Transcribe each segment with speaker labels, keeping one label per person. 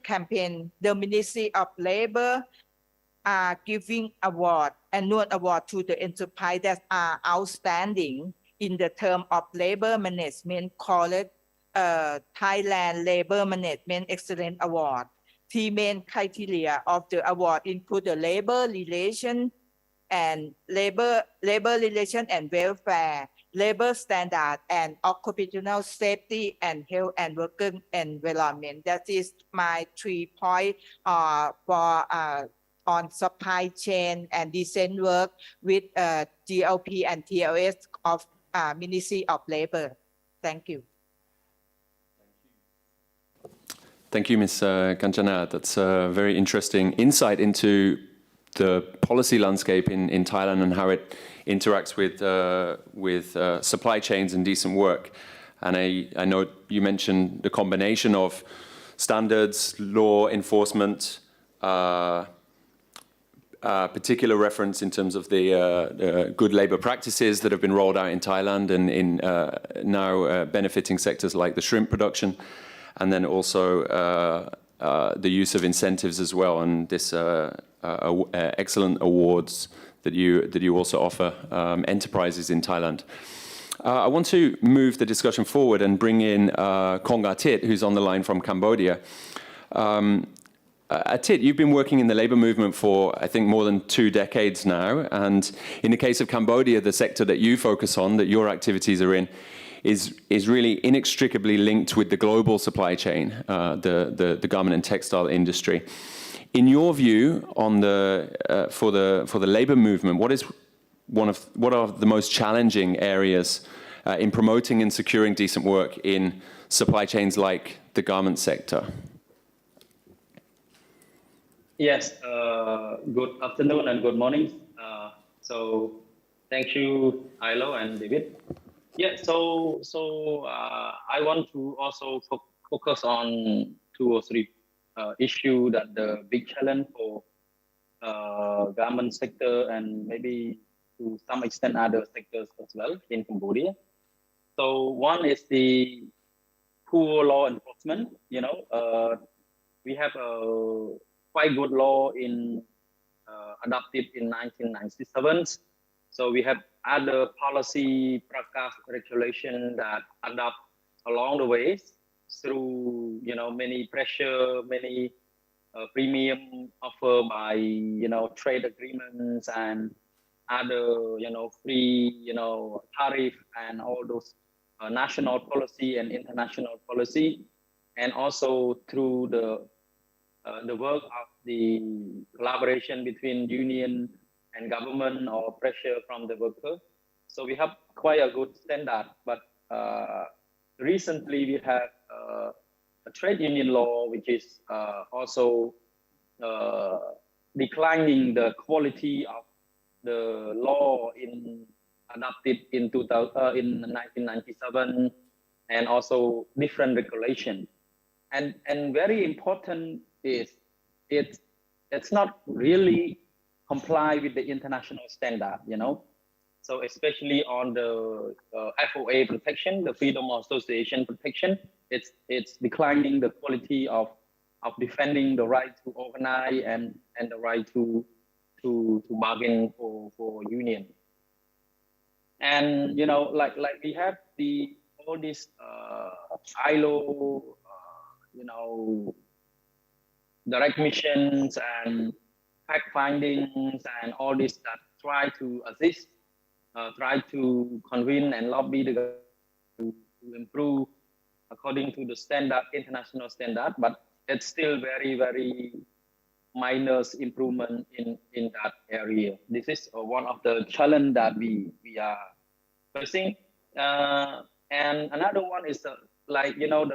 Speaker 1: campaign, the Ministry of Labor are giving annual award to the enterprise that are outstanding in the term of labor management, called Thailand Labor Management Excellence Award. The main criteria of the award include the labor relation and labor relation and welfare, labor standard, and occupational safety and health and working environment. That is my 3 points for on supply chain and decent work with GLP and TLS of Ministry of Labor. Thank you.
Speaker 2: Thank you, Ms. Kanchana. That's a very interesting insight into the policy landscape in Thailand and how it interacts with supply chains and decent work. And I know you mentioned the combination of standards, law enforcement, particular reference in terms of the good labor practices that have been rolled out in Thailand and in now benefiting sectors like the shrimp production, and then also the use of incentives as well, and this excellent awards that you also offer enterprises in Thailand. I want to move the discussion forward and bring in Kongatit, who's on the line from Cambodia. Atit, you've been working in the labor movement for, I think, more than 2 decades now. And in the case of Cambodia, the sector that you focus on, that your activities are in, is really inextricably linked with the global supply chain, the garment and textile industry. In your view, on for the labor movement, what are the most challenging areas in promoting and securing decent work in supply chains like the garment sector?
Speaker 3: Yes, good afternoon and good morning. So thank you, Ilo and David. Yeah, so I want to also focus on 2 or 3 issues that the big challenge for garment sector and maybe to some extent other sectors as well in Cambodia. So one is the poor law enforcement. You know, we have a quite good law adopted in 1997. So we have other policy practice regulation that adapt along the ways through, you know, many pressure, many premium offer by, you know, trade agreements and other, you know, free, you know, tariff and all those national policy and international policy, and also through the work of the collaboration between union and government or pressure from the worker. So we have quite a good standard, but recently we have a trade union law which is also declining the quality of the law adopted in 1997, and also different regulation. And very important is it's not really comply with the international standard, you know. So especially on the FOA protection, the freedom of association protection, it's declining the quality of defending the right to organize and the right to bargain for union. And you know, like we have all these ILO, you know, direct missions and fact findings and all this that try to assist, try to convene and lobby the government to improve according to the standard, international standard, but it's still very, very minor improvement in that area. This is one of the challenge that we are facing. And another one is like, you know,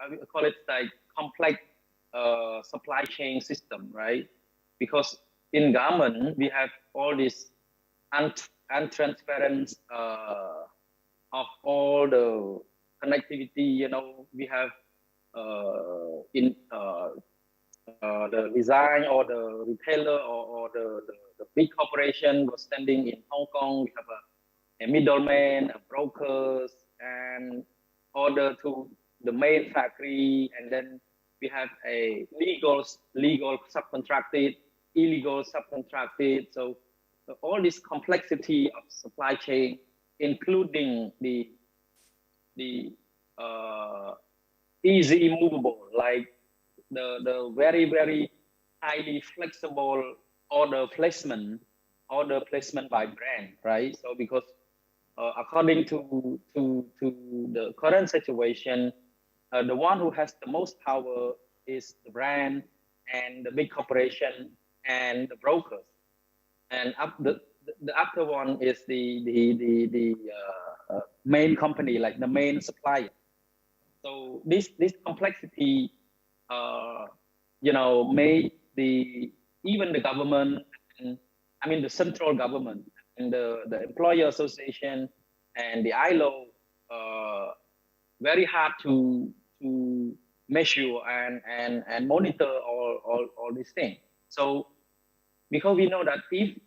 Speaker 3: I call it like complex supply chain system, right? Because in garment, we have all this untransparent of all the connectivity, you know, we have in the design or the retailer or the big corporation was standing in Hong Kong. We have a middleman, brokers, and order to the main factory, and then we have a legal subcontracted, illegal subcontracted. So all this complexity of supply chain, including the easy movable, like the very, very highly flexible order placement by brand, right? So because according to the current situation, the one who has the most power is the brand and the big corporation and the brokers, and the after one is the main company, like the main supplier. So this complexity, made even the government, and I mean the central government and the employer association and the ILO, very hard to measure and monitor all these things. So because we know that if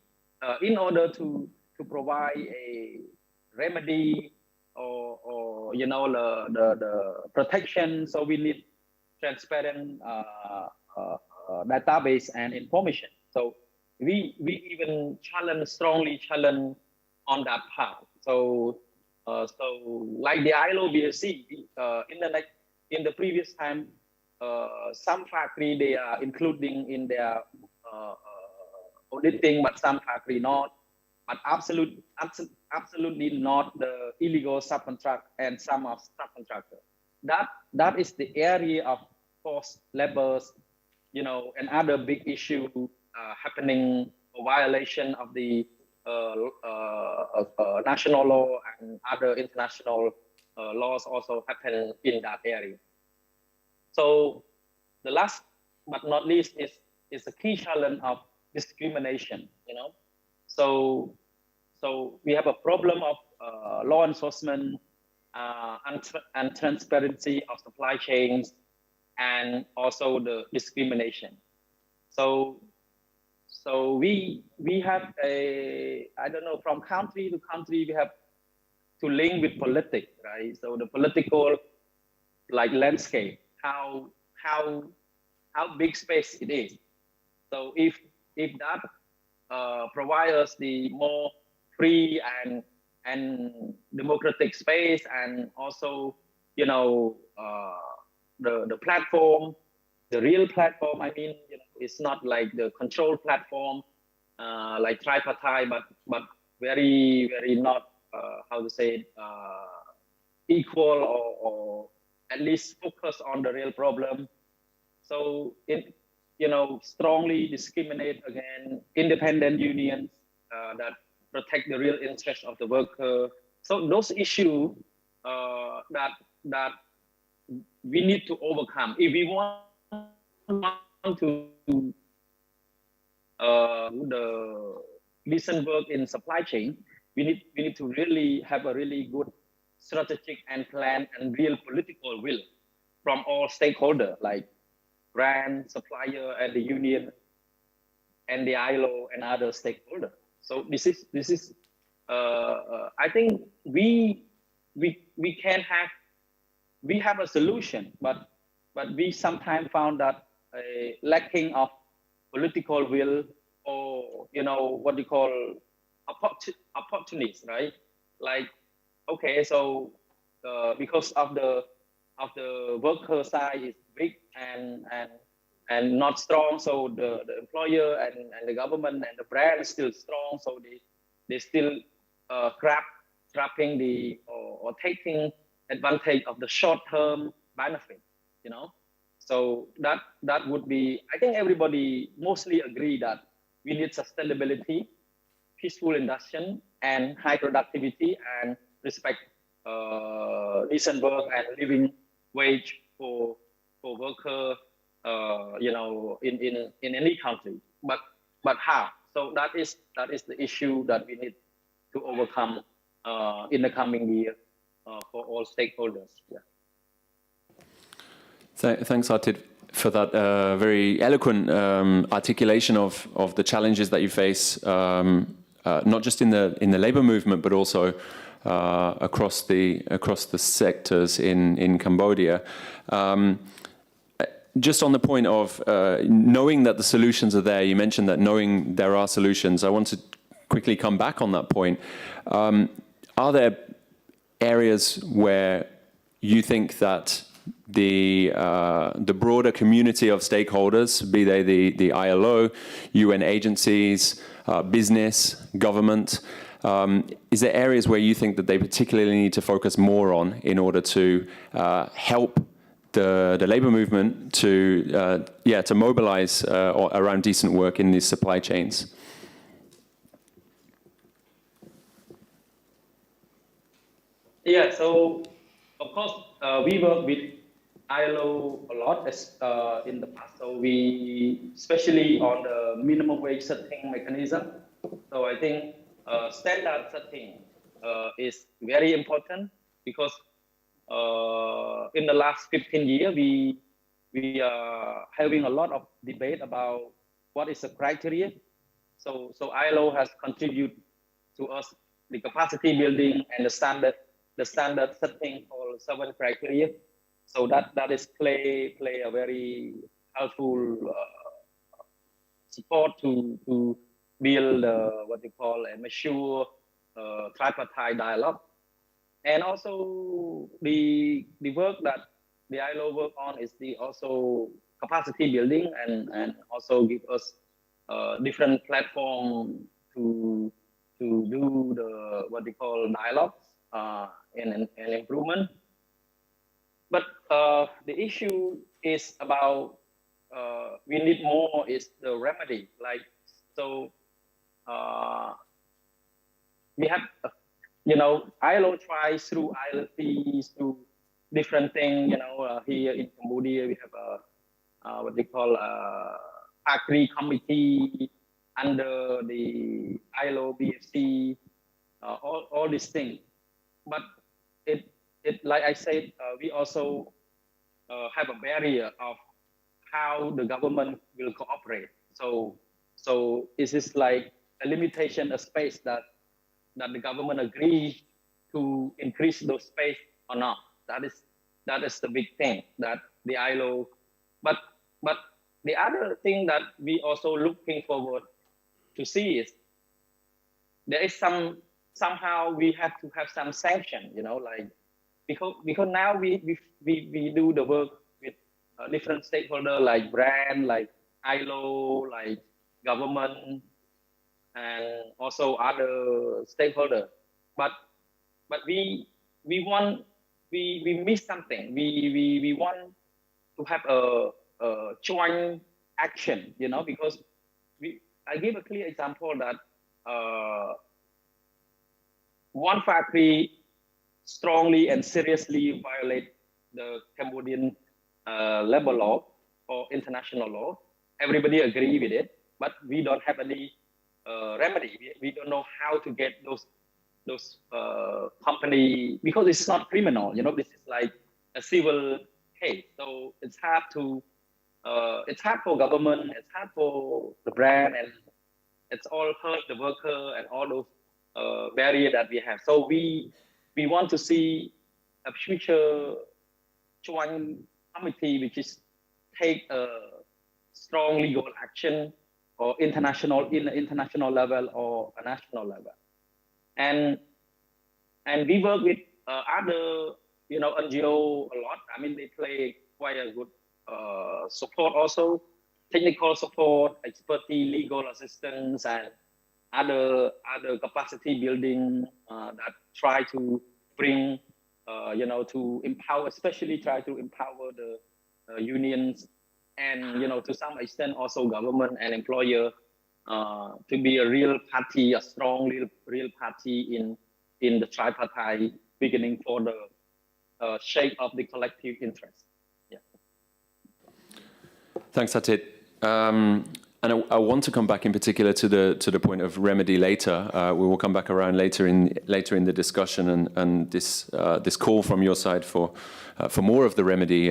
Speaker 3: in order to provide a remedy or the protection, so we need transparent database and information. So we even strongly challenge on that part. So like the ILO BSC, in the previous time, some factory they are including in their auditing, but some factory not. But absolutely not the illegal subcontract and some of subcontractor. That is the area of forced labors, and other big issue happening, a violation of the national law and other international laws also happen in that area. So the last but not least is the key challenge of discrimination. So we have a problem of law enforcement and transparency of supply chains, and also the discrimination. So we have I don't know, from country to country, we have to link with politics, right? So the political landscape, how big space it is. So if that provide us the more free and democratic space, and also the platform, the real platform, I mean, it's not like the control platform like tripartite, but very, very not how to say it, equal or at least focus on the real problem. So it strongly discriminate against independent unions that protect the real interest of the worker. So those issues that we need to overcome if we want to the decent work in supply chain. We need to really have a really good strategic and plan and real political will from all stakeholders, like brand, supplier, and the union, and the ILO and other stakeholders. So this is I think we have a solution, but we sometimes found that a lacking of political will, or what you call opportunists, right? Like, okay, so because of the worker side is big and not strong, so the employer and the government and the brand is still strong, so they still grabbing or taking advantage of the short-term benefit, So that would be, I think everybody mostly agree that we need sustainability, peaceful induction, and high productivity, and respect decent work and living wage for worker, in any country. But how? So that is the issue that we need to overcome in the coming year for all stakeholders. Yeah.
Speaker 2: Thanks, Artid, for that very eloquent articulation of the challenges that you face, not just in the labor movement, but also across the sectors in Cambodia. just on the point of knowing that the solutions are there, you mentioned that knowing there are solutions. I want to quickly come back on that point. Are there areas where you think that the broader community of stakeholders, be they the ILO, UN agencies, business, government, is there areas where you think that they particularly need to focus more on in order to help the labor movement to mobilize around decent work in these supply chains?
Speaker 3: Yeah, so of course we work with ILO a lot in the past. So we, especially on the minimum wage setting mechanism. So I think standard setting is very important because in the last 15 years we are having a lot of debate about what is the criteria. So ILO has contributed to us the capacity building and the standard setting for 7 criteria. So that is play a very helpful support to build what we call a mature tripartite dialogue. And also the work that the ILO work on is also capacity building and also give us different platform to do the what we call dialogues and improvement. But the issue is about we need more is the remedy. Like so, we have ILO tries through ILPs, through different things. Here in Cambodia we have what they call Agri committee under the ILO BFC, all these things. But it like I said, we also have a barrier of how the government will cooperate. So is this like a limitation, a space that the government agrees to increase those space or not? That is the big thing that the ILO. But the other thing that we also looking forward to see is there is somehow we have to have some sanction, like because now we do the work with different stakeholders like brand, like ILO, like government, and also other stakeholders. But we miss something. We want to have a joint action, because I give a clear example that one factory strongly and seriously violate the Cambodian labor law or international law. Everybody agree with it, but we don't have any remedy. We don't know how to get those company, because it's not criminal. This is like a civil case, so it's hard for government, it's hard for the brand, and it's all hurt the worker and all those barriers that we have. So we want to see a future joint committee which is take a strong legal action or in the international level or a national level. And we work with other NGO a lot. I mean, they play quite a good support also, technical support, expertise, legal assistance, and other capacity building that try to bring to empower, especially try to empower the unions and to some extent also government and employer to be a real party, a strong real party in the tripartite beginning for the shape of the collective interest. Yeah.
Speaker 2: Thanks, Atit. And I want to come back in particular to the point of remedy later. We will come back around later in the discussion and this call from your side for more of the remedy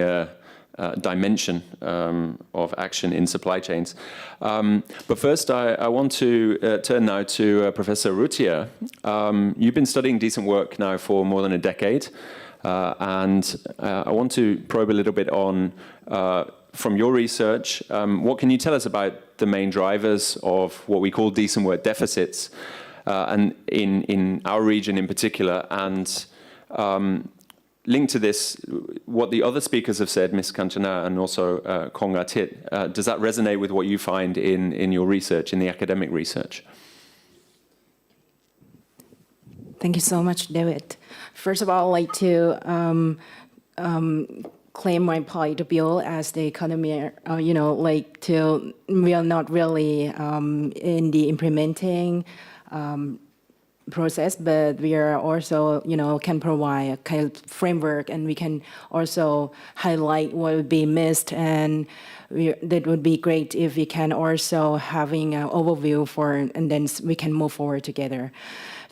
Speaker 2: dimension of action in supply chains. But first, I want to turn now to Professor Rutia. You've been studying decent work now for more than a decade, and I want to probe a little bit on from your research, what can you tell us about the main drivers of what we call decent work deficits, and in our region in particular, and linked to this, what the other speakers have said, Ms. Kanchana and also Kongatit, does that resonate with what you find in your research, in the academic research?
Speaker 4: Thank you so much, David. First of all, I'd like to claim my point of view as the economy, we are not really in the implementing process, but we are also, can provide a kind of framework, and we can also highlight what would be missed, and that would be great if we can also having an overview and then we can move forward together.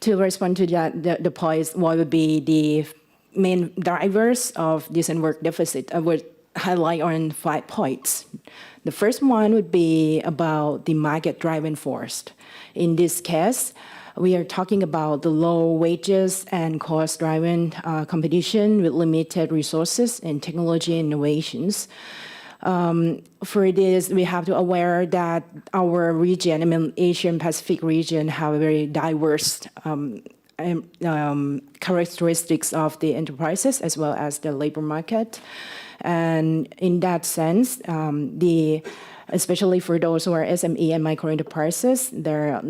Speaker 4: To respond to that, the points, what would be the main drivers of decent work deficit? I would highlight on 5 points. The first one would be about the market-driven force. In this case, we are talking about the low wages and cost-driven competition with limited resources and technology innovations. For this, we have to aware that our region, Asian Pacific region, have a very diverse characteristics of the enterprises as well as the labor market. And in that sense, especially for those who are SME and micro enterprises, they are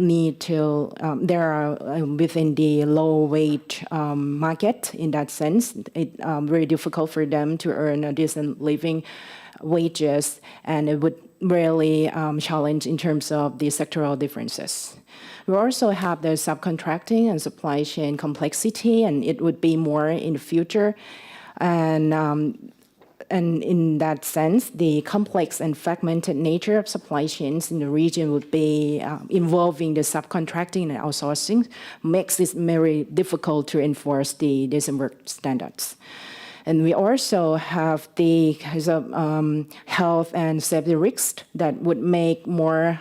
Speaker 4: within the low wage market. In that sense, it's very difficult for them to earn a decent living wages, and it would really challenge in terms of the sectoral differences. We also have the subcontracting and supply chain complexity, and it would be more in the future. And in that sense, the complex and fragmented nature of supply chains in the region would be involving the subcontracting and outsourcing, makes it very difficult to enforce the decent work standards. And we also have the health and safety risks that would make more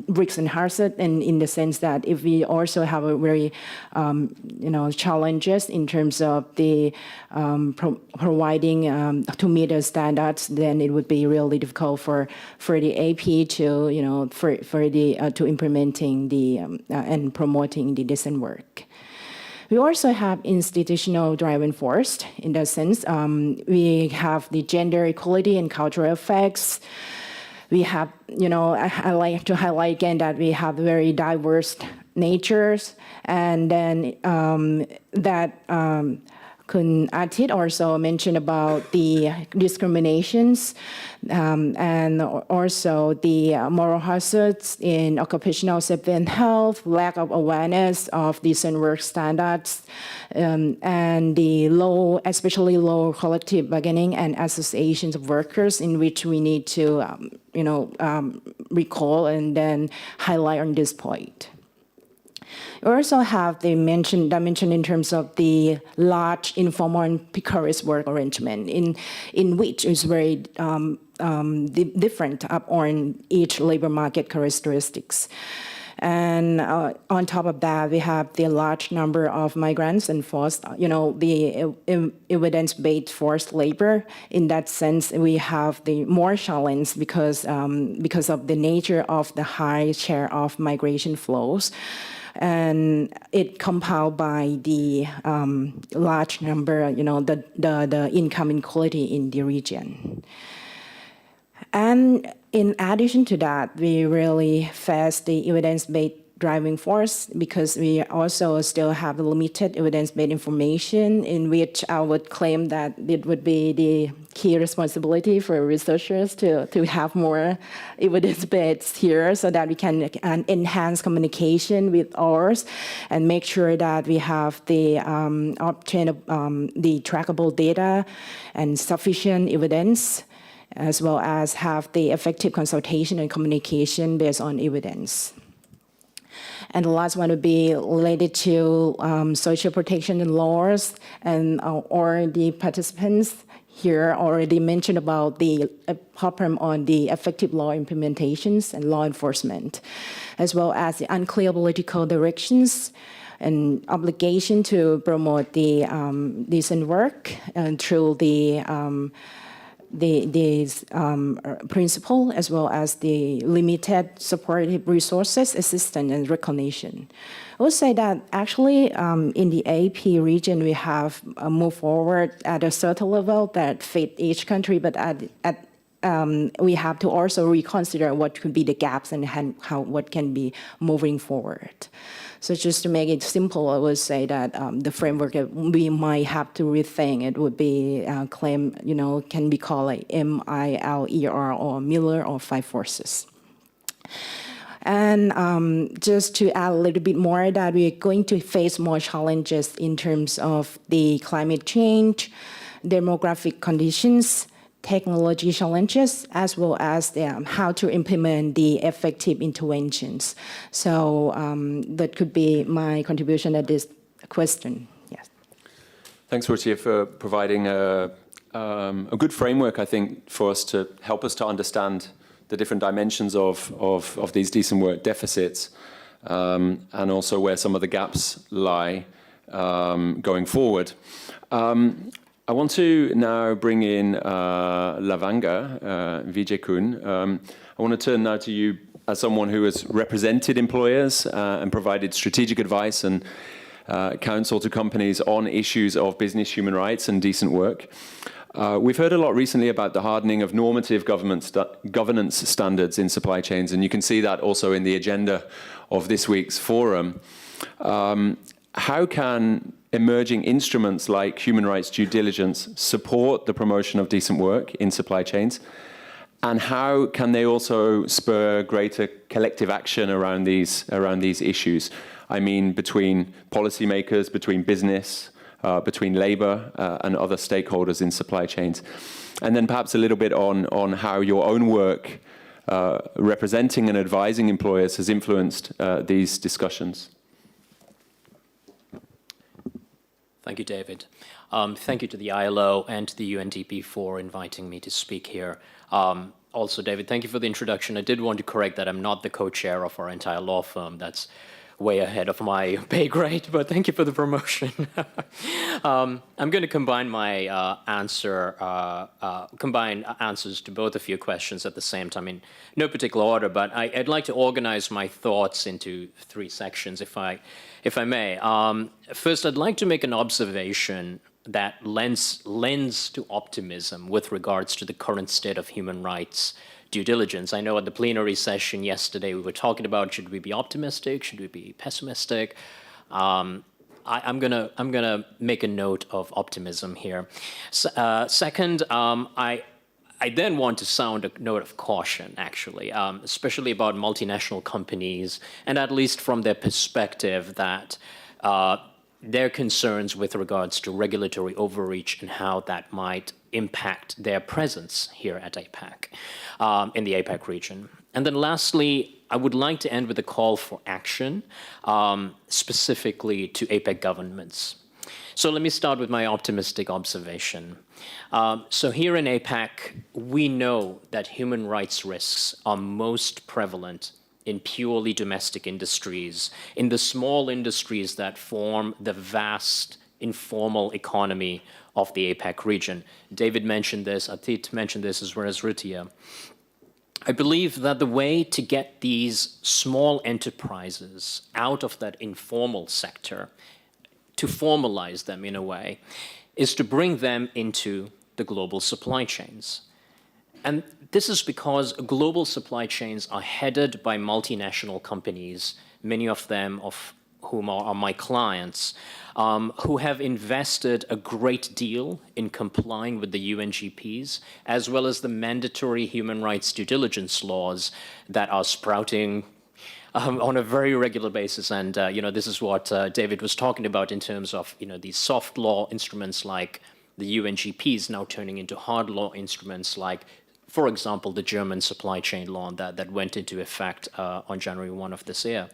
Speaker 4: risks and hazards, and in the sense that if we also have a very, challenges in terms of the providing to meet the standards, then it would be really difficult for the AP to, to implementing the and promoting the decent work. We also have institutional driving force. In that sense, we have the gender equality and cultural effects. We have, I like to highlight again that we have very diverse natures, and then Kun Atit also mentioned about the discriminations and also the moral hazards in occupational safety and health, lack of awareness of decent work standards, and the low, especially low collective bargaining and associations of workers, in which we need to, recall and then highlight on this point. We also have the dimension in terms of the large informal and precarious work arrangement, in which is very different on each labor market characteristics. And on top of that, we have the large number of migrants and forced, the evidence-based forced labor. In that sense, we have the more challenge because of the nature of the high share of migration flows. And it compounded by the large number, the income inequality in the region. And in addition to that, we really face the evidence-based driving force, because we also still have limited evidence-based information, in which I would claim that it would be the key responsibility for researchers to have more evidence-based here, so that we can enhance communication with ours and make sure that we have the obtain the trackable data and sufficient evidence, as well as have the effective consultation and communication based on evidence. And the last one would be related to social protection and laws, and or the participants here already mentioned about the problem on the effective law implementations and law enforcement, as well as the unclear political directions and obligation to promote the decent work and through the these principle as well as the limited supportive resources, assistance, and recognition. I would say that actually in the AP region, we have moved forward at a certain level that fit each country, but we have to also reconsider what could be the gaps and what can be moving forward. So just to make it simple, I would say that the framework that we might have to rethink, it would be can be called like MILER or Miller or Five Forces. And just to add a little bit more, that we're going to face more challenges in terms of the climate change, demographic conditions, technology challenges, as well as how to implement the effective interventions. So that could be my contribution at this question. Yes.
Speaker 2: Thanks, Rutia, for providing a good framework, I think, for us to help us to understand the different dimensions of these decent work deficits, and also where some of the gaps lie going forward. I want to now bring in Lavanga Vijay-kun. I want to turn now to you as someone who has represented employers and provided strategic advice and counsel to companies on issues of business human rights and decent work. We've heard a lot recently about the hardening of normative governance standards in supply chains, and you can see that also in the agenda of this week's forum. How can emerging instruments like human rights due diligence support the promotion of decent work in supply chains? And how can they also spur greater collective action around these issues? I mean, between policymakers, between business, between labor and other stakeholders in supply chains. And then perhaps a little bit on how your own work representing and advising employers has influenced these discussions.
Speaker 5: Thank you, David. Thank you to the ILO and to the UNDP for inviting me to speak here. Also, David, thank you for the introduction. I did want to correct that I'm not the co-chair of our entire law firm. That's way ahead of my pay grade, but thank you for the promotion. I'm going to combine my answers to both of your questions at the same time in no particular order, but I'd like to organize my thoughts into three sections, if I may. First, I'd like to make an observation that lends to optimism with regards to the current state of human rights due diligence. I know at the plenary session yesterday we were talking about, should we be optimistic, should we be pessimistic? I'm gonna make a note of optimism here. Second, I then want to sound a note of caution, actually, especially about multinational companies, and at least from their perspective that their concerns with regards to regulatory overreach and how that might impact their presence here at APAC, in the APAC region. And then lastly, I would like to end with a call for action, specifically to APAC governments. So let me start with my optimistic observation. So here in APAC, we know that human rights risks are most prevalent in purely domestic industries, in the small industries that form the vast informal economy of the APAC region. David mentioned this, Atit mentioned this, as well as Rutia. I believe that the way to get these small enterprises out of that informal sector, to formalize them in a way, is to bring them into the global supply chains. And this is because global supply chains are headed by multinational companies, many of them of whom are my clients, who have invested a great deal in complying with the UNGPs, as well as the mandatory human rights due diligence laws that are sprouting on a very regular basis. And this is what David was talking about in terms of these soft law instruments like the UNGPs now turning into hard law instruments like, for example, the German supply chain law that went into effect on January 1 of this year.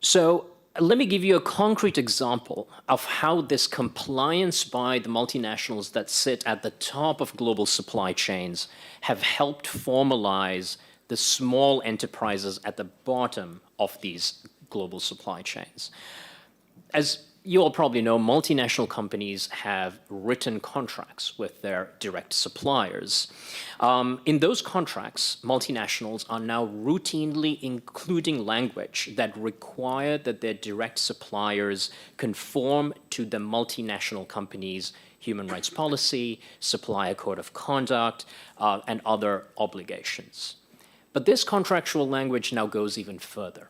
Speaker 5: So let me give you a concrete example of how this compliance by the multinationals that sit at the top of global supply chains have helped formalize the small enterprises at the bottom of these global supply chains. As you all probably know, multinational companies have written contracts with their direct suppliers. In those contracts, multinationals are now routinely including language that require that their direct suppliers conform to the multinational company's human rights policy, supplier code of conduct, and other obligations. But this contractual language now goes even further.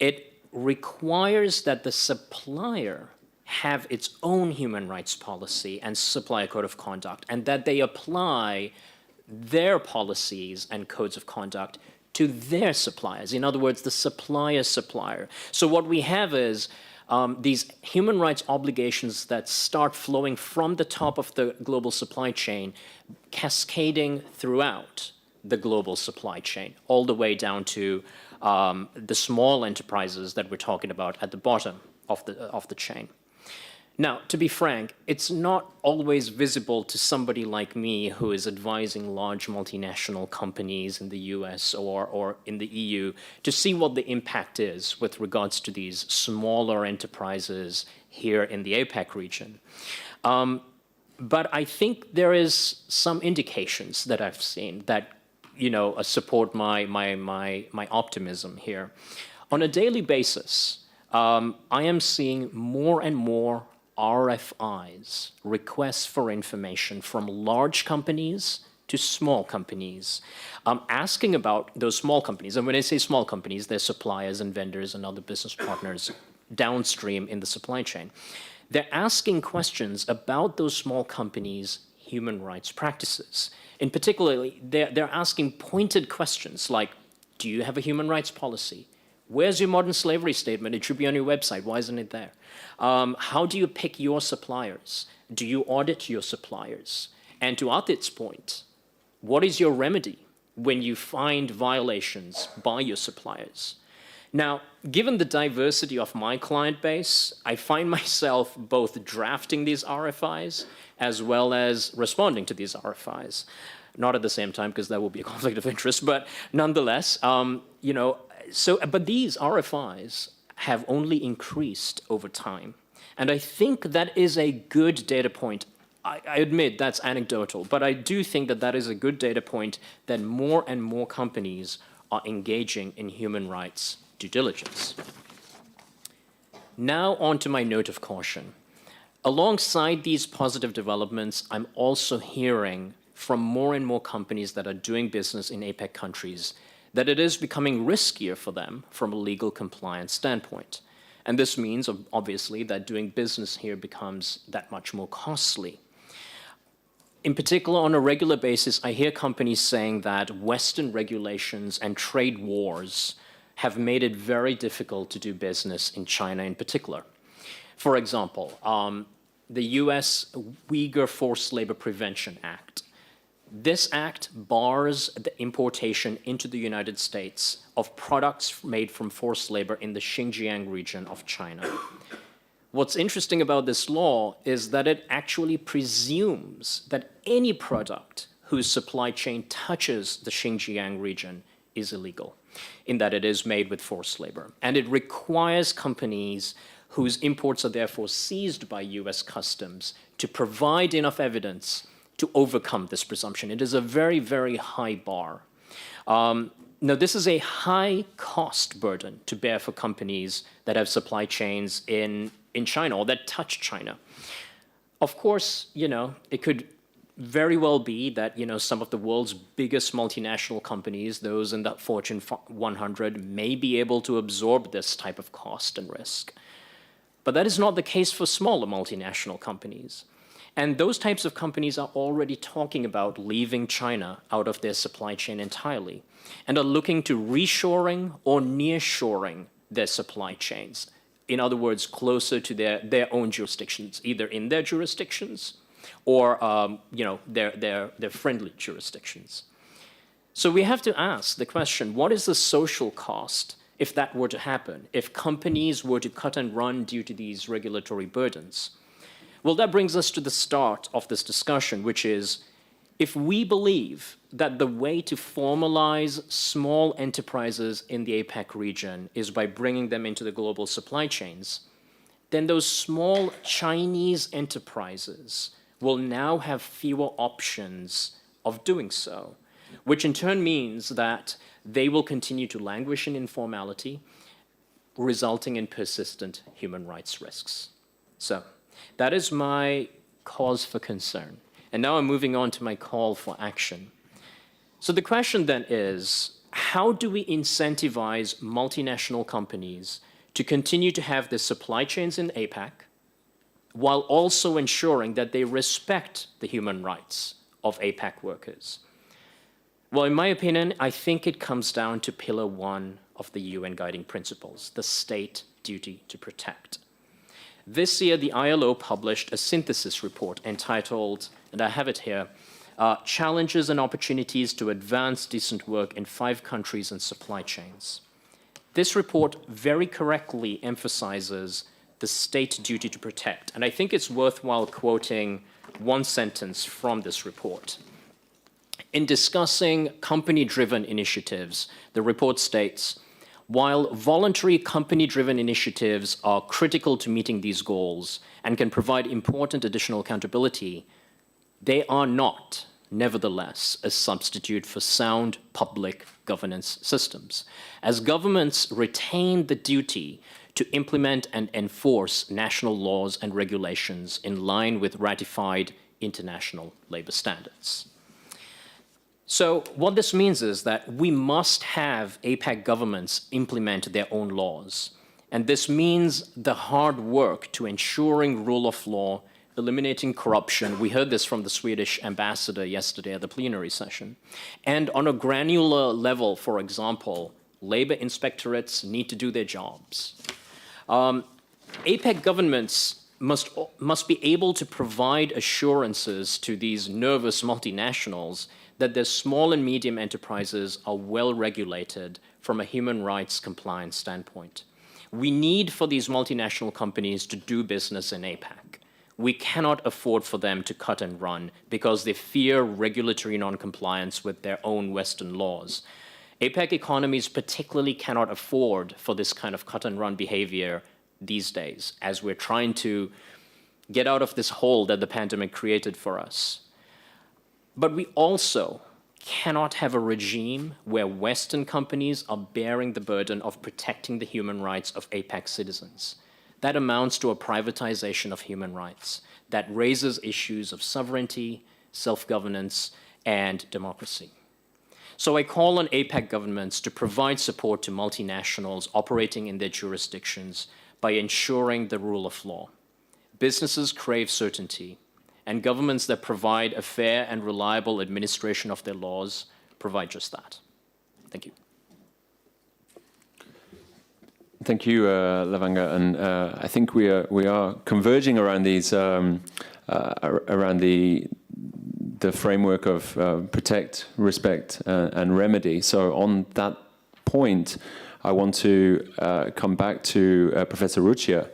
Speaker 5: It requires that the supplier have its own human rights policy and supplier code of conduct, and that they apply their policies and codes of conduct to their suppliers. In other words, the supplier's supplier. So what we have is these human rights obligations that start flowing from the top of the global supply chain, cascading throughout the global supply chain, all the way down to the small enterprises that we're talking about at the bottom of the chain. Now, to be frank, it's not always visible to somebody like me who is advising large multinational companies in the US or in the EU to see what the impact is with regards to these smaller enterprises here in the APAC region. But I think there is some indications that I've seen that support my optimism here. On a daily basis, I am seeing more and more RFIs, requests for information, from large companies to small companies, asking about those small companies. And when I say small companies, they're suppliers and vendors and other business partners downstream in the supply chain. They're asking questions about those small companies' human rights practices. In particular, they're asking pointed questions like, do you have a human rights policy? Where's your modern slavery statement? It should be on your website. Why isn't it there? How do you pick your suppliers? Do you audit your suppliers? And to Adit's point, what is your remedy when you find violations by your suppliers? Now, given the diversity of my client base, I find myself both drafting these RFIs as well as responding to these RFIs. Not at the same time, because that will be a conflict of interest, but nonetheless, but these RFIs have only increased over time. And I think that is a good data point. I admit that's anecdotal, but I do think that that is a good data point that more and more companies are engaging in human rights due diligence. Now on to my note of caution. Alongside these positive developments, I'm also hearing from more and more companies that are doing business in APEC countries that it is becoming riskier for them from a legal compliance standpoint. And this means, obviously, that doing business here becomes that much more costly. In particular, on a regular basis, I hear companies saying that Western regulations and trade wars have made it very difficult to do business in China in particular. For example, the US Uyghur Forced Labor Prevention Act. This act bars the importation into the United States of products made from forced labor in the Xinjiang region of China. What's interesting about this law is that it actually presumes that any product whose supply chain touches the Xinjiang region is illegal, in that it is made with forced labor. And it requires companies whose imports are therefore seized by US customs to provide enough evidence to overcome this presumption. It is a very, very high bar. Now, this is a high cost burden to bear for companies that have supply chains in China or that touch China. Of course, it could very well be that, some of the world's biggest multinational companies, those in the Fortune 100, may be able to absorb this type of cost and risk. But that is not the case for smaller multinational companies. And those types of companies are already talking about leaving China out of their supply chain entirely and are looking to reshoring or nearshoring their supply chains. In other words, closer to their own jurisdictions, either in their jurisdictions or their friendly jurisdictions. So we have to ask the question, what is the social cost if that were to happen, if companies were to cut and run due to these regulatory burdens? Well, that brings us to the start of this discussion, which is, if we believe that the way to formalize small enterprises in the APAC region is by bringing them into the global supply chains, then those small Chinese enterprises will now have fewer options of doing so, which in turn means that they will continue to languish in informality, resulting in persistent human rights risks. So that is my cause for concern. And now I'm moving on to my call for action. So the question then is, how do we incentivize multinational companies to continue to have their supply chains in APAC while also ensuring that they respect the human rights of APAC workers? Well, in my opinion, I think it comes down to Pillar 1 of the UN Guiding Principles, the state duty to protect. This year, the ILO published a synthesis report entitled, and I have it here, Challenges and Opportunities to Advance Decent Work in 5 Countries and Supply Chains. This report very correctly emphasizes the state duty to protect, and I think it's worthwhile quoting one sentence from this report. In discussing company-driven initiatives, the report states, while voluntary company-driven initiatives are critical to meeting these goals and can provide important additional accountability, they are not, nevertheless, a substitute for sound public governance systems, as governments retain the duty to implement and enforce national laws and regulations in line with ratified international labor standards. So what this means is that we must have APAC governments implement their own laws. And this means the hard work to ensuring rule of law, eliminating corruption. We heard this from the Swedish ambassador yesterday at the plenary session. And on a granular level, for example, labor inspectorates need to do their jobs. APAC governments must be able to provide assurances to these nervous multinationals that their small and medium enterprises are well regulated from a human rights compliance standpoint. We need for these multinational companies to do business in APAC. We cannot afford for them to cut and run because they fear regulatory non-compliance with their own Western laws. APAC economies particularly cannot afford for this kind of cut and run behavior these days, as we're trying to get out of this hole that the pandemic created for us. But we also cannot have a regime where Western companies are bearing the burden of protecting the human rights of APAC citizens. That amounts to a privatization of human rights that raises issues of sovereignty, self-governance, and democracy. So I call on APAC governments to provide support to multinationals operating in their jurisdictions by ensuring the rule of law. Businesses crave certainty, and governments that provide a fair and reliable administration of their laws provide just that. Thank you.
Speaker 2: Thank you, Lavanga, and I think we are converging around these around the framework of protect, respect, and remedy. So on that point, I want to come back to Professor Ruchia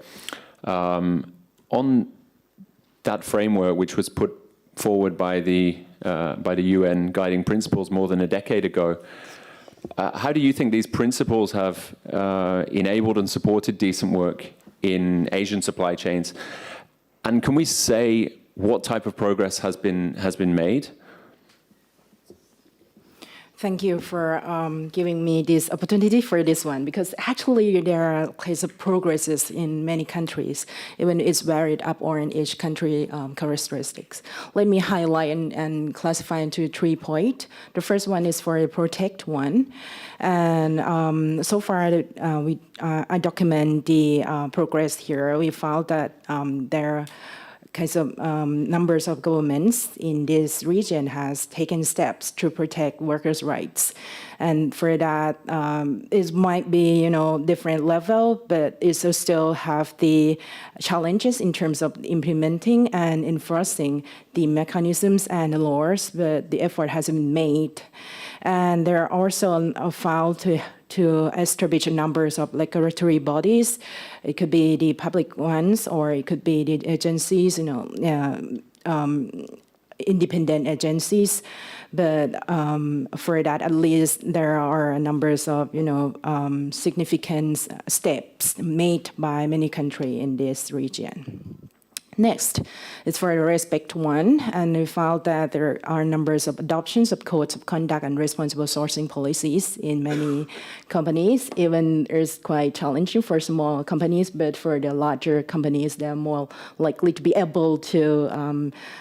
Speaker 2: on that framework, which was put forward by the UN Guiding Principles more than a decade ago. How do you think these principles have enabled and supported decent work in Asian supply chains? And can we say what type of progress has been made?
Speaker 4: Thank you for giving me this opportunity for this one, because actually there are kinds of progresses in many countries, even it's varied up or in each country characteristics. Let me highlight and classify into 3 points. The first one is for the protect one. And so far, I document the progress here. We found that there kinds of numbers of governments in this region has taken steps to protect workers' rights. And for that, it might be, different level, but it still have the challenges in terms of implementing and enforcing the mechanisms and the laws, but the effort has been made. And there are also a file to establish numbers of regulatory bodies. It could be the public ones, or it could be the agencies, independent agencies. But for that, at least there are numbers of, significant steps made by many countries in this region. Next is for the Respect 1, and we found that there are numbers of adoptions of codes of conduct and responsible sourcing policies in many companies. Even it's quite challenging for small companies, but for the larger companies, they're more likely to be able to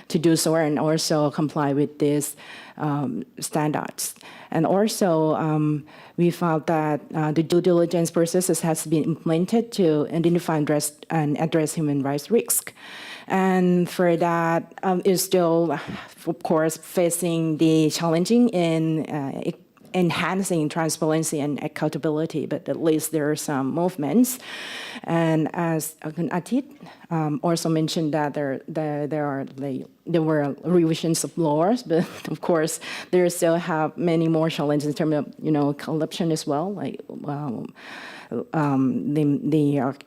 Speaker 4: do so and also comply with these standards. And also, we found that the due diligence processes has been implemented to identify and address human rights risk. And for that, is still, of course, facing the challenging in enhancing transparency and accountability, but at least there are some movements. And as Atit also mentioned that there were revisions of laws, but of course there still have many more challenges in terms of corruption as well.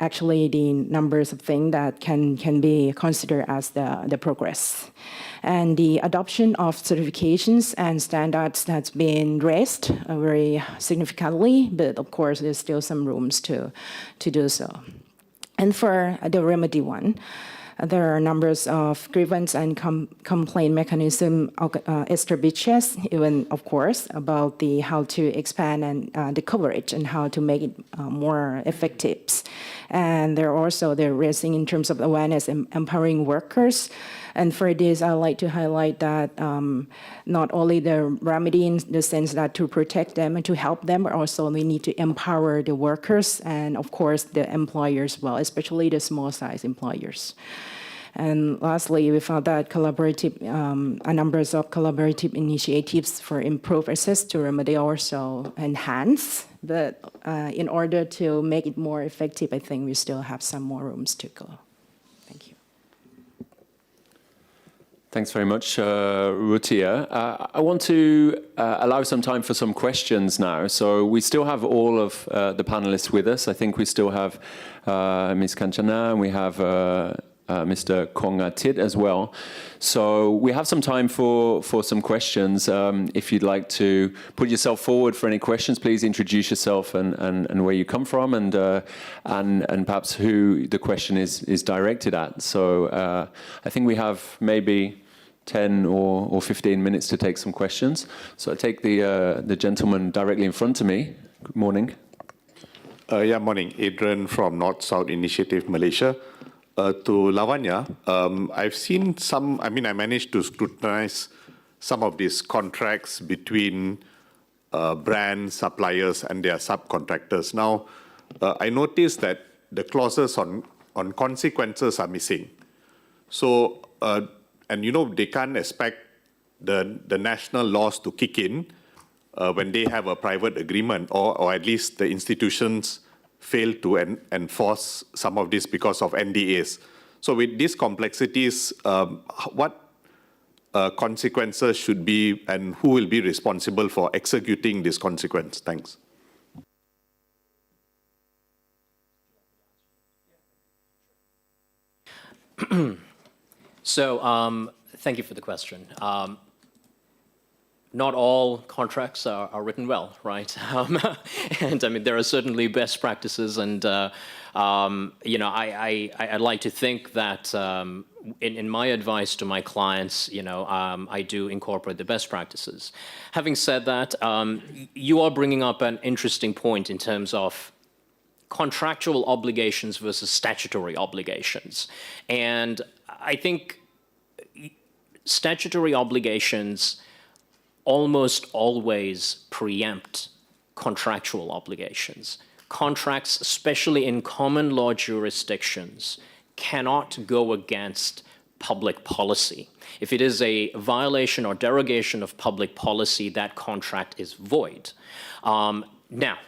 Speaker 4: Actually the numbers of things that can be considered as the progress. And the adoption of certifications and standards that's been raised very significantly, but of course there's still some rooms to do so. And for the remedy 1, there are numbers of grievance and complaint mechanism established, even of course about how to expand and the coverage and how to make it more effective. And they're also raising in terms of awareness and empowering workers. And for this, I'd like to highlight that not only the remedy in the sense that to protect them and to help them, but also we need to empower the workers and, of course, the employers as well, especially the small-size employers. And lastly, we found that a numbers of collaborative initiatives for improved access to remedy also enhance. But in order to make it more effective, I think we still have some more rooms to go. Thank you.
Speaker 2: Thanks very much, Rutia. I want to allow some time for some questions now. So we still have all of the panelists with us. I think we still have Ms. Kanchana, and we have Mr. Kongatit as well. So we have some time for some questions. If you'd like to put yourself forward for any questions, please introduce yourself and where you come from and perhaps who the question is directed at. So I think we have maybe 10 or 15 minutes to take some questions. So I take the gentleman directly in front of me. Good morning.
Speaker 6: Morning. Adrian from North-South Initiative, Malaysia. To Lavanya, I've seen I managed to scrutinize some of these contracts between brands, suppliers, and their subcontractors. Now, I noticed that the clauses on consequences are missing. So, they can't expect the national laws to kick in when they have a private agreement, or at least the institutions fail to enforce some of this because of NDAs. So with these complexities, what consequences should be and who will be responsible for executing this consequence? Thanks.
Speaker 5: So thank you for the question. Not all contracts are written well, right? And I mean, there are certainly best practices, and I'd like to think that in my advice to my clients, I do incorporate the best practices. Having said that, you are bringing up an interesting point in terms of contractual obligations versus statutory obligations, and I think statutory obligations almost always preempt contractual obligations. Contracts, especially in common law jurisdictions, cannot go against public policy. If it is a violation or derogation of public policy, that contract is void. Now,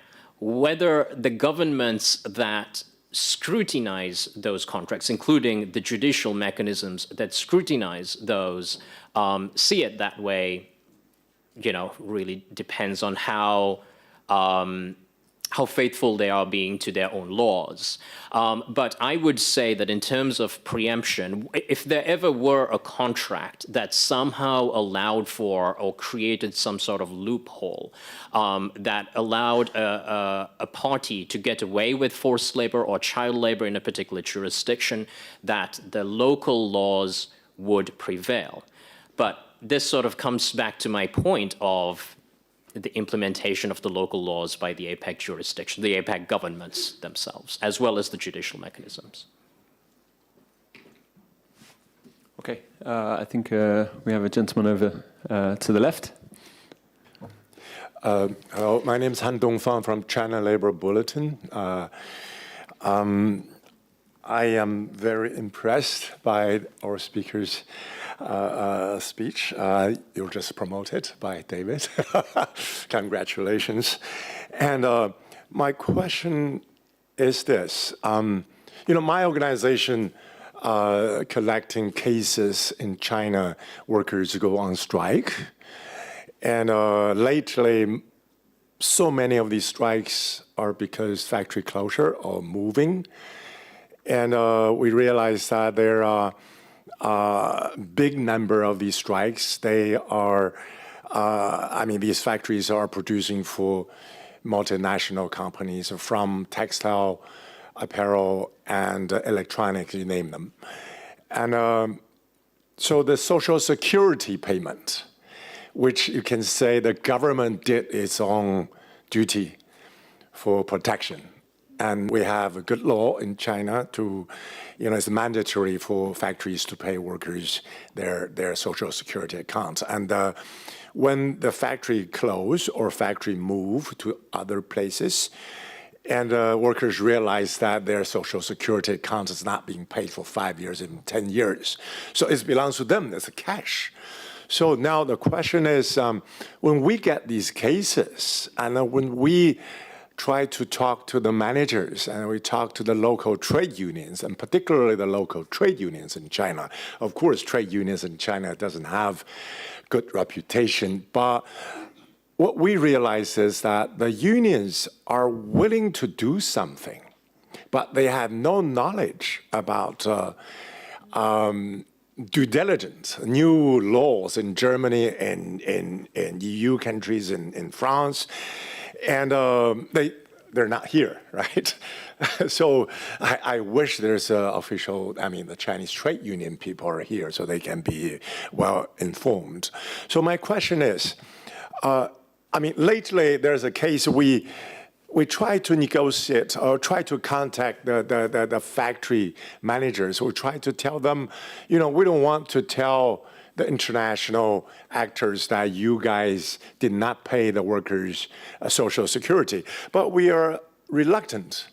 Speaker 5: whether the governments that scrutinize those contracts, including the judicial mechanisms that scrutinize those, see it that way, really depends on how how faithful they are being to their own laws. But I would say that in terms of preemption, if there ever were a contract that somehow allowed for or created some sort of loophole that allowed a party to get away with forced labor or child labor in a particular jurisdiction, that the local laws would prevail. But this sort of comes back to my point of the implementation of the local laws by the APEC jurisdiction, the APEC governments themselves, as well as the judicial mechanisms.
Speaker 2: Okay, I think we have a gentleman over to the left.
Speaker 7: Hello, my name is Han Dongfang from China Labor Bulletin. I am very impressed by our speaker's speech. You were just promoted by David. Congratulations. And my question is this. My organization collecting cases in China, workers go on strike. And lately, so many of these strikes are because factory closure or moving. And we realize that there are a big number of these strikes. They are, these factories are producing for multinational companies from textile, apparel, and electronics, you name them. And so the Social Security payment, which you can say the government did its own duty for protection. And we have a good law in China to, it's mandatory for factories to pay workers their Social Security accounts. And when the factory close or factory move to other places, and workers realize that their Social Security account is not being paid for 5 years and 10 years. So it belongs to them, it's a cash. So now the question is, when we get these cases, and when we try to talk to the managers and we talk to the local trade unions, and particularly the local trade unions in China. Of course, trade unions in China doesn't have good reputation, but what we realize is that the unions are willing to do something, but they have no knowledge about due diligence, new laws in Germany and in EU countries, in France. And they're not here, right? So I wish there's an official, the Chinese trade union people are here so they can be well informed. So my question is, lately there's a case we try to negotiate or try to contact the factory managers. We try to tell them, we don't want to tell the international actors that you guys did not pay the workers Social Security. But we are reluctant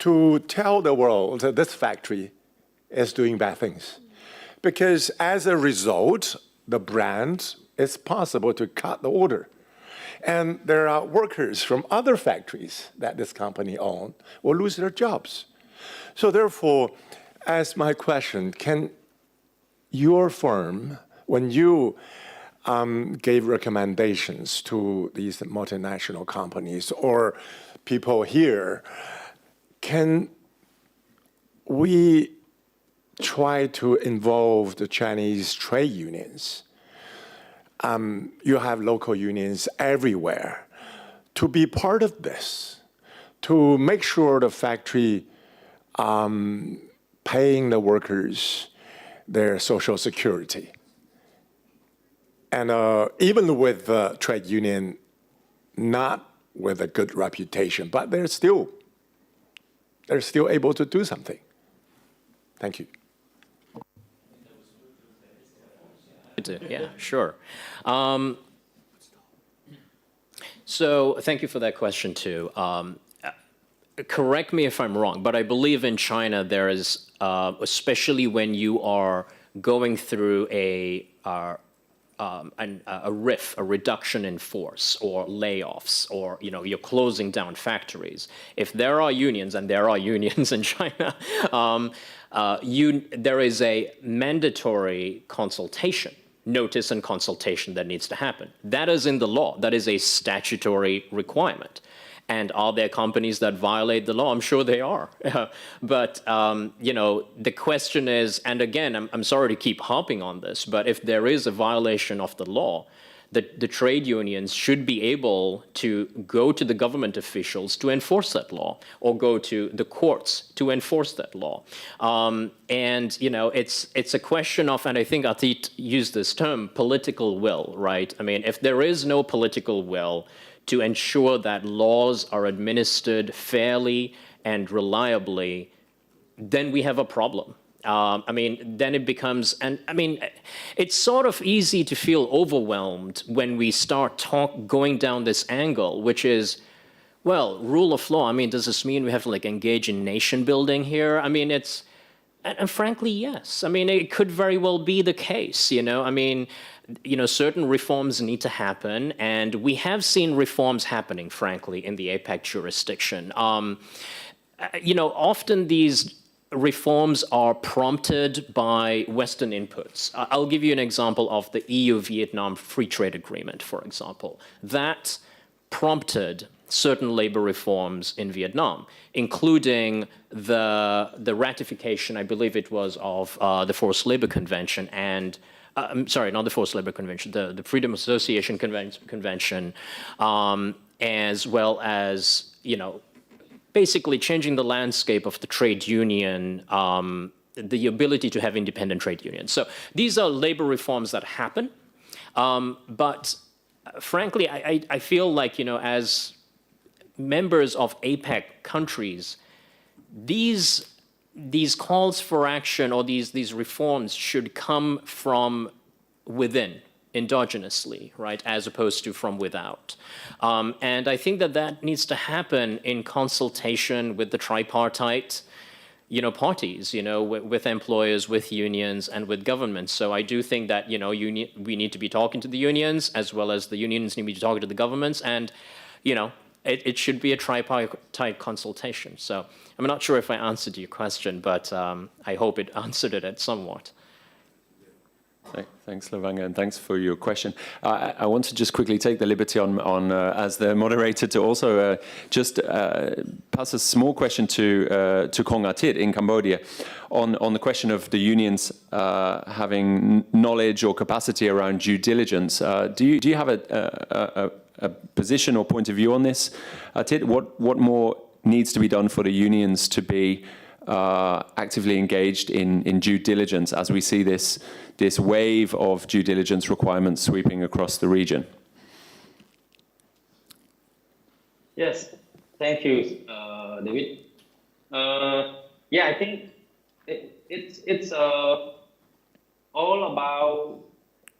Speaker 7: to tell the world that this factory is doing bad things. Because as a result, the brand, it's possible to cut the order. And there are workers from other factories that this company owns will lose their jobs. So therefore, as my question, can your firm, when you gave recommendations to these multinational companies or people here, can we try to involve the Chinese trade unions? You have local unions everywhere to be part of this, to make sure the factory paying the workers their Social Security. And even with the trade union, not with a good reputation, but they're still able to do something. Thank you.
Speaker 5: Yeah, sure. So thank you for that question too. Correct me if I'm wrong, but I believe in China there is, especially when you are going through a RIF, a reduction in force, or layoffs, or you're closing down factories. If there are unions, and there are unions in China, there is a mandatory consultation notice and consultation that needs to happen. That is in the law. That is a statutory requirement. And are there companies that violate the law? I'm sure they are. But, you know, the question is, and again, I'm sorry to keep harping on this, but if there is a violation of the law, the trade unions should be able to go to the government officials to enforce that law, or go to the courts to enforce that law. And, you know, it's a question of, and I think Atit used this term, political will, right? I mean, if there is no political will to ensure that laws are administered fairly and reliably, then we have a problem. I mean, then it becomes, and I mean, it's sort of easy to feel overwhelmed when we start going down this angle, which is, well, rule of law. I mean, does this mean we have to like engage in nation building here? I mean, and frankly, yes. I mean, it could very well be the case, you know? I mean, you know, certain reforms need to happen, and we have seen reforms happening, frankly, in the APEC jurisdiction. You know, often these reforms are prompted by Western inputs. I'll give you an example of the EU-Vietnam Free Trade Agreement, for example. That prompted certain labor reforms in Vietnam, including the ratification, I believe it was, of the Forced Labor Convention and sorry, not the Forced Labor Convention, the Freedom Association Convention, as well as, you know, basically changing the landscape of the trade union, the ability to have independent trade unions. So these are labor reforms that happen. But frankly, I feel like, you know, as members of APEC countries, these calls for action, or these reforms, should come from within, endogenously, right, as opposed to from without. And I think that needs to happen in consultation with the tripartite, you know, parties, you know, with employers, with unions, and with governments. So I do think that, you know, we need to be talking to the unions, as well as the unions need to be talking to the governments, and, you know, it should be a tripartite consultation. So I'm not sure if I answered your question, but I hope it answered it somewhat.
Speaker 2: Thanks, Lavanya, and thanks for your question. I want to just quickly take the liberty on as the moderator to also just pass a small question to Kong Atit in Cambodia on the question of the unions having knowledge or capacity around due diligence. Do you have a position or point of view on this, Atit? What more needs to be done for the unions to be actively engaged in due diligence as we see this wave of due diligence requirements sweeping across the region?
Speaker 3: Yes, thank you, David. Yeah, I think it's all about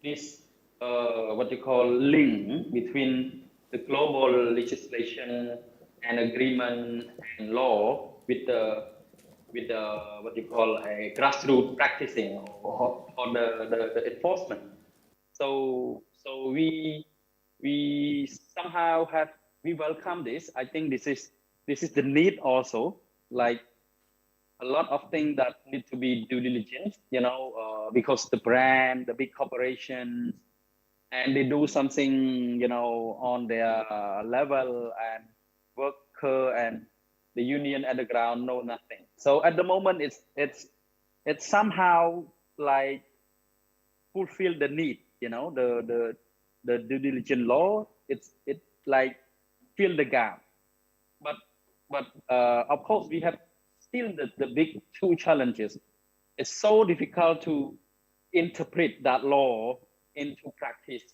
Speaker 3: this what you call link between the global legislation and agreement and law with the what you call a grassroots practicing or the enforcement. So we somehow we welcome this. I think this is the need also, like a lot of things that need to be due diligence, you know, because the brand, the big corporations, and they do something, you know, on their level, and worker and the union at the ground know nothing. So at the moment, it's somehow like fulfill the need, you know, the due diligence law. It like fill the gap. But of course, we have still the big two challenges. It's so difficult to interpret that law into practice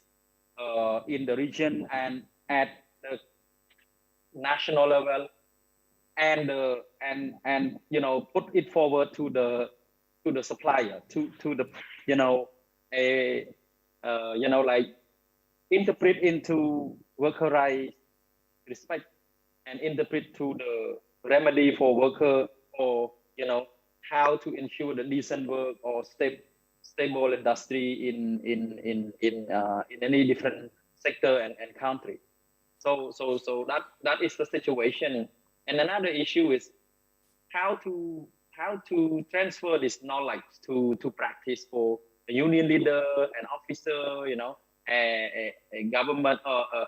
Speaker 3: in the region and at the national level, and you know, put it forward to the supplier, to the, you know, you know, like interpret into worker rights, respect, and interpret to the remedy for worker, or, you know, how to ensure the decent work or stable industry in any different sector and country. So that is the situation. And another issue is how to transfer this knowledge to practice for union leader, an officer, you know, a government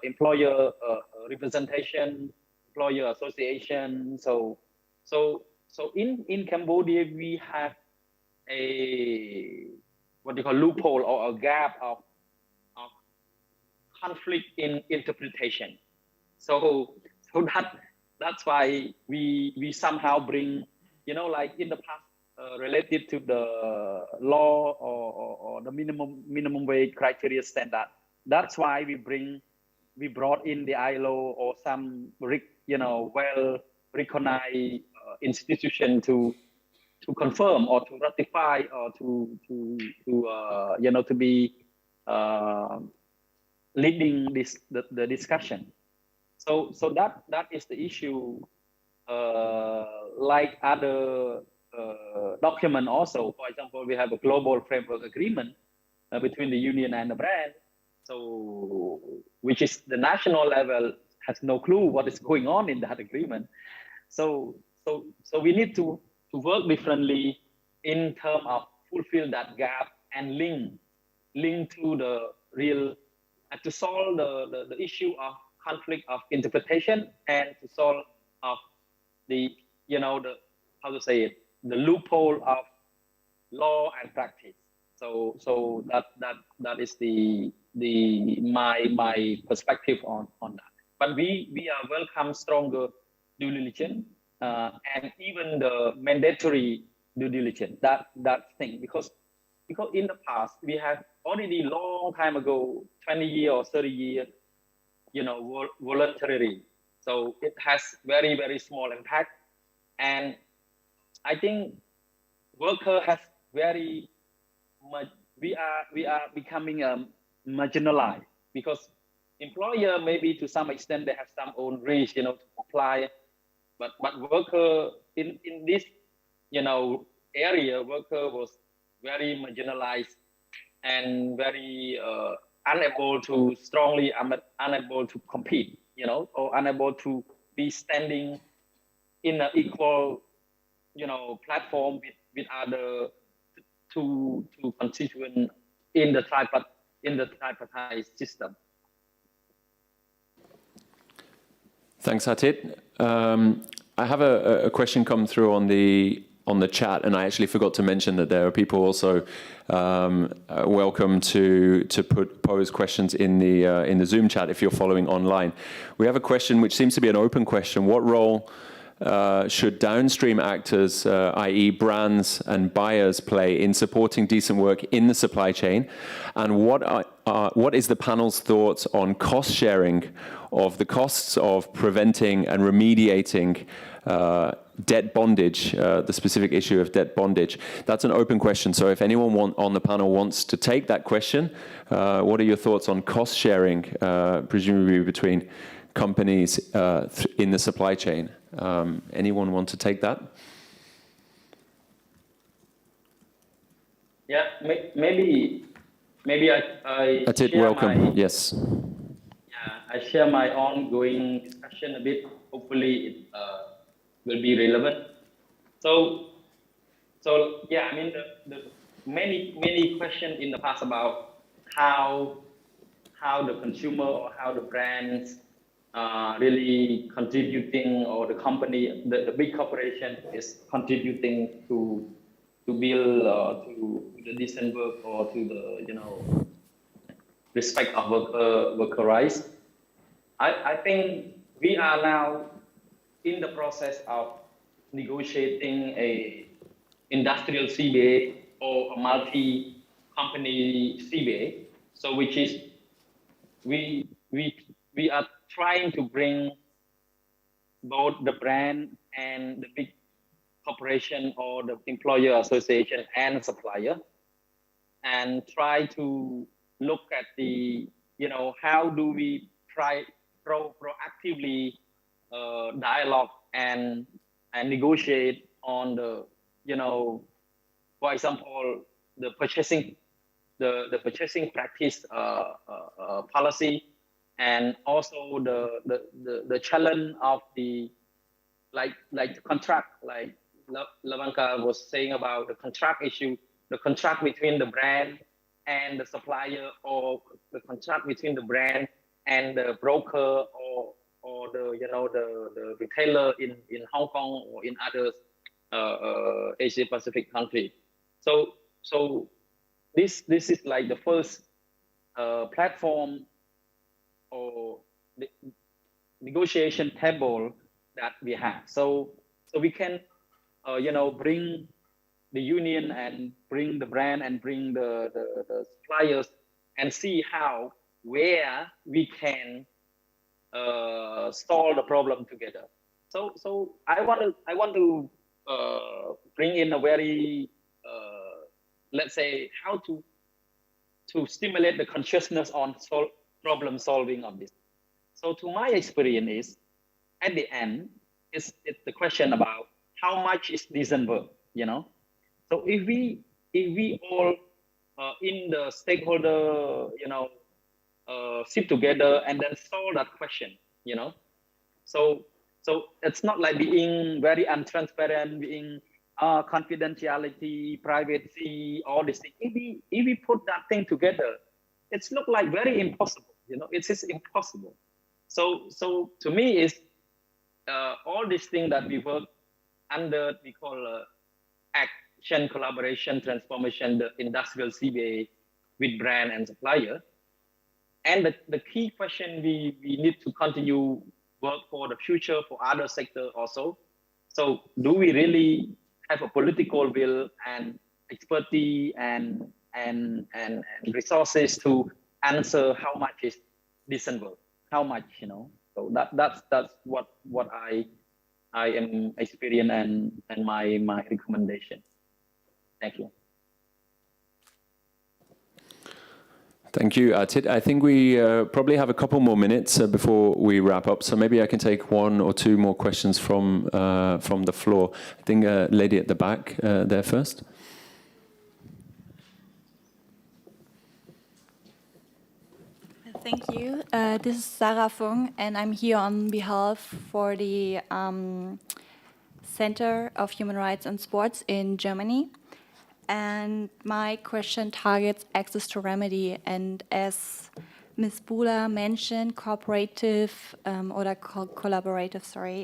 Speaker 3: employer representation, employer association. So in Cambodia we have a what they call loophole or a gap of conflict in interpretation. So that's why we somehow bring, you know, like in the past, related to the law or the minimum wage criteria standard. That's why we brought in the ILO or some well recognized institution to confirm or to ratify or to be leading the discussion. So that is the issue. Like other document also, for example, we have a global framework agreement between the union and the brand. So which is the national level has no clue what is going on in that agreement. So we need to work differently in terms of fulfill that gap and link to the real to solve the issue of conflict of interpretation and to solve of the how to say it, the loophole of law and practice. So that is my perspective on that. But we are welcome stronger due diligence and even the mandatory due diligence, that thing, because in the past we have already long time ago, 20 years or 30 years, voluntarily. So it has very, very small impact. And I think worker has very much, we are becoming marginalized, because employer maybe to some extent they have some own risk, to comply, but worker in this, area, worker was very marginalized and very unable to unable to compete, or unable to be standing in an equal, platform with other two constituents in the tripartite system.
Speaker 2: Thanks, Hatit. I have a question come through on the chat, and I actually forgot to mention that there are people also welcome to pose questions in the Zoom chat if you're following online. We have a question which seems to be an open question. What role should downstream actors, i.e. brands and buyers, play in supporting decent work in the supply chain? And what is the panel's thoughts on cost sharing of the costs of preventing and remediating debt bondage, the specific issue of debt bondage? That's an open question. So if anyone on the panel wants to take that question, what are your thoughts on cost sharing, presumably between companies in the supply chain? Anyone want to take that?
Speaker 3: Yeah, maybe I
Speaker 2: Atit,
Speaker 3: share
Speaker 2: welcome. Yes.
Speaker 3: Yeah, I share my ongoing discussion a bit. Hopefully, it will be relevant. So yeah, I mean the many questions in the past about how the consumer or how the brands really contributing, or the company, the big corporation is contributing to build to the decent work or to the respect of worker rights. I think we are now in the process of negotiating a industrial CBA or a multi-company CBA. So which is we are trying to bring both the brand and the big corporation or the employer association and supplier, and try to look at the, how do we try proactively dialogue and negotiate on the, for example, the purchasing practice policy, and also the challenge of the like the contract, like Lavanka was saying about the contract issue, the contract between the brand and the supplier, or the contract between the brand and the broker, or the the retailer in Hong Kong or in other Asia Pacific country. So this is like the first platform or the negotiation table that we have. So we can bring the union and bring the brand and bring the suppliers and see where we can solve the problem together. So I want to bring in a very let's say how to stimulate the consciousness on problem solving of this. So to my experience is, at the end, it's the question about how much is decent work, So if we all in the stakeholder, sit together and then solve that question, So it's not like being very untransparent, being confidentiality, privacy, all these things. If we put that thing together, it's look like very impossible. It is impossible. So to me, is all these things that we work under, we call action, collaboration, transformation, the industrial CBA with brand and supplier. And the key question we need to continue work for the future for other sectors also. So do we really have a political will and expertise and resources to answer how much is decent work? How much, So that's what I am experiencing and my recommendation. Thank you.
Speaker 2: Thank you, Tit. I think we probably have a couple more minutes before we wrap up, so maybe I can take one or two more questions from the floor. I think lady at the back there first.
Speaker 8: Thank you. This is Sarah Fung, and I'm here on behalf for the Center of Human Rights and Sports in Germany. And my question targets access to remedy. And as Ms. Bula mentioned, collaborative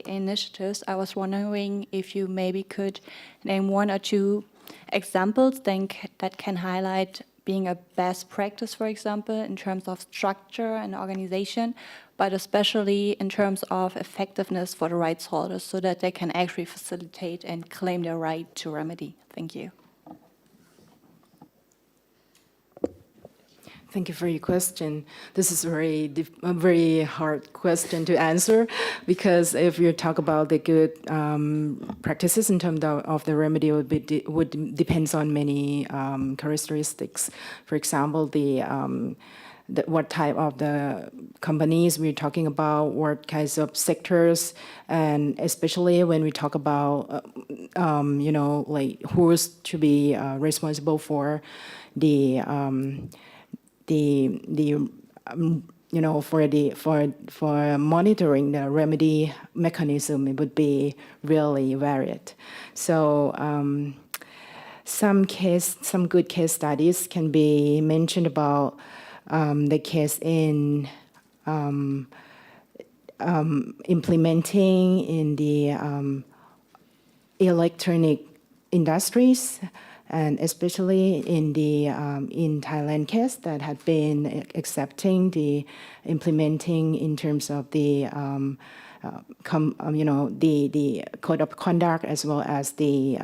Speaker 8: initiatives, I was wondering if you maybe could name one or two examples that can highlight being a best practice, for example, in terms of structure and organization, but especially in terms of effectiveness for the rights holders so that they can actually facilitate and claim their right to remedy. Thank you.
Speaker 4: Thank you for your question. This is a very hard question to answer, because if you talk about the good practices in terms of the remedy, would depends on many characteristics. For example, what type of the companies we're talking about, what kinds of sectors, and especially when we talk about like who's to be responsible for for monitoring the remedy mechanism, it would be really varied. So some good case studies can be mentioned about the case in implementing in the electronic industries, and especially in the in Thailand case that had been accepting the implementing in terms of the the code of conduct, as well as the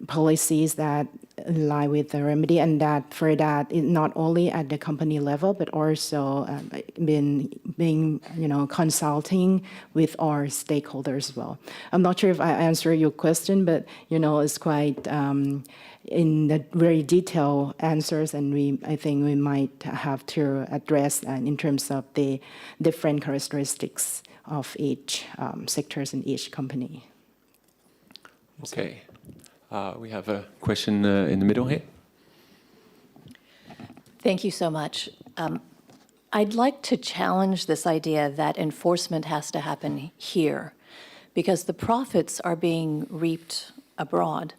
Speaker 4: policies that lie with the remedy, and that for that not only at the company level but also being consulting with our stakeholders as well. I'm not sure if I answered your question, but it's quite in the very detailed answers, and I think we might have to address in terms of the different characteristics of each sectors in each company.
Speaker 2: Okay. We have a question in the middle here.
Speaker 9: Thank you so much. I'd like to challenge this idea that enforcement has to happen here, because the profits are being reaped abroad.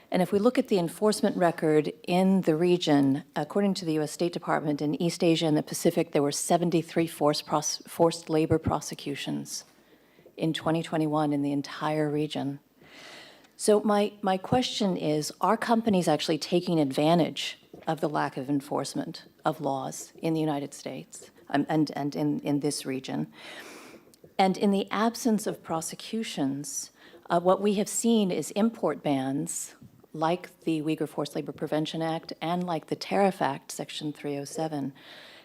Speaker 9: And if we look at the enforcement record in the region, according to the U.S. State Department, in East Asia and the Pacific, there were 73 forced labor prosecutions in 2021 in the entire region. So my question is, are companies actually taking advantage of the lack of enforcement of laws in the United States and in this region? And in the absence of prosecutions, what we have seen is import bans, like the Uyghur Forced Labor Prevention Act and like the Tariff Act, Section 307,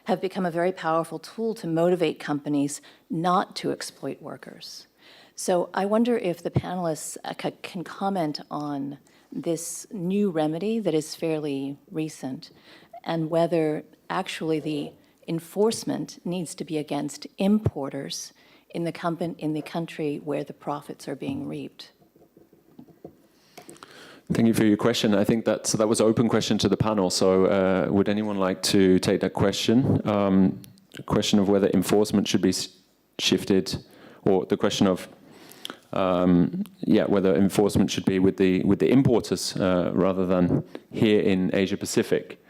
Speaker 9: have become a very powerful tool to motivate companies not to exploit workers. So I wonder if the panelists can comment on this new remedy that is fairly recent and whether actually the enforcement needs to be against importers in the country where the profits are being reaped.
Speaker 2: Thank you for your question. I think that was an open question to the panel. So would anyone like to take that question? The question of whether enforcement should be shifted, or the question of whether enforcement should be with the importers rather than here in Asia Pacific.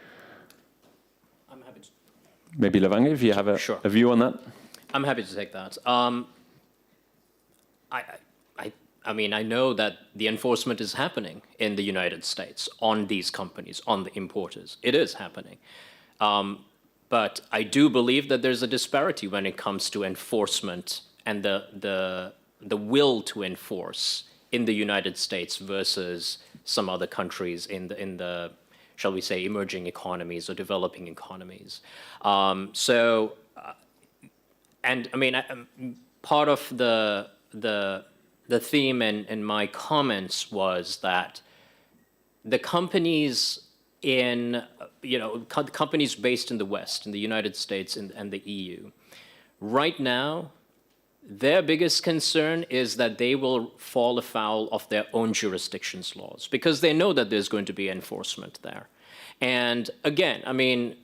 Speaker 5: I'm happy to.
Speaker 2: Maybe Lavanga, if you have a view on that.
Speaker 5: I'm happy to take that. I mean, I know that the enforcement is happening in the United States on these companies, on the importers. It is happening. But I do believe that there's a disparity when it comes to enforcement and the will to enforce in the United States versus some other countries in the shall we say, emerging economies or developing economies. And I mean, part of the theme in my comments was that the companies companies based in the West, in the United States and the EU, right now, their biggest concern is that they will fall afoul of their own jurisdiction's laws because they know that there's going to be enforcement there. And again, I mean,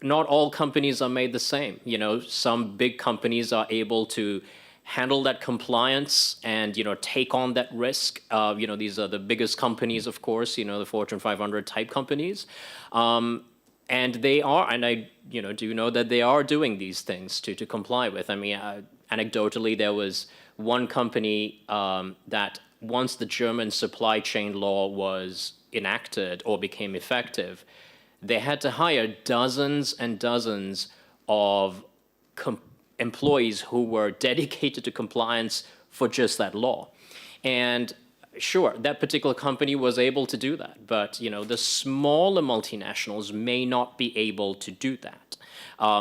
Speaker 5: not all companies are made the same. Some big companies are able to handle that compliance and, take on that risk. These are the biggest companies, of course, the Fortune 500 type companies. And they are, and I, do know that they are doing these things to comply with. I mean, anecdotally, there was one company that once the German supply chain law was enacted or became effective, they had to hire dozens and dozens of employees who were dedicated to compliance for just that law. And sure, that particular company was able to do that, but the smaller multinationals may not be able to do that,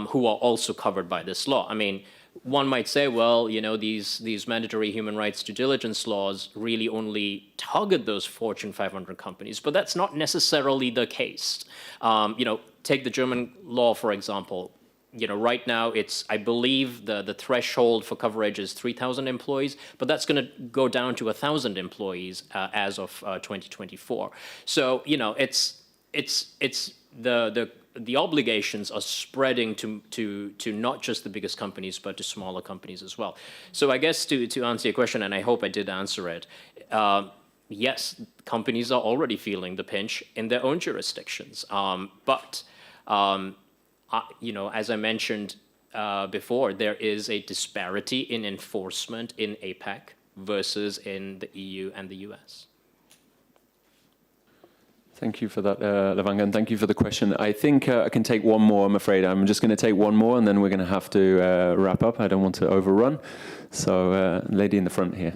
Speaker 5: who are also covered by this law. I mean, one might say, well, these mandatory human rights due diligence laws really only target those Fortune 500 companies, but that's not necessarily the case. Take the German law, for example. Right now I believe the threshold for coverage is 3,000 employees, but that's going to go down to 1,000 employees as of 2024. So, it's the obligations are spreading to not just the biggest companies, but to smaller companies as well. So I guess to answer your question, and I hope I did answer it, yes, companies are already feeling the pinch in their own jurisdictions. As I mentioned before, there is a disparity in enforcement in APEC versus in the EU and the US.
Speaker 2: Thank you for that, Lavanga, and thank you for the question. I think I can take one more, I'm afraid. I'm just going to take one more, and then we're going to have to wrap up. I don't want to overrun. So, lady in the front here.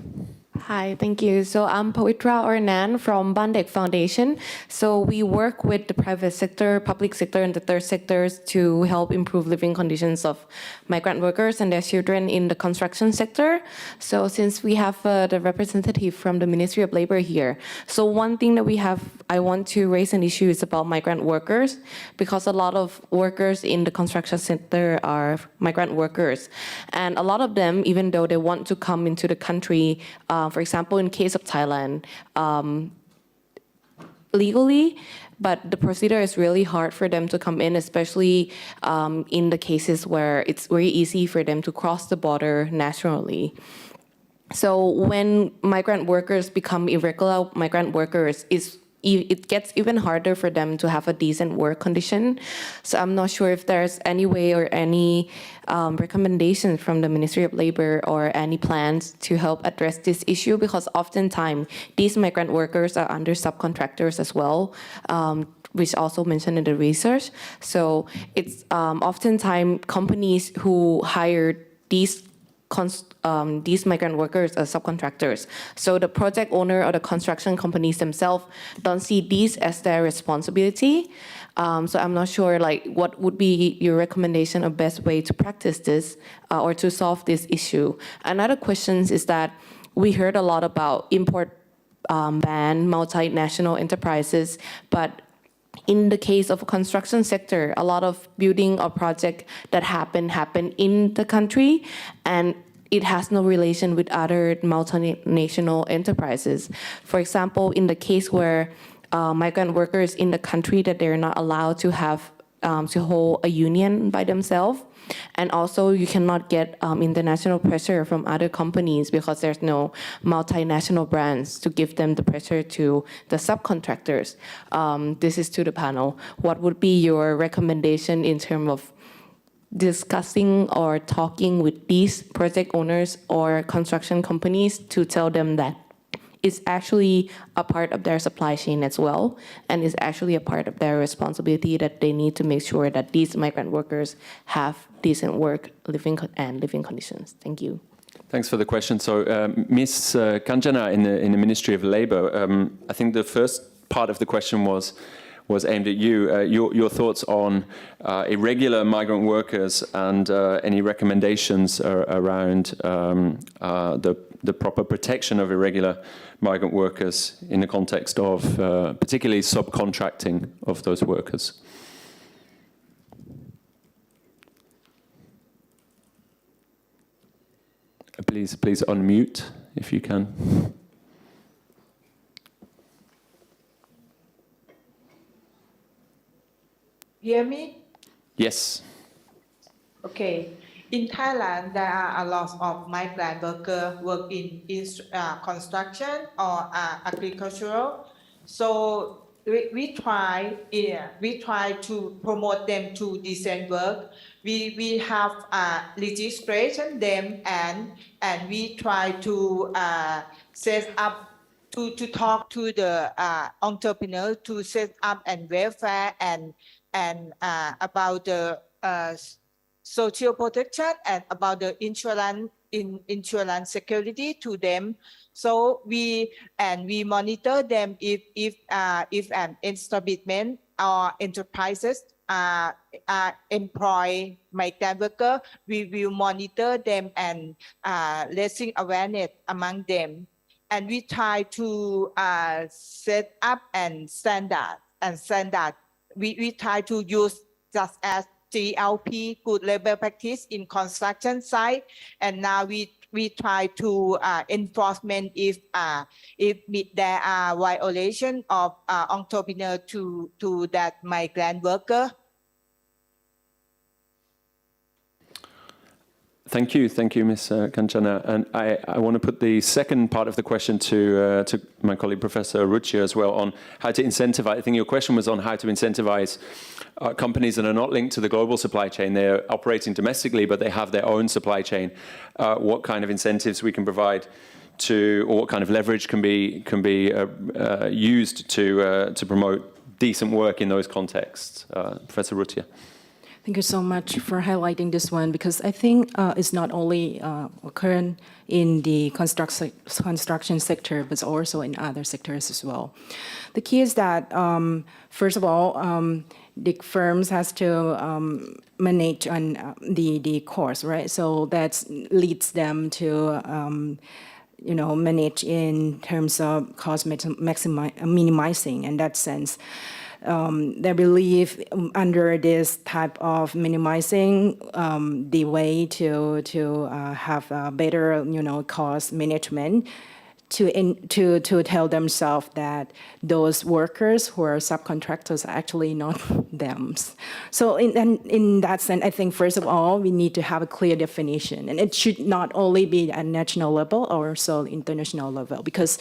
Speaker 10: Hi, thank you. So I'm Pawitra Ornan from Bandek Foundation. So we work with the private sector, public sector, and the third sectors to help improve living conditions of migrant workers and their children in the construction sector. So since we have the representative from the Ministry of Labor here, so one thing that I want to raise an issue is about migrant workers, because a lot of workers in the construction sector are migrant workers. And a lot of them, even though they want to come into the country, for example, in case of Thailand, legally, but the procedure is really hard for them to come in, especially in the cases where it's very easy for them to cross the border naturally. So when migrant workers become irregular migrant workers, it's it gets even harder for them to have a decent work condition. So I'm not sure if there's any way or any recommendations from the Ministry of Labor or any plans to help address this issue, because oftentimes these migrant workers are under subcontractors as well, which also mentioned in the research. So it's oftentimes companies who hire these migrant workers as subcontractors. So the project owner or the construction companies themselves don't see these as their responsibility. So I'm not sure, like, what would be your recommendation or best way to practice this or to solve this issue? Another question is that we heard a lot about import ban, multinational enterprises, but in the case of construction sector, a lot of building or project that happen in the country, and it has no relation with other multinational enterprises. For example, in the case where migrant workers in the country that they're not allowed to have to hold a union by themselves. And also you cannot get international pressure from other companies because there's no multinational brands to give them the pressure to the subcontractors. This is to the panel. What would be your recommendation in terms of discussing or talking with these project owners or construction companies to tell them that it's actually a part of their supply chain as well, and is actually a part of their responsibility that they need to make sure that these migrant workers have decent work, living conditions. Thank you.
Speaker 2: Thanks for the question. So, Ms. Kanjana in the Ministry of Labour, I think the first part of the question was aimed at you. Your thoughts on irregular migrant workers and any recommendations around the proper protection of irregular migrant workers in the context of particularly subcontracting of those workers. Please unmute if you can.
Speaker 1: Hear me?
Speaker 2: Yes.
Speaker 1: Okay. In Thailand, there are a lot of migrant workers work in construction or agricultural. So we try to promote them to decent work. We have registration them and we try to set up to talk to the entrepreneur to set up and welfare and about the social protection and about the insurance security to them. So we monitor them if an establishment or enterprises employ migrant worker, we will monitor them and raising awareness among them. And we try to set up and standard. We try to use just as GLP, good labor practice in construction site, and now we try to enforcement if there are violation of entrepreneur to that migrant worker.
Speaker 2: Thank you, Ms. Kanchana. And I want to put the second part of the question to my colleague, Professor Ruchia, as well, on how to incentivize. I think your question was on how to incentivize companies that are not linked to the global supply chain. They're operating domestically, but they have their own supply chain. What kind of incentives we can provide to, or what kind of leverage can be used to promote decent work in those contexts? Professor Ruchia.
Speaker 4: Thank you so much for highlighting this one, because I think it's not only occurring in the construction sector, but also in other sectors as well. The key is that, first of all, the firms has to manage on the cost, right? So that leads them to manage in terms of cost minimizing in that sense. They believe under this type of minimizing, the way to have a better, cost management to tell themselves that those workers who are subcontractors are actually not them. So in that sense, I think first of all, we need to have a clear definition, and it should not only be at national level or also international level, because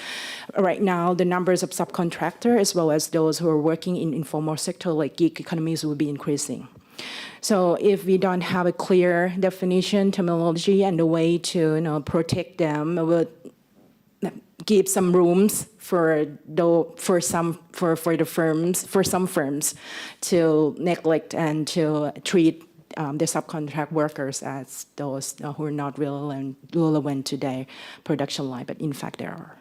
Speaker 4: right now the numbers of subcontractors as well as those who are working in informal sector like gig economies will be increasing. So if we don't have a clear definition, terminology, and a way to protect them, we'll give some rooms for some firms to neglect and to treat the subcontract workers as those who are not relevant to their production line, but in fact there are.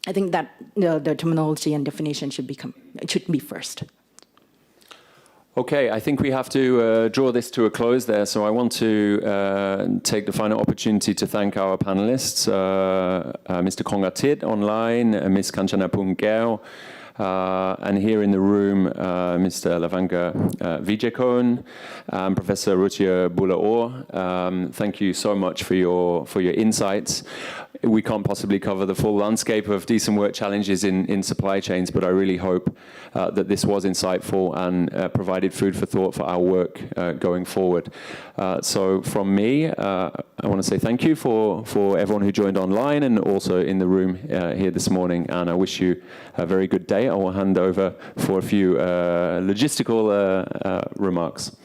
Speaker 4: I think that the terminology and definition should be first.
Speaker 2: Okay, I think we have to draw this to a close there. So I want to take the final opportunity to thank our panelists, Mr. Kongatit online, Ms. Kanchanapun Gao, and here in the room, Mr. Lavanga Vijakon, Professor Rutia Bulaor. Thank you so much for your insights. We can't possibly cover the full landscape of decent work challenges in supply chains, but I really hope that this was insightful and provided food for thought for our work going forward. So from me, I want to say thank you for everyone who joined online and also in the room here this morning, and I wish you a very good day. I will hand over for a few logistical remarks.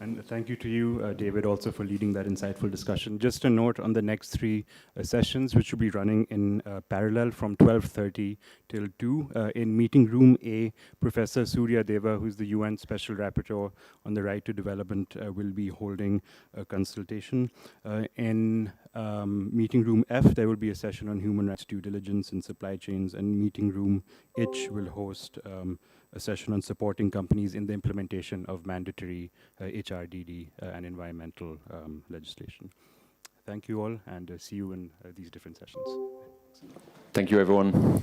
Speaker 11: And thank you to you, David, also for leading that insightful discussion. Just a note on the next three sessions, which will be running in parallel from 12:30 till 2. In meeting room A, Professor Surya Deva, who's the UN Special Rapporteur on the Right to Development, will be holding a consultation. In meeting room F, there will be a session on human rights due diligence in supply chains, and meeting room H will host a session on supporting companies in the implementation of mandatory HRDD and environmental legislation. Thank you all, and see you in these different sessions.
Speaker 2: Thank you, everyone.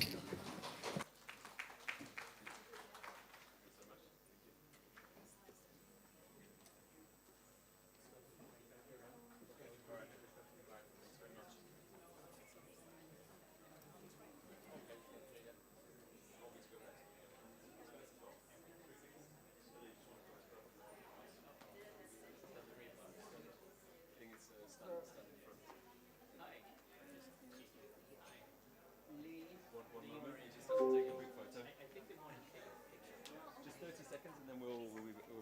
Speaker 2: Just 30 seconds and then we'll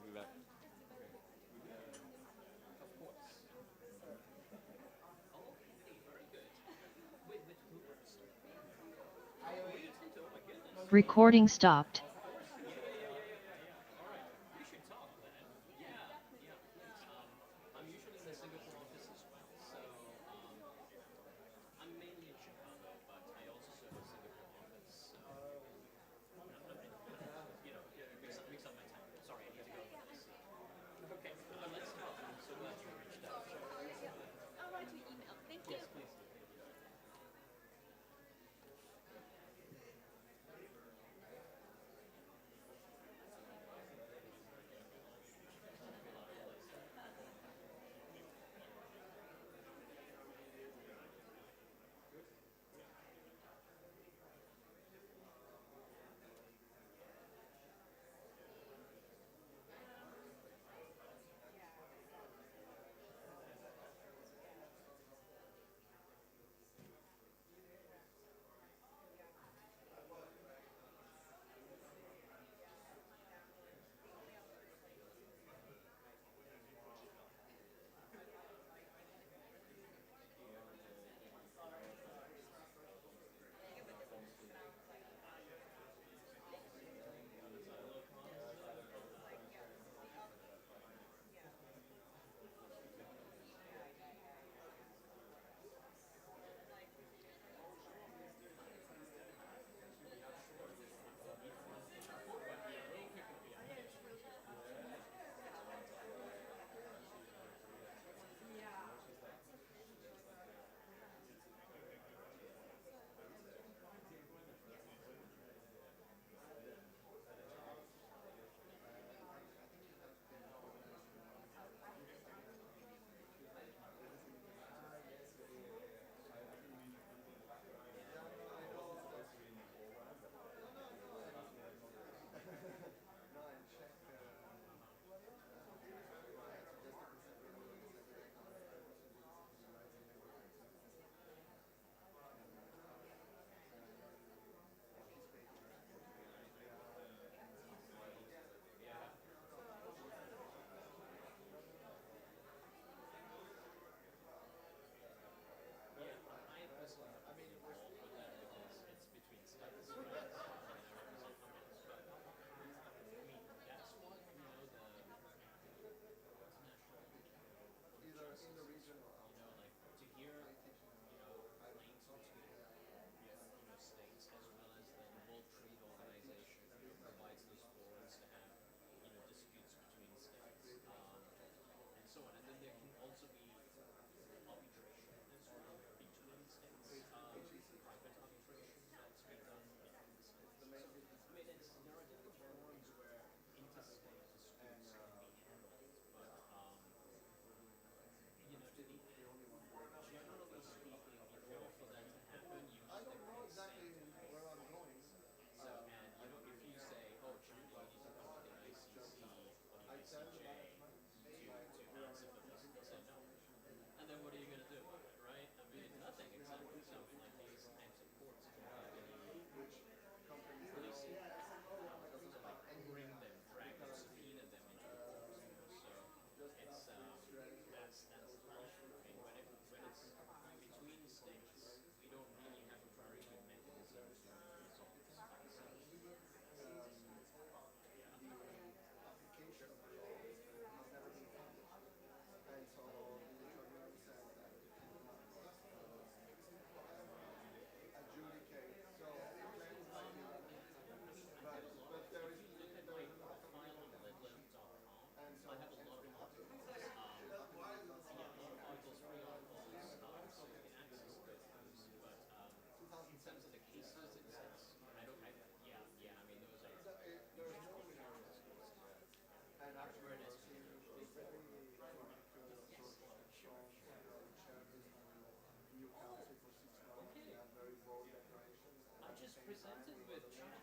Speaker 2: be back.
Speaker 12: Recording stopped.
Speaker 5: States, we don't really have a very good mechanism to resolve this.
Speaker 13: Application of the law has never been published. And so the tribunal said that it cannot adjudicate. So it claims might be relevant. But there is a lot of
Speaker 5: file on lidlib.com.
Speaker 13: and so
Speaker 5: I have a lot of articles. Articles, free articles, so you can access those. But in terms of the cases, it's I don't. I mean, those are.
Speaker 13: there's no and actually we're seeing a very new council for 6 months. We have very bold declarations.
Speaker 5: I just presented with China.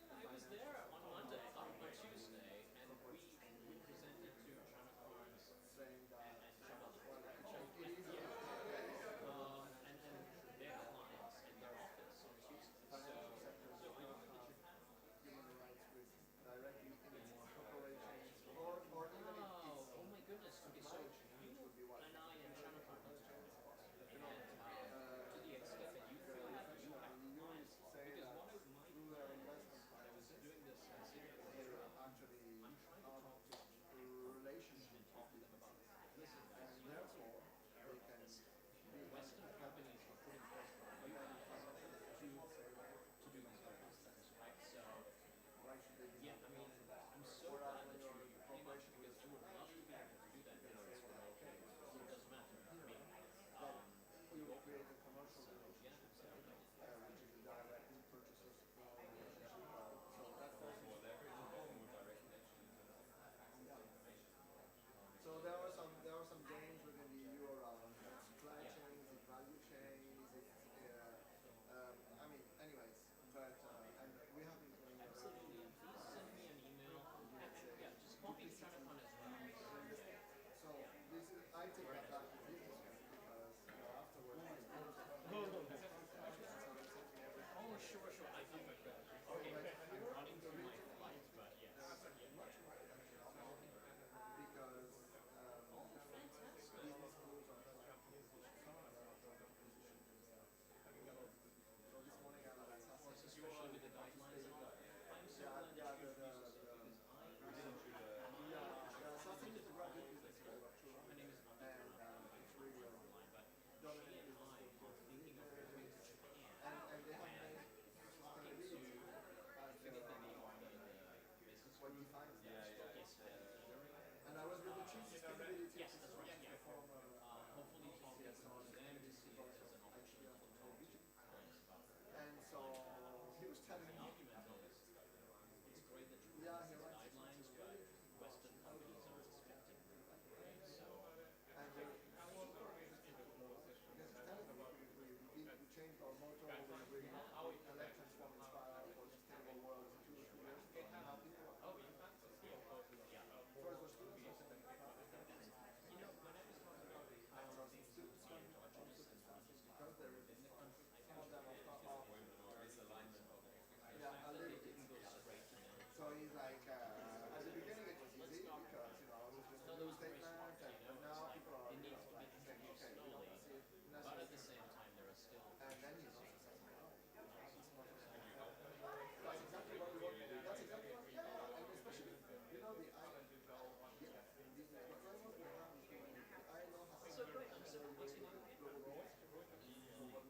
Speaker 5: I was there on Monday, on Tuesday, and we presented to China Farms
Speaker 13: saying that
Speaker 5: and China
Speaker 13: it is
Speaker 5: and their clients in their office on Tuesday.
Speaker 13: financial sector does not have human rights with directly in its corporations or even
Speaker 5: Oh my goodness. Okay, so you and I and China Farms to the extent that you feel that you have clients, because one of my clients, I was doing this considerably.
Speaker 13: actually relationship
Speaker 5: Talk to them about this
Speaker 13: and therefore they can be
Speaker 5: Western companies are putting pressure on you to do these various things, right? So,
Speaker 13: why should they be
Speaker 5: yeah, I mean, I'm so glad that you came up because you would love to be able to do that business remotely. So it doesn't matter. I mean,
Speaker 13: you will create a commercial
Speaker 5: yeah, absolutely.
Speaker 13: which is a direct purchaser supply relationship. So that's so there are some gains within the EU around supply chains, value chains. I mean, anyways, but and we have been doing
Speaker 5: Absolutely. Please send me an email. Yeah, just copy China Farms as well.
Speaker 13: so this is I take that back to business because afterwards
Speaker 5: Oh, sure. I think okay, I'm running through my flight, but yes.
Speaker 13: because
Speaker 5: Fantastic.
Speaker 13: business schools are so this morning I was
Speaker 5: Since you were showing me the guidelines, I'm so glad that you introduced us because
Speaker 13: something to graduate business school
Speaker 5: my name is
Speaker 13: and it's really
Speaker 5: but
Speaker 13: dominant
Speaker 5: she and
Speaker 13: business
Speaker 5: I
Speaker 13: school
Speaker 5: are thinking of moving to Japan
Speaker 13: and they have made
Speaker 5: talking to forget the name of the business
Speaker 13: what
Speaker 5: group.
Speaker 13: defines that.
Speaker 5: Yes,
Speaker 13: And I was with the chief sustainability
Speaker 5: yes, that's right.
Speaker 13: officer
Speaker 5: Yeah.
Speaker 13: from
Speaker 5: Hopefully talking to them to see if there's an opportunity to talk to clients about
Speaker 13: and so he was telling me
Speaker 5: documental. It's great that you
Speaker 13: yeah, he
Speaker 5: have
Speaker 13: writes
Speaker 5: guidelines, but Western companies are expecting, right? So
Speaker 13: and we changed our motto, we collect, transform, inspire for a sustainable world in 2 or 3 years. And now people first was students,
Speaker 5: you know, when I was talking about the
Speaker 13: students from circumstances because they're in the country, some of them are top yeah, a little bit. So he's like, at the beginning it was easy because, it was just a new statement and now people are like saying, okay, we don't see it
Speaker 5: but at the same time, there are still
Speaker 13: and then he's also saying, well, that's exactly what we want to do. That's exactly what, yeah, and especially, the framework we have is the ILO has
Speaker 5: so great. I'm so what's your name?
Speaker 13: global laws.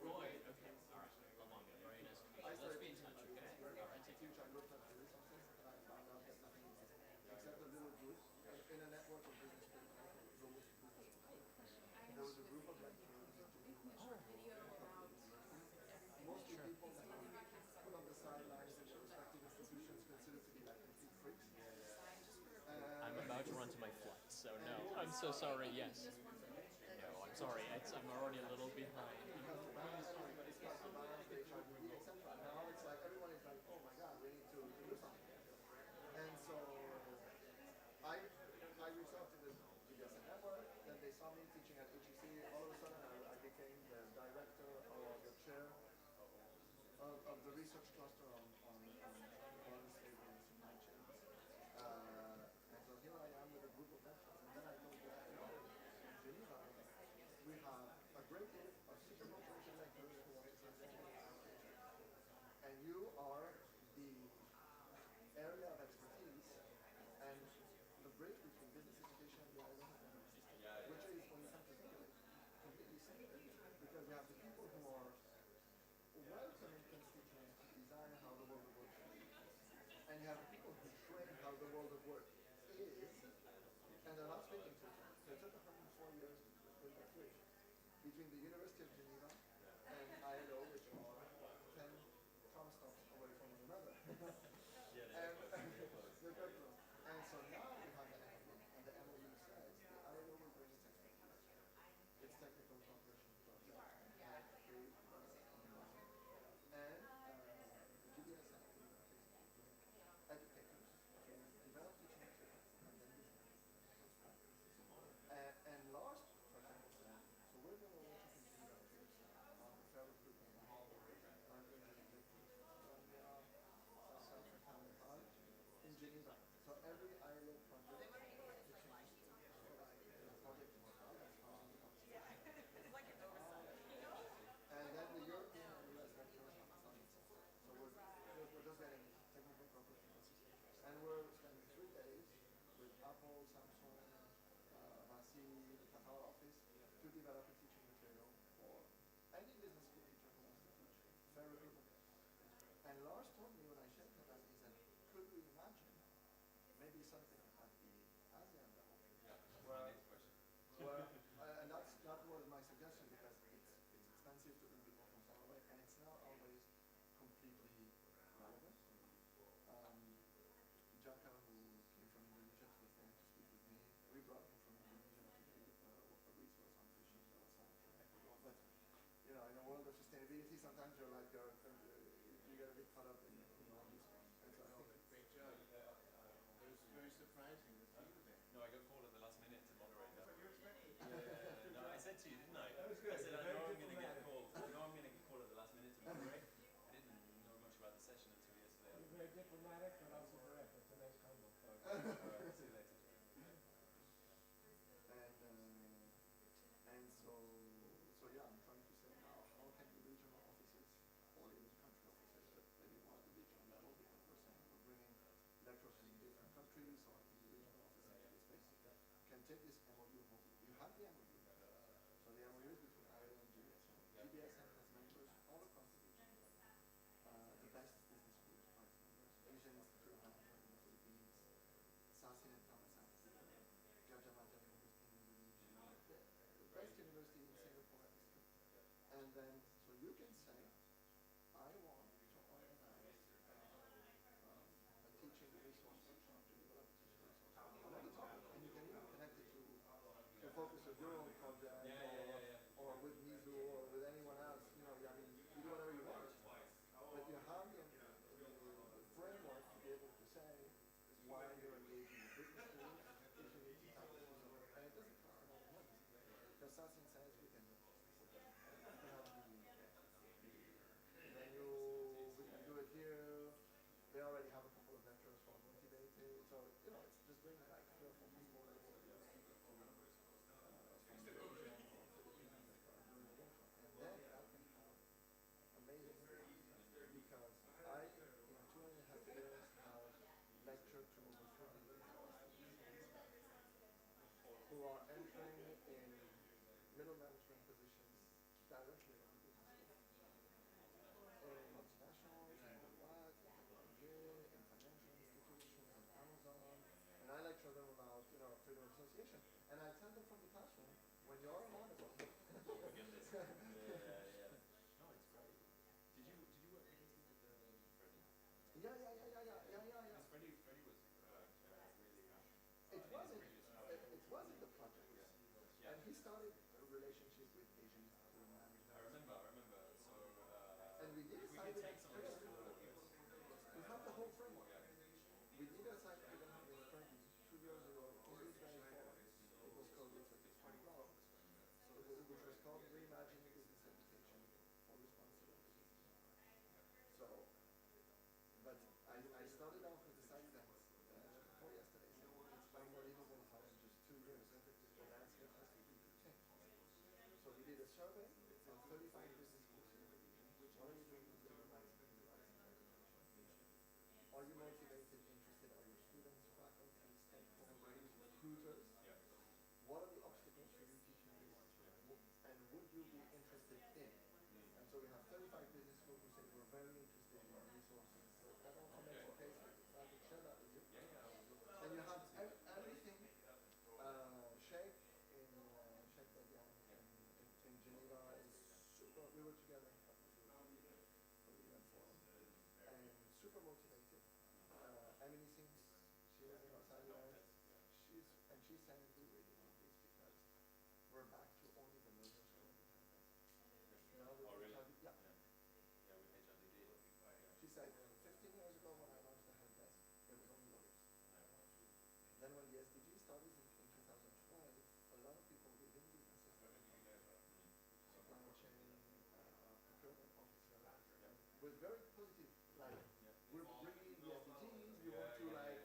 Speaker 5: Roy. Okay. All right. Lamanga. Very nice to meet you. Let's be in touch. Okay. All right. Take care.
Speaker 13: Huge, I looked at the resources and I found out that nothing exists except a little group in a network of business people. There was a group of like mostly people that were put on the sidelines in their respective institutions considered to be like complete freaks.
Speaker 5: I'm about to run to my flight, so no. I'm so sorry. Yes. No, I'm sorry. I'm already a little behind.
Speaker 13: But it's not the RBHR, etc. Now it's like everyone is like, oh my god, we need to do something. And so I reached out to the GDSN network, then they saw me teaching at HEC. All of a sudden I became the director or the chair of the research cluster on foreign slavery and supply chains. And so here I am with a group of veterans. And then I told them, in Geneva, we have you are the area of expertise and the bridge between business education and the island and the system, which is, when you come to think of it, completely separate, because you have the people who are welcoming constituents to design how the world of work should be, and you have the people who train how the world of work is, and they're not speaking to each other. So it took 104 years to build that bridge between the University of Geneva and ILO, which are 10 tram stops away from one another. And so now we have the MOU, and the MOU says the ILO will bring its expertise, its technical cooperation project, and free and the GBSN will basically bring educators to develop teaching materials and then design those practices. And last, for example, so we're going to launch a computer on the fair recruitment model, South African College in Geneva. So every ILO project, and then the European and US lecturers on the science. So we're just getting technical cooperation. And we're spending 3 days with Apple, Samsung, Vinci, the Qatar office to develop a teaching material for any business school teacher who wants to teach fair recruitment. And Lars told me when I shared that, he said, could we imagine maybe something at the ASEAN level? And that's not was my suggestion, because it's expensive to bring people from far away, and it's not always completely relevant. Jaka, who came from Indonesia to the phone to speak with me, we brought him from Indonesia to do a resource on fishing for Ecuador. But you know, in a world of sustainability, sometimes you're like you get a bit caught up in all these things. And so I think
Speaker 14: great job. It was very surprising to see you there.
Speaker 2: No, I got called at the last minute to moderate that.
Speaker 14: That's what you expected.
Speaker 2: No, I said to you, didn't I?
Speaker 14: That was good.
Speaker 2: I said, I
Speaker 14: Very
Speaker 2: know I'm going to get
Speaker 14: diplomatic.
Speaker 2: called. I know I'm going to get called at the last minute to moderate. I didn't know much about the session until yesterday.
Speaker 14: You're very diplomatic, but also direct. That's a nice combo.
Speaker 2: Okay. All right, see you later.
Speaker 13: And so yeah, I'm trying to say how can the regional offices or even the country offices, but maybe more at the regional level, because we're saying we're bringing lecturers from different countries, or the regional office into this space, can take this MOU home. You have the MOU. So the MOU is between ILO and GBSN. GBSN has members all across the region. The best business schools are its members. Asian Institute of Management in the Philippines, Sasin and Thomas Africa, Gajah Mada University in Indonesia, the best university in Singapore at this time. And then, so you can say, I want to organize a teaching resource workshop to develop a teaching resource on any topic. And you can even connect it to the focus of your own project, or with Mizu, or with anyone else. You know, I mean, you do whatever you want. But you have the framework to be able to say why you're engaging in business schools, if you need to tackle this, and it doesn't cost a lot of money. Because Sasin says we can have the venue, we can do it here. They already have a couple of lecturers who are motivated, so you know, it's just bringing like 3 or 4 people from the region or Philippines that are doing the workshop, and then that can have amazing impact, because I, in 2.5 years, have lectured to over 30 people who are entering in middle management positions directly from the business school. In multinationals, in Watt, in technology, in financial institutions, in Amazon, and I lecture them about, you know, freedom of association. And I tell them from the classroom, when you're a monitor.
Speaker 2: Goodness. Yeah. No, it's great. Did you work with Freddie?
Speaker 13: Yeah.
Speaker 2: Because Freddie was really
Speaker 13: It wasn't the project.
Speaker 2: Yeah.
Speaker 13: And he started a relationship with Asian management.
Speaker 2: I remember. So,
Speaker 13: and we did a side
Speaker 2: take some of this
Speaker 13: we have the whole framework. We did a side event with Frankie 2 years ago in Israel Forum. It was called which was called Reimagining Business Education for Responsible Business. So, but I started off with the side events before yesterday. So it's unbelievable how in just 2 years the landscape has completely changed. So we did a survey on 35 business schools in the region. What are you doing with the are you motivated, interested, are your students, faculty, stakeholders, recruiters? What are the obstacles for you teaching this? And would you be interested in? And so we have 35 business schools who say we're very interested in resources. So that also makes a case for this. I could share that with you. And you have everything. Sheikh in Geneva is super. We were together for the UN forum, and super motivated. Emily Sings, she was in Australia. She's saying we really need this because we're back to only the lawyers who only have this. Now with HIV, yeah. Yeah, with HIVD. She said 15 years ago when I launched the help desk, it was only lawyers. Then when the SDG started in 2012, a lot of people within the ecosystem, supply chain, procurement officer, with very positive, like, we're bringing the SDGs, we want to like,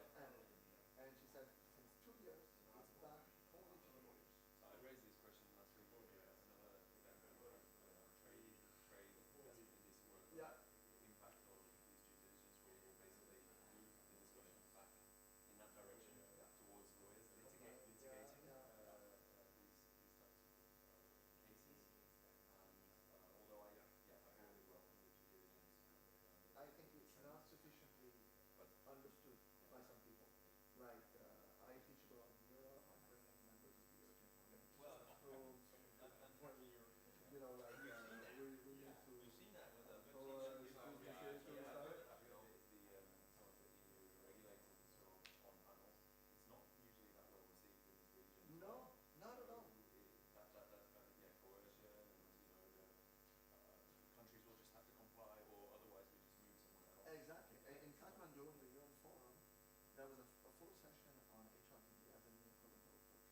Speaker 13: and she said, since 2 years, it's back only to the lawyers.
Speaker 2: So I raised this question last week at another event, trade in this work.
Speaker 13: Yeah.
Speaker 2: Impact of these due diligence rules will basically move the discussion back in that direction towards lawyers litigating these types of cases. Although I really welcome the due diligence.
Speaker 13: I think it's not sufficiently understood by some people. Like, I teach about Europe, I bring in members of the European Parliament. You know, like, we need to.
Speaker 2: We've seen that with
Speaker 13: some of the EU
Speaker 2: regulators on panels. It's not usually that well received in this region.
Speaker 13: No, not at all.
Speaker 2: That kind of coercion, and the countries will just have to comply, or otherwise we just move somewhere else.
Speaker 13: Exactly. In Kathmandu, in the UN forum, there was a full session on HRBD as a new equivalent approach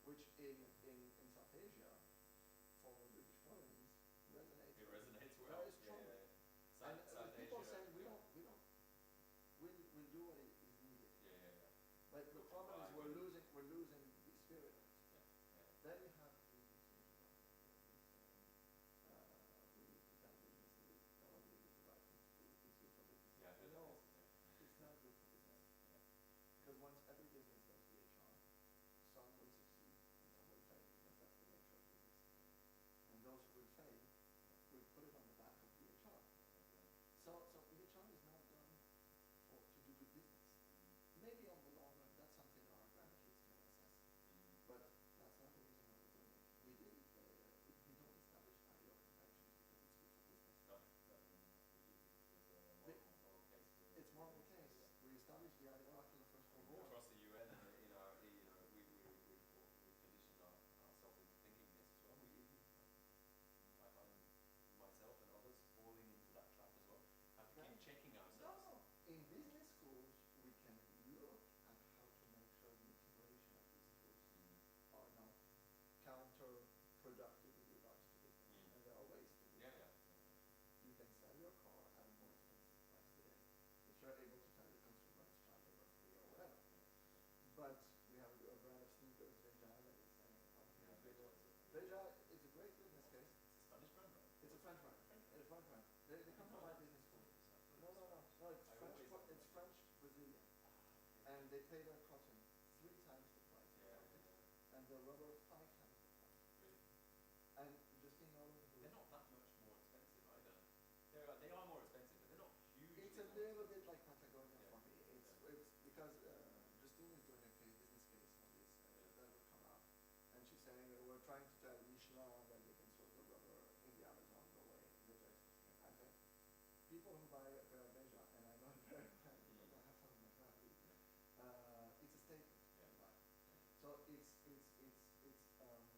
Speaker 13: to trade, which in South Asia, former British colonies, resonates.
Speaker 2: It resonates well.
Speaker 13: Very strongly. And people saying we'll do what is needed. But the problem is we're losing the spirit of it. Then you have the we need to tell business not only is the right thing to do, it's good for business. No, it's not good for business. Because once every business does BHR, some will succeed and some will fail, because that's the nature of business. And those who will fail will put it on the back of BHR. So BHR is not done to do good business. Maybe on the long run, that's something our grandkids can assess. But that's not the reason why we're doing it. We don't establish ILO conventions because it's good for business. It's more of a case. We established the ILO after the First World War.
Speaker 2: Across the UN, we conditioned ourselves into thinking this as well. I find myself and others falling into that trap as well. Have to keep checking ourselves.
Speaker 13: No. In business schools, we can look at how to make sure the integration of these tools are not counterproductive with regards to business. And there are ways to do that. You can sell your car at a more expensive price today if you're able to tell the consumer it's travel or free or whatever. But we have a brand of sneakers, Veja, that is saying, Veja is a great business case.
Speaker 2: It's a Spanish brand, right?
Speaker 13: It's a French brand. It's a French brand. They come from my business school. No, it's French Brazilian. And they pay their cotton 3 times the price. And the rubber 5 times the price.
Speaker 2: Really?
Speaker 13: And Justine Nolan,
Speaker 2: they're not that much more expensive either. They are more expensive, but they're not huge.
Speaker 13: It's a little bit like Patagonia for me. It's because Justine is doing a business case on this that will come out. And she's saying we're trying to tell Michelin that they can source the rubber in the Amazon the way Veja is sustainable. I think people who buy a pair of Veja, and I know it very well because I have some in my family, it's a statement. So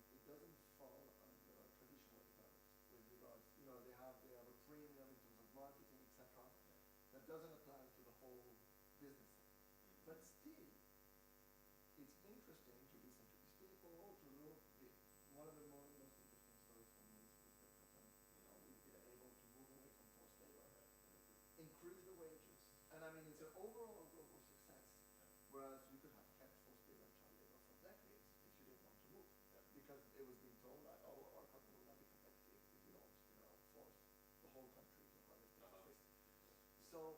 Speaker 13: it doesn't fall under traditional terms with regards, they have a premium in terms of marketing, etc. That doesn't apply to the whole business sector. But still, it's interesting to listen to these people, to look. One of the most interesting stories for me is with the cotton. We've been able to move away from forced labor, increase the wages, and I mean it's an overall global success. Whereas you could have kept forced labor and child labor for decades if you didn't want to move, because it was being told that our cotton will not be competitive if you don't, force the whole country to harvest it. So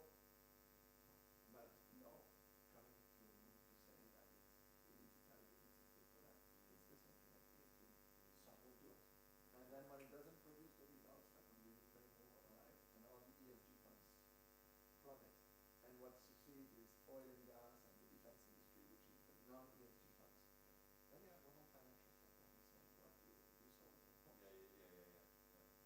Speaker 13: oil and gas and the defense industry, which is the non-ESG funds. Then you have the whole financial sector who's saying, what you sold your horse.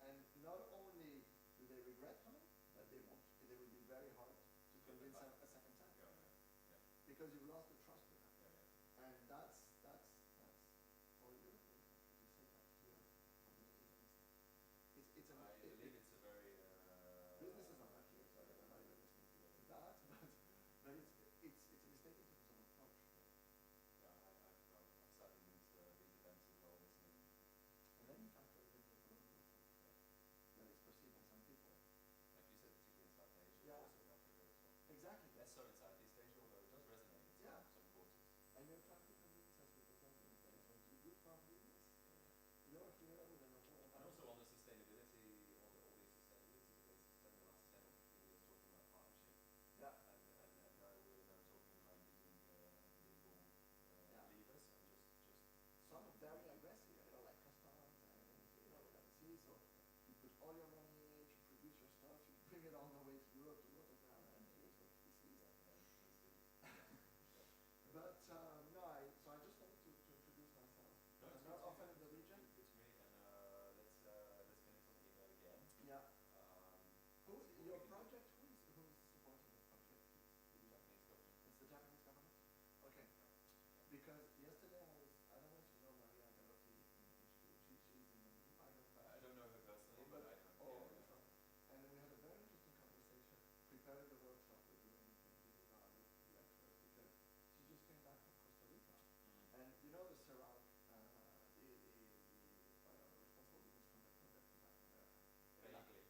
Speaker 13: And not only do they regret coming, but they will be very hard to convince them a second time. Because you've lost the trust with them. And that's for a European country to say that to your company is a mistake. It's a businesses are not here, so they're not even listening to that, but it's a mistake in terms of approach. And then you factor in the political point that is perceived by some people.
Speaker 2: Like you said, particularly in South Asia,
Speaker 13: Yeah.
Speaker 2: also in Africa as well.
Speaker 13: Exactly.
Speaker 2: Less so in Southeast Asia, although it does resonate in some quarters.
Speaker 13: And you're trying to convince us with the government that it's going to be good for our business. You're here with an overall.
Speaker 2: And also on the sustainability, all these sustainability debates, spent the last 10 or 15 years talking about partnership.
Speaker 13: Yeah.
Speaker 2: And now we're talking about using legal levers and just
Speaker 13: some are very aggressive, like customs and see, so you put all your money in it, you produce your stuff, you bring it all the way to Europe, to Rotterdam, and here's what you see. But no, so I just wanted to introduce myself.
Speaker 2: No,
Speaker 13: I'm not often in the region.
Speaker 2: Good to me, and let's connect on email again.
Speaker 13: Yeah. Your project? Who's supporting the project?
Speaker 2: Japanese government.
Speaker 13: It's the Japanese government. Okay. Because yesterday I don't know if you know Maria Galotti. She's in the environment.
Speaker 2: I don't know her personally, but I know.
Speaker 13: And we had a very interesting conversation preparing the workshop we're doing in our lecturers, because she just came back from Costa Rica. And you know the CERAC, the Responsible Business Conduct Project in Latin America.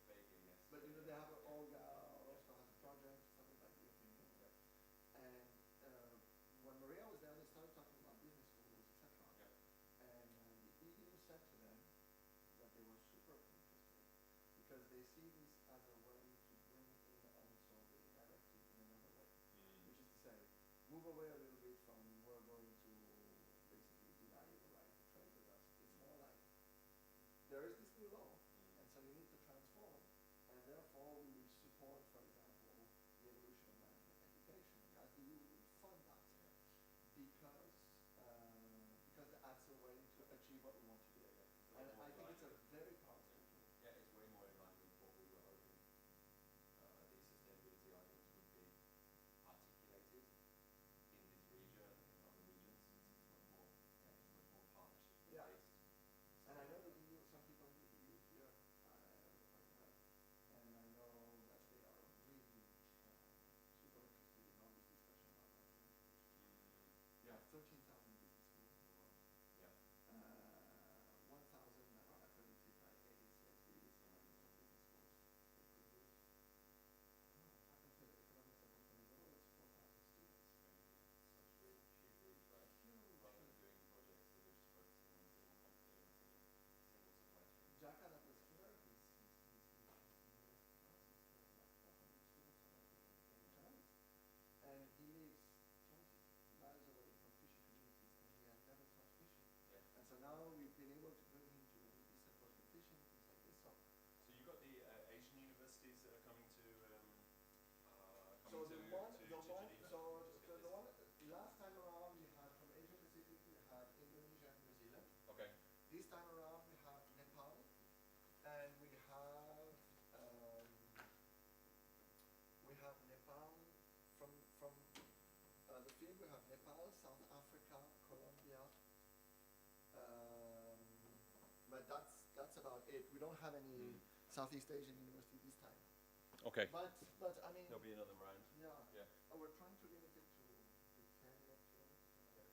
Speaker 2: Vaguely, yes.
Speaker 13: But you know they have Olga also has a project, something like the European Union. And when Maria was there, they started talking about business rules, etc. And the EU said to them that they were super interested because they see this as a way to bring in also the directive in another way, which is to say, move away a little bit from we're going to basically deny you the right to trade with us. It's more like there is this new law, and so you need to transform, and therefore we will support, for example, the evolution of management education. As the EU will fund that because that's a way to achieve what we want to do. And I think it's a very powerful tool.
Speaker 2: Yeah, it's way more in line with what we were hoping these sustainability arguments would be articulated in this region, in other regions. It's much more partnership based.
Speaker 13: And I know the EU, some people in the EU here, I know them quite well, and I know that they are really super interested in all this discussion about that. Yeah, 13,000 business schools in the world.
Speaker 2: Yeah.
Speaker 13: 1,000 that are accredited by AACSB, so business schools. They produce, faculty of economics and company law, it's 4,000 students.
Speaker 2: Such great reach, right?
Speaker 13: Huge.
Speaker 2: Rather than doing projects that are just focusing on a single company or single supply chain.
Speaker 13: Jaka that was here, he's like 400 students already in economics. And he lives 20 miles away from fishing communities, and he has never taught fishing. And so now we've been able to bring him to Eastern Coastal Fishing, things like this.
Speaker 2: So you've got the Asian universities that are coming to
Speaker 13: last time around we had from Asia Pacific, we had Indonesia and New Zealand.
Speaker 2: Okay.
Speaker 13: This time around we have Nepal, and we have Nepal from the field. We have Nepal, South Africa, Colombia. But that's about it. We don't have any Southeast Asian university this time.
Speaker 2: Okay.
Speaker 13: But I mean,
Speaker 2: there'll be another round.
Speaker 13: Yeah. We're trying to limit it to 10 lecturers. Yeah.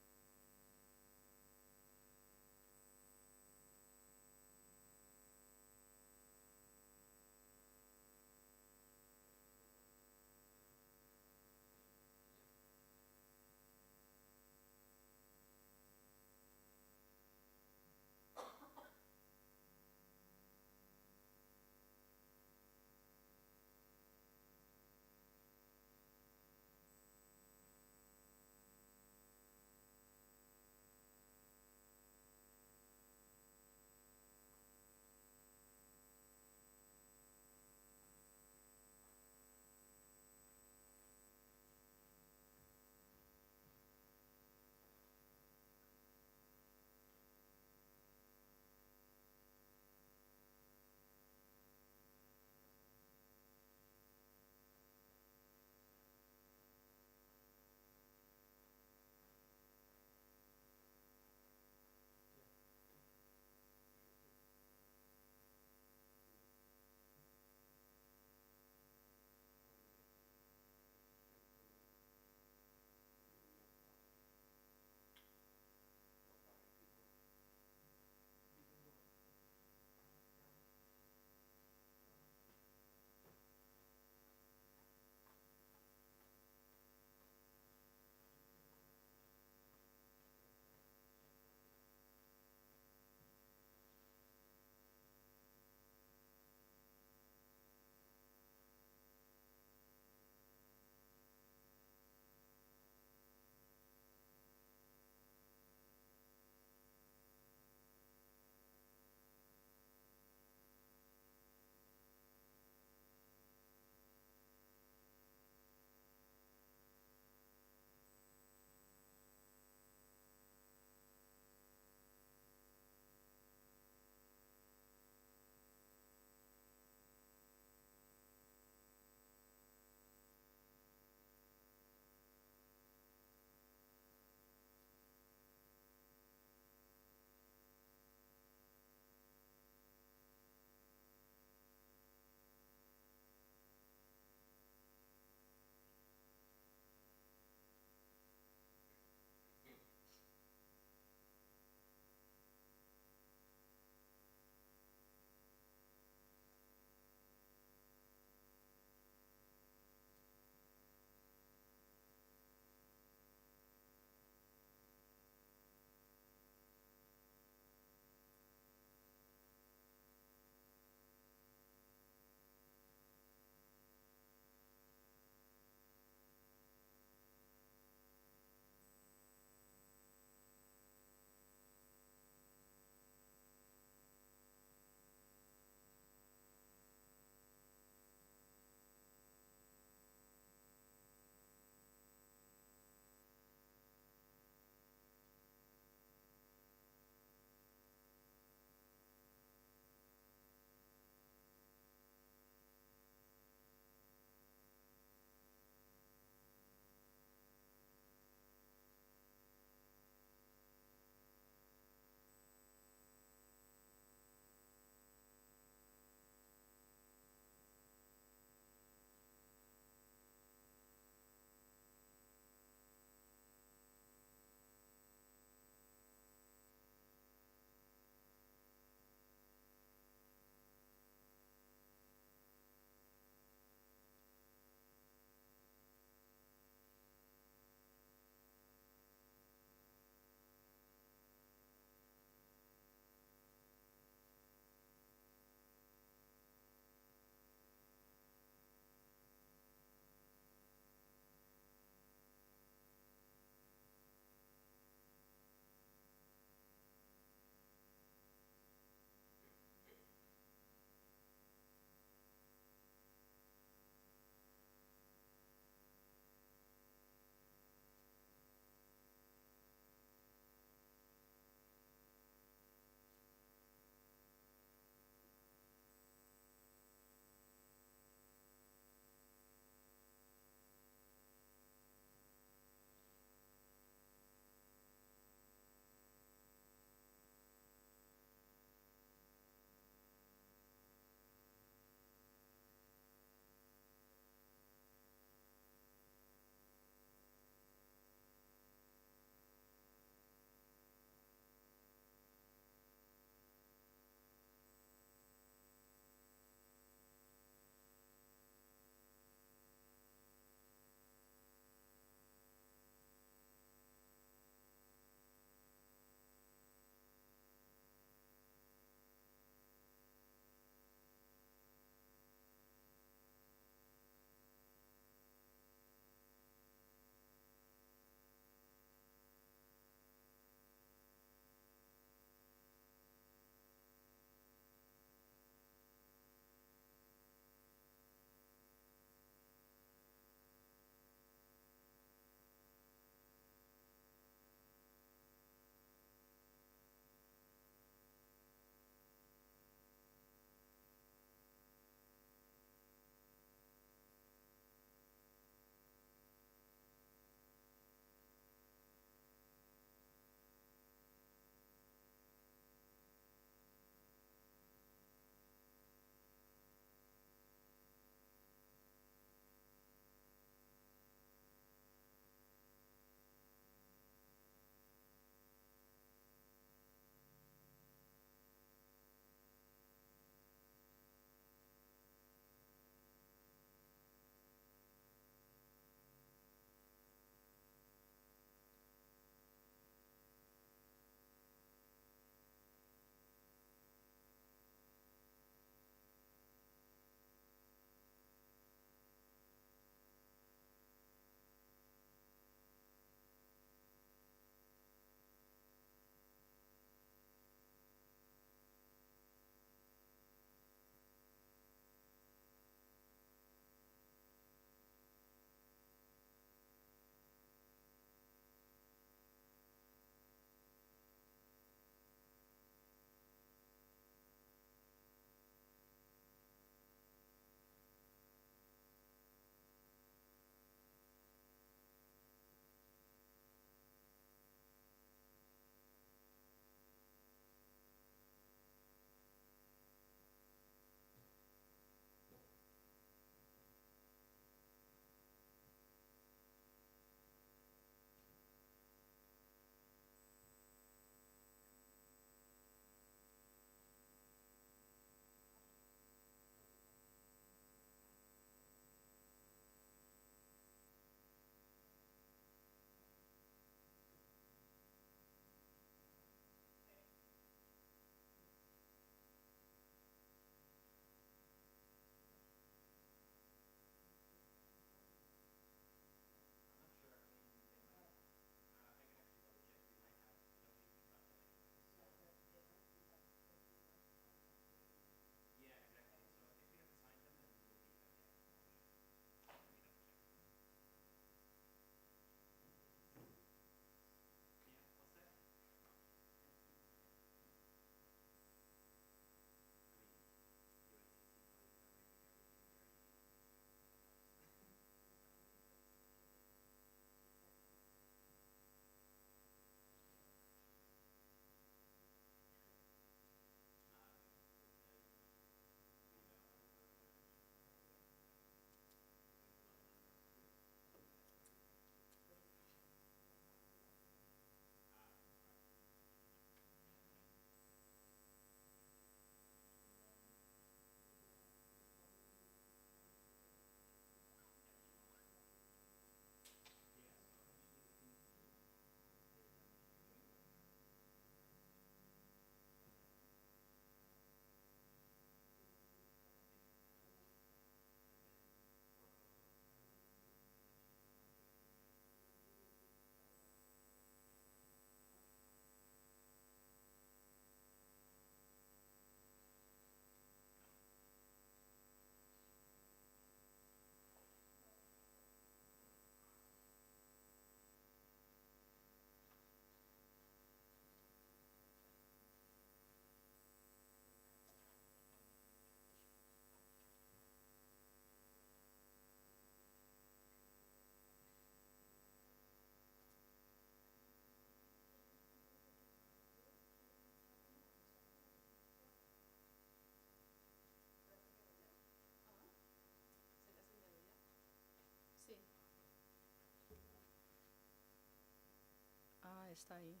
Speaker 15: está ahí.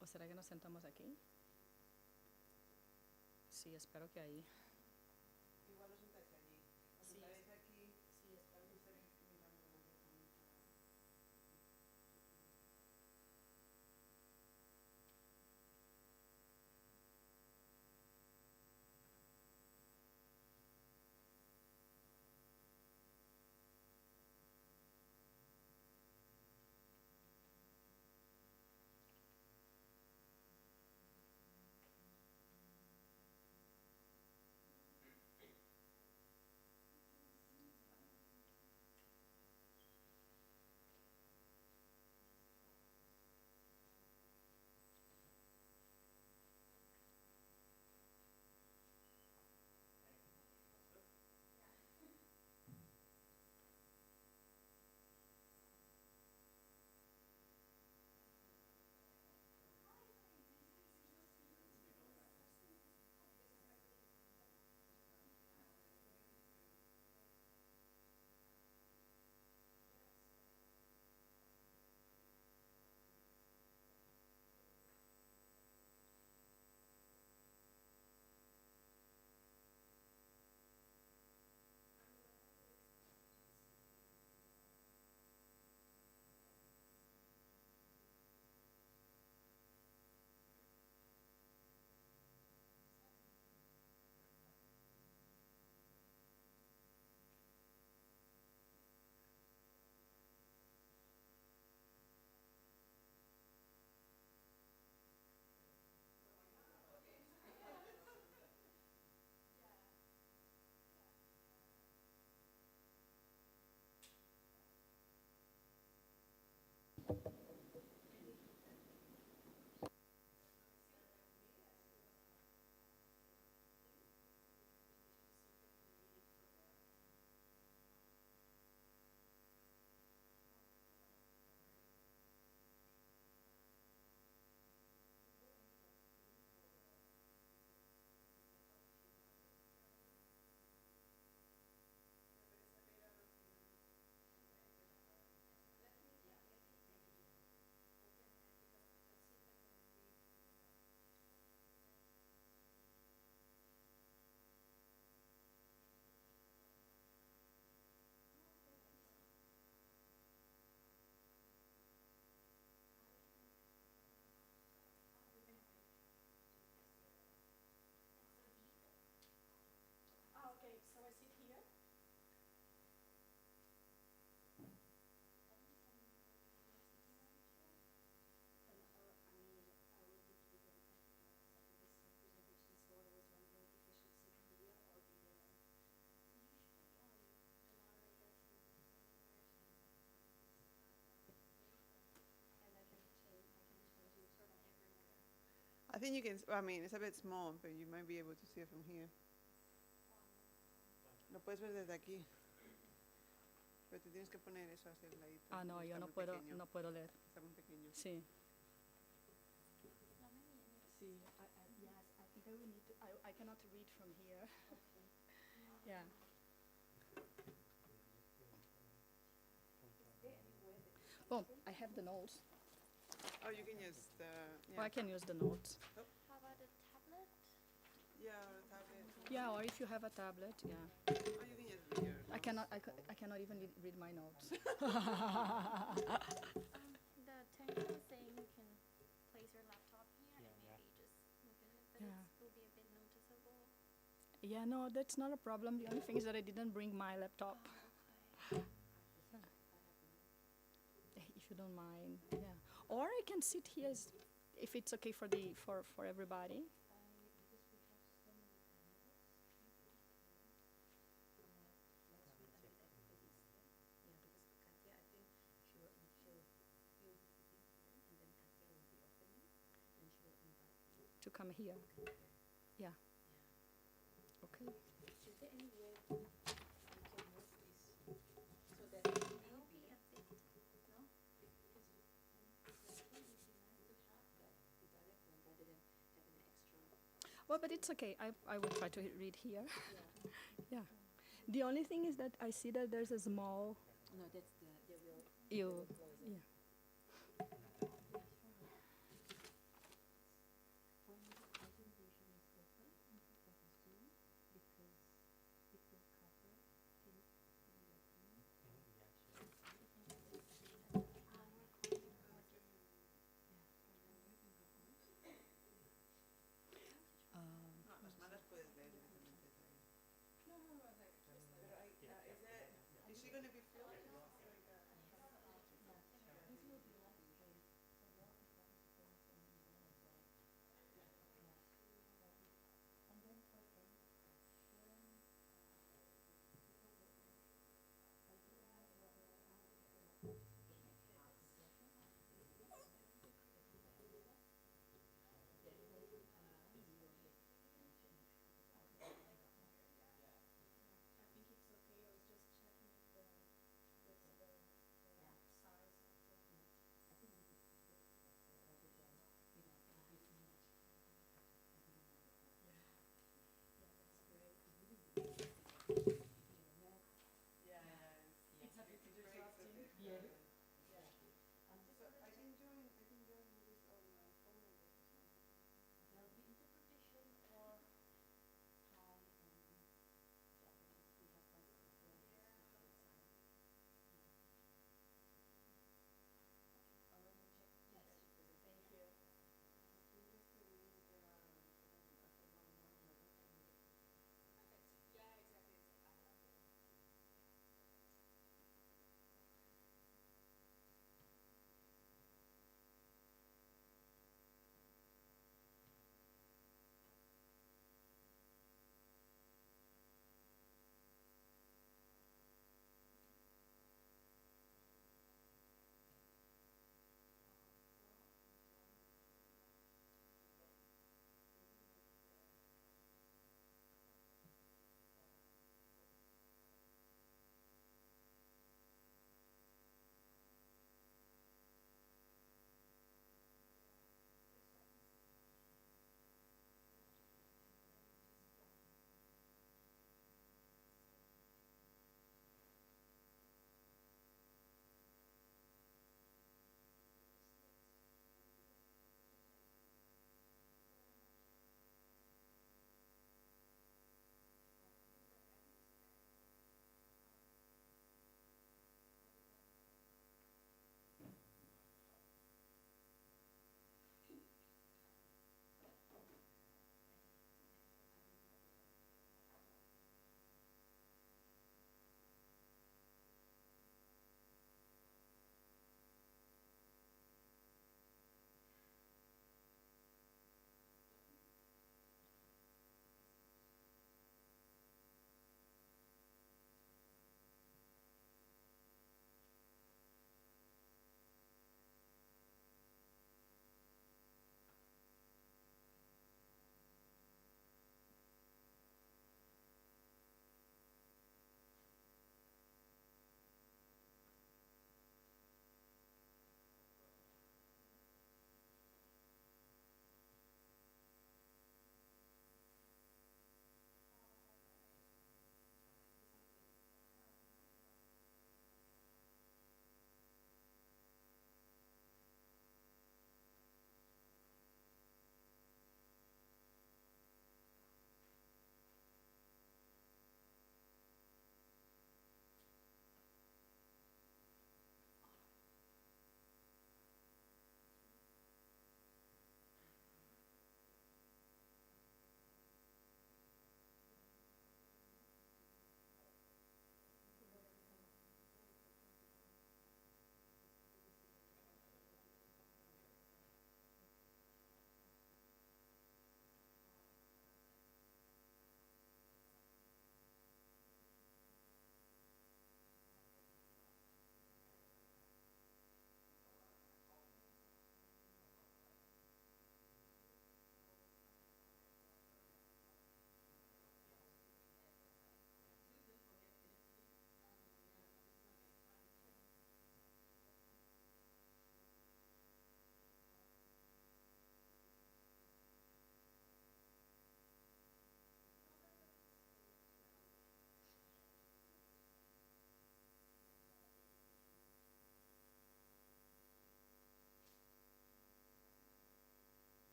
Speaker 15: ¿O será que nos sentamos aquí? Sí, espero que ahí.
Speaker 1: Igual os sentáis allí. Os sentáis aquí.
Speaker 15: Sí, espero que
Speaker 1: estaréis mirando la
Speaker 15: Okay, so I sit here.
Speaker 16: I think you can, I mean, it's a bit small, but you might be able to see it from here. Lo puedes ver desde aquí. Pero te tienes que poner eso hacia el ladito.
Speaker 15: Ah, no, yo
Speaker 16: Está
Speaker 15: no
Speaker 16: muy
Speaker 15: puedo,
Speaker 16: pequeño.
Speaker 15: no puedo leer.
Speaker 16: Está muy pequeño.
Speaker 15: Sí. Sí, yes, I think I will need to, I cannot read from here. Yeah. Well, I have the notes.
Speaker 16: Oh, you can use the,
Speaker 15: Or I can use the notes.
Speaker 16: Oh.
Speaker 17: How about a tablet?
Speaker 16: Yeah, or a tablet.
Speaker 15: Yeah, or if you have a tablet, yeah.
Speaker 16: Oh, you can use your
Speaker 15: I cannot even read my notes.
Speaker 17: The technical is saying you can place your laptop here and maybe just look at it, but
Speaker 15: Yeah.
Speaker 17: it will be a bit noticeable.
Speaker 15: Yeah, no, that's not a problem. The only thing is that I didn't bring my laptop.
Speaker 17: Okay.
Speaker 15: If you don't mind, yeah. Or I can sit here if it's okay for everybody. To come here. Yeah. Okay.
Speaker 9: Is there any way we can move this so that it
Speaker 17: That
Speaker 9: may
Speaker 17: will be
Speaker 9: be,
Speaker 17: a bit.
Speaker 9: no? Because it would be nice to have that, the direct one, rather than having an extra.
Speaker 15: Well, but it's okay. I will try to read here.
Speaker 9: Yeah.
Speaker 15: Yeah. The only thing is that I see that there's a small.
Speaker 9: No, that's the, they will.
Speaker 15: You.
Speaker 9: close it.
Speaker 15: Yeah.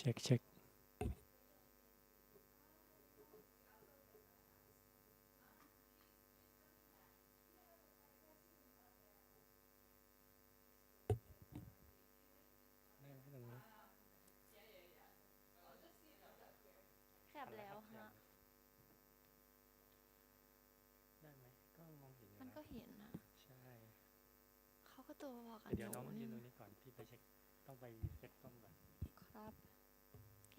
Speaker 18: เช็คเช็ค
Speaker 17: แคบแล้วฮะ
Speaker 18: ได้ไหมก็มองเห็นอยู่
Speaker 17: มัน
Speaker 18: นะ
Speaker 17: ก็เห็นนะ
Speaker 18: ใช่
Speaker 17: เขาก็ตัวพอกัน
Speaker 18: เดี๋ยวน้อง
Speaker 17: ห
Speaker 18: ยืนต
Speaker 17: นู
Speaker 18: รงนี้ก่อนพี่ไปเช็คต้องไปเช็คกล้องก่อน
Speaker 17: ครับโอเค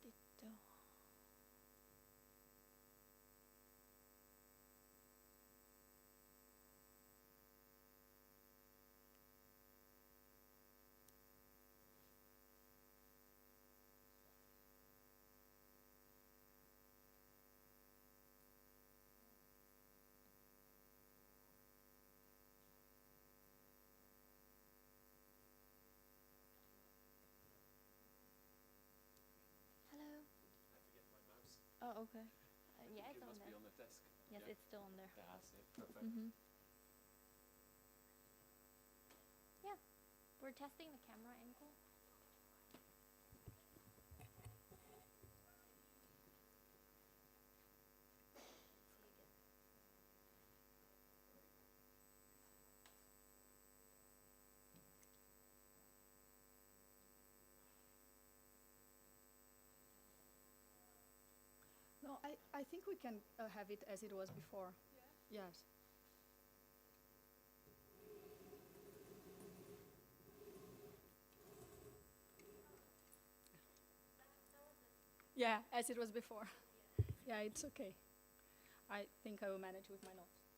Speaker 17: ติดจอ Hello. Oh, okay. Yeah, it's on there.
Speaker 2: On the desk.
Speaker 17: Yes, it's still on there.
Speaker 2: That's it. Perfect.
Speaker 17: Yeah, we're testing the camera angle.
Speaker 15: No, I think we can have it as it was before. Yes. Yeah, as it was before. Yeah, it's okay. I think I will manage with my notes.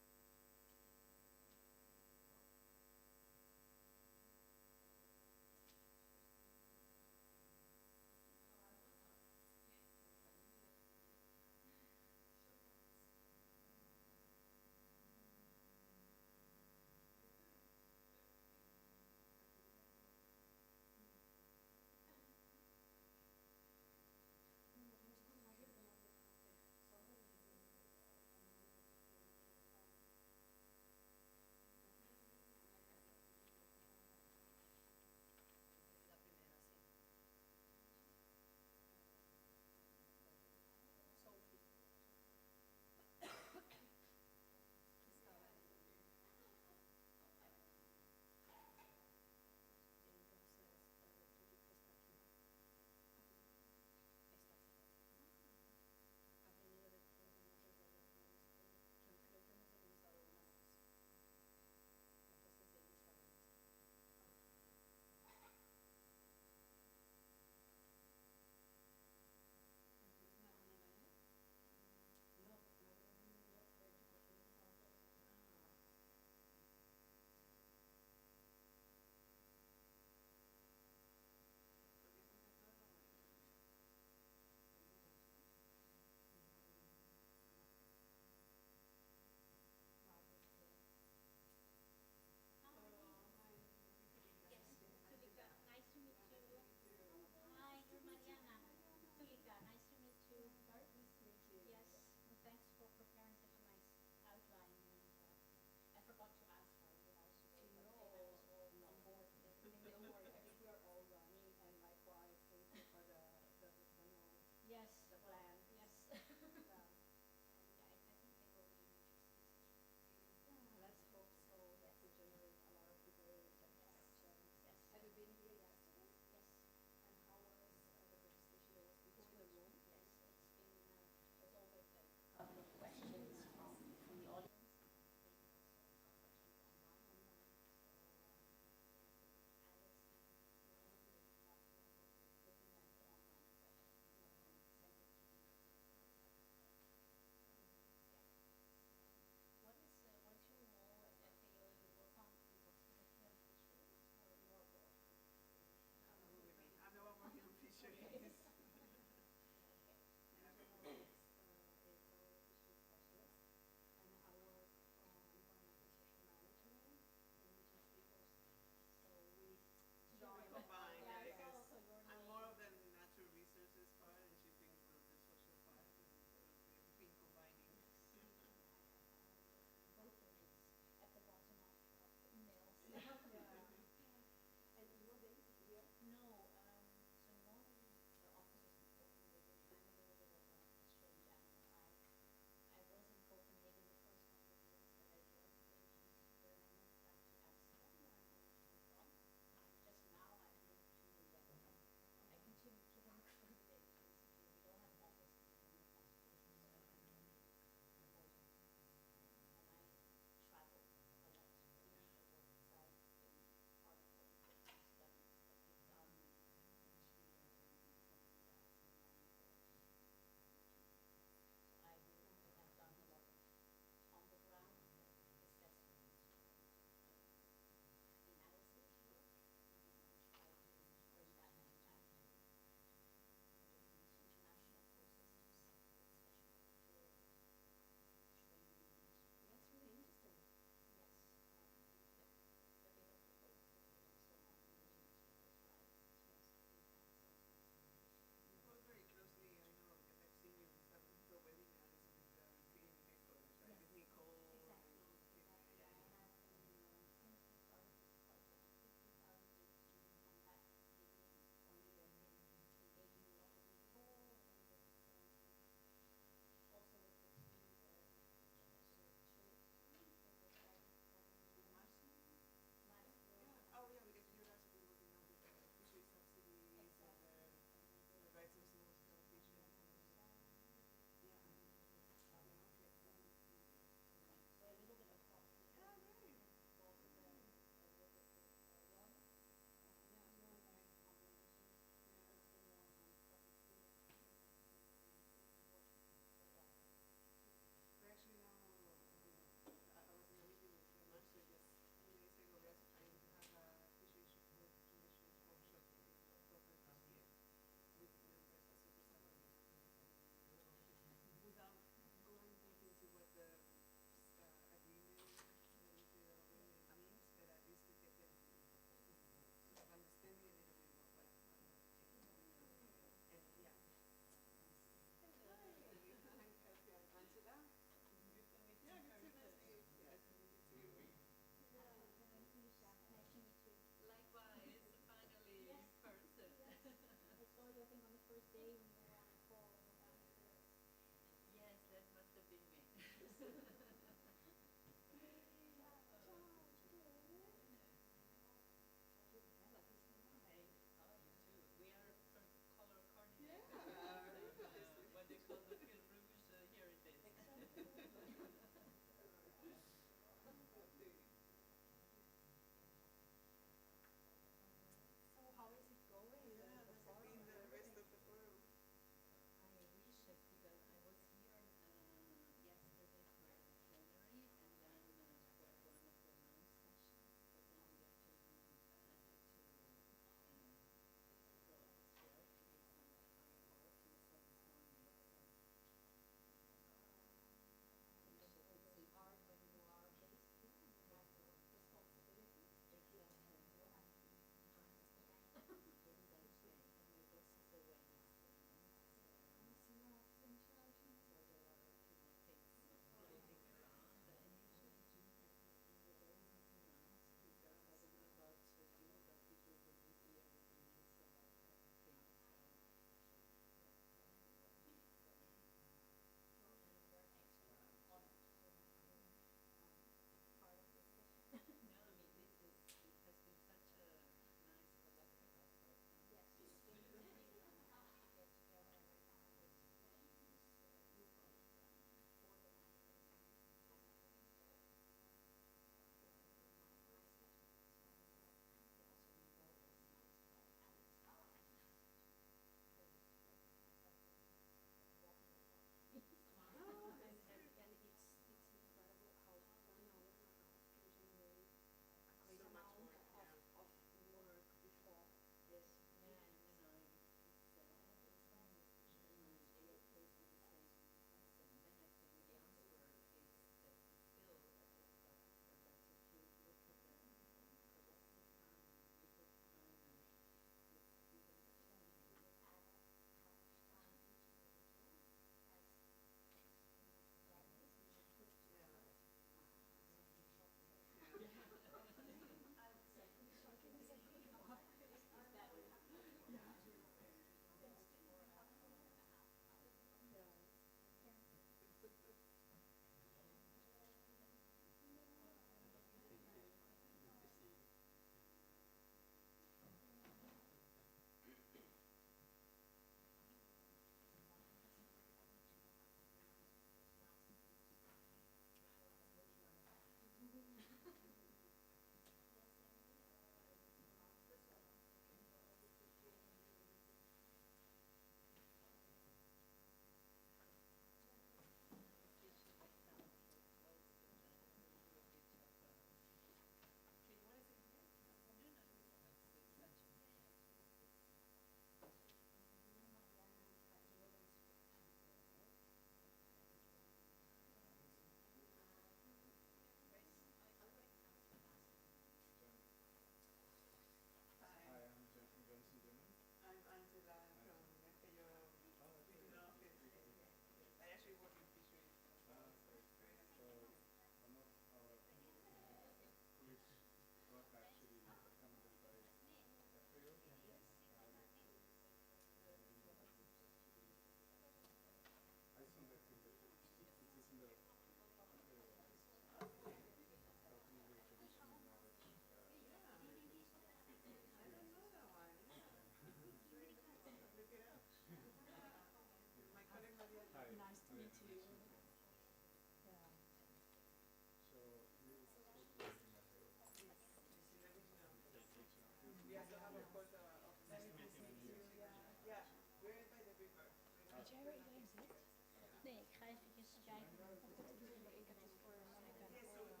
Speaker 17: Nee, ik ga even kijken of het de bedoeling is voor Monica en Orla.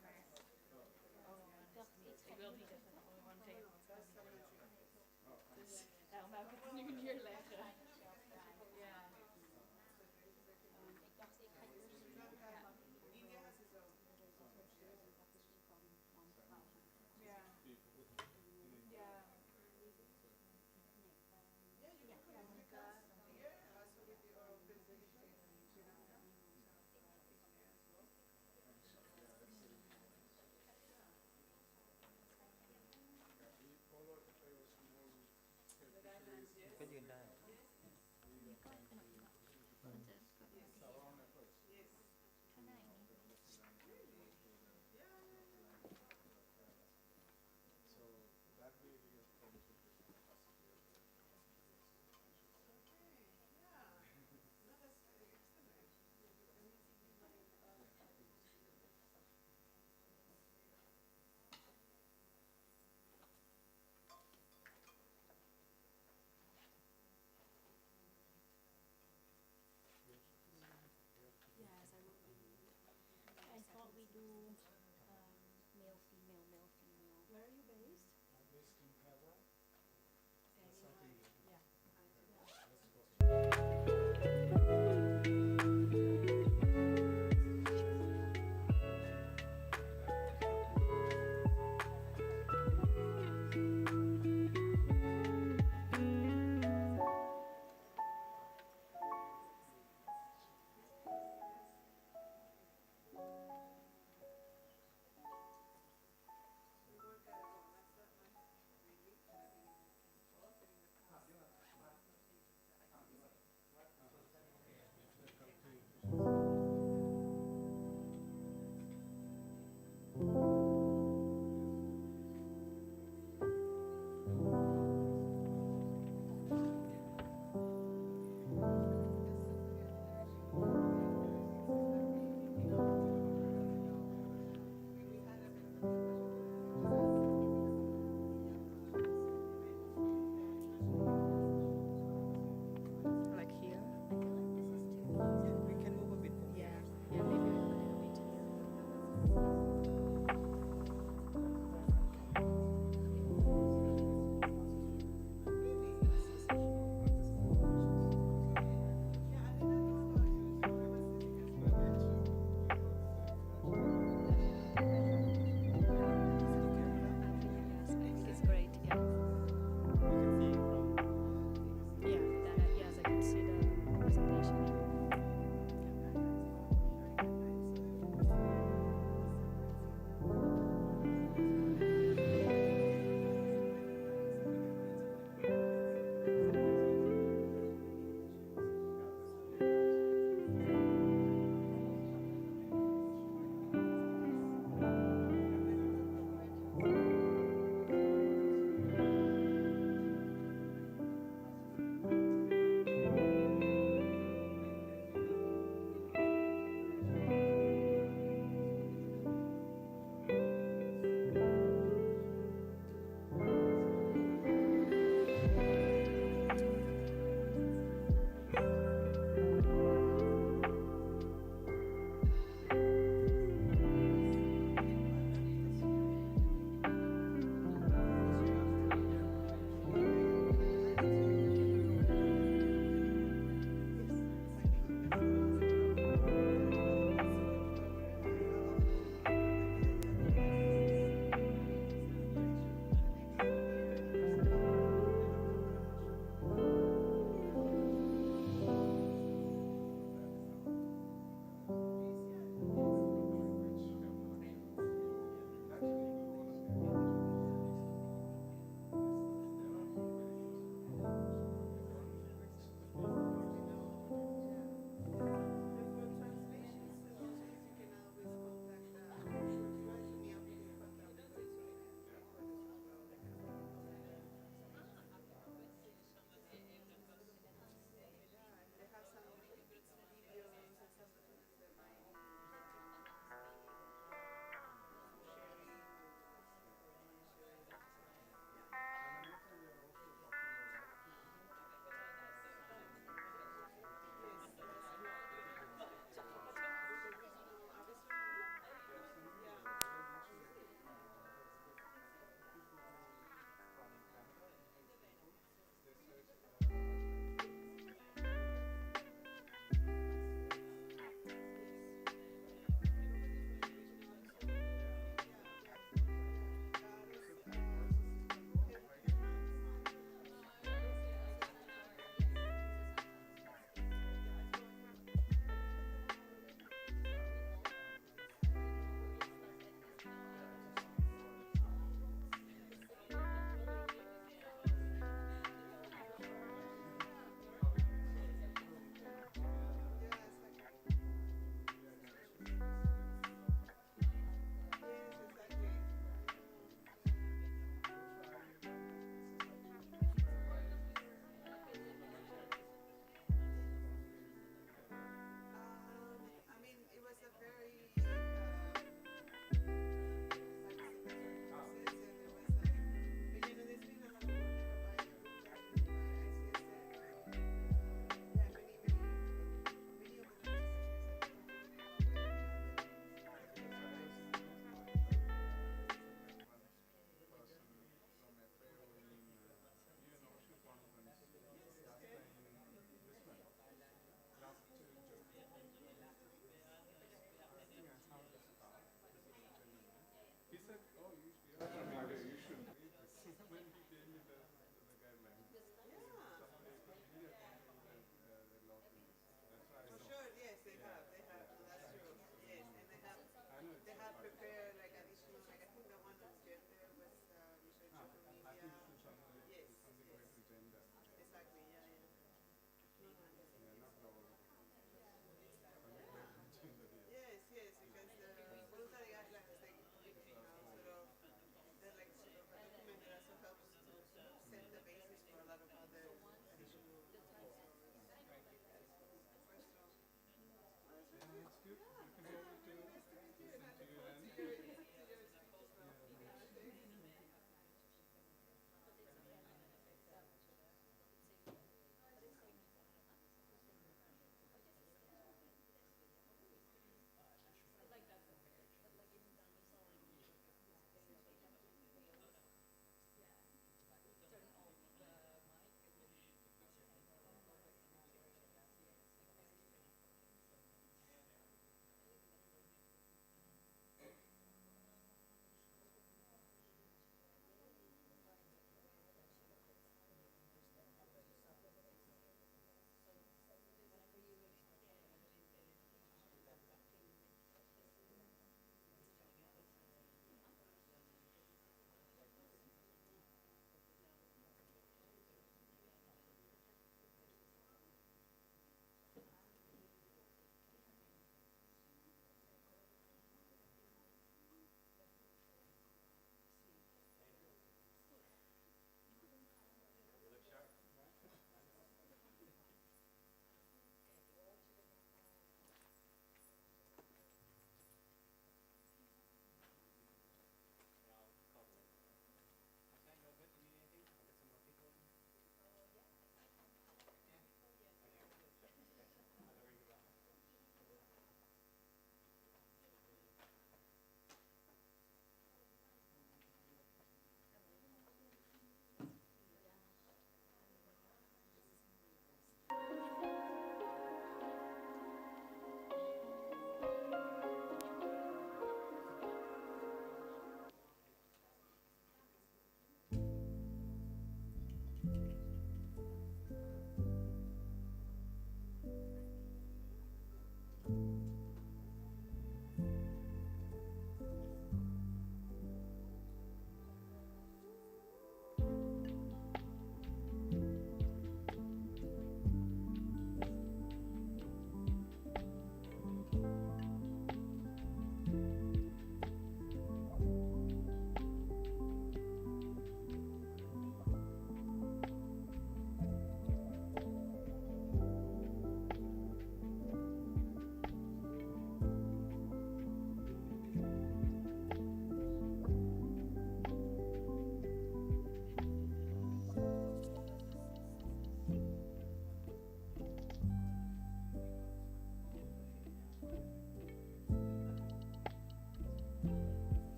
Speaker 17: Maar ik dacht iets van... Ik wil niet zeggen gewoon tegen, want ik wil niet zeggen. Dus daarom wou ik het nu neerleggen. Ja. Ik dacht, ik ga jullie... Ja. Ja.
Speaker 18: ก็ยืนได้
Speaker 13: So that way we have permission to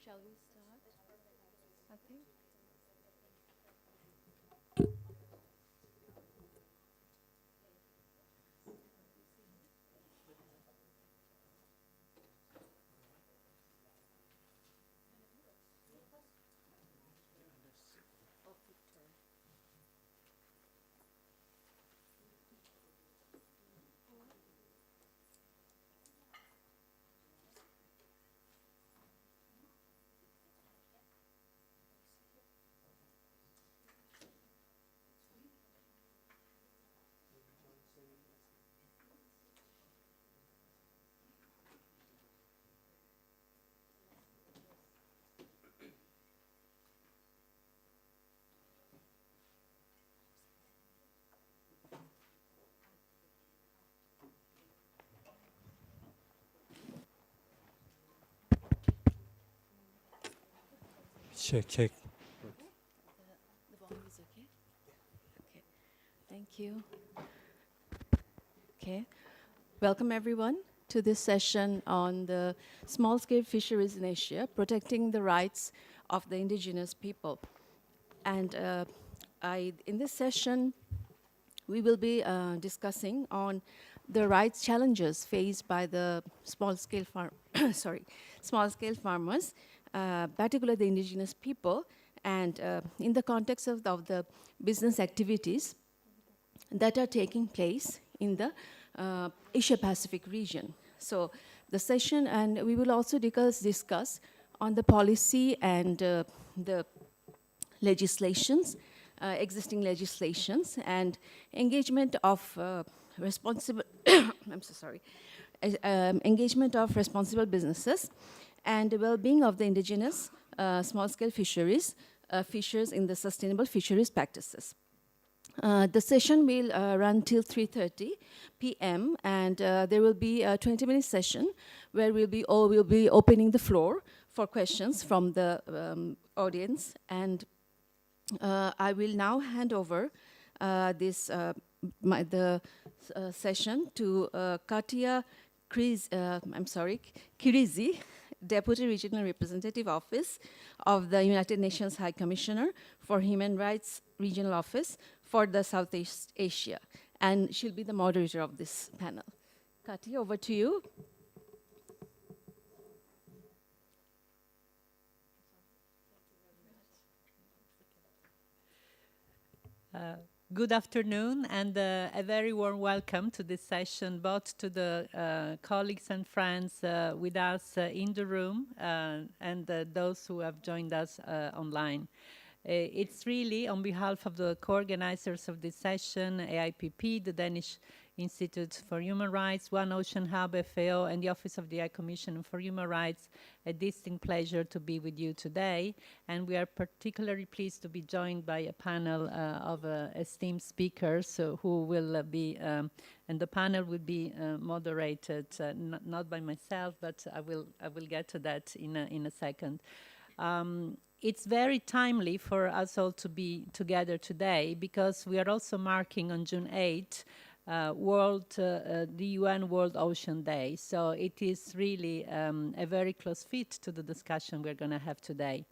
Speaker 8: Shall we start? I think.
Speaker 18: Check.
Speaker 8: The volume is okay? Okay. Thank you. Okay. Welcome everyone to this session on the small-scale fisheries in Asia, protecting the rights of the indigenous people. And in this session, we will be discussing on the rights challenges faced by the small-scale small-scale farmers, particularly the indigenous people, and in the context of the business activities that are taking place in the Asia-Pacific region. So the session, and we will also discuss on the policy and the legislations, existing legislations, and engagement of responsible, I'm so sorry, engagement of responsible businesses, and the well-being of the indigenous small-scale fisheries, fishers in the sustainable fisheries practices. The session will run till 3:30 p.m. and there will be a 20-minute session where we'll be opening the floor for questions from the audience. And I will now hand over the session to Katia Kirizi, Deputy Regional Representative Office of the United Nations High Commissioner for Human Rights Regional Office for the Southeast Asia. And she'll be the moderator of this panel. Katia, over to you.
Speaker 19: Good afternoon, and a very warm welcome to this session, both to the colleagues and friends with us in the room and those who have joined us online. It's really on behalf of the co-organizers of this session, AIPP, the Danish Institute for Human Rights, One Ocean Hub, FAO, and the Office of the High Commissioner for Human Rights, a distinct pleasure to be with you today. And we are particularly pleased to be joined by a panel of esteemed speakers who will be, and the panel will be moderated, not by myself, but I will get to that in a second. It's very timely for us all to be together today because we are also marking on June 8th the UN World Ocean Day. So it is really a very close fit to the discussion we're going to have today.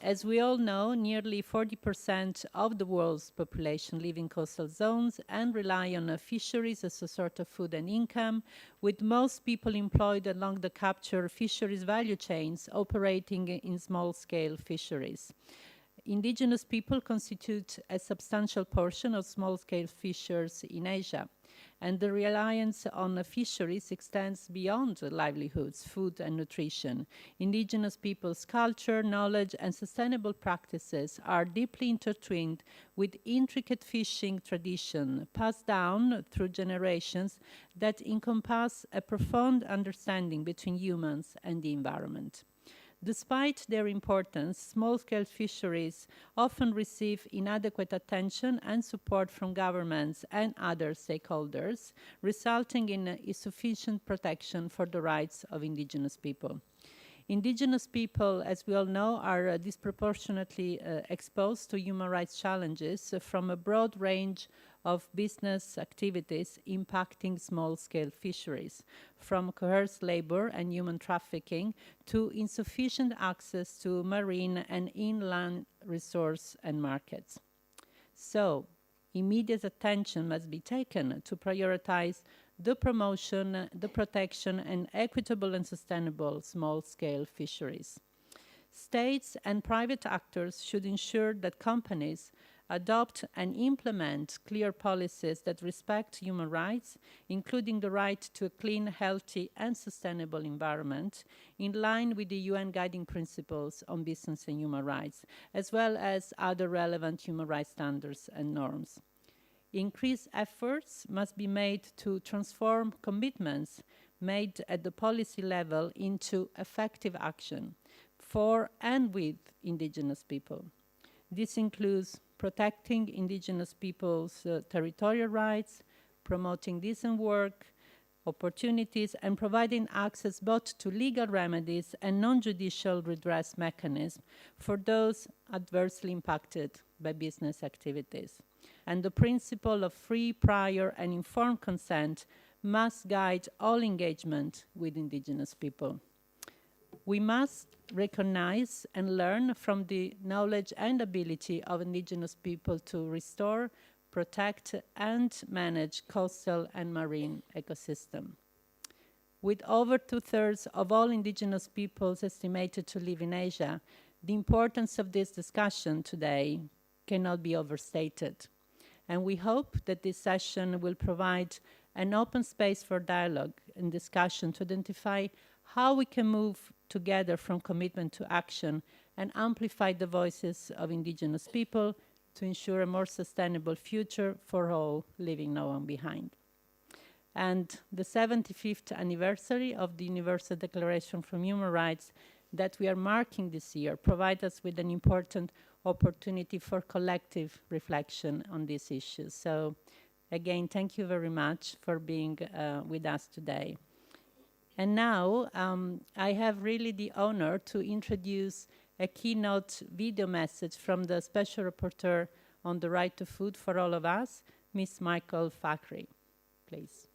Speaker 19: As we all know, nearly 40% of the world's population live in coastal zones and rely on fisheries as a sort of food and income, with most people employed along the capture fisheries value chains operating in small-scale fisheries. Indigenous people constitute a substantial portion of small-scale fishers in Asia, and the reliance on fisheries extends beyond livelihoods, food and nutrition. Indigenous people's culture, knowledge and sustainable practices are deeply intertwined with intricate fishing tradition passed down through generations that encompass a profound understanding between humans and the environment. Despite their importance, small-scale fisheries often receive inadequate attention and support from governments and other stakeholders, resulting in insufficient protection for the rights of indigenous people. Indigenous people, as we all know, are disproportionately exposed to human rights challenges from a broad range of business activities impacting small-scale fisheries, from coerced labor and human trafficking to insufficient access to marine and inland resource and markets. So, immediate attention must be taken to prioritize the promotion, the protection, and equitable and sustainable small-scale fisheries. States and private actors should ensure that companies adopt and implement clear policies that respect human rights, including the right to a clean, healthy, and sustainable environment, in line with the UN Guiding Principles on Business and Human Rights, as well as other relevant human rights standards and norms. Increased efforts must be made to transform commitments made at the policy level into effective action for and with indigenous people. This includes protecting indigenous people's territorial rights, promoting decent work, opportunities, and providing access both to legal remedies and non-judicial redress mechanisms for those adversely impacted by business activities. And the principle of free, prior, and informed consent must guide all engagement with indigenous people. We must recognize and learn from the knowledge and ability of indigenous people to restore, protect, and manage coastal and marine ecosystem. With over 2/3 of all indigenous peoples estimated to live in Asia, the importance of this discussion today cannot be overstated. And we hope that this session will provide an open space for dialogue and discussion to identify how we can move together from commitment to action and amplify the voices of indigenous people to ensure a more sustainable future for all, leaving no one behind. And the 75th anniversary of the Universal Declaration for Human Rights that we are marking this year provides us with an important opportunity for collective reflection on these issues. So again, thank you very much for being with us today. And now I have really the honor to introduce a keynote video message from the Special Rapporteur on the Right to Food for All of Us, Ms. Michael Fakhri, please.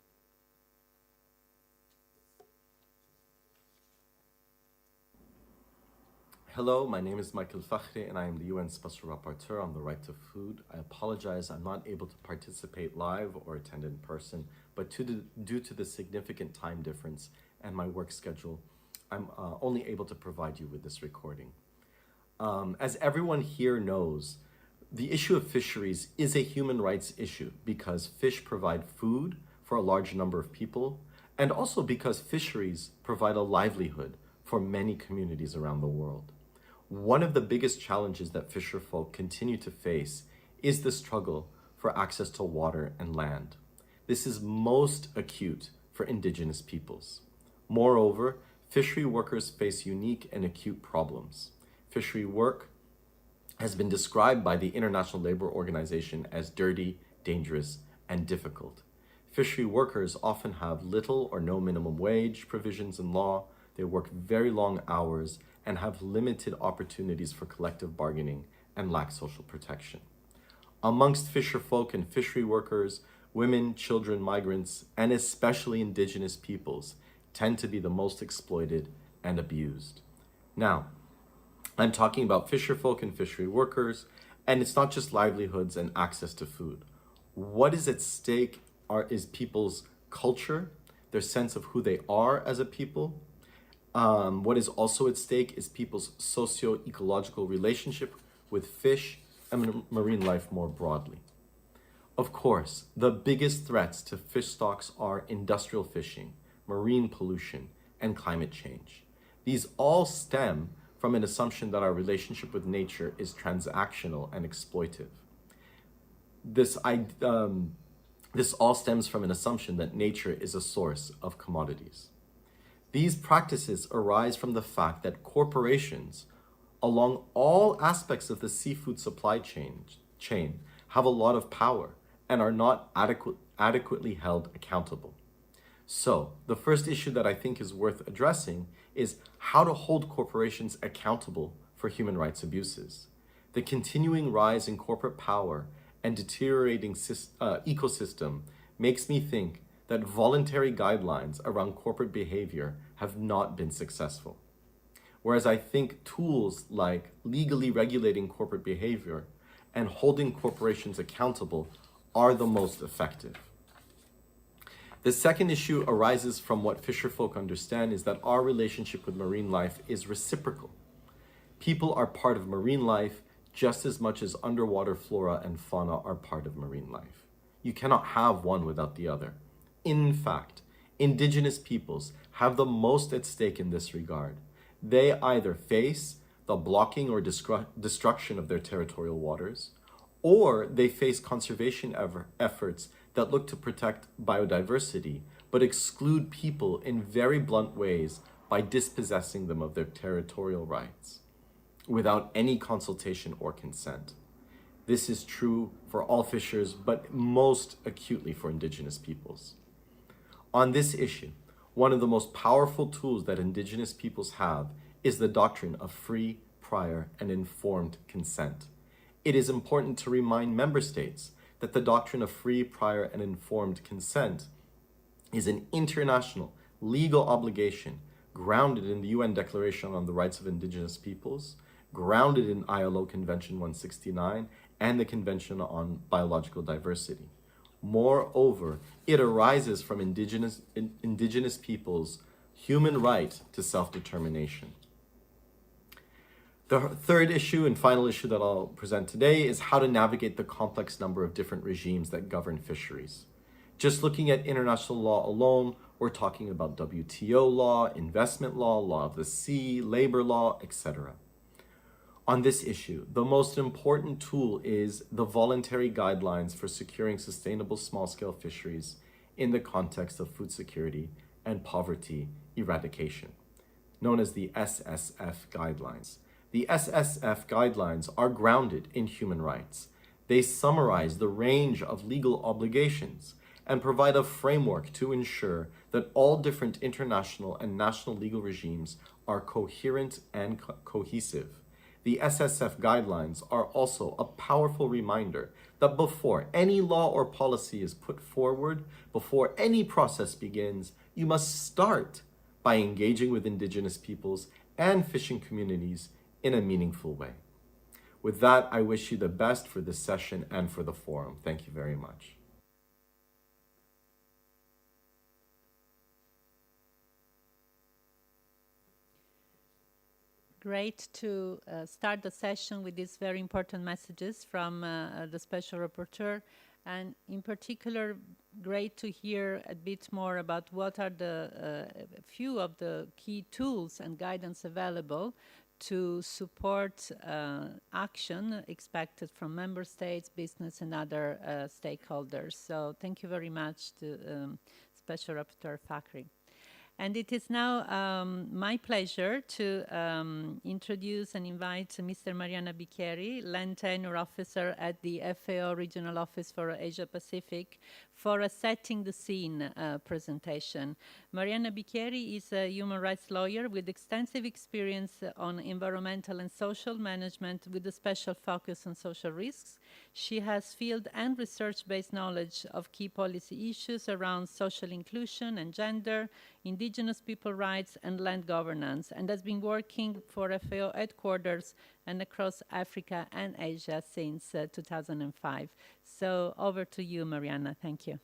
Speaker 20: Hello, my name is Michael Fakhri and I am the UN Special Rapporteur on the Right to Food. I apologize I'm not able to participate live or attend in person, but due to the significant time difference and my work schedule, I'm only able to provide you with this recording. As everyone here knows, the issue of fisheries is a human rights issue because fish provide food for a large number of people and also because fisheries provide a livelihood for many communities around the world. One of the biggest challenges that fisherfolk continue to face is the struggle for access to water and land. This is most acute for indigenous peoples. Moreover, fishery workers face unique and acute problems. Fishery work has been described by the International Labour Organization as dirty, dangerous, and difficult. Fishery workers often have little or no minimum wage provisions in law. They work very long hours and have limited opportunities for collective bargaining and lack social protection. Amongst fisherfolk and fishery workers, women, children, migrants, and especially indigenous peoples tend to be the most exploited and abused. Now, I'm talking about fisherfolk and fishery workers, and it's not just livelihoods and access to food. What is at stake is people's culture, their sense of who they are as a people. What is also at stake is people's socio-ecological relationship with fish and marine life more broadly. Of course, the biggest threats to fish stocks are industrial fishing, marine pollution, and climate change. These all stem from an assumption that our relationship with nature is transactional and exploitive. This all stems from an assumption that nature is a source of commodities. These practices arise from the fact that corporations, along all aspects of the seafood supply chain have a lot of power and are not adequately held accountable. So, the first issue that I think is worth addressing is how to hold corporations accountable for human rights abuses. The continuing rise in corporate power and deteriorating ecosystem makes me think that voluntary guidelines around corporate behavior have not been successful. Whereas I think tools like legally regulating corporate behavior and holding corporations accountable are the most effective. The second issue arises from what fisherfolk understand is that our relationship with marine life is reciprocal. People are part of marine life just as much as underwater flora and fauna are part of marine life. You cannot have one without the other. In fact, indigenous peoples have the most at stake in this regard. They either face the blocking or destruction of their territorial waters, or they face conservation efforts that look to protect biodiversity, but exclude people in very blunt ways by dispossessing them of their territorial rights, without any consultation or consent. This is true for all fishers, but most acutely for indigenous peoples. On this issue, one of the most powerful tools that indigenous peoples have is the doctrine of free, prior, and informed consent. It is important to remind member states that the doctrine of free, prior, and informed consent is an international legal obligation grounded in the UN Declaration on the Rights of Indigenous Peoples, grounded in ILO Convention 169, and the Convention on Biological Diversity. Moreover, it arises from indigenous peoples' human right to self-determination. The third issue and final issue that I'll present today is how to navigate the complex number of different regimes that govern fisheries. Just looking at international law alone, we're talking about WTO law, investment law, law of the sea, labor law, etc. On this issue, the most important tool is the voluntary guidelines for securing sustainable small-scale fisheries in the context of food security and poverty eradication, known as the SSF guidelines. The SSF guidelines are grounded in human rights. They summarize the range of legal obligations and provide a framework to ensure that all different international and national legal regimes are coherent and cohesive. The SSF guidelines are also a powerful reminder that before any law or policy is put forward, before any process begins, you must start by engaging with indigenous peoples and fishing communities in a meaningful way. With that, I wish you the best for this session and for the forum. Thank you very much.
Speaker 19: Great to start the session with these very important messages from the Special Rapporteur, and in particular, great to hear a bit more about what are the few of the key tools and guidance available to support action expected from member states, business, and other stakeholders. So thank you very much to Special Rapporteur Fakhri. And it is now my pleasure to introduce and invite Mr. Mariana Bicchieri, Land Tenure Officer at the FAO Regional Office for Asia Pacific, for a Setting the Scene presentation. Mariana Bicchieri is a human rights lawyer with extensive experience on environmental and social management with a special focus on social risks. She has field and research-based knowledge of key policy issues around social inclusion and gender, indigenous people rights, and land governance, and has been working for FAO headquarters and across Africa and Asia since 2005. So over to you, Mariana. Thank you.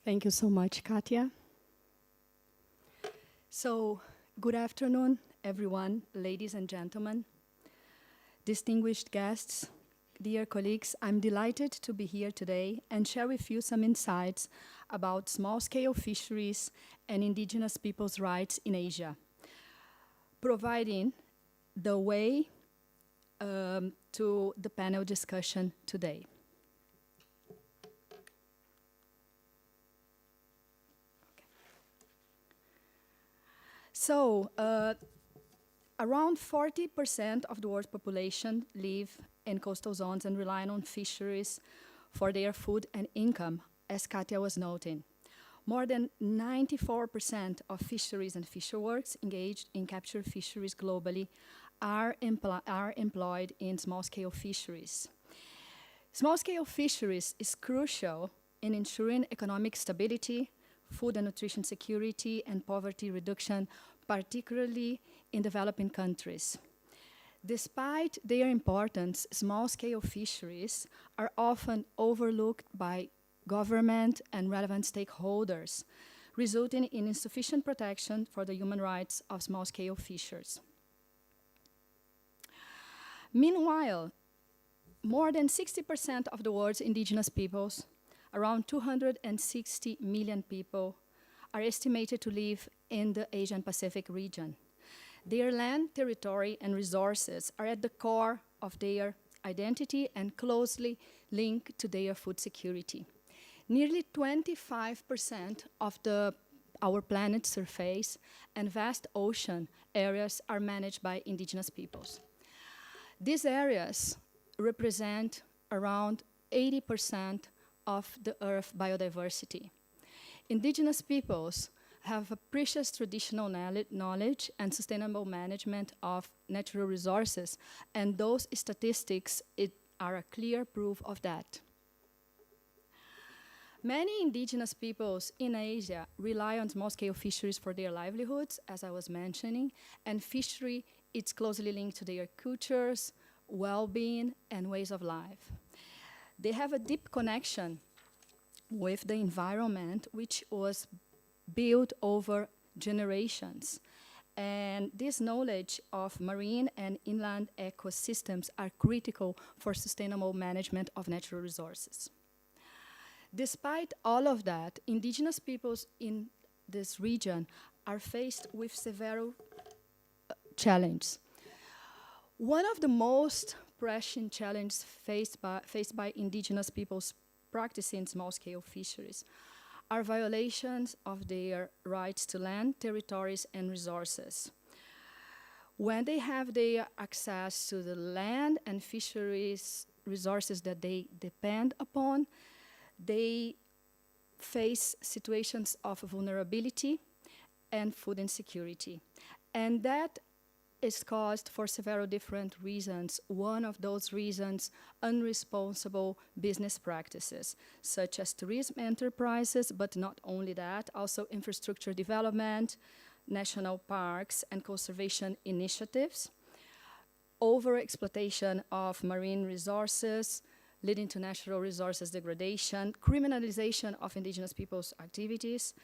Speaker 15: Thank you so much, Katya. So, good afternoon, everyone, ladies and gentlemen, distinguished guests, dear colleagues. I'm delighted to be here today and share with you some insights about small-scale fisheries and indigenous peoples' rights in Asia, providing the way to the panel discussion today. So, around 40% of the world's population live in coastal zones and rely on fisheries for their food and income, as Katia was noting. More than 94% of fisheries and fisherworks engaged in capture fisheries globally are employed in small-scale fisheries. Small-scale fisheries is crucial in ensuring economic stability, food and nutrition security, and poverty reduction, particularly in developing countries. Despite their importance, small-scale fisheries are often overlooked by government and relevant stakeholders, resulting in insufficient protection for the human rights of small-scale fishers. Meanwhile, more than 60% of the world's indigenous peoples, around 260 million people, are estimated to live in the Asian Pacific region. Their land, territory, and resources are at the core of their identity and closely linked to their food security. Nearly 25% of our planet's surface and vast ocean areas are managed by indigenous peoples. These areas represent around 80% of the Earth's biodiversity. Indigenous peoples have a precious traditional knowledge and sustainable management of natural resources, and those statistics are a clear proof of that. Many indigenous peoples in Asia rely on small-scale fisheries for their livelihoods, as I was mentioning, and fishery is closely linked to their cultures, well-being, and ways of life. They have a deep connection with the environment, which was built over generations. And this knowledge of marine and inland ecosystems are critical for sustainable management of natural resources. Despite all of that, indigenous peoples in this region are faced with several challenges. One of the most pressing challenges faced by indigenous peoples practicing small-scale fisheries are violations of their rights to land, territories, and resources. When they have their access to the land and fisheries resources that they depend upon, they face situations of vulnerability and food insecurity. And that is caused for several different reasons. One of those reasons, unresponsible business practices, such as tourism enterprises, but not only that, also infrastructure development, national parks, and conservation initiatives, overexploitation of marine resources, leading to natural resources degradation, criminalization of indigenous peoples' activities.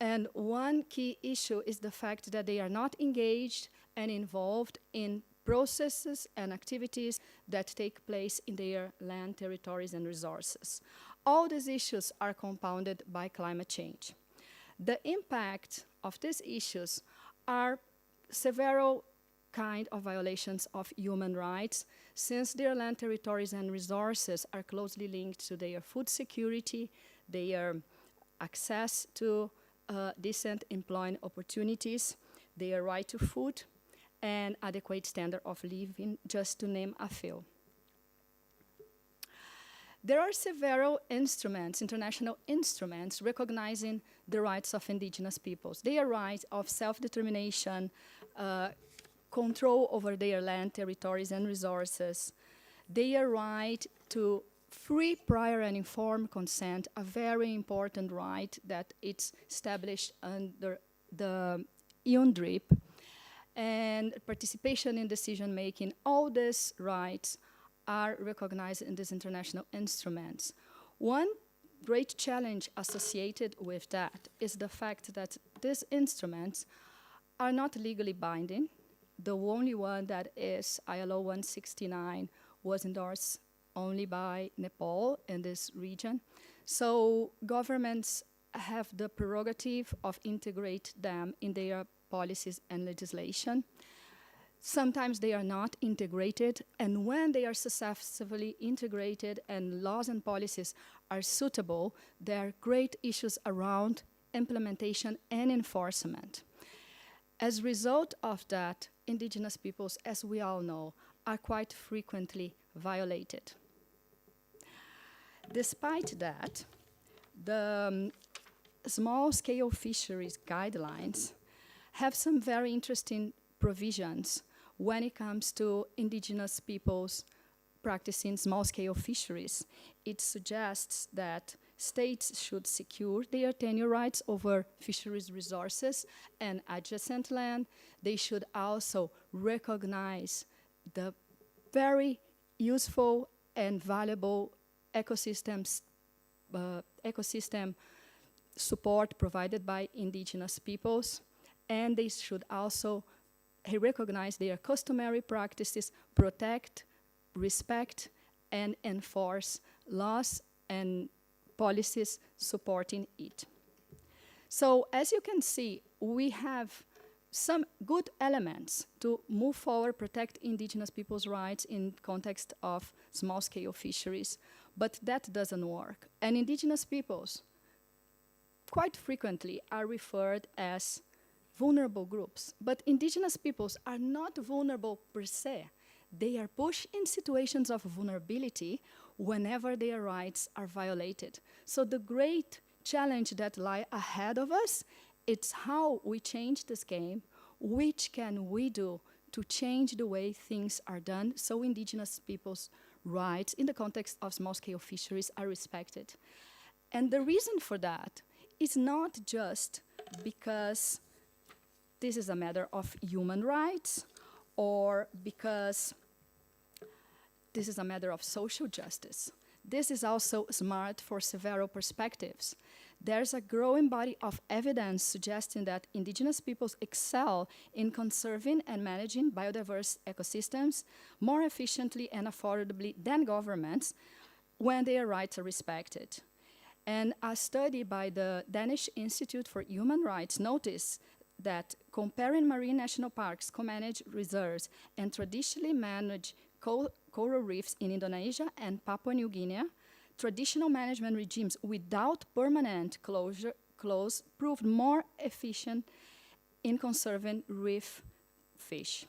Speaker 15: And one key issue is the fact that they are not engaged and involved in processes and activities that take place in their land, territories, and resources. All these issues are compounded by climate change. The impact of these issues are several kinds of violations of human rights, since their land, territories, and resources are closely linked to their food security, their access to decent employment opportunities, their right to food, and adequate standard of living, just to name a few. There are several instruments, international instruments, recognizing the rights of indigenous peoples. Their right of self-determination, control over their land, territories, and resources. Their right to free, prior, and informed consent, a very important right that it's established under the UNDRIP, and participation in decision-making. All these rights are recognized in these international instruments. One great challenge associated with that is the fact that these instruments are not legally binding. The only one that is ILO 169 was endorsed only by Nepal in this region. So governments have the prerogative of integrate them in their policies and legislation. Sometimes they are not integrated, and when they are successfully integrated and laws and policies are suitable, there are great issues around implementation and enforcement. As a result of that, indigenous peoples, as we all know, are quite frequently violated. Despite that, the small-scale fisheries guidelines have some very interesting provisions when it comes to indigenous peoples practicing small-scale fisheries. It suggests that states should secure their tenure rights over fisheries resources and adjacent land. They should also recognize the very useful and valuable ecosystem support provided by indigenous peoples, and they should also recognize their customary practices, protect, respect, and enforce laws and policies supporting it. So as you can see, we have some good elements to move forward, protect indigenous people's rights in context of small-scale fisheries, but that doesn't work. And indigenous peoples quite frequently are referred as vulnerable groups, but indigenous peoples are not vulnerable per se. They are pushed in situations of vulnerability whenever their rights are violated. So the great challenge that lies ahead of us, it's how we change this game, which can we do to change the way things are done so indigenous people's rights in the context of small-scale fisheries are respected. And the reason for that is not just because this is a matter of human rights or because this is a matter of social justice. This is also smart for several perspectives. There's a growing body of evidence suggesting that indigenous peoples excel in conserving and managing biodiverse ecosystems more efficiently and affordably than governments when their rights are respected. And a study by the Danish Institute for Human Rights noticed that comparing marine national parks, co-managed reserves, and traditionally managed coral reefs in Indonesia and Papua New Guinea, traditional management regimes without permanent close proved more efficient in conserving reef fish.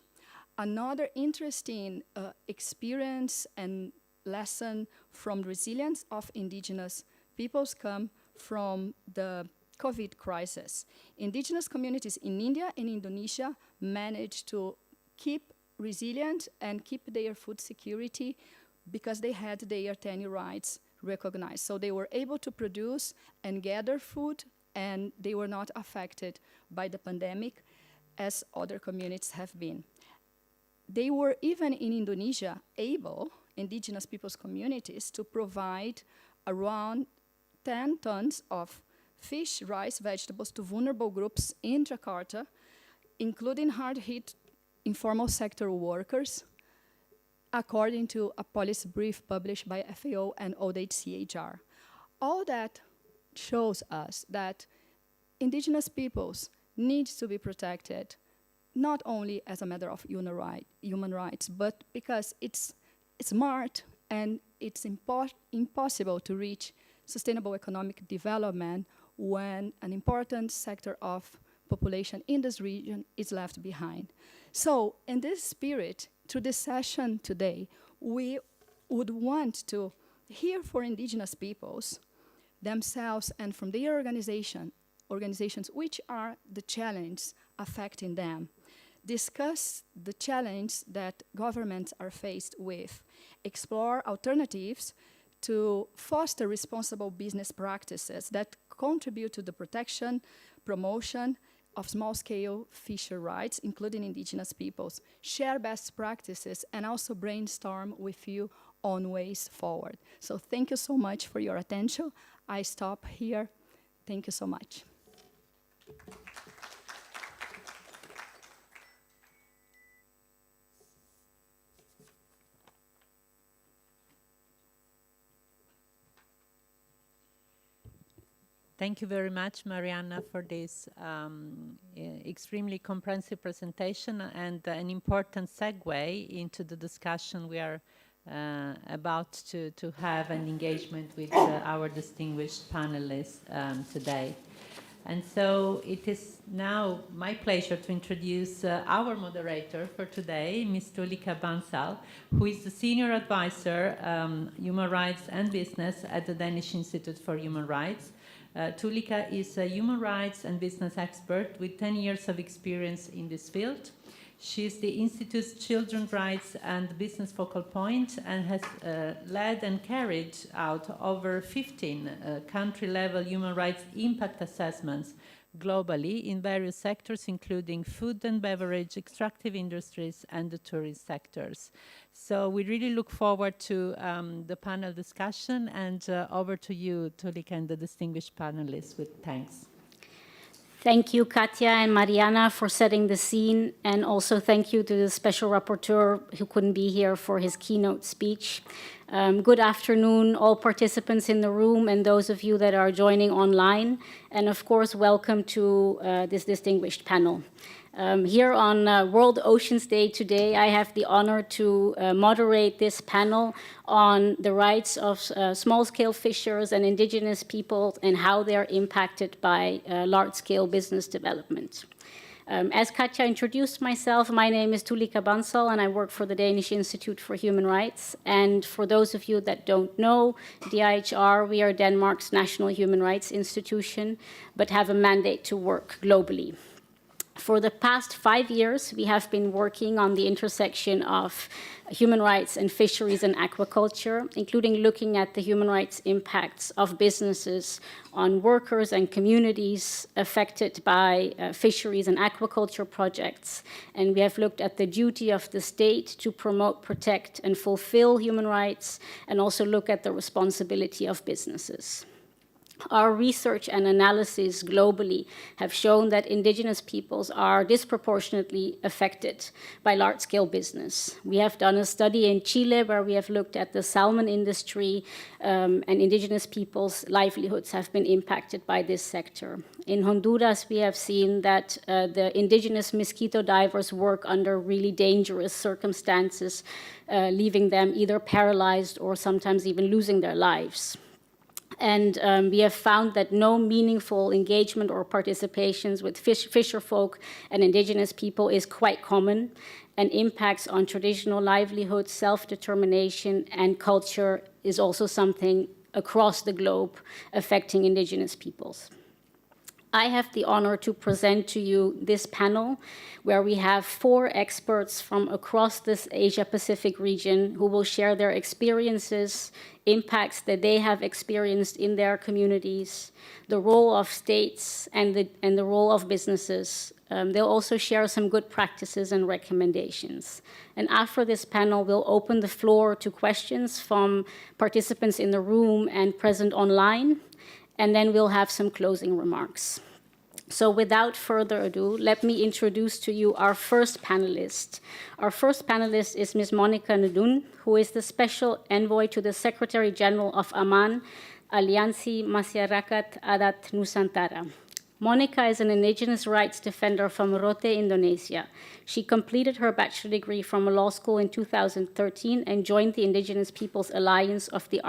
Speaker 15: Another interesting experience and lesson from resilience of indigenous peoples come from the COVID crisis. Indigenous communities in India and Indonesia managed to keep resilient and keep their food security because they had their tenure rights recognized. So they were able to produce and gather food, and they were not affected by the pandemic as other communities have been. They were even in Indonesia able, indigenous peoples communities, to provide around 10 tons of fish, rice, vegetables to vulnerable groups in Jakarta, including hard-hit informal sector workers, according to a policy brief published by FAO and OHCHR. All that shows us that indigenous peoples need to be protected, not only as a matter of human rights, but because it's smart and it's impossible to reach sustainable economic development when an important sector of population in this region is left behind. So in this spirit, through this session today, we would want to hear from indigenous peoples themselves and from their organizations which are the challenges affecting them. Discuss the challenge that governments are faced with, explore alternatives to foster responsible business practices that contribute to the protection, promotion of small-scale fisher rights, including indigenous peoples, share best practices, and also brainstorm with you on ways forward. So thank you so much for your attention. I stop here. Thank you so much.
Speaker 19: Thank you very much, Mariana, for this extremely comprehensive presentation and an important segue into the discussion we are about to have an engagement with our distinguished panelists today. And so it is now my pleasure to introduce our moderator for today, Ms. Tulika Bansal, who is the Senior Advisor, Human Rights and Business at the Danish Institute for Human Rights. Tulika is a human rights and business expert with 10 years of experience in this field. She is the Institute's Children's Rights and Business Focal Point and has led and carried out over 15 country-level human rights impact assessments globally in various sectors, including food and beverage, extractive industries, and the tourist sectors. So we really look forward to the panel discussion, and over to you, Tulika, and the distinguished panelists with thanks. Thank you, Katja and Mariana, for setting the scene, and also thank you to the special rapporteur who couldn't be here for his keynote speech. Good afternoon, all participants in the room and those of you that are joining online, and of course, welcome to this distinguished panel. Here on World Oceans Day today, I have the honor to moderate this panel on the rights of small-scale fishers and indigenous people and how they're impacted by large-scale business development. As Katja introduced myself, my name is Tulika Bansal and I work for the Danish Institute for Human Rights. And for those of you that don't know, RBHR, we are Denmark's national human rights institution, but have a mandate to work globally. For the past 5 years, we have been working on the intersection of human rights and fisheries and aquaculture, including looking at the human rights impacts of businesses on workers and communities affected by fisheries and aquaculture projects. And we have looked at the duty of the state to promote, protect, and fulfill human rights, and also look at the responsibility of businesses. Our research and analysis globally have shown that indigenous peoples are disproportionately affected by large-scale business. We have done a study in Chile where we have looked at the salmon industry, and indigenous peoples' livelihoods have been impacted by this sector. In Honduras, we have seen that the indigenous mosquito divers work under really dangerous circumstances, leaving them either paralyzed or sometimes even losing their lives. And we have found that no meaningful engagement or participations with fisherfolk and indigenous people is quite common, and impacts on traditional livelihoods, self-determination, and culture is also something across the globe affecting indigenous peoples. I have the honor to present to you this panel where we have 4 experts from across this Asia-Pacific region who will share their experiences, impacts that they have experienced in their communities, the role of states and the role of businesses. They'll also share some good practices and recommendations. And after this panel, we'll open the floor to questions from participants in the room and present online. And then we'll have some closing remarks. So without further ado, let me introduce to you our first panelist. Our first panelist is Ms. Monica Ndun, who is the Special Envoy to the Secretary General of AMAN, Aliansi Masyarakat Adat Nusantara. Monica is an indigenous rights defender from Rote, Indonesia. She completed her bachelor degree from a law school in 2013 and joined the Indigenous Peoples Alliance of the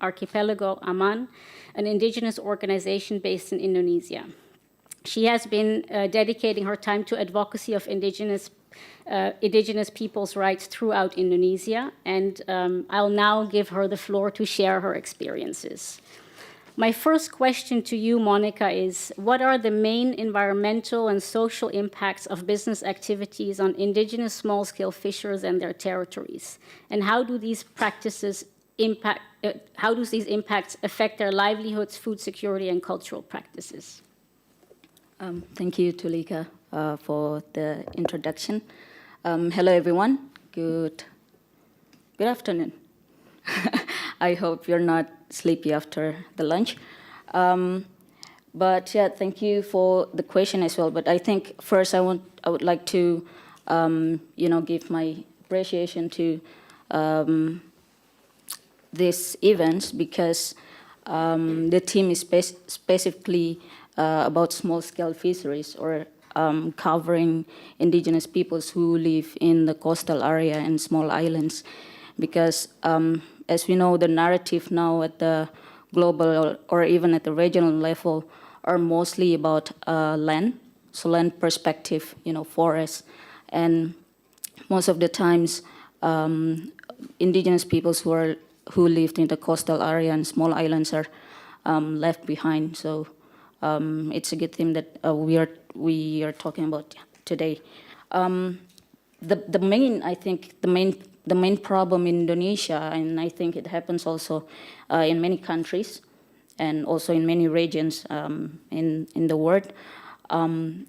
Speaker 19: Archipelago Aman, an indigenous organization based in Indonesia. She has been dedicating her time to advocacy of indigenous peoples' rights throughout Indonesia, and I'll now give her the floor to share her experiences. My first question to you, Monica, is what are the main environmental and social impacts of business activities on indigenous small-scale fishers and their territories? And how do these practices how do these impacts affect their livelihoods, food security, and cultural practices?
Speaker 21: Thank you, Tulika, for the introduction. Hello, everyone. Good afternoon. I hope you're not sleepy after the lunch. But yeah, thank you for the question as well. But I think first I would like to, give my appreciation to this event because the team is specifically about small-scale fisheries, or covering indigenous peoples who live in the coastal area and small islands. Because as we know, the narrative now at the global or even at the regional level are mostly about land, so land perspective, forests. And most of the times, indigenous peoples who lived in the coastal area and small islands are left behind. So it's a good thing that we are talking about today. The main problem in Indonesia, and I think it happens also in many countries and also in many regions in the world,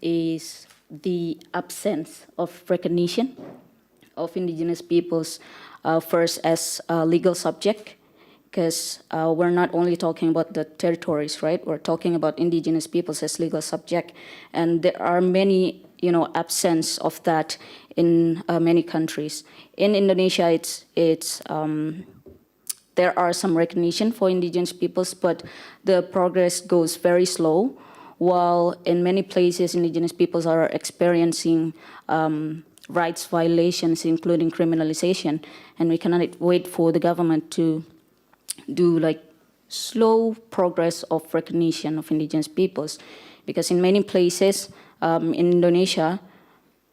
Speaker 21: is the absence of recognition of indigenous peoples, first as a legal subject, because we're not only talking about the territories, right? We're talking about indigenous peoples as legal subject, and there are many, absence of that in many countries. In Indonesia, there are some recognition for indigenous peoples, but the progress goes very slow. While in many places, indigenous peoples are experiencing rights violations, including criminalization, and we cannot wait for the government to do slow progress of recognition of indigenous peoples. Because in many places in Indonesia,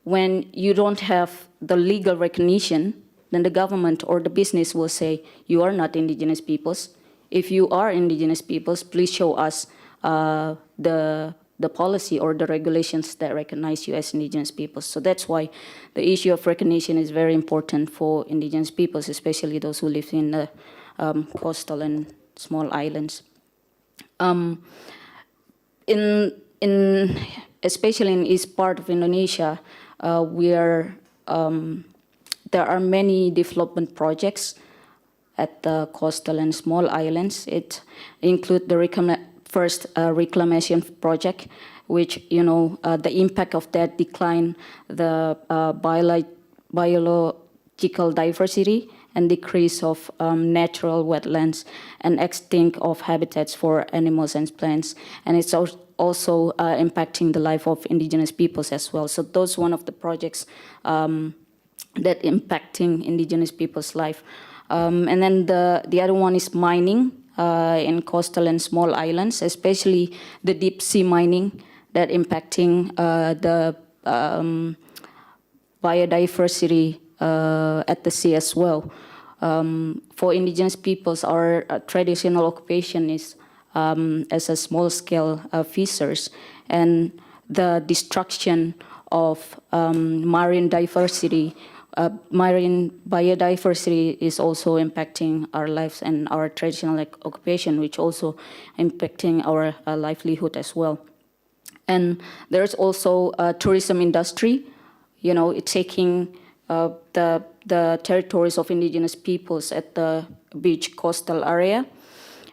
Speaker 21: when you don't have the legal recognition, then the government or the business will say, you are not indigenous peoples. If you are indigenous peoples, please show us the policy or the regulations that recognize you as indigenous peoples. So that's why the issue of recognition is very important for indigenous peoples, especially those who live in the coastal and small islands. Especially in east part of Indonesia, there are many development projects at the coastal and small islands. It includes the first reclamation project, which, the impact of that decline the biological diversity and decrease of natural wetlands and extinct of habitats for animals and plants. And it's also impacting the life of indigenous peoples as well. So those one of the projects that impacting indigenous people's life. And then the other one is mining in coastal and small islands, especially the deep sea mining that impacting the biodiversity at the sea as well. For indigenous peoples, our traditional occupation is as a small-scale fishers, and the destruction of marine diversity, marine biodiversity is also impacting our lives and our traditional occupation, which also impacting our livelihood as well. And there's also a tourism industry, it's taking the territories of indigenous peoples at the beach coastal area.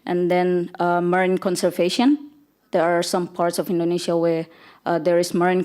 Speaker 21: And then marine conservation. There are some parts of Indonesia where there is marine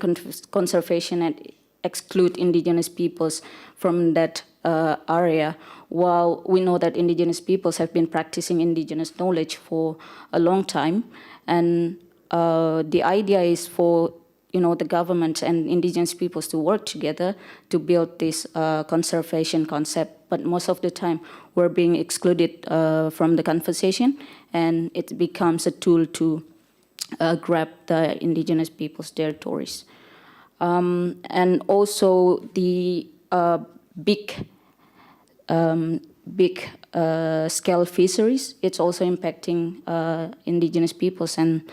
Speaker 21: conservation and exclude indigenous peoples from that area. While we know that indigenous peoples have been practicing indigenous knowledge for a long time, and the idea is for the government and indigenous peoples to work together to build this conservation concept. But most of the time, we're being excluded from the conversation, and it becomes a tool to grab the indigenous people's territories. And also the big scale fisheries, it's also impacting indigenous peoples and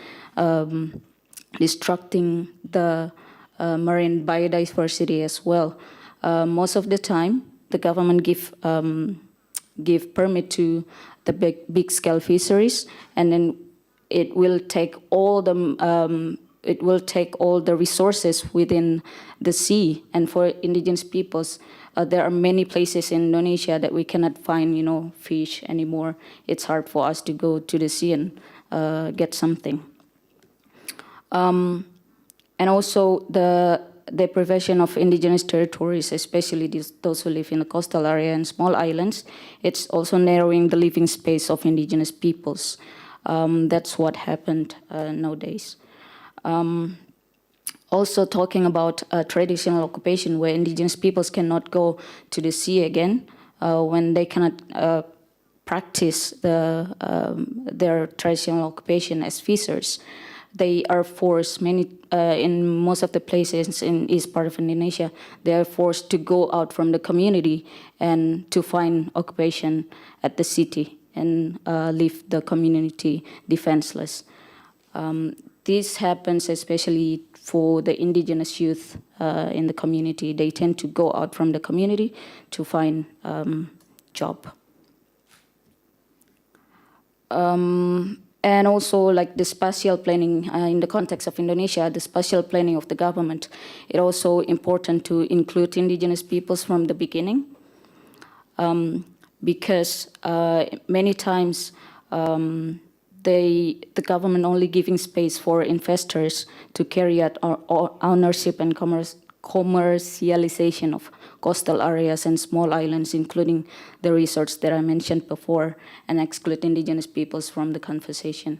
Speaker 21: destructing the marine biodiversity as well. Most of the time, the government give permit to the big scale fisheries, and then it will take all the resources within the sea. And for indigenous peoples, there are many places in Indonesia that we cannot find, fish anymore. It's hard for us to go to the sea and get something. And also the deprivation of indigenous territories, especially those who live in the coastal area and small islands, it's also narrowing the living space of indigenous peoples. That's what happened nowadays. Also talking about traditional occupation where indigenous peoples cannot go to the sea again when they cannot practice their traditional occupation as fishers. They are forced, in most of the places in east part of Indonesia, they are forced to go out from the community and to find occupation at the city and leave the community defenseless. This happens especially for the indigenous youth in the community. They tend to go out from the community to find job. And also like the spatial planning in the context of Indonesia, the spatial planning of the government, it's also important to include indigenous peoples from the beginning because many times the government only giving space for investors to carry out ownership and commercialization of coastal areas and small islands, including the resorts that I mentioned before, and exclude indigenous peoples from the conversation,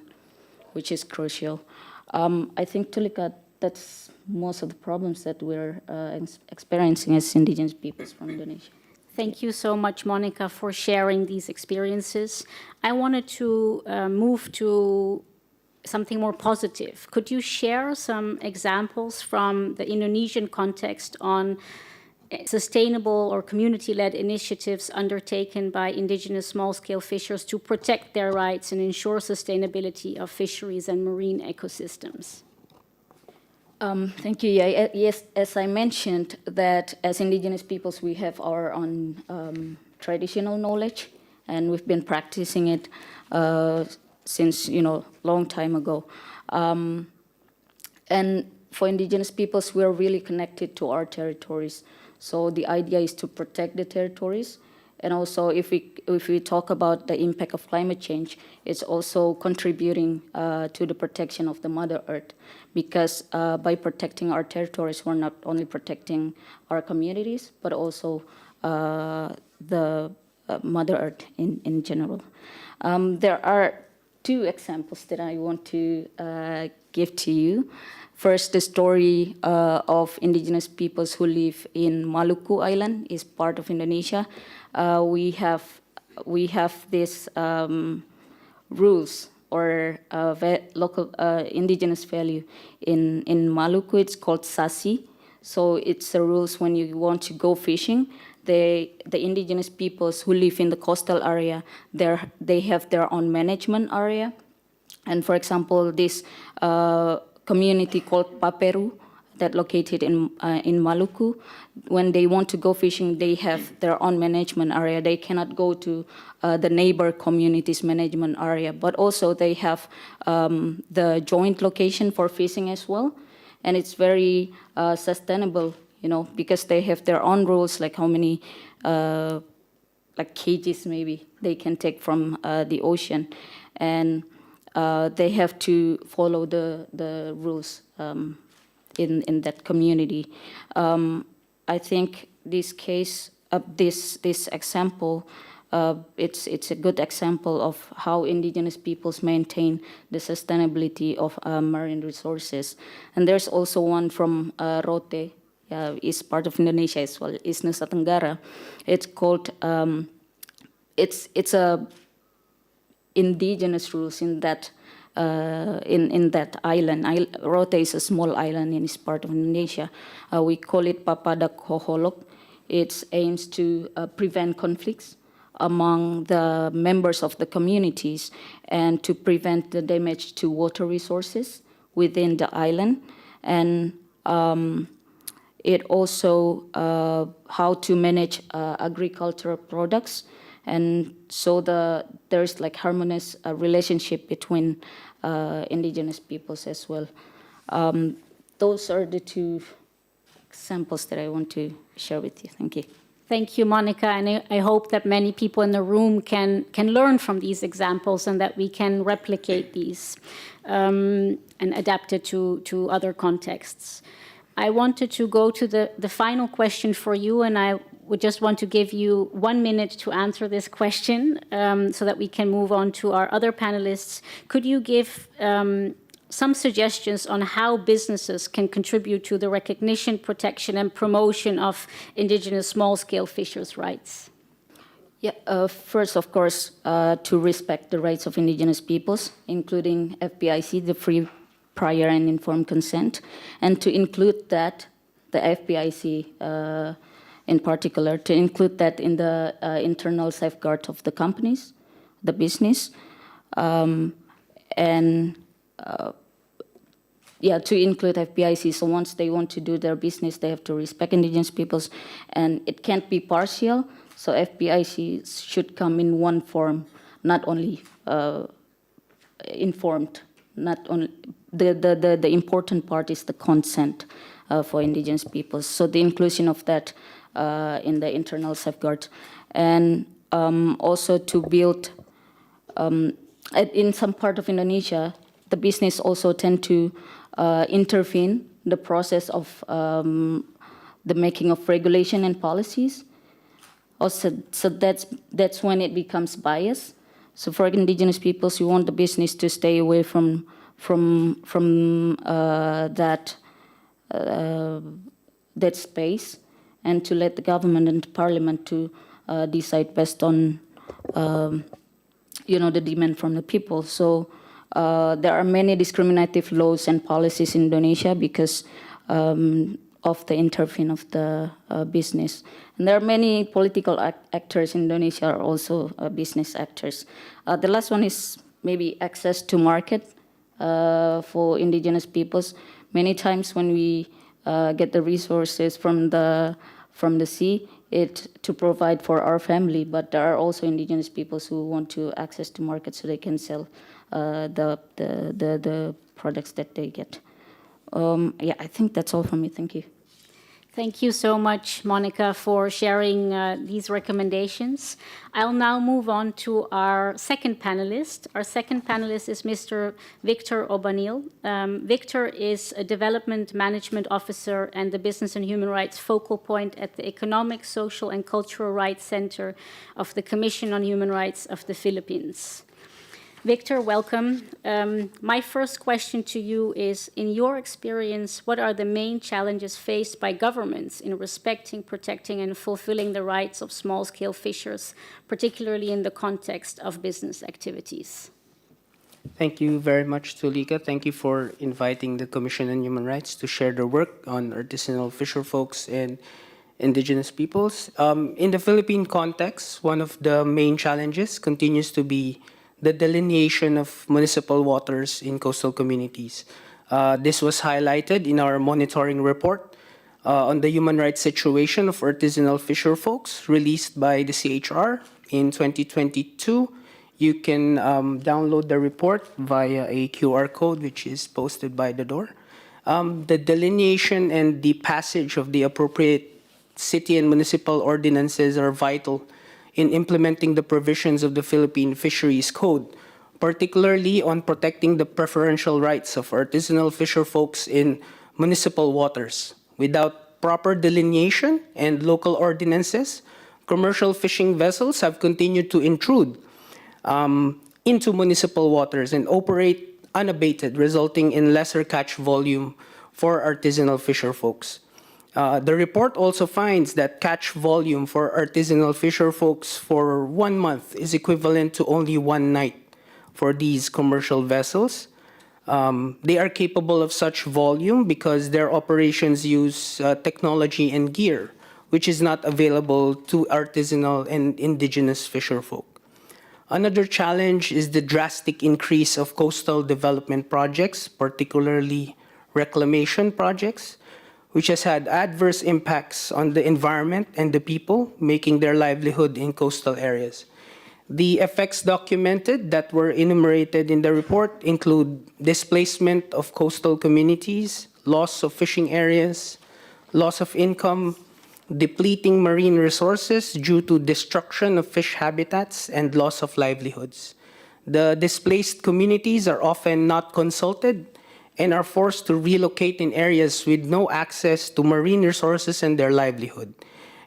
Speaker 21: which is crucial. I think, Tulika, that's most of the problems that we're experiencing as indigenous peoples from Indonesia.
Speaker 6: Thank you so much, Monica, for sharing these experiences. I wanted to move to something more positive. Could you share some examples from the Indonesian context on sustainable or community-led initiatives undertaken by indigenous small-scale fishers to protect their rights and ensure sustainability of fisheries and marine ecosystems?
Speaker 21: Thank you. Yeah, yes, as I mentioned, that as indigenous peoples, we have our own traditional knowledge, and we've been practicing it since, long time ago. And for indigenous peoples, we are really connected to our territories. So the idea is to protect the territories. And also, if we talk about the impact of climate change, it's also contributing to the protection of the Mother Earth. Because by protecting our territories, we're not only protecting our communities, but also the Mother Earth in general. There are two examples that I want to give to you. First, the story of indigenous peoples who live in Maluku Island is part of Indonesia. We have these rules or local indigenous value in Maluku. It's called sasi. So it's the rules when you want to go fishing. The indigenous peoples who live in the coastal area, they have their own management area. And for example, this community called Paperu that located in Maluku, when they want to go fishing, they have their own management area. They cannot go to the neighbor community's management area, but also they have the joint location for fishing as well. And it's very sustainable, because they have their own rules, like how many like kgs maybe they can take from the ocean. And they have to follow the rules in that community. I think this case, this example, it's a good example of how indigenous peoples maintain the sustainability of marine resources. And there's also one from Rote, is part of Indonesia as well, is Nusa Tenggara. It's called, it's a indigenous rules in that island. Rote is a small island and it's part of Indonesia. We call it Papadak Hoholok. It aims to prevent conflicts among the members of the communities and to prevent the damage to water resources within the island. And it also how to manage agricultural products. And so there's like harmonious relationship between indigenous peoples as well. Those are the two examples that I want to share with you. Thank you.
Speaker 6: Thank you, Monica, and I hope that many people in the room can learn from these examples and that we can replicate these and adapt it to other contexts. I wanted to go to the final question for you, and I would just want to give you 1 minute to answer this question so that we can move on to our other panelists. Could you give some suggestions on how businesses can contribute to the recognition, protection, and promotion of indigenous small-scale fishers' rights?
Speaker 21: Yeah, first, of course, to respect the rights of indigenous peoples, including FPIC, the free, prior, and informed consent, and to include that, the FPIC in particular, to include that in the internal safeguard of the companies, the business, yeah, to include FPIC. So once they want to do their business, they have to respect indigenous peoples, and it can't be partial. So FPIC should come in one form, not only informed. Not only the important part is the consent for indigenous peoples. So the inclusion of that in the internal safeguard, and also to build. In some part of Indonesia, the business also tend to intervene the process of the making of regulation and policies. Also, so that's when it becomes biased. So for indigenous peoples, you want the business to stay away from that space, and to let the government and parliament to decide based on the demand from the people. So there are many discriminative laws and policies in Indonesia because of the intervention of the business. And there are many political actors in Indonesia are also business actors. The last one is maybe access to market for indigenous peoples. Many times when we get the resources from the sea, to provide for our family, but there are also indigenous peoples who want to access to market so they can sell the products that they get. Yeah, I think that's all from me. Thank you.
Speaker 6: Thank you so much, Monica, for sharing these recommendations. I'll now move on to our second panelist. Our second panelist is Mr. Victor Obanil. Victor is a Development Management Officer and the Business and Human Rights Focal Point at the Economic, Social, and Cultural Rights Center of the Commission on Human Rights of the Philippines. Victor, welcome. My first question to you is, in your experience, what are the main challenges faced by governments in respecting, protecting, and fulfilling the rights of small-scale fishers, particularly in the context of business activities?
Speaker 7: Thank you very much, Tulika. Thank you for inviting the Commission on Human Rights to share their work on artisanal fisher folks and indigenous peoples. In the Philippine context, one of the main challenges continues to be the delineation of municipal waters in coastal communities. This was highlighted in our monitoring report on the human rights situation of artisanal fisher folks released by the CHR in 2022. You can download the report via a QR code which is posted by the door. The delineation and the passage of the appropriate city and municipal ordinances are vital in implementing the provisions of the Philippine Fisheries Code, particularly on protecting the preferential rights of artisanal fisher folks in municipal waters. Without proper delineation and local ordinances, commercial fishing vessels have continued to intrude into municipal waters and operate unabated, resulting in lesser catch volume for artisanal fisher folks. The report also finds that catch volume for artisanal fisher folks for 1 month is equivalent to only 1 night for these commercial vessels. They are capable of such volume because their operations use technology and gear, which is not available to artisanal and indigenous fisher folk. Another challenge is the drastic increase of coastal development projects, particularly reclamation projects, which has had adverse impacts on the environment and the people making their livelihood in coastal areas. The effects documented that were enumerated in the report include displacement of coastal communities, loss of fishing areas, loss of income, depleting marine resources due to destruction of fish habitats, and loss of livelihoods. The displaced communities are often not consulted and are forced to relocate in areas with no access to marine resources and their livelihood.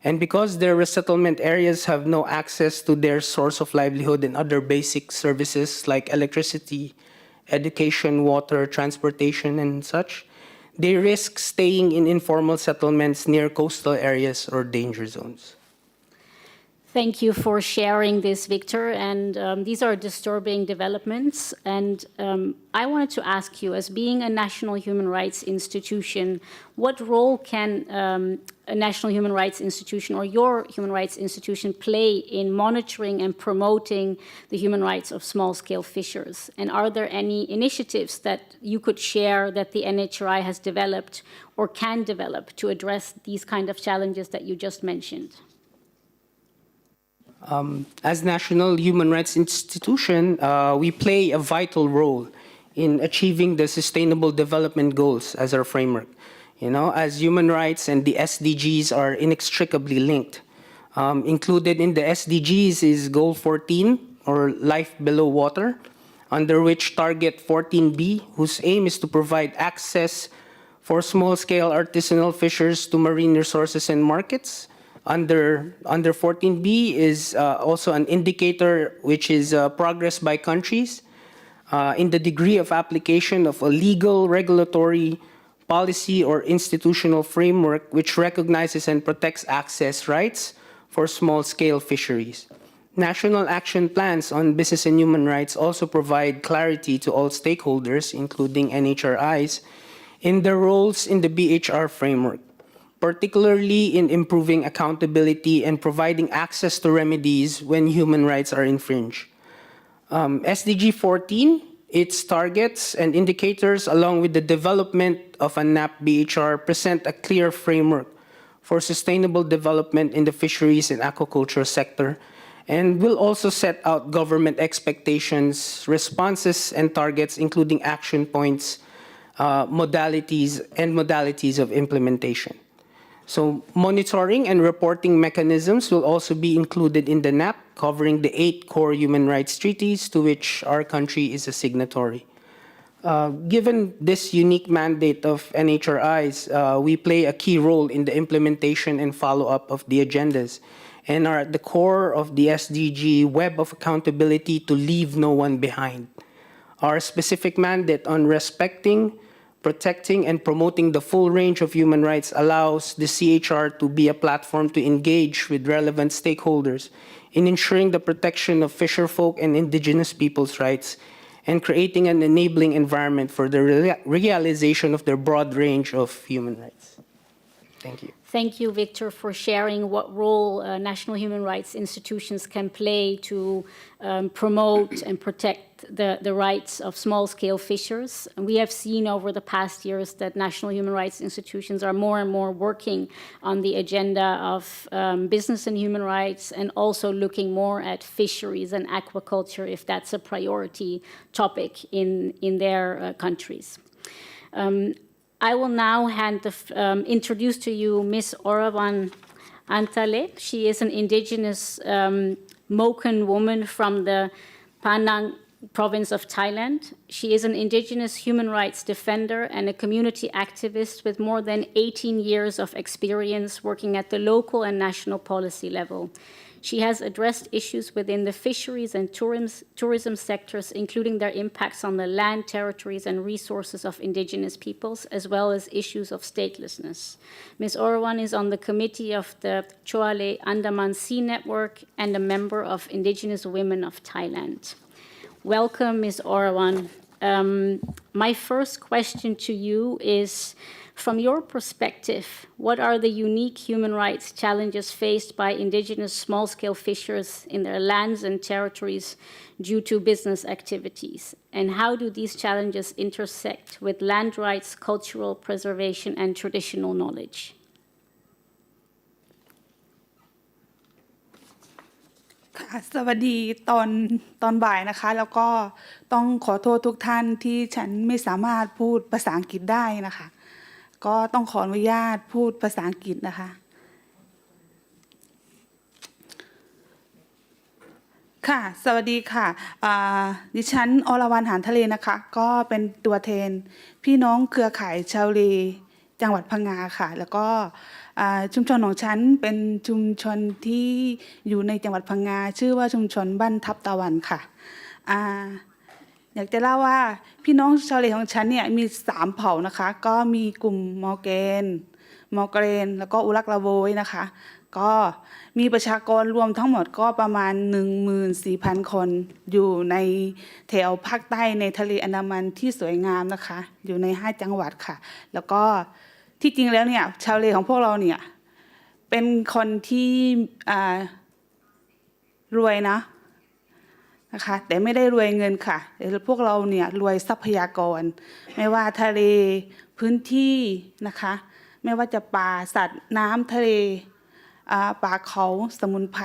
Speaker 7: And because their resettlement areas have no access to their source of livelihood and other basic services like electricity, education, water, transportation, and such, they risk staying in informal settlements near coastal areas or danger zones.
Speaker 6: Thank you for sharing this, Victor. And these are disturbing developments. And I wanted to ask you, as being a national human rights institution, what role can a national human rights institution or your human rights institution play in monitoring and promoting the human rights of small-scale fishers? And are there any initiatives that you could share that the NHRI has developed or can develop to address these kind of challenges that you just mentioned?
Speaker 7: As National Human Rights Institution, we play a vital role in achieving the Sustainable Development Goals as our framework. As human rights and the SDGs are inextricably linked. Included in the SDGs is Goal 14, or Life Below Water, under which Target 14B, whose aim is to provide access for small-scale artisanal fishers to marine resources and markets. Under 14B is also an indicator which is progress by countries in the degree of application of a legal, regulatory, policy, or institutional framework which recognizes and protects access rights for small-scale fisheries. National action plans on business and human rights also provide clarity to all stakeholders, including NHRIs, in their roles in the BHR framework, particularly in improving accountability and providing access to remedies when human rights are infringed. SDG 14, its targets and indicators, along with the development of a NAP BHR, present a clear framework for sustainable development in the fisheries and aquaculture sector, and will also set out government expectations, responses, and targets, including action points, modalities of implementation. So monitoring and reporting mechanisms will also be included in the NAP, covering the 8 core human rights treaties to which our country is a signatory. Given this unique mandate of NHRIs, we play a key role in the implementation and follow-up of the agendas, and are at the core of the SDG web of accountability to leave no one behind. Our specific mandate on respecting, protecting, and promoting the full range of human rights allows the CHR to be a platform to engage with relevant stakeholders in ensuring the protection of fisherfolk and indigenous peoples' rights and creating an enabling environment for the realization of their broad range of human rights. Thank you.
Speaker 6: Thank you, Victor, for sharing what role national human rights institutions can play to promote and protect the rights of small-scale fishers. And we have seen over the past years that national human rights institutions are more and more working on the agenda of business and human rights, and also looking more at fisheries and aquaculture if that's a priority topic in their countries. I will now introduce to you Ms. Orawan Antale. She is an indigenous Moken woman from the Penang province of Thailand. She is an indigenous human rights defender and a community activist with more than 18 years of experience working at the local and national policy level. She has addressed issues within the fisheries and tourism sectors, including their impacts on the land, territories, and resources of indigenous peoples, as well as issues of statelessness. Ms. Orawan is on the committee of the Choale Andaman Sea Network and a member of Indigenous Women of Thailand. Welcome, Ms. Orawan. My first question to you is, from your perspective, what are the unique human rights challenges faced by indigenous small-scale fishers in their lands and territories due to business activities? And how do these challenges intersect with land rights, cultural preservation, and traditional knowledge?
Speaker 3: สวัสดีตอนบ่ายนะคะแล้วก็ต้องขอโทษทุกท่านที่ฉันไม่สามารถพูดภาษาอังกฤษได้นะคะก็ต้องขออนุญาตพูดภาษาอังกฤษนะคะค่ะสวัสดีค่ะดิฉันอรวรรณหานทะเลนะคะก็เป็นตัวแทนพี่น้องเครือข่ายชาวเล จังหวัดพังงาค่ะแล้วก็ชุมชนของฉันเป็นชุมชนที่อยู่ในจังหวัดพังงาชื่อว่าชุมชนบ้านทับตะวันค่ะอยากจะเล่าว่าพี่น้องชาวเลของฉันเนี่ยมี3เผ่านะคะก็มีกลุ่มมอร์แกนแล้วก็อุรักละโวยนะคะก็มีประชากรรวมทั้งหมดก็ประมาณ 14,000 คนอยู่ในแถวภาคใต้ในทะเลอันดามันที่สวยงามนะคะอยู่ใน5จังหวัดค่ะแล้วก็ที่จริงแล้วเนี่ยชาวเลของพวกเราเนี่ยเป็นคนที่รวยนะคะแต่ไม่ได้รวยเงินค่ะแต่พวกเราเนี่ยรวยทรัพยากรไม่ว่าทะเลพื้นที่นะคะไม่ว่าจะป่าสัตว์น้ำทะเลป่าเขาสมุนไพร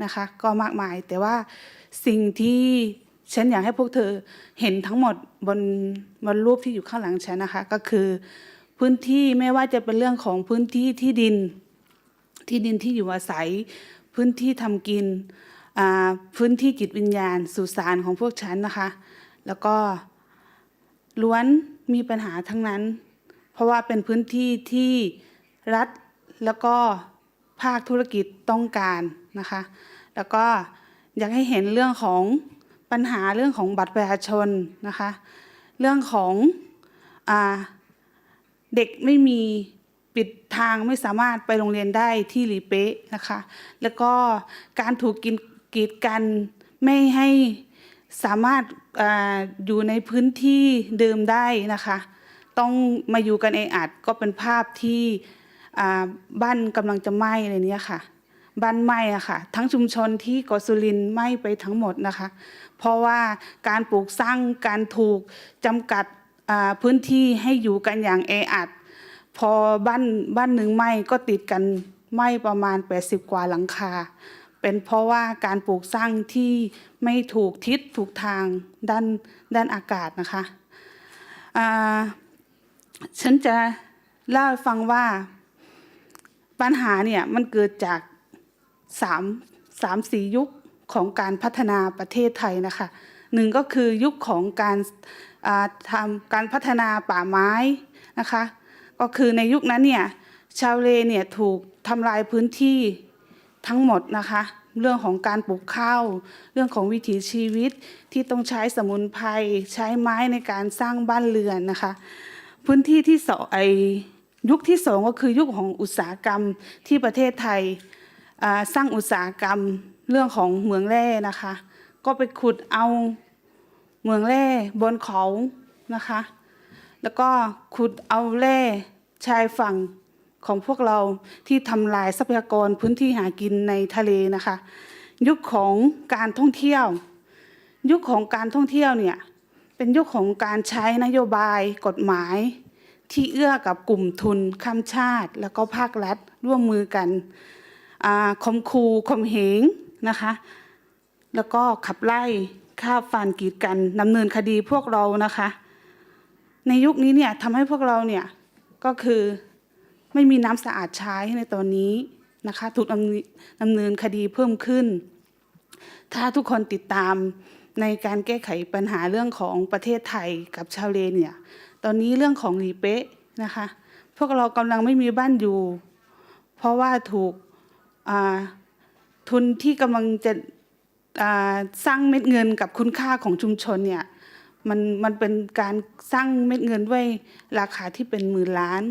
Speaker 3: นะคะก็มากมายแต่ว่าสิ่งที่ฉันอยากให้พวกเธอเห็นทั้งหมดบนรูปที่อยู่ข้างหลังฉันนะคะก็คือพื้นที่ไม่ว่าจะเป็นเรื่องของพื้นที่ที่ดินที่อยู่อาศัยพื้นที่ทำกินพื้นที่จิตวิญญาณสุสานของพวกฉันนะคะแล้วก็ล้วนมีปัญหาทั้งนั้นเพราะว่าเป็นพื้นที่ที่รัฐแล้วก็ภาคธุรกิจต้องการนะคะแล้วก็อยากให้เห็นเรื่องของปัญหาเรื่องของบัตรประชาชนนะคะเรื่องของเด็กไม่มีปิดทางไม่สามารถไปโรงเรียนได้ที่หลีเป๊ะนะคะแล้วก็การถูกกีดกันไม่ให้สามารถอยู่ในพื้นที่เดิมได้นะคะต้องมาอยู่กันแออัดก็เป็นภาพที่บ้านกำลังจะไหม้อะไรเนี้ยค่ะบ้านไหม้อะค่ะทั้งชุมชนที่เกาะสุรินทร์ไหม้ไปทั้งหมดนะคะเพราะว่าการปลูกสร้างการถูกจำกัดพื้นที่ให้อยู่กันอย่างแออัดพอบ้านหนึ่งไหม้ก็ติดกันไหม้ประมาณ80กว่าหลังคาเป็นเพราะว่าการปลูกสร้างที่ไม่ถูกทิศถูกทางด้านอากาศนะคะฉันจะเล่าให้ฟังว่าปัญหาเนี่ยมันเกิดจาก4 ยุคของการพัฒนาประเทศไทยนะคะ1ก็คือยุคของการพัฒนาป่าไม้นะคะก็คือในยุคนั้นเนี่ยชาวเลเนี่ยถูกทำลายพื้นที่ทั้งหมดนะคะเรื่องของการปลูกข้าวเรื่องของวิถีชีวิตที่ต้องใช้สมุนไพรใช้ไม้ในการสร้างบ้านเรือนนะคะพื้นที่ที่ยุคที่2ก็คือยุคของอุตสาหกรรมที่ประเทศไทยสร้างอุตสาหกรรมเรื่องของเหมืองแร่นะคะก็ไปขุดเอาเหมืองแร่บนเขานะคะแล้วก็ขุดเอาแร่ชายฝั่งของพวกเราที่ทำลายทรัพยากรพื้นที่หากินในทะเลนะคะยุคของการท่องเที่ยวเนี่ยเป็นยุคของการใช้นโยบายกฎหมายที่เอื้อกับกลุ่มทุนข้ามชาติแล้วก็ภาครัฐร่วมมือกันข่มขู่ข่มเหงนะคะแล้วก็ขับไล่ฆ่าฟันกีดกันดำเนินคดีพวกเรานะคะในยุคนี้เนี่ยทำให้พวกเราเนี่ยก็คือไม่มีน้ำสะอาดใช้ในตอนนี้นะคะถูกดำเนินคดีเพิ่มขึ้นถ้าทุกคนติดตามในการแก้ไขปัญหาเรื่องของประเทศไทยกับชาวเลเนี่ยตอนนี้เรื่องของหลีเป๊ะนะคะพวกเรากำลังไม่มีบ้านอยู่เพราะว่าถูกทุนที่กำลังจะสร้างเม็ดเงินกับคุณค่าของชุมชนเนี่ยมันเป็นการสร้างเม็ดเงินด้วยราคาที่เป็นหมื่นล้าน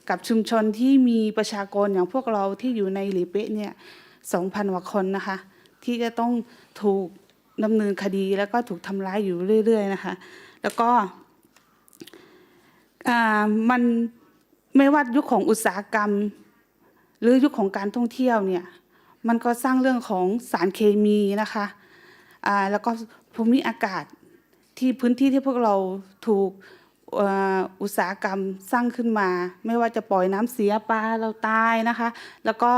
Speaker 3: กับชุมชนที่มีประชากรอย่างพวกเราที่อยู่ในหลีเป๊ะเนี่ย 2,000 กว่าคนนะคะที่จะต้องถูกดำเนินคดีแล้วก็ถูกทำร้ายอยู่เรื่อยๆนะคะแล้วก็มันไม่ว่ายุคของอุตสาหกรรมหรือยุคของการท่องเที่ยวเนี่ยมันก็สร้างเรื่องของสารเคมีนะคะแล้วก็ภูมิอากาศที่พื้นที่ที่พวกเราถูกอุตสาหกรรมสร้างขึ้นมาไม่ว่าจะปล่อยน้ำเสียปลาเราตายนะคะแล้วก็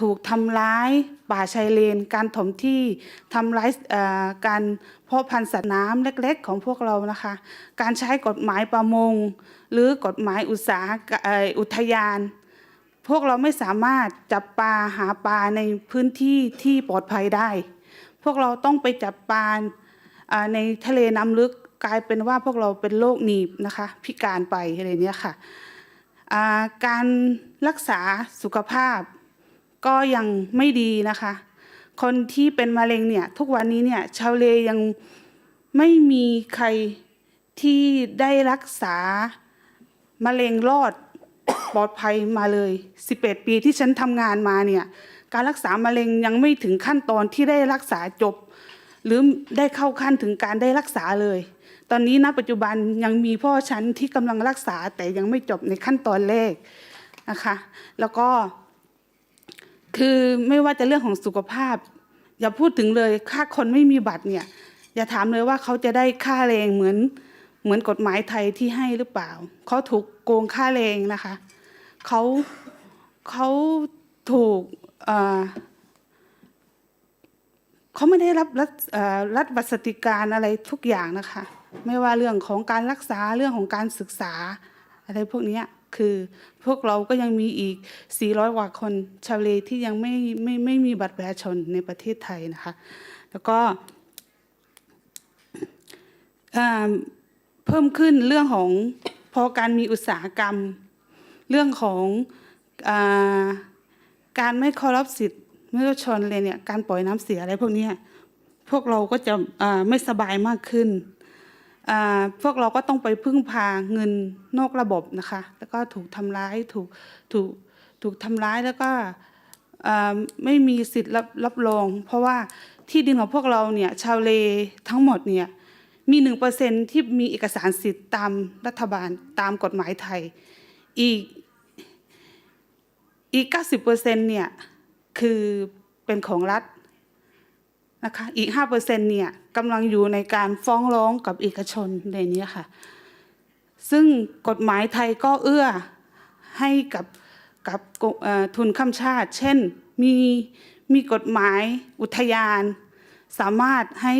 Speaker 3: ถูกทำร้ายป่าชายเลนการถมที่ทำร้ายการเพาะพันธุ์สัตว์น้ำเล็กๆของพวกเรานะคะการใช้กฎหมายประมงหรือกฎหมายอุทยานพวกเราไม่สามารถจับปลาหาปลาในพื้นที่ที่ปลอดภัยได้พวกเราต้องไปจับปลาในทะเลน้ำลึกกลายเป็นว่าพวกเราเป็นโรคหนีบนะคะพิการไปอะไรเนี้ยค่ะ การรักษาสุขภาพก็ยังไม่ดีนะคะคนที่เป็นมะเร็งเนี่ยทุกวันนี้เนี่ยชาวเลยังไม่มีใครที่ได้รักษามะเร็งรอดปลอดภัยมาเลย11 ปีที่ฉันทำงานมาเนี่ยการรักษามะเร็งยังไม่ถึงขั้นตอนที่ได้รักษาจบหรือได้เข้าขั้นถึงการได้รักษาเลยตอนนี้ณปัจจุบันยังมีพ่อฉันที่กำลังรักษาแต่ยังไม่จบในขั้นตอนแรกนะคะแล้วก็คือไม่ว่าจะเรื่องของสุขภาพอย่าพูดถึงเลยค่าคนไม่มีบัตรเนี่ยอย่าถามเลยว่าเขาจะได้ค่าแรงเหมือนกฎหมายไทยที่ให้หรือเปล่าเขาถูกโกงค่าแรงนะคะเขาถูกเขาไม่ได้รับรัฐบัตรสวัสดิการอะไรทุกอย่างนะคะไม่ว่าเรื่องของการรักษาเรื่องของการศึกษาอะไรพวกนี้คือพวกเราก็ยังมีอีก400 กว่าคนชาวเลที่ยังไม่มีบัตรประชาชนในประเทศไทยนะคะแล้วก็เพิ่มขึ้นเรื่องของพอการมีอุตสาหกรรมเรื่องของการไม่เคารพสิทธิมนุษยชนเลยเนี่ยการปล่อยน้ำเสียอะไรพวกนี้พวกเราก็จะไม่สบายมากขึ้นพวกเราก็ต้องไปพึ่งพาเงินนอกระบบนะคะแล้วก็ถูกทำร้ายถูกทำร้ายแล้วก็ไม่มีสิทธิ์รับรองเพราะว่าที่ดินของพวกเราเนี่ยชาวเลทั้งหมดเนี่ยมี 1% ที่มีเอกสารสิทธิ์ตามรัฐบาลตามกฎหมายไทยอีก 90% เนี่ยคือเป็นของรัฐนะคะอีก 5% เนี่ยกำลังอยู่ในการฟ้องร้องกับเอกชนในนี้ค่ะซึ่งกฎหมายไทยก็เอื้อให้กับทุนข้ามชาติเช่นมีกฎหมายอุทยานสามารถให้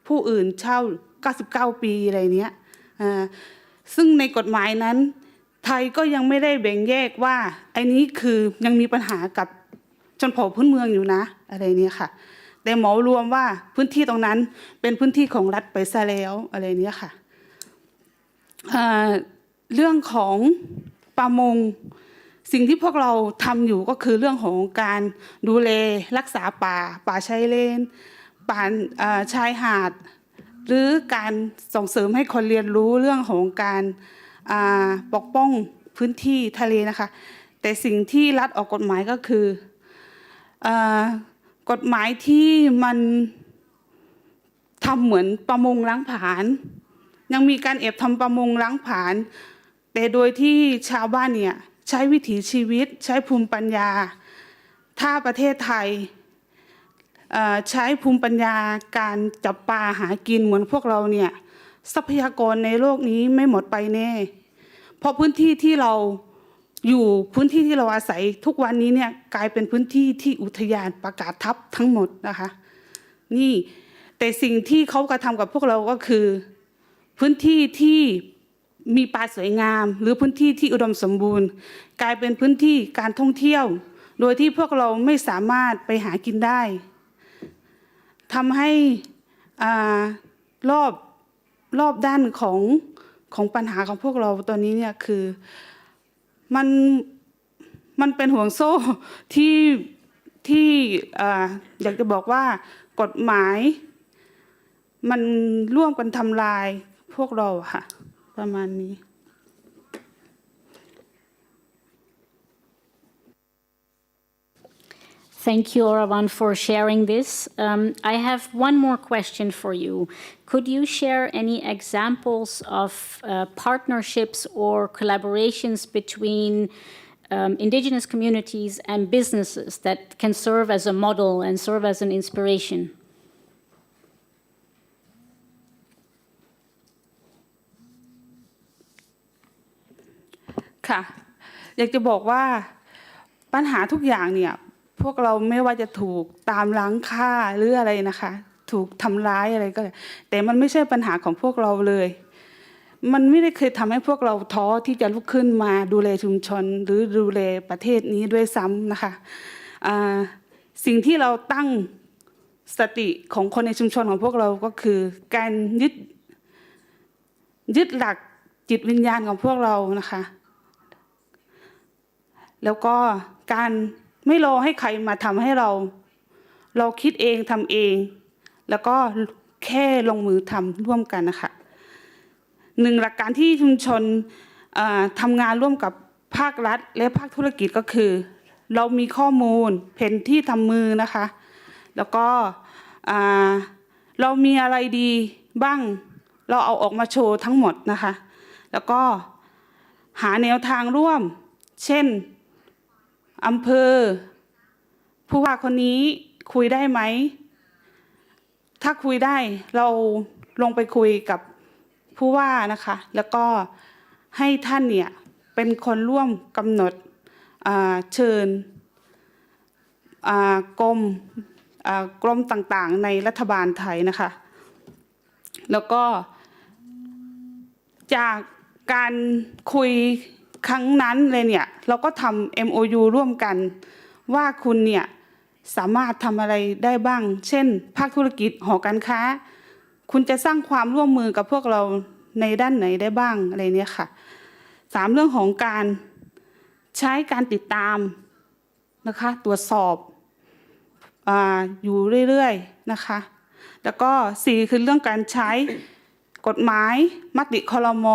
Speaker 3: ผู้อื่นเช่า99 ปีอะไรเนี้ยซึ่งในกฎหมายนั้นไทยก็ยังไม่ได้แบ่งแยกว่าไอ้นี้คือยังมีปัญหากับชนเผ่าพื้นเมืองอยู่นะอะไรเนี้ยค่ะแต่เหมารวมว่าพื้นที่ตรงนั้นเป็นพื้นที่ของรัฐไปซะแล้วอะไรเนี้ยค่ะเรื่องของประมงสิ่งที่พวกเราทำอยู่ก็คือเรื่องของการดูแลรักษาป่าชายเลนป่าชายหาดหรือการส่งเสริมให้คนเรียนรู้เรื่องของการปกป้องพื้นที่ทะเลนะคะแต่สิ่งที่รัฐออกกฎหมายก็คือกฎหมายที่มันทำเหมือนประมงล้างผลาญยังมีการแอบทำประมงล้างผลาญแต่โดยที่ชาวบ้านเนี่ยใช้วิถีชีวิตใช้ภูมิปัญญาถ้าประเทศไทยใช้ภูมิปัญญาการจับปลาหากินเหมือนพวกเราเนี่ยทรัพยากรในโลกนี้ไม่หมดไปแน่เพราะพื้นที่ที่เราอยู่พื้นที่ที่เราอาศัยทุกวันนี้เนี่ยกลายเป็นพื้นที่ที่อุทยานประกาศทับทั้งหมดนะคะนี่แต่สิ่งที่เขากระทำกับพวกเราก็คือพื้นที่ที่มีป่าสวยงามหรือพื้นที่ที่อุดมสมบูรณ์กลายเป็นพื้นที่การท่องเที่ยวโดยที่พวกเราไม่สามารถไปหากินได้ทำให้รอบด้านของปัญหาของพวกเราตอนนี้เนี่ยคือมันเป็นห่วงโซ่ที่อยากจะบอกว่ากฎหมายมันร่วมกันทำลายพวกเราค่ะประมาณนี้
Speaker 6: Thank you, Oravan, for sharing this. I have one more question for you. Could you share any examples of partnerships or collaborations between indigenous communities and businesses that can serve as a model and serve as an inspiration?
Speaker 3: ค่ะอยากจะบอกว่าปัญหาทุกอย่างเนี่ยพวกเราไม่ว่าจะถูกตามล้างฆ่าหรืออะไรนะคะถูกทำร้ายอะไรก็แต่มันไม่ใช่ปัญหาของพวกเราเลยมันไม่ได้เคยทำให้พวกเราท้อที่จะลุกขึ้นมาดูแลชุมชนหรือดูแลประเทศนี้ด้วยซ้ำนะคะสิ่งที่เราตั้งสติของคนในชุมชนของพวกเราก็คือการยึดหลักจิตวิญญาณของพวกเรานะคะ แล้วก็การไม่รอให้ใครมาทำให้เราคิดเองทำเองแล้วก็แค่ลงมือทำร่วมกันนะคะหนึ่งหลักการที่ชุมชนทำงานร่วมกับภาครัฐและภาคธุรกิจก็คือเรามีข้อมูลแผนที่ทำมือนะคะแล้วก็เรามีอะไรดีบ้างเราเอาออกมาโชว์ทั้งหมดนะคะแล้วก็หาแนวทางร่วมเช่นอำเภอผู้ว่าคนนี้คุยได้ไหมถ้าคุยได้เราลงไปคุยกับผู้ว่านะคะแล้วก็ให้ท่านเนี่ยเป็นคนร่วมกำหนดเชิญกรมต่างๆในรัฐบาลไทยนะคะแล้วก็จากการคุยครั้งนั้นเลยเนี่ยเราก็ทำ MOU ร่วมกันว่าคุณเนี่ยสามารถทำอะไรได้บ้างเช่นภาคธุรกิจหอการค้าคุณจะสร้างความร่วมมือกับพวกเราในด้านไหนได้บ้างอะไรเนี่ยค่ะ3เรื่องของการใช้การติดตามนะคะตรวจสอบอยู่เรื่อยๆนะคะแล้วก็4คือเรื่องการใช้กฎหมายมติครม.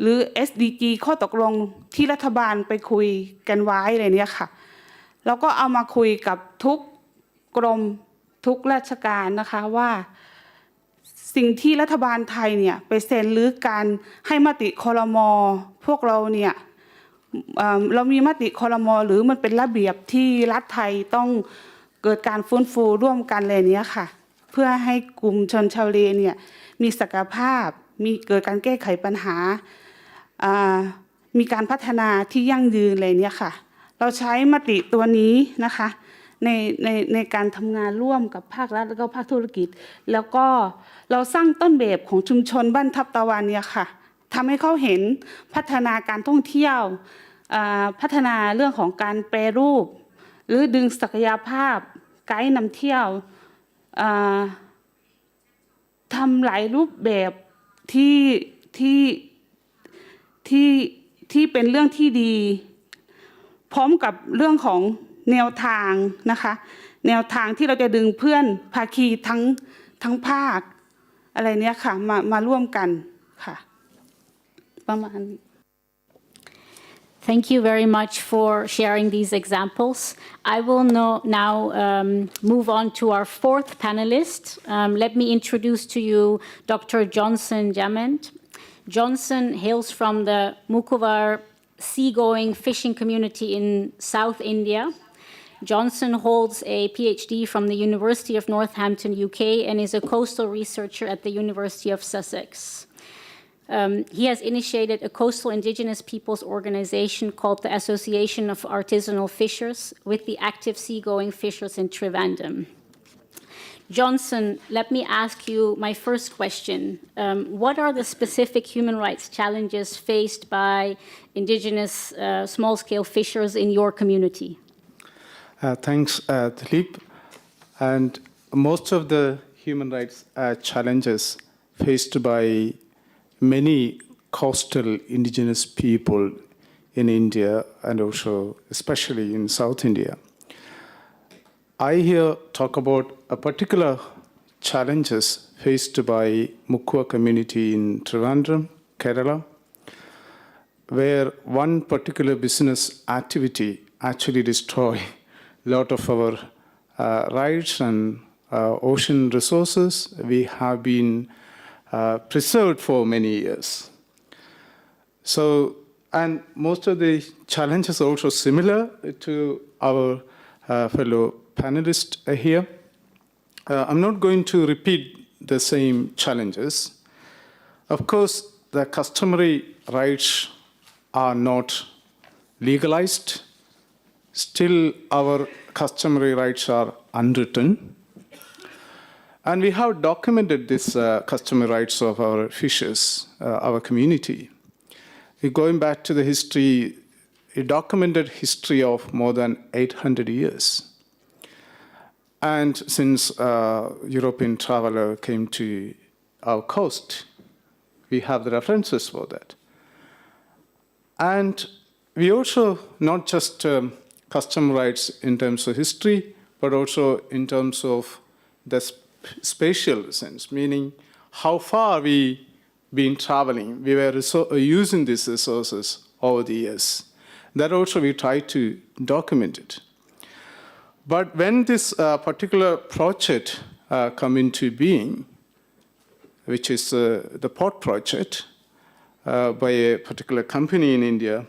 Speaker 3: หรือ SDG ข้อตกลงที่รัฐบาลไปคุยกันไว้อะไรเนี่ยค่ะแล้วก็เอามาคุยกับทุกกรมทุกราชการนะคะว่าสิ่งที่รัฐบาลไทยเนี่ยไปเซ็นหรือการให้มติครม.พวกเราเนี่ยเรามีมติครม.หรือมันเป็นระเบียบที่รัฐไทยต้องเกิดการฟื้นฟูร่วมกันเลยนี้ค่ะเพื่อให้กลุ่มชนชาวเลเนี่ยมีศักยภาพมีเกิดการแก้ไขปัญหามีการพัฒนาที่ยั่งยืนเลยเนี่ยค่ะเราใช้มติตัวนี้นะคะในการทำงานร่วมกับภาครัฐและก็ภาคธุรกิจแล้วก็เราสร้างต้นแบบของชุมชนบ้านทับตะวันเนี่ยค่ะทำให้เขาเห็นพัฒนาการท่องเที่ยวพัฒนาเรื่องของการแปรรูปหรือดึงศักยภาพไกด์นำเที่ยวทำหลายรูปแบบที่เป็นเรื่องที่ดีพร้อมกับเรื่องของแนวทางนะคะแนวทางที่เราจะดึงเพื่อนภาคีทั้งภาคอะไรเนี้ยค่ะมาร่วมกันค่ะประมาณนี้
Speaker 6: Thank you very much for sharing these examples. I will now move on to our fourth panelist. Let me introduce to you Dr. Johnson Jament. Johnson hails from the Mukovar seagoing fishing community in South India. Johnson holds a PhD from the University of Northampton, UK, and is a coastal researcher at the University of Sussex. He has initiated a coastal indigenous peoples organization called the Association of Artisanal Fishers with the active seagoing fishers in Trivandrum. Johnson, let me ask you my first question. What are the specific human rights challenges faced by indigenous small-scale fishers in your community?
Speaker 10: Thanks, Dilip. And most of the human rights challenges faced by many coastal indigenous people in India and also especially in South India. I here talk about a particular challenges faced by Mukwa community in Trivandrum, Kerala, where one particular business activity actually destroy a lot of our rights and ocean resources we have been preserved for many years. So, and most of the challenges are also similar to our fellow panelists here. I'm not going to repeat the same challenges. Of course, the customary rights are not legalized. Still, our customary rights are unwritten. And we have documented these customary rights of our fishers, our community. Going back to the history, a documented history of more than 800 years. And since European traveler came to our coast, we have the references for that. And we also not just custom rights in terms of history, but also in terms of the spatial sense, meaning how far we been traveling. We were using these resources over the years. That also we try to document it. But when this particular project come into being, which is the port project by a particular company in India,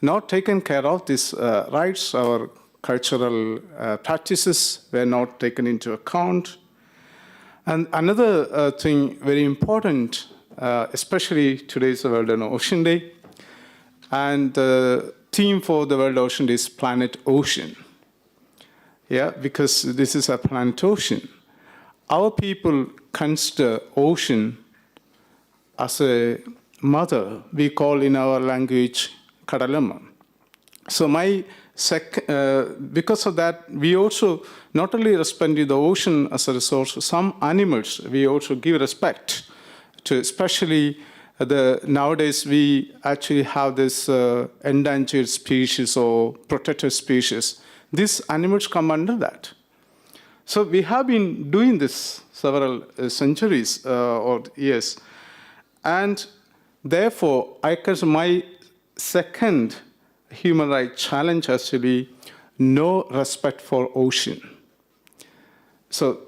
Speaker 10: not taken care of these rights, our cultural practices were not taken into account. And another thing very important, especially today's World Ocean Day, and the theme for the World Ocean Day is Planet Ocean. Yeah, because this is a planet ocean. Our people consider ocean as a mother. We call in our language Kadalamma. So because of that, we also not only respect the ocean as a resource, some animals we also give respect to, especially nowadays we actually have this endangered species or protected species. These animals come under that. So we have been doing this several centuries or years. And therefore, I guess my second human rights challenge has to be no respect for ocean. So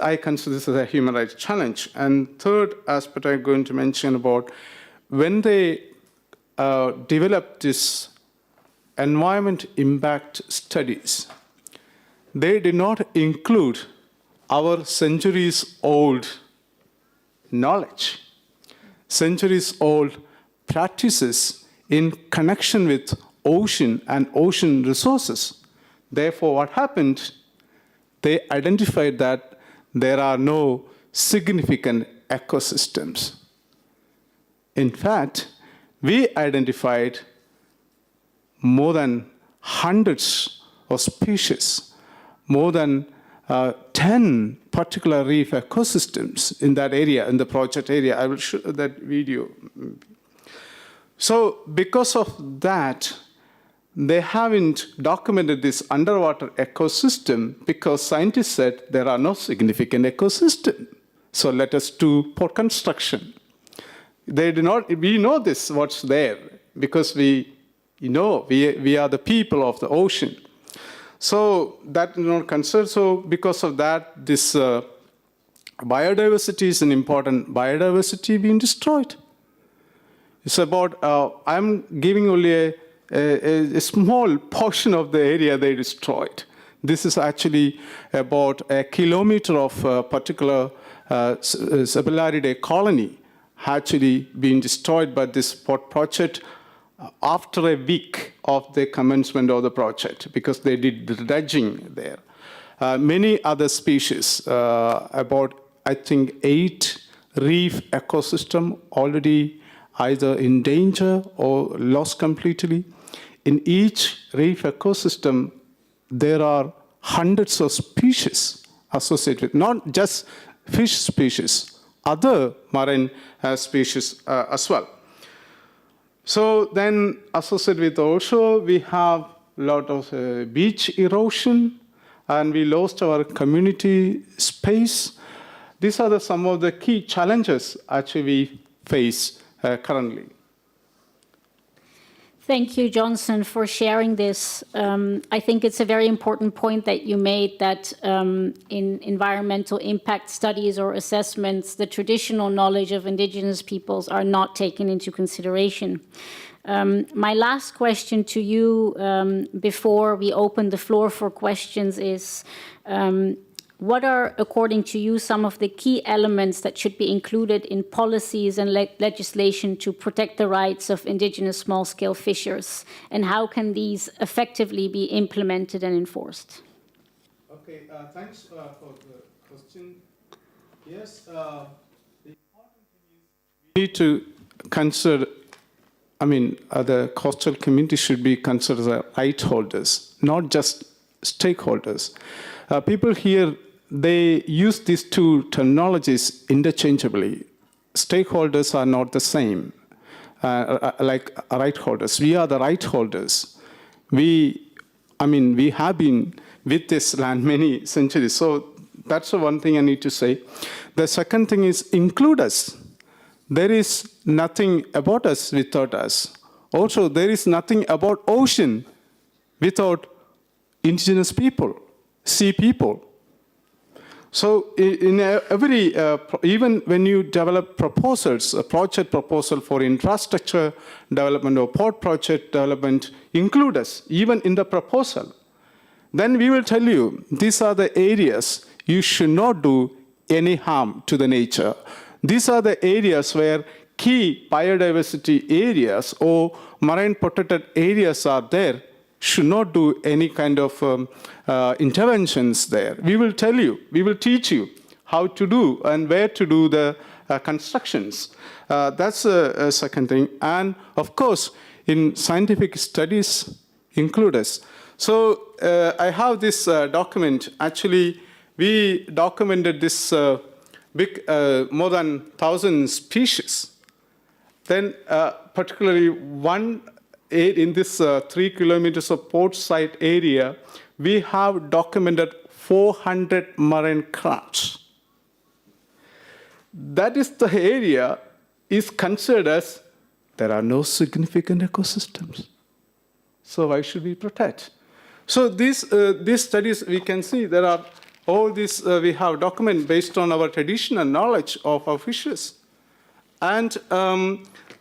Speaker 10: I consider this as a human rights challenge. And third aspect I'm going to mention about when they develop this environment impact studies, they did not include our centuries-old knowledge, centuries-old practices in connection with ocean and ocean resources. Therefore, what happened? They identified that there are no significant ecosystems. In fact, we identified more than hundreds of species, more than 10 particular reef ecosystems in that area, in the project area. I will show that video. So because of that, they haven't documented this underwater ecosystem because scientists said there are no significant ecosystem. So let us do port construction. They do not, we know this, what's there, because we are the people of the ocean. So that is not concerned. So because of that, this biodiversity is an important biodiversity being destroyed. It's about, I'm giving only a small portion of the area they destroyed. This is actually about a kilometer of a particular Sabellaridae colony actually being destroyed by this port project after a week of the commencement of the project because they did the dredging there. Many other species, about I think 8 reef ecosystem already either in danger or lost completely. In each reef ecosystem, there are hundreds of species associated with, not just fish species, other marine species as well. So then associated with also, we have a lot of beach erosion, and we lost our community space. These are some of the key challenges actually we face currently.
Speaker 6: Thank you, Johnson, for sharing this. I think it's a very important point that you made that in environmental impact studies or assessments, the traditional knowledge of Indigenous peoples are not taken into consideration. My last question to you before we open the floor for questions is, what are, according to you, some of the key elements that should be included in policies and legislation to protect the rights of Indigenous small-scale fishers? And how can these effectively be implemented and enforced?
Speaker 10: Okay, thanks for the question. Yes, the important thing is we need to consider, the coastal community should be considered as right holders, not just stakeholders. People here, they use these two terminologies interchangeably. Stakeholders are not the same. like right holders. We are the right holders. We have been with this land many centuries. So that's the one thing I need to say. The second thing is include us. There is nothing about us without us. Also, there is nothing about ocean without indigenous people, sea people. So in every, even when you develop proposals, a project proposal for infrastructure development or port project development, include us, even in the proposal. Then we will tell you, these are the areas you should not do any harm to the nature. These are the areas where key biodiversity areas or marine protected areas are there, should not do any kind of interventions there. We will tell you, we will teach you how to do and where to do the constructions. That's a second thing. And of course, in scientific studies, include us. So I have this document. Actually, we documented this big, more than 1,000 species. Then particularly in this 3 kilometers of port site area, we have documented 400 marine crabs. That is the area is considered as there are no significant ecosystems. So why should we protect? So these studies, we can see there are all these, we have document based on our traditional knowledge of our fishes. And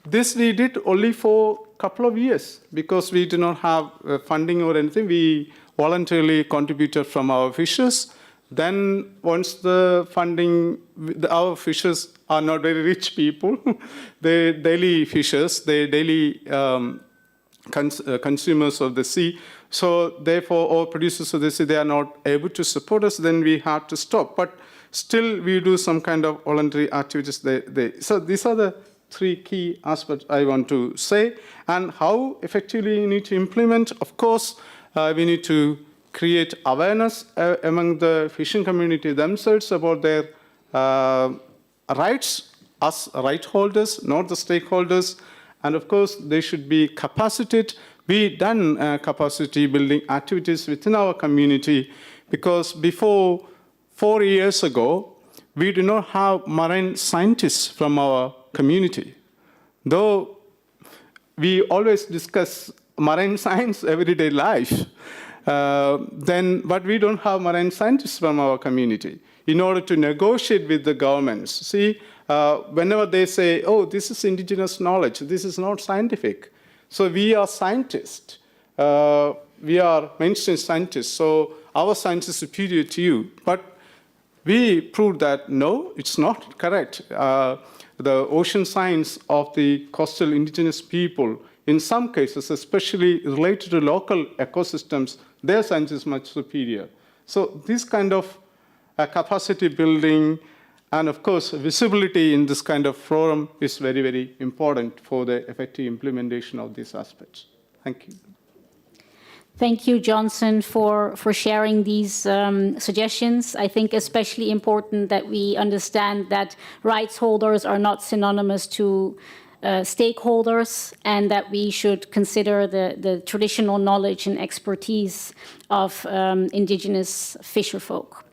Speaker 10: this we did only for a couple of years because we did not have funding or anything. We voluntarily contributed from our fishers. Then once the funding, our fishers are not very rich people. They're daily fishers. They're daily consumers of the sea. So therefore, all producers of the sea, they are not able to support us. Then we had to stop. But still, we do some kind of voluntary activities. So these are the 3 key aspects I want to say. And how effectively you need to implement, of course, we need to create awareness among the fishing community themselves about their rights as right holders, not the stakeholders. And of course, they should be capacitated. We done capacity building activities within our community because before 4 years ago, we do not have marine scientists from our community. Though we always discuss marine science everyday life, but we don't have marine scientists from our community in order to negotiate with the governments. See, whenever they say, oh, this is indigenous knowledge, this is not scientific. So we are scientists. We are mainstream scientists. So our science is superior to you. But we proved that, no, it's not correct. The ocean science of the coastal indigenous people, in some cases, especially related to local ecosystems, their science is much superior. So this kind of capacity building and, of course, visibility in this kind of forum is very, very important for the effective implementation of these aspects. Thank you.
Speaker 6: Thank you, Johnson, for sharing these suggestions. I think especially important that we understand that rights holders are not synonymous to stakeholders and that we should consider the traditional knowledge and expertise of indigenous fisherfolk.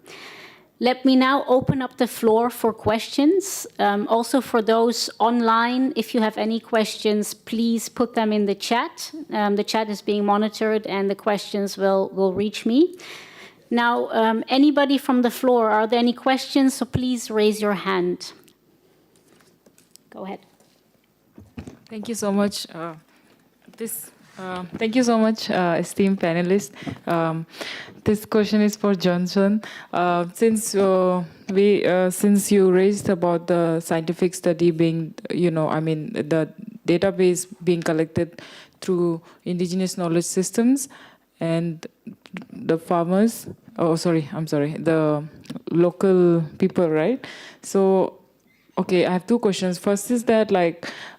Speaker 6: Let me now open up the floor for questions. Also for those online, if you have any questions, please put them in the chat. The chat is being monitored and the questions will reach me. Now, anybody from the floor, are there any questions? So please raise your hand. Go ahead.
Speaker 4: Thank you so much. Thank you so much, esteemed panelists. This question is for Johnson. Since you raised about the scientific study being, the database being collected through indigenous knowledge systems and the farmers, the local people, right? So, okay, I have 2 questions. First is that,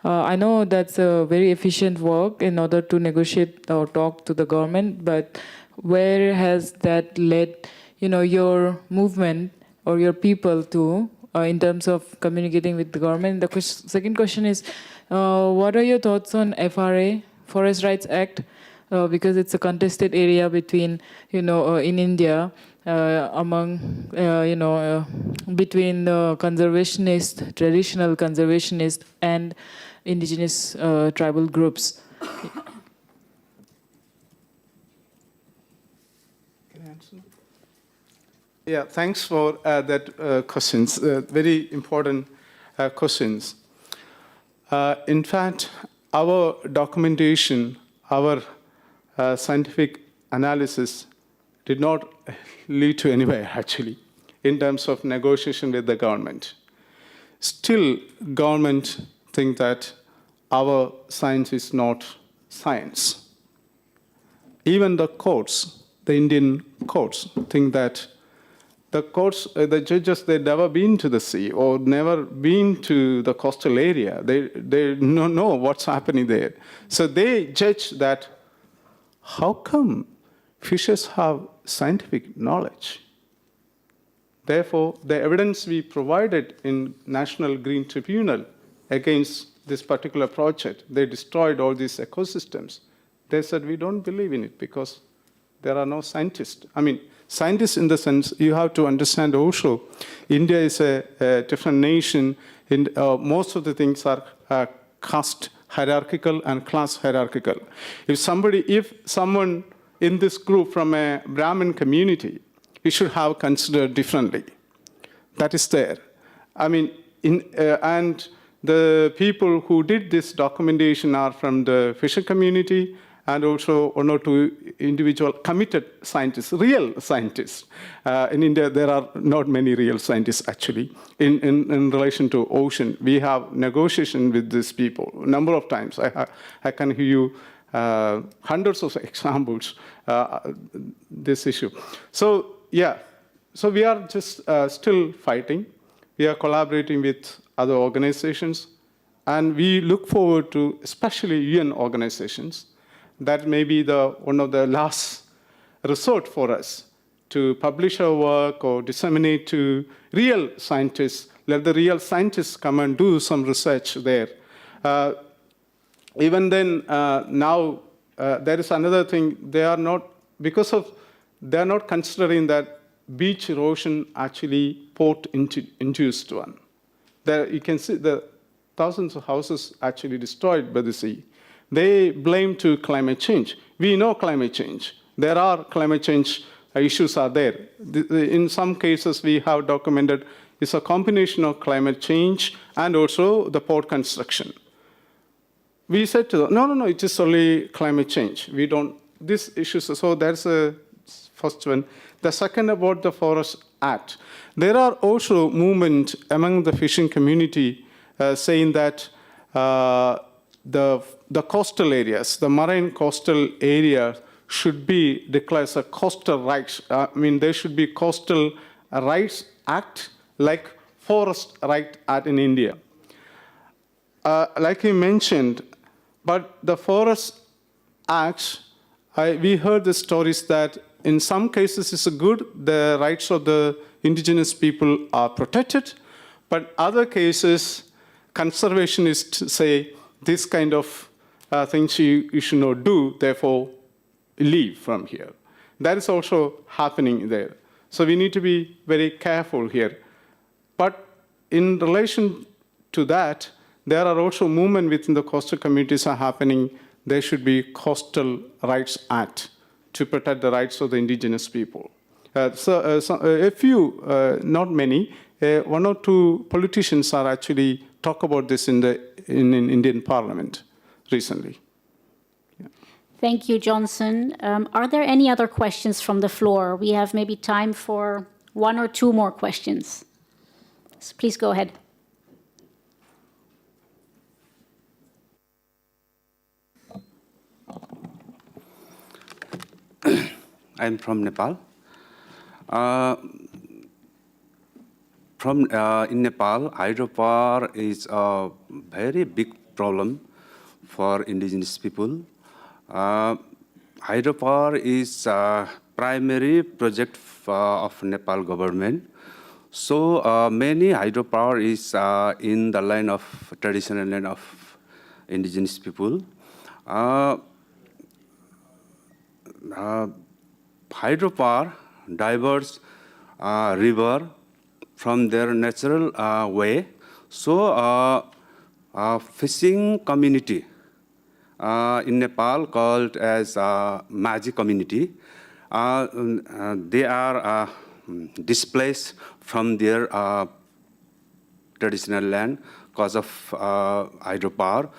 Speaker 4: I know that's a very efficient work in order to negotiate or talk to the government, but where has that led, your movement or your people to in terms of communicating with the government. The second question is, what are your thoughts on FRA, Forest Rights Act? Because it's a contested area between, in India, between the conservationist, traditional conservationist, and indigenous tribal groups.
Speaker 10: Yeah, thanks for that questions. Very important questions. In fact, our documentation, our scientific analysis did not lead to anywhere, actually, in terms of negotiation with the government. Still, government think that our science is not science. Even the courts, the Indian courts, think that the courts, the judges, they've never been to the sea or never been to the coastal area. They don't know what's happening there. So they judge that, how come fishers have scientific knowledge? Therefore, the evidence we provided in National Green Tribunal against this particular project, they destroyed all these ecosystems. They said, we don't believe in it because there are no scientists. I mean, scientists in the sense, you have to understand also, India is a different nation. Most of the things are caste hierarchical and class hierarchical. If someone in this group from a Brahmin community, he should have considered differently. That is there. I mean, and the people who did this documentation are from the fisher community, and also one or two individual committed scientists, real scientists. In India, there are not many real scientists, actually, in relation to ocean. We have negotiation with these people a number of times. I can give you hundreds of examples, this issue. So, yeah, so we are just still fighting. We are collaborating with other organizations, and we look forward to, especially UN organizations, that may be one of the last resort for us to publish our work or disseminate to real scientists. Let the real scientists come and do some research there. Even then, now there is another thing. They are not considering that beach erosion actually port-induced one. There you can see the thousands of houses actually destroyed by the sea. They blame to climate change. We know climate change. There are climate change issues are there. In some cases, we have documented it's a combination of climate change and also the port construction. We said to them, no, it is only climate change. We don't, these issues, so that's the first one. The second about the Forest Act. There are also movement among the fishing community saying that the coastal areas, the marine coastal area should be declared as a coastal rights. I mean, there should be Coastal Rights Act like Forest Right Act in India. Like you mentioned, but the Forest Act, we heard the stories that in some cases it's good, the rights of the indigenous people are protected, but other cases, conservationists say this kind of things you should not do, therefore leave from here. That is also happening there. So we need to be very careful here. But in relation to that, there are also movements within the coastal communities are happening. There should be Coastal Rights Act to protect the rights of the indigenous people. So a few, not many, one or two politicians are actually talk about this in Indian Parliament recently. Yeah.
Speaker 6: Thank you, Johnson. Are there any other questions from the floor? We have maybe time for one or two more questions. So please go ahead.
Speaker 11: I'm from Nepal. In Nepal, hydropower is a very big problem for indigenous people. Hydropower is a primary project of Nepal government. So many hydropower is in the land of traditional land of indigenous people. Hydropower diverts river from their natural way. So fishing community in Nepal called as Maji community, they are displaced from their traditional land because of hydropower.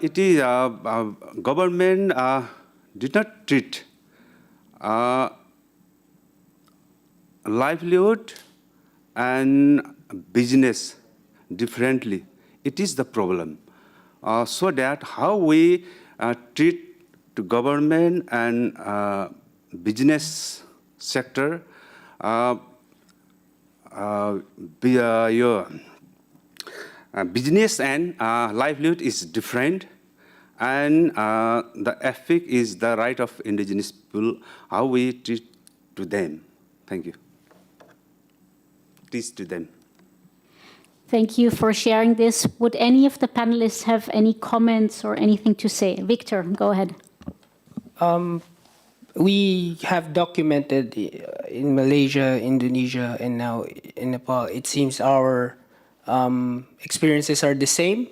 Speaker 11: It is government did not treat livelihood and business differently. It is the problem. So that how we treat the government and business sector, business and livelihood is different, and the ethic is the right of indigenous people, how we treat to them. Thank you. Please to them.
Speaker 6: Thank you for sharing this. Would any of the panelists have any comments or anything to say? Victor, go ahead.
Speaker 7: We have documented in Malaysia, Indonesia, and now in Nepal, it seems our experiences are the same.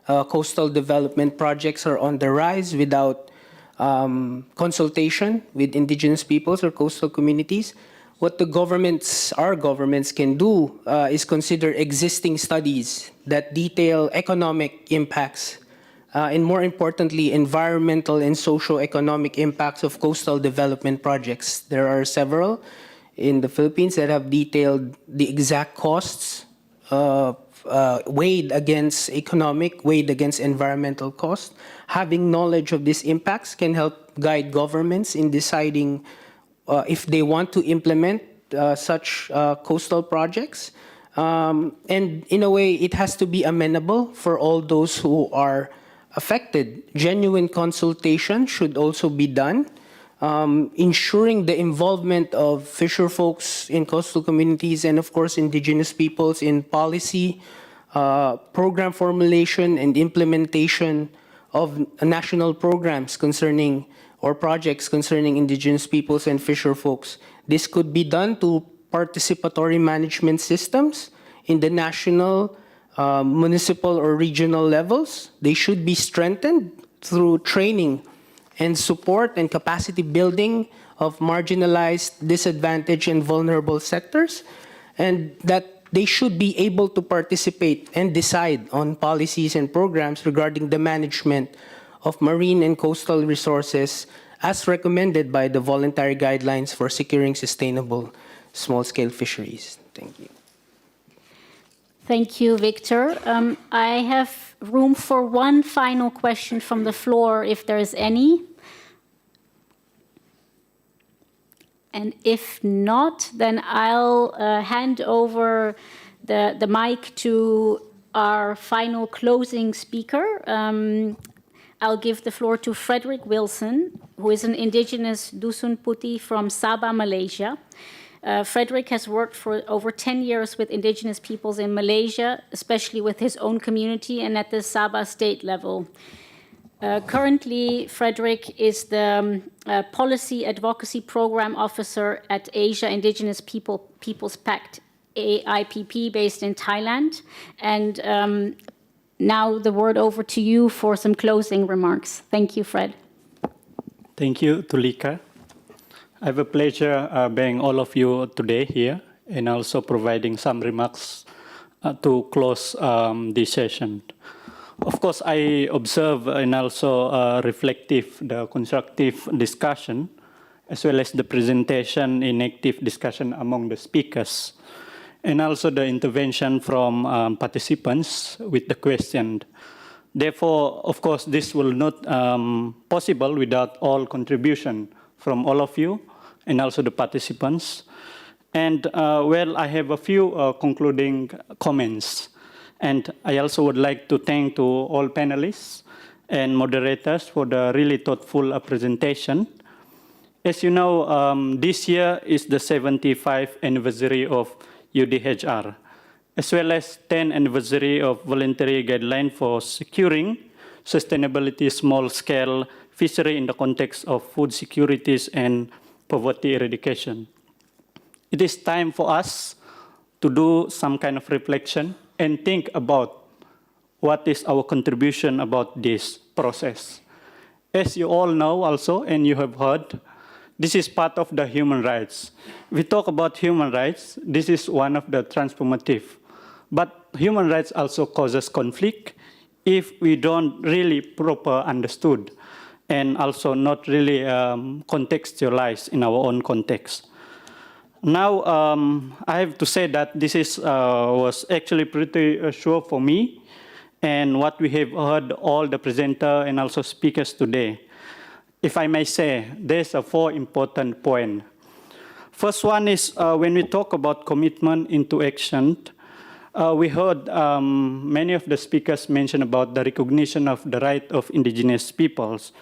Speaker 7: Coastal development projects are on the rise without consultation with indigenous peoples or coastal communities. What the governments, our governments can do is consider existing studies that detail economic impacts and more importantly, environmental and socio-economic impacts of coastal development projects. There are several in the Philippines that have detailed the exact costs weighed against economic, weighed against environmental costs. Having knowledge of these impacts can help guide governments in deciding if they want to implement such coastal projects. And in a way, it has to be amenable for all those who are affected. Genuine consultation should also be done, ensuring the involvement of fisher folks in coastal communities and, of course, indigenous peoples in policy, program formulation and implementation of national programs concerning or projects concerning indigenous peoples and fisher folks. This could be done through participatory management systems in the national, municipal, or regional levels. They should be strengthened through training and support and capacity building of marginalized, disadvantaged, and vulnerable sectors, and that they should be able to participate and decide on policies and programs regarding the management of marine and coastal resources as recommended by the voluntary guidelines for securing sustainable small-scale fisheries. Thank you.
Speaker 6: Thank you, Victor. I have room for one final question from the floor, if there is any. And if not, then I'll hand over the mic to our final closing speaker. I'll give the floor to Frederick Wilson, who is an indigenous Dusun Putih from Sabah, Malaysia. Frederick has worked for over 10 years with indigenous peoples in Malaysia, especially with his own community and at the Sabah state level. Currently, Frederick is the Policy Advocacy Program Officer at Asia Indigenous Peoples Pact, AIPP, based in Thailand. And now the word over to you for some closing remarks. Thank you, Fred.
Speaker 18: Thank you, Tulika. I have a pleasure being all of you today here and also providing some remarks to close this session. Of course, I observe and also the constructive discussion, as well as the presentation in active discussion among the speakers, and also the intervention from participants with the question. Therefore, of course, this will not possible without all contribution from all of you and also the participants. And well, I have a few concluding comments. And I also would like to thank to all panelists and moderators for the really thoughtful presentation. As you know, this year is the 75th anniversary of UDHR, as well as 10th anniversary of voluntary guideline for securing sustainability small-scale fishery in the context of food securities and poverty eradication. It is time for us to do some kind of reflection and think about what is our contribution about this process. As you all know also, and you have heard, this is part of the human rights. We talk about human rights, this is one of the transformative. But human rights also causes conflict if we don't really proper understood and also not really contextualized in our own context. Now, I have to say that this is, was actually pretty sure for me, and what we have heard all the presenter and also speakers today. If I may say, there's a 4 important points. First one is when we talk about commitment into action, we heard many of the speakers mention about the recognition of the right of indigenous peoples.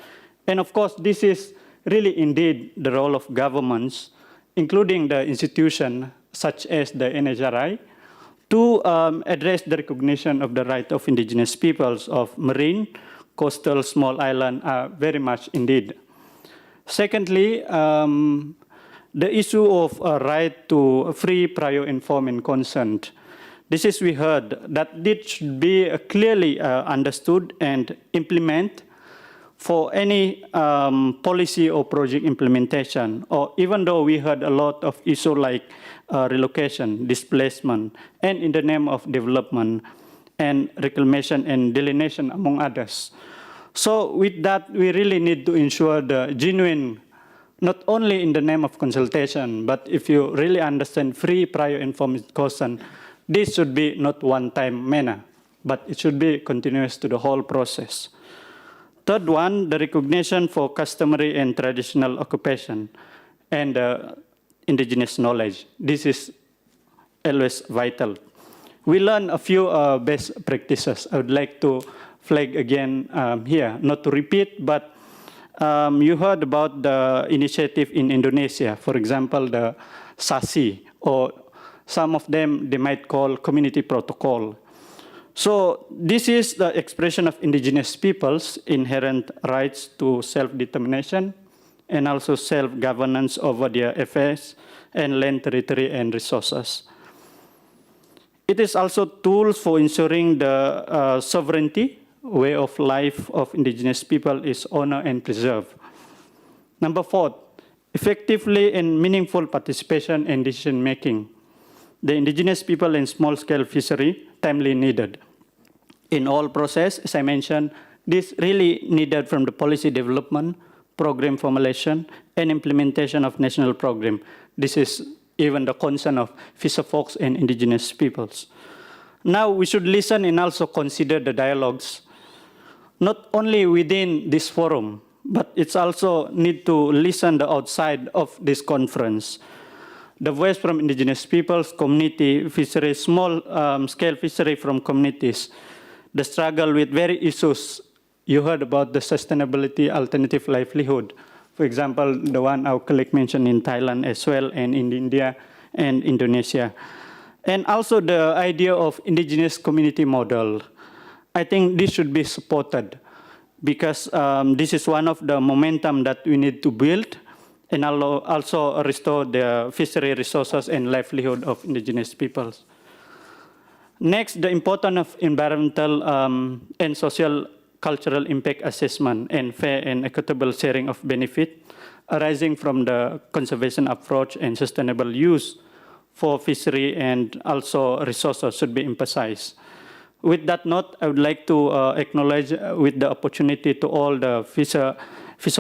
Speaker 18: And of course, this is really indeed the role of governments, including the institution such as the NHRI, to address the recognition of the right of indigenous peoples of marine, coastal, small island, very much indeed. Secondly, the issue of a right to free, prior, informed, and consent. This is we heard that this should be clearly understood and implemented for any policy or project implementation, or even though we heard a lot of issues like relocation, displacement, and in the name of development, and reclamation and delineation, among others. So with that, we really need to ensure the genuine, not only in the name of consultation, but if you really understand free, prior, informed consent, this should be not one-time manner, but it should be continuous to the whole process. Third one, the recognition for customary and traditional occupation and indigenous knowledge. This is always vital. We learn a few best practices. I would like to flag again here, not to repeat, but you heard about the initiative in Indonesia, for example, the SASI, or some of them they might call community protocol. So this is the expression of indigenous peoples' inherent rights to self-determination and also self-governance over their affairs and land, territory, and resources. It is also tools for ensuring the sovereignty, way of life of indigenous people is honored and preserved. Number 4, effectively and meaningful participation in decision-making. The indigenous people in small-scale fishery timely needed. In all process, as I mentioned, this really needed from the policy development, program formulation, and implementation of national program. This is even the concern of fisher folks and indigenous peoples. Now we should listen and also consider the dialogues, not only within this forum, but it's also need to listen the outside of this conference. The voice from indigenous peoples, community fisheries, small-scale fishery from communities, the struggle with very issues. You heard about the sustainability, alternative livelihood. For example, the one our colleague mentioned in Thailand as well, and in India and Indonesia. And also the idea of indigenous community model. I think this should be supported because this is one of the momentum that we need to build and also restore the fishery resources and livelihood of indigenous peoples. Next, the importance of environmental and social cultural impact assessment and fair and equitable sharing of benefit arising from the conservation approach and sustainable use for fishery and also resources should be emphasized. With that note, I would like to acknowledge with the opportunity to all the fisher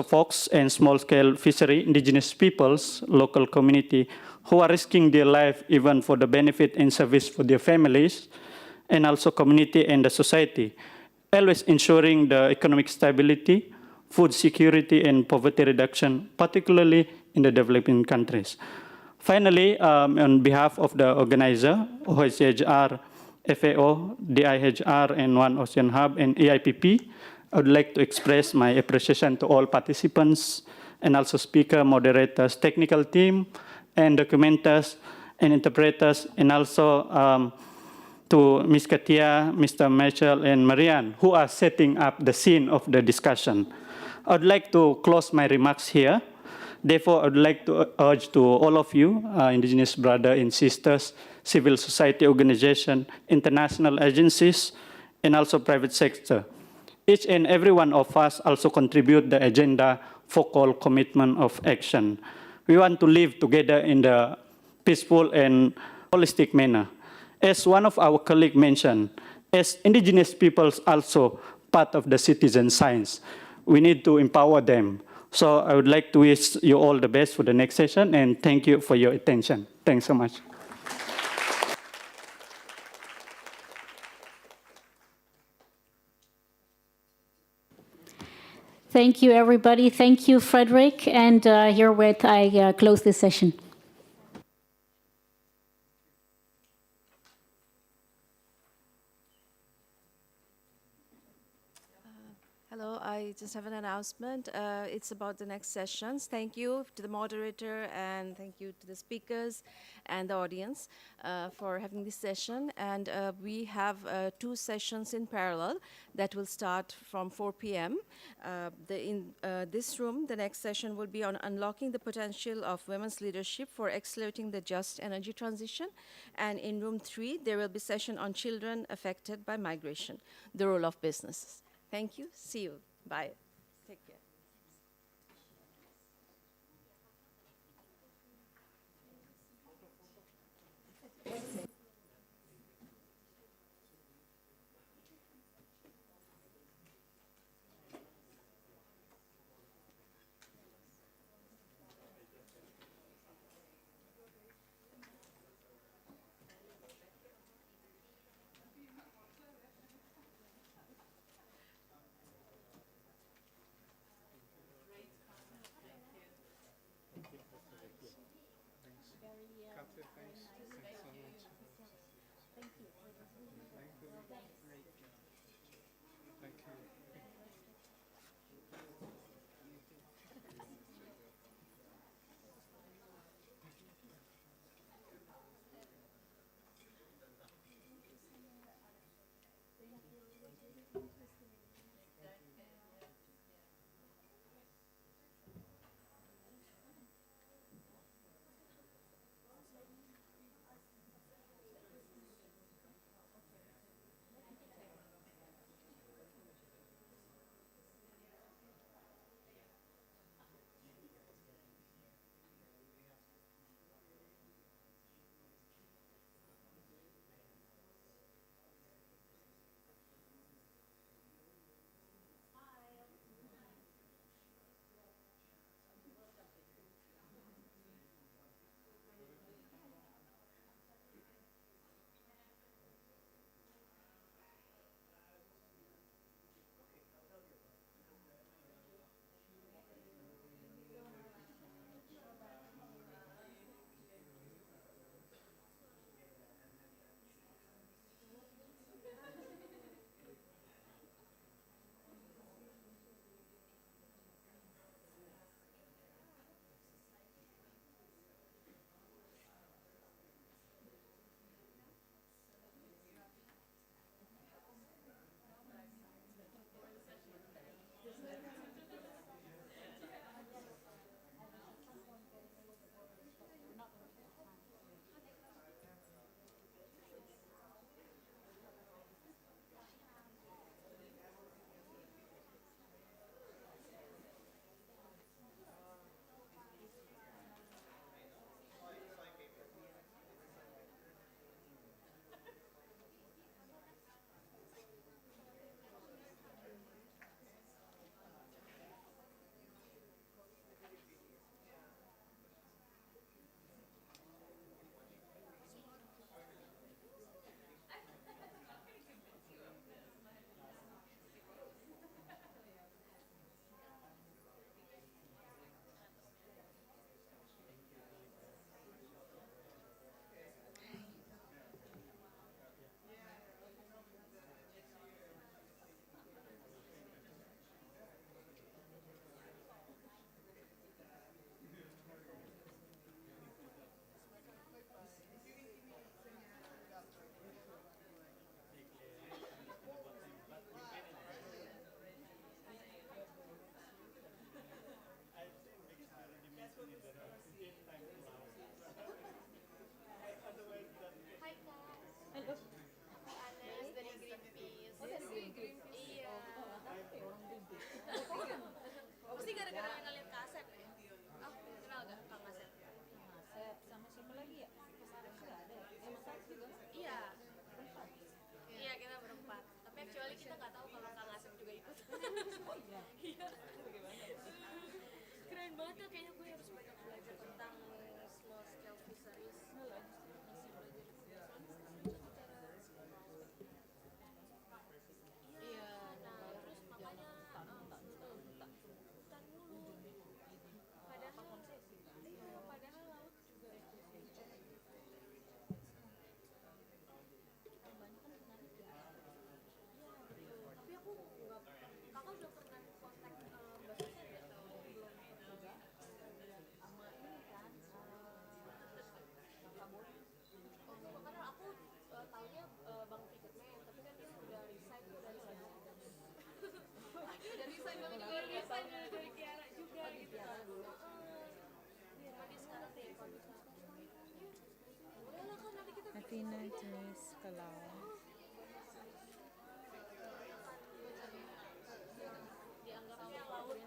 Speaker 18: folks and small-scale fishery, indigenous peoples, local community, who are risking their life even for the benefit and service for their families, and also community and the society, always ensuring the economic stability, food security, and poverty reduction, particularly in the developing countries. Finally, on behalf of the organizer, OHCHR, FAO, DIHR, and One Ocean Hub, and EIPP, I would like to express my appreciation to all participants and also speaker, moderators, technical team, and documenters, and interpreters, and also to Ms. Katia, Mr. Mitchell, and Marianne, who are setting up the scene of the discussion. I would like to close my remarks here. Therefore, I would like to urge to all of you, Indigenous brothers and sisters, civil society organizations, international agencies, and also private sector. Each and every one of us also contribute the agenda focal commitment of action. We want to live together in the peaceful and holistic manner. As one of our colleagues mentioned, as Indigenous peoples also part of the citizen science, we need to empower them. So I would like to wish you all the best for the next session, and thank you for your attention. Thanks so much.
Speaker 6: Thank you, everybody. Thank you, Frederick. And herewith, I close this session.
Speaker 12: Hello, I just have an announcement. It's about the next sessions. Thank you to the moderator and thank you to the speakers and the audience for having this session. And we have 2 sessions in parallel that will start from 4 p.m. In this room, the next session will be on unlocking the potential of women's leadership for accelerating the just energy transition. And in room 3, there will be a session on children affected by migration, the role of businesses. Thank you. See you. Bye. Take care.
Speaker 17: Iya. Pasti gara-gara ngeliat Kak Asep ya? Oh, kenal gak Kang Asep? Kang Asep sama siapa lagi ya? Mas Arif gak ada ya? Mas Arif juga? Iya. Iya, kita berempat. Tapi actually kita nggak tahu kalau Kang Asep juga ikut. Oh iya? Iya. Keren banget tuh, kayaknya gue harus banyak belajar tentang small scale fisheries. Masih belajar. Iya, nah terus makanya hutan mulu. Padahal laut juga banyak kan menarik ya. Iya, betul. Tapi aku nggak, kakak udah pernah kontak Mbak Susan atau belum pernah? Sama ini kan, Kak Boni. Oh, karena aku taunya Bang Ticketman, tapi kan dia udah resign tuh dari sana. Udah resign, Bang juga resign dari Kiara juga gitu kan. Cuma dia sekarang di ekonomi. Udah lah kan nanti kita
Speaker 5: Athena Denise Kalau,
Speaker 17: dianggapnya laut.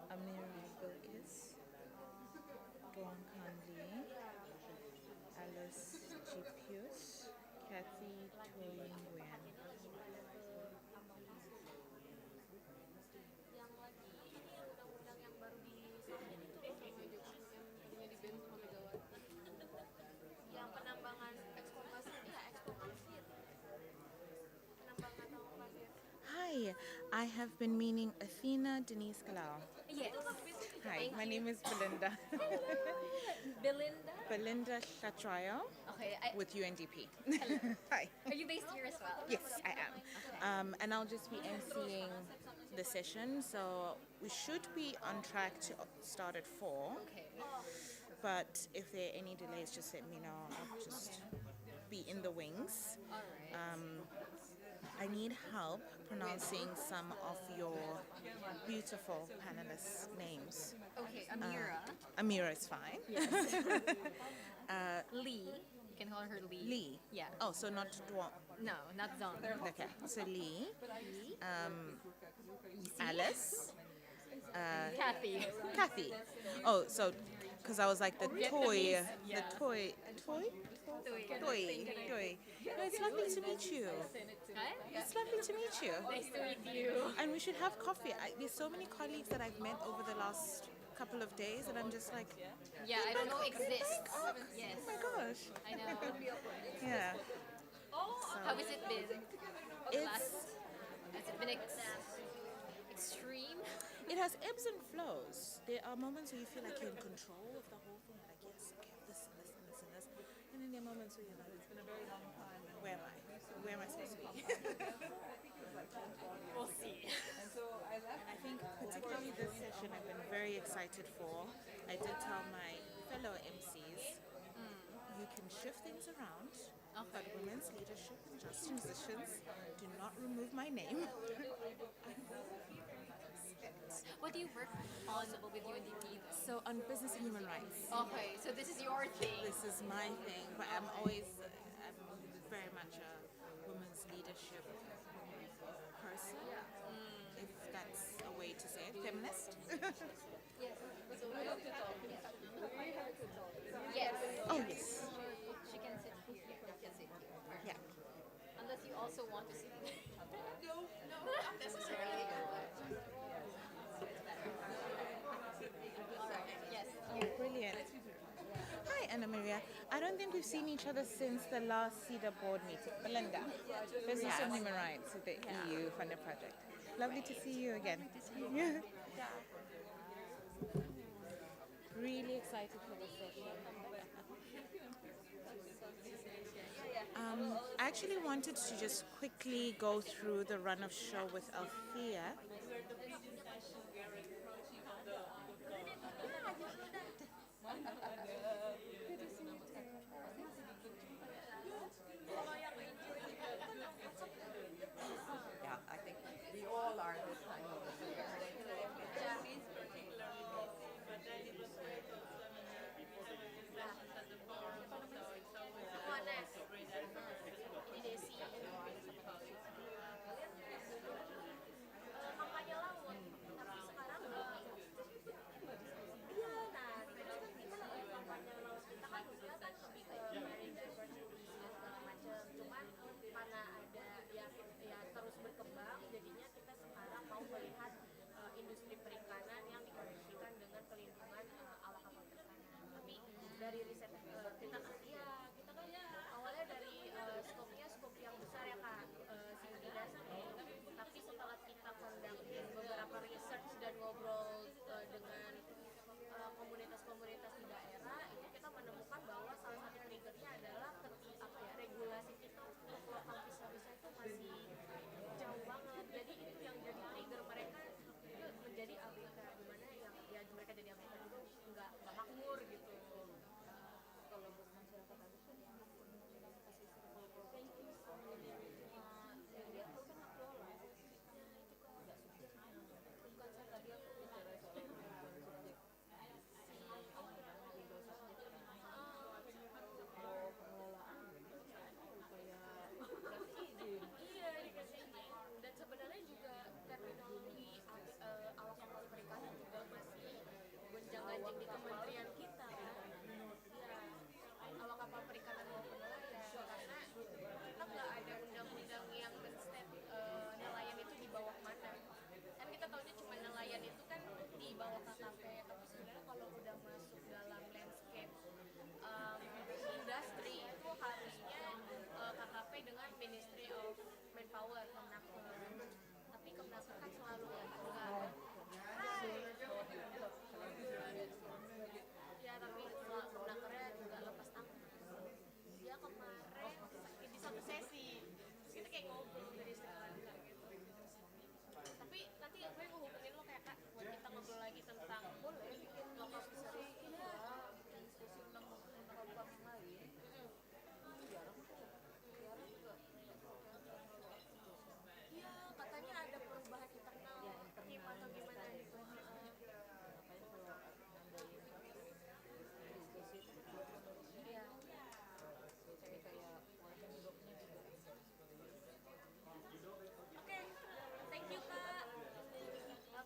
Speaker 5: Amira Bilkis, Gong Kanli, Alice Chipius, Kathy Toyin Nguyen.
Speaker 17: Yang lagi ini yang undang-undang yang baru disahkan itu loh sama Jokowi yang tadinya di ban sama Megawati. Yang penambangan ekspor pasir, ya ekspor pasir. Penambangan tambang pasir.
Speaker 5: Hi, I have been meaning Athena Denise Kalau.
Speaker 17: Yes.
Speaker 5: Hi, my name is Belinda.
Speaker 17: Belinda?
Speaker 5: Belinda Shatrayo
Speaker 17: Okay.
Speaker 5: with UNDP. Hi.
Speaker 17: Are you based here as well?
Speaker 5: Yes, I am. And I'll just be emceeing the session, so we should be on track to start at 4.
Speaker 17: Okay.
Speaker 5: But if there are any delays, just let me know. I'll just be in the wings.
Speaker 17: All right.
Speaker 5: I need help pronouncing some of your beautiful panelists' names.
Speaker 17: Okay, Amira.
Speaker 5: Amira is fine.
Speaker 17: Yes. Lee. You can call her Lee.
Speaker 5: Lee.
Speaker 17: Yeah.
Speaker 5: Oh, so not Dwong.
Speaker 17: No, not Zong.
Speaker 5: Okay, so Lee.
Speaker 17: Lee.
Speaker 5: Alice.
Speaker 17: Kathy.
Speaker 5: Kathy. Oh, so because I was like the toy.
Speaker 17: Yeah.
Speaker 5: Toy. No, it's lovely to meet you. It's lovely to meet you.
Speaker 17: Nice to meet you.
Speaker 5: And we should have coffee. There's so many colleagues that I've met over the last couple of days, and I'm just like,
Speaker 17: Yeah, I don't know exists. Yes.
Speaker 5: oh my gosh.
Speaker 17: I know.
Speaker 5: Yeah.
Speaker 17: How has it been?
Speaker 5: It's
Speaker 17: Has it been extreme?
Speaker 5: It has ebbs and flows. There are moments where you feel like you're in control of the whole thing. Like, yes, okay, I have this and this and this and this. And then there are moments where you're like, it's been a very long time. Where am I? Where am I supposed to be?
Speaker 17: We'll see.
Speaker 5: And I think particularly this session I've been very excited for. I did tell my fellow MCs, you can shift things around, but women's leadership and just transitions do not remove my name.
Speaker 17: What do you work on with UNDP?
Speaker 5: So on business and human rights.
Speaker 17: Okay, so this is your thing.
Speaker 5: This is my thing, but I'm very much a women's leadership person, if that's a way to say it. Feminist?
Speaker 17: Yes. Yes.
Speaker 5: Oh, yes.
Speaker 17: She can sit here. You can sit here.
Speaker 5: Yeah.
Speaker 17: Unless you also want to sit there. No, not necessarily. Yes.
Speaker 5: Oh, brilliant. Hi, Anna Maria. I don't think we've seen each other since the last CEDA board meeting. Belinda, Business and Human Rights with the EU funded project. Lovely to see you again. Yeah. Really excited for this session. I actually wanted to just quickly go through the run of show with Althea.
Speaker 22: Yeah, I think we all are this time of the year.
Speaker 17: She's particularly busy, but then it was great also before the sessions at the forum, so it's always a great effort. dengan komunitas-komunitas di daerah itu kita menemukan bahwa salah satu triggernya adalah regulasi kita untuk lokal fisheries itu masih jauh banget. Jadi itu yang jadi trigger mereka itu menjadi ABK, dimana yang ya mereka jadi ABK itu nggak makmur gitu. Kalau buat masyarakat adat kan yang dia tahu kan hak lola. Bukan saya tadi aku bicara soal pengelolaan kayak izin. Iya, dikasih izin. Dan sebenarnya juga terminologi awak kapal perikanan juga masih gonjang-ganjing di kementerian kita kan. Iya, awak kapal perikanan maupun nelayan, karena kita nggak ada undang-undang yang men-state nelayan itu di bawah mana. Kan kita tahunya cuma nelayan itu kan di bawah KKP, tapi sebenarnya kalau udah masuk dalam landscape industri itu harusnya KKP dengan Ministry of Manpower, Kemenaker. Tapi Kemenaker kan selalu enggak. Ya tapi Kemenakernya juga lepas tangan. Dia kemarin di satu sesi, terus kita kayak ngobrol dari sekarang gitu. Tapi nanti gue mau hubungin lo kayak Kak, buat kita ngobrol lagi tentang boleh bikin lokal fishery. Iya, bikin diskusi tentang lokal yang lain. Jarang juga. Iya, katanya ada perubahan internal tim atau gimana gitu. Iya. Jadi kayak wajah hidupnya juga. Oke, thank you Kak.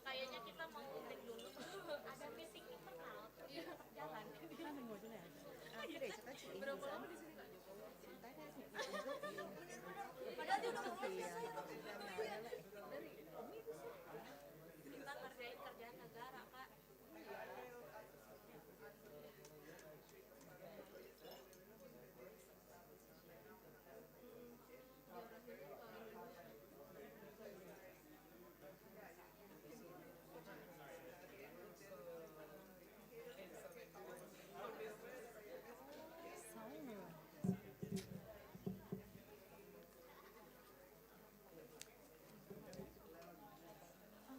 Speaker 17: Kayaknya kita mau break dulu. Ada meeting internal, tetap jalan. Berapa lama di sini Kak? Padahal dia udah mulai selesai. Kita ngerjain kerjaan negara Kak.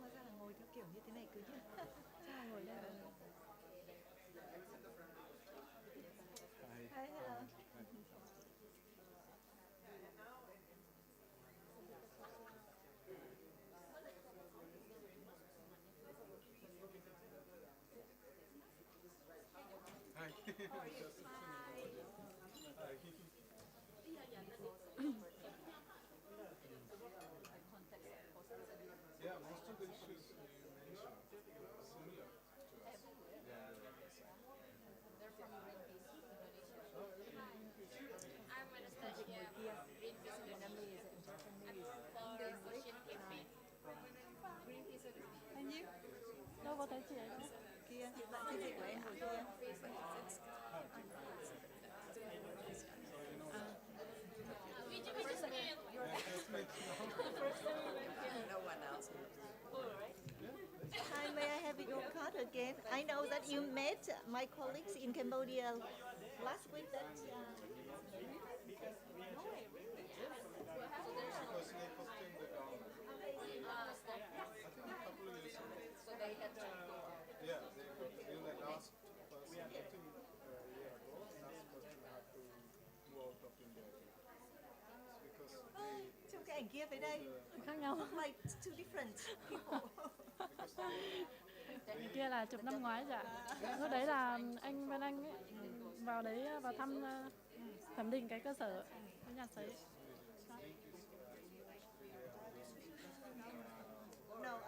Speaker 22: Hóa ra là ngồi theo kiểu như thế này cứ nhá. Sao là ngồi lên. Hi, hello.
Speaker 10: Hi.
Speaker 17: How are you? Hi. Iya, ya tadi.
Speaker 10: Yeah, most of the issues you mentioned are similar to us.
Speaker 17: They're from Greenpeace Indonesia. I'm Anastasia, Greenpeace Indonesia. I'm for Ocean Campaign. Greenpeace Indonesia.
Speaker 22: Anh you? Đâu có thấy chị ấy đâu. Kia, bạn cái gì của em ngồi kia.
Speaker 17: We just met.
Speaker 22: No one else.
Speaker 17: Alright.
Speaker 22: Hi, may I have your card again? I know that you met my colleagues in Cambodia last week. That
Speaker 17: No way, really? So there's no.
Speaker 10: Because they posted the government. I think a couple of years ago.
Speaker 17: So they had to go.
Speaker 10: Yeah, they got in the last person, I think a year ago, last person had to move out of India. Because they,
Speaker 22: It's okay, give it a khác nhau. Like two different people.
Speaker 1: Cái kia là chục năm ngoái rồi ạ. Lúc đấy là bên anh ấy, vào đấy vào thăm thẩm định cái cơ sở cái nhà sấy.
Speaker 22: No,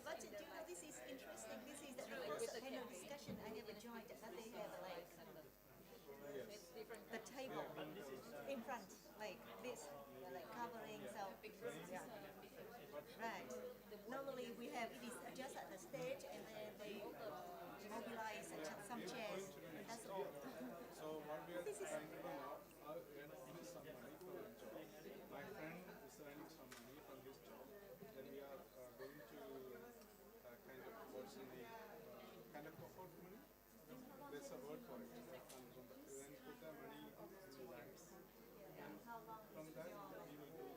Speaker 22: but you know, this is interesting. This is the first kind of discussion I have enjoyed. That they have like the table in front, like this, like covering. So yeah. Right. Normally we have it is just at the stage, and then they mobilize some chairs. That's all.
Speaker 10: so what we are trying to do now, we are earning some money for our job. My friend is earning some money from his job. it and then put the money in the bank. And from that, we will do the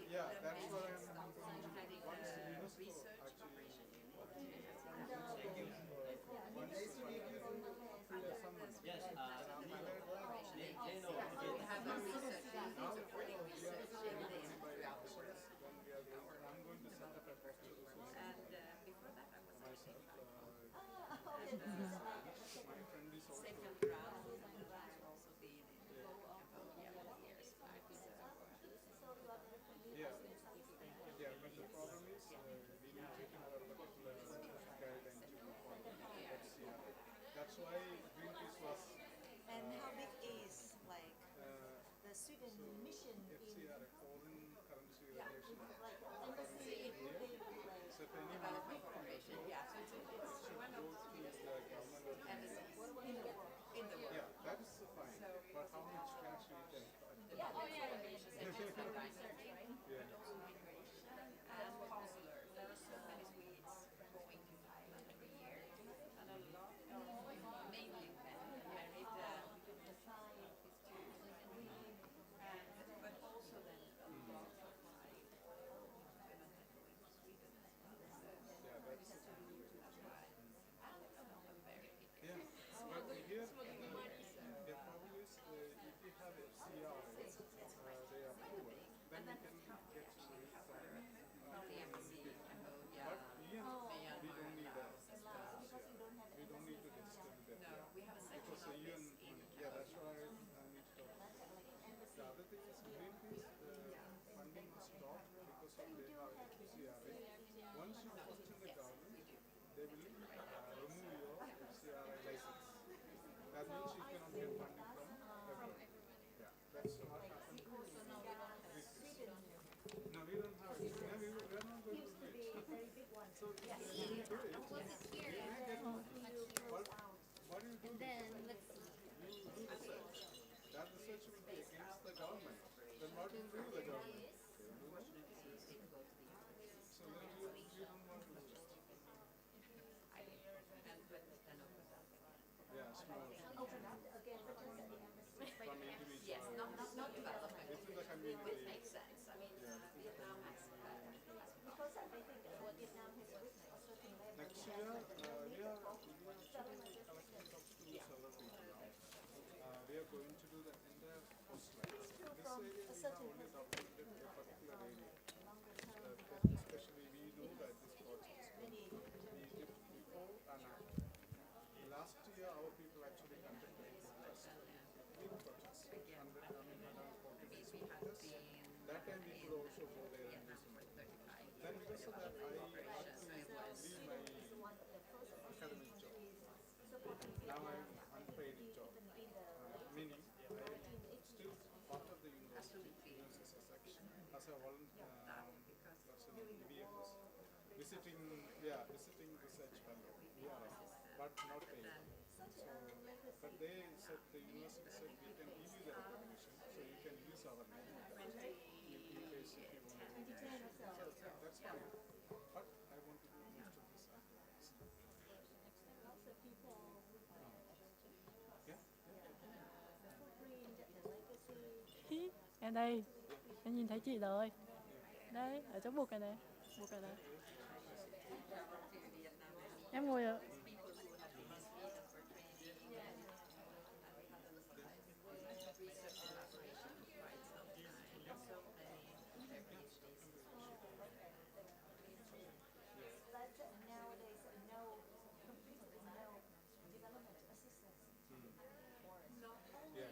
Speaker 10: yeah, that's what I'm research operation yes, they know. We have a research supporting research throughout the world. I'm going to set up a
Speaker 17: And before that, I was actually
Speaker 10: my friend is also
Speaker 17: second round. I've also been in Cambodia years back.
Speaker 10: yeah, but the problem is we need to have a particular guideline to follow. That's why Greenpeace was.
Speaker 22: And how big is like the Sweden mission
Speaker 10: FCR, a foreign currency regulation.
Speaker 22: like embassy in India?
Speaker 10: So if any
Speaker 17: Development cooperation, yeah. So it's one of
Speaker 10: the
Speaker 17: embassies in the world.
Speaker 10: yeah, that's fine. But how much cash we can
Speaker 17: Yeah, migration,
Speaker 10: yeah.
Speaker 17: but also migration and consular. There are so many Swedes going to Thailand every year, and a lot of mainly men married but also then a lot of my women that go into Sweden as well. That's why I don't know, I'm very
Speaker 10: Yeah, but here the problem is if you have FCR, they approve it, then you can get
Speaker 17: from the embassy in Cambodia.
Speaker 10: but here
Speaker 17: Myanmar,
Speaker 10: we don't need that.
Speaker 17: Laos.
Speaker 10: We don't need to distribute that.
Speaker 17: No, we have a section
Speaker 10: Because
Speaker 17: of
Speaker 10: even,
Speaker 17: this in
Speaker 10: yeah, that's
Speaker 17: Cambodia.
Speaker 10: why I need to talk. The other thing is Greenpeace funding is stopped because of they have FCRA. Once you question the government, they will remove your FCRA license. That means you cannot get funding from everyone. Yeah, that's what happened. No, we don't have it. No, we are not going to do it. So if you do it, you may get what do you do?
Speaker 17: And then let's
Speaker 10: You do research. That research will be against the government. Then what will do the government? So then you don't want to do it. Yeah, small.
Speaker 22: Open up again,
Speaker 10: From individual.
Speaker 17: yes, not development.
Speaker 10: Within the community.
Speaker 17: Which makes sense. I mean, Vietnam has
Speaker 22: because I think what Vietnam has reached a certain level.
Speaker 10: Next year, we are actually collecting up to solar people now. We are going to do the entire coastline. This area we have only documented a particular area. Especially we know that this project is going to be before and after. Last year, our people actually conducted big projects, 146 meters. That time we could also go there and do something. Then because of that, I had to leave my academic job. Now I'm unpaid job, meaning I am still part of the university as a volunteer, visiting research fellow, but not paid. So, but they said, the university said, we can give you the recognition, so you can use our name in case if you want to do it. So that's fine. But I want to do most of this afterwards.
Speaker 22: Also people
Speaker 10: Yeah?
Speaker 1: Em đây, em nhìn thấy chị rồi. Đây, ở chỗ bục này này. Bục này này. Em ngồi ở...
Speaker 22: nowadays no completely no development assistance for us.
Speaker 17: not only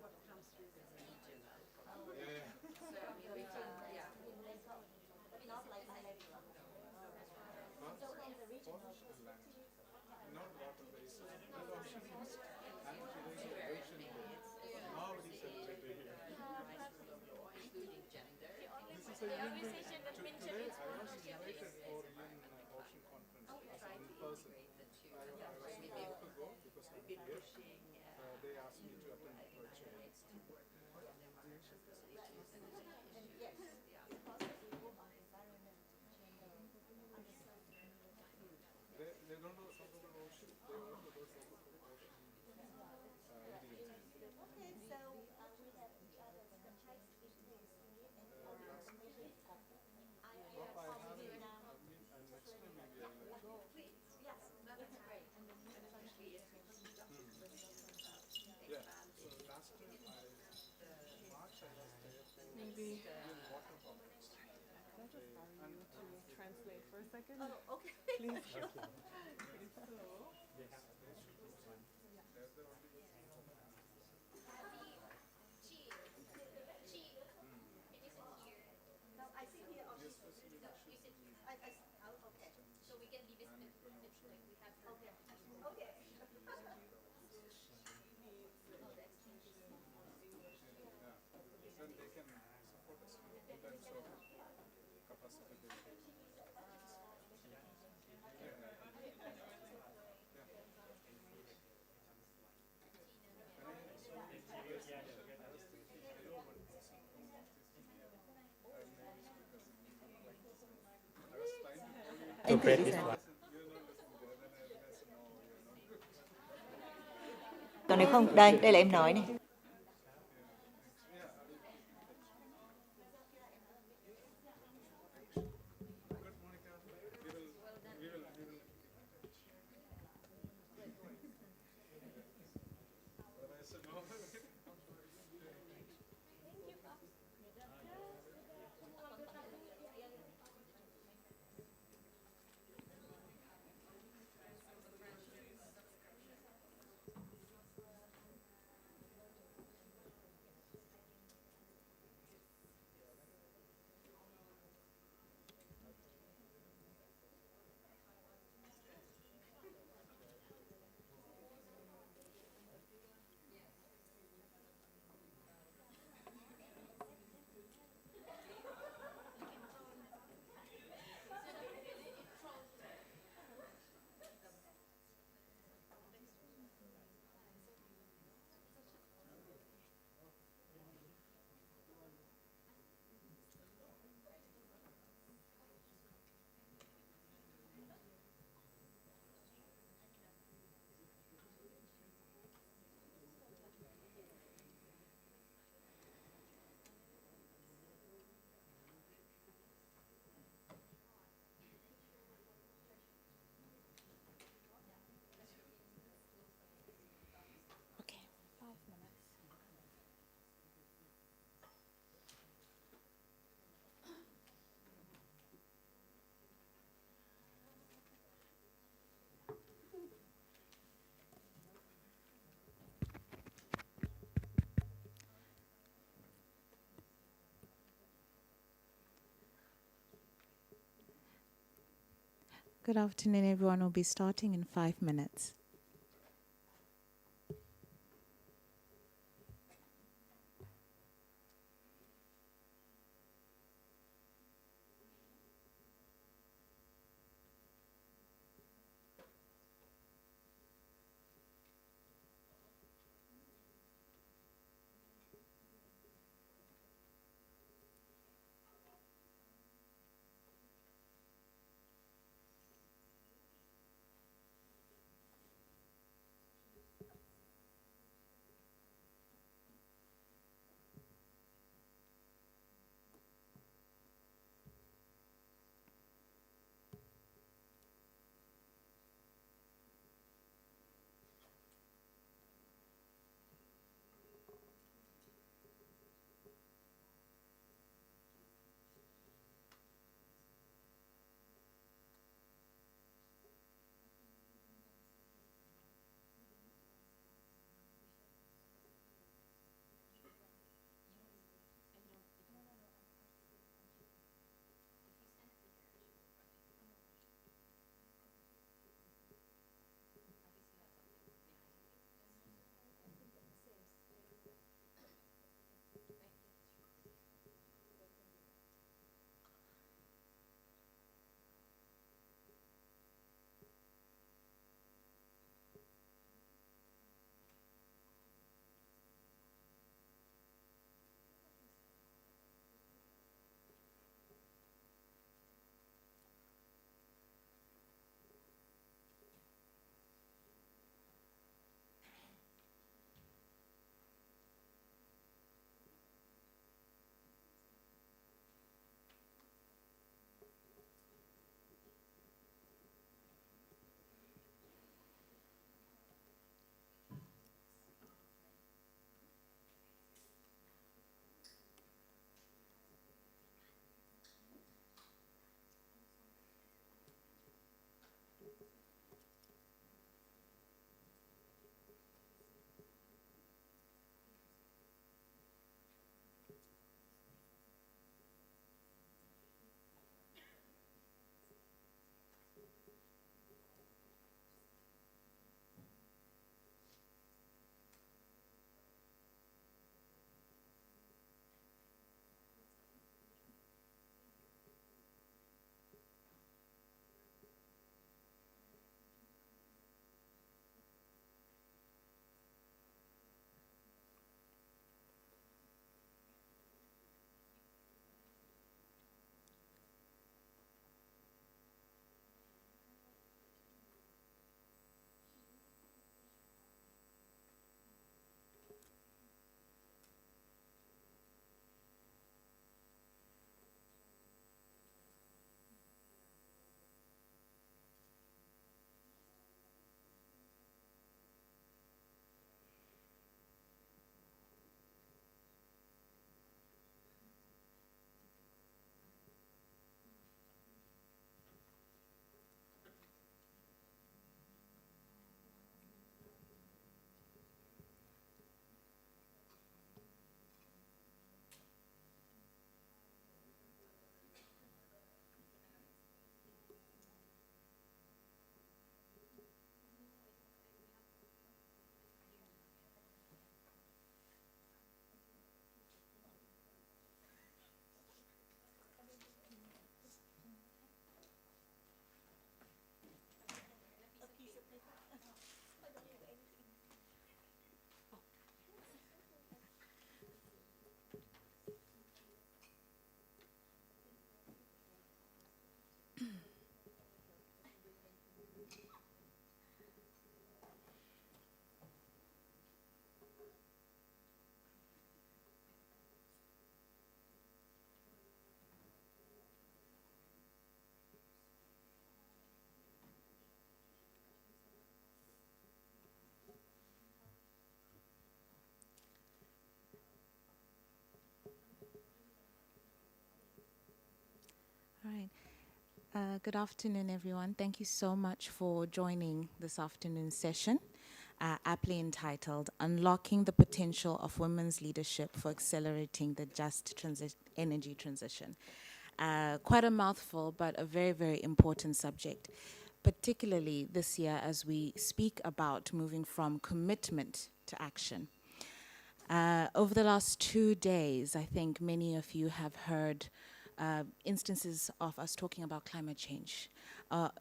Speaker 17: what comes through the regional program.
Speaker 10: Yeah.
Speaker 17: So I mean, we can, yeah.
Speaker 22: Not like bilateral. So in the regional perspective,
Speaker 10: Not water-based. The ocean is, and today's ocean now it is celebrated here.
Speaker 17: Including gender.
Speaker 10: This is a today I was invited for UN Ocean Conference as in person. I was able to go because I'm here.
Speaker 1: Maybe.
Speaker 14: Can I just borrow you to translate for a second?
Speaker 17: Oh, okay.
Speaker 14: Please.
Speaker 17: Sure.
Speaker 14: Okay, so.
Speaker 17: No, I sit here or she? No, you sit here. Oh, okay. So we can leave it. Like we have. Okay. Okay.
Speaker 10: Then they can support us in terms of capacity building.
Speaker 12: Anh thử đi xem. Còn nếu không, đây là em nói này.
Speaker 5: Good afternoon, everyone. We'll be starting in 5 minutes. Good afternoon, everyone. Thank you so much for joining this afternoon's session, aptly entitled Unlocking the Potential of Women's Leadership for Accelerating the Just Energy Transition. Quite a mouthful, but a very, very important subject, particularly this year as we speak about moving from commitment to action. Over the last 2 days, I think many of you have heard instances of us talking about climate change.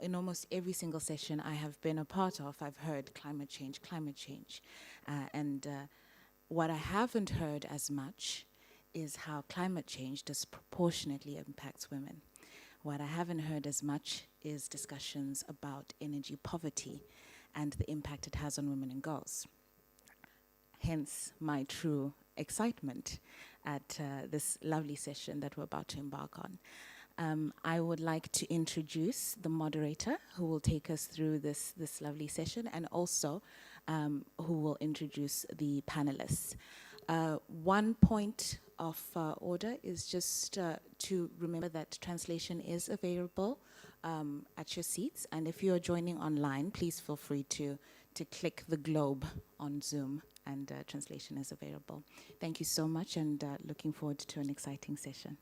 Speaker 5: In almost every single session I have been a part of, I've heard climate change, climate change. And what I haven't heard as much is how climate change disproportionately impacts women. What I haven't heard as much is discussions about energy poverty and the impact it has on women and girls. Hence my true excitement at this lovely session that we're about to embark on. I would like to introduce the moderator who will take us through this lovely session, and also who will introduce the panelists. One point of order is just to remember that translation is available at your seats, and if you are joining online, please feel free to click the globe on Zoom, and translation is available. Thank you so much, and looking forward to an exciting session.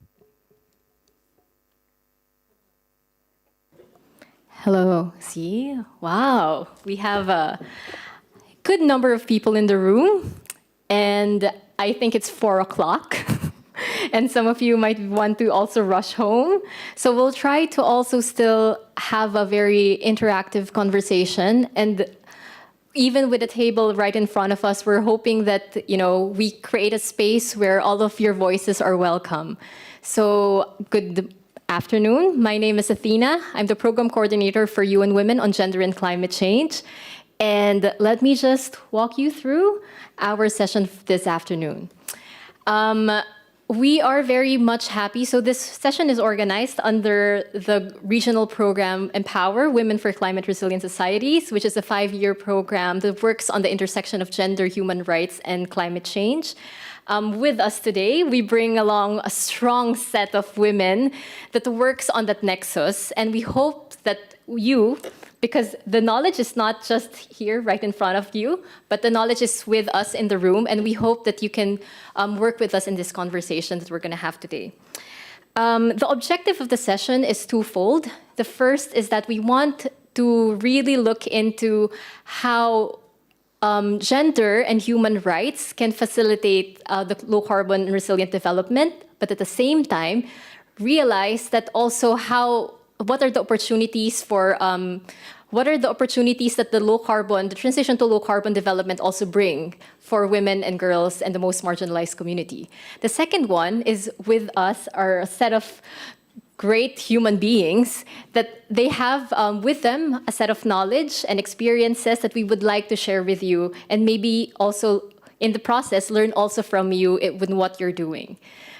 Speaker 9: Hello. See? Wow. We have a good number of people in the room, and I think it's 4 o'clock. And some of you might want to also rush home. So we'll try to also still have a very interactive conversation. And even with the table right in front of us, we're hoping that, we create a space where all of your voices are welcome. So good afternoon. My name is Athena. I'm the program coordinator for UN Women on Gender and Climate Change. And let me just walk you through our session this afternoon. We are very much happy. So this session is organized under the regional program Empower Women for Climate Resilient Societies, which is a 5-year program that works on the intersection of gender, human rights, and climate change. With us today, we bring along a strong set of women that works on that nexus, and we hope that you, because the knowledge is not just here right in front of you, but the knowledge is with us in the room, and we hope that you can work with us in this conversation that we're going to have today. The objective of the session is twofold. The first is that we want to really look into how gender and human rights can facilitate the low-carbon and resilient development, but at the same time, realize that also what are the opportunities for that the transition to low-carbon development also bring for women and girls and the most marginalized community. The second one is with us are a set of great human beings that they have with them a set of knowledge and experiences that we would like to share with you, and maybe also in the process learn also from you with what you're doing.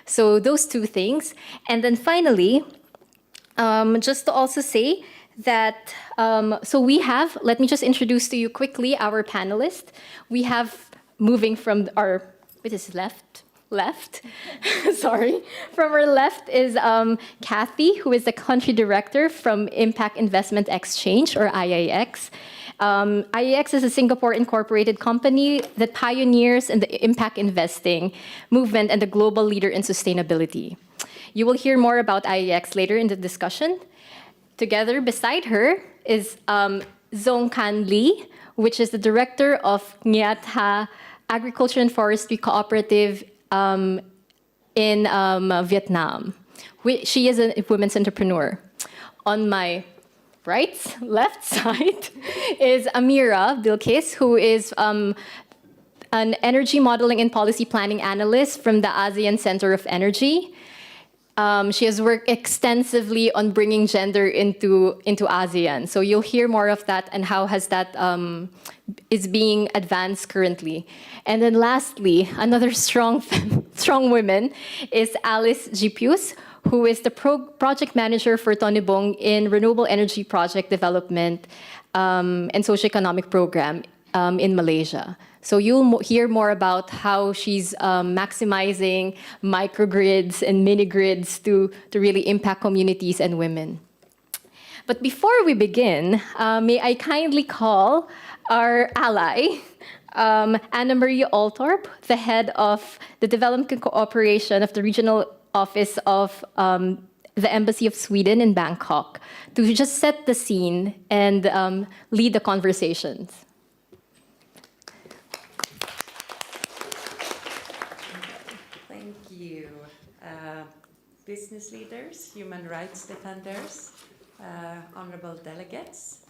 Speaker 9: So those two things. And then finally, just to also say that, so we have, let me just introduce to you quickly our panelists. We have, moving from our, which is left, sorry. From our left is Kathy, who is the country director from Impact Investment Exchange, or IIX. IIX is a Singapore incorporated company that pioneers in the impact investing movement and the global leader in sustainability. You will hear more about IIX later in the discussion. Together beside her is Zong Can Lee, which is the director of Nghiat Ha Agriculture and Forestry Cooperative in Vietnam. She is a women's entrepreneur. On my left side is Amira Bilkis, who is an energy modeling and policy planning analyst from the ASEAN Center of Energy. She has worked extensively on bringing gender into ASEAN. So you'll hear more of that and how has that is being advanced currently. And then lastly, another strong woman is Alice Gipius, who is the project manager for Tonibong in renewable energy project development and socioeconomic program in Malaysia. So you'll hear more about how she's maximizing microgrids and mini-grids to really impact communities and women. But before we begin, may I kindly call our ally, Anna Maria Altorp, the head of the Development Cooperation of the Regional Office of the Embassy of Sweden in Bangkok, to just set the scene and lead the conversations.
Speaker 2: Thank you. Business leaders, human rights defenders, honorable delegates,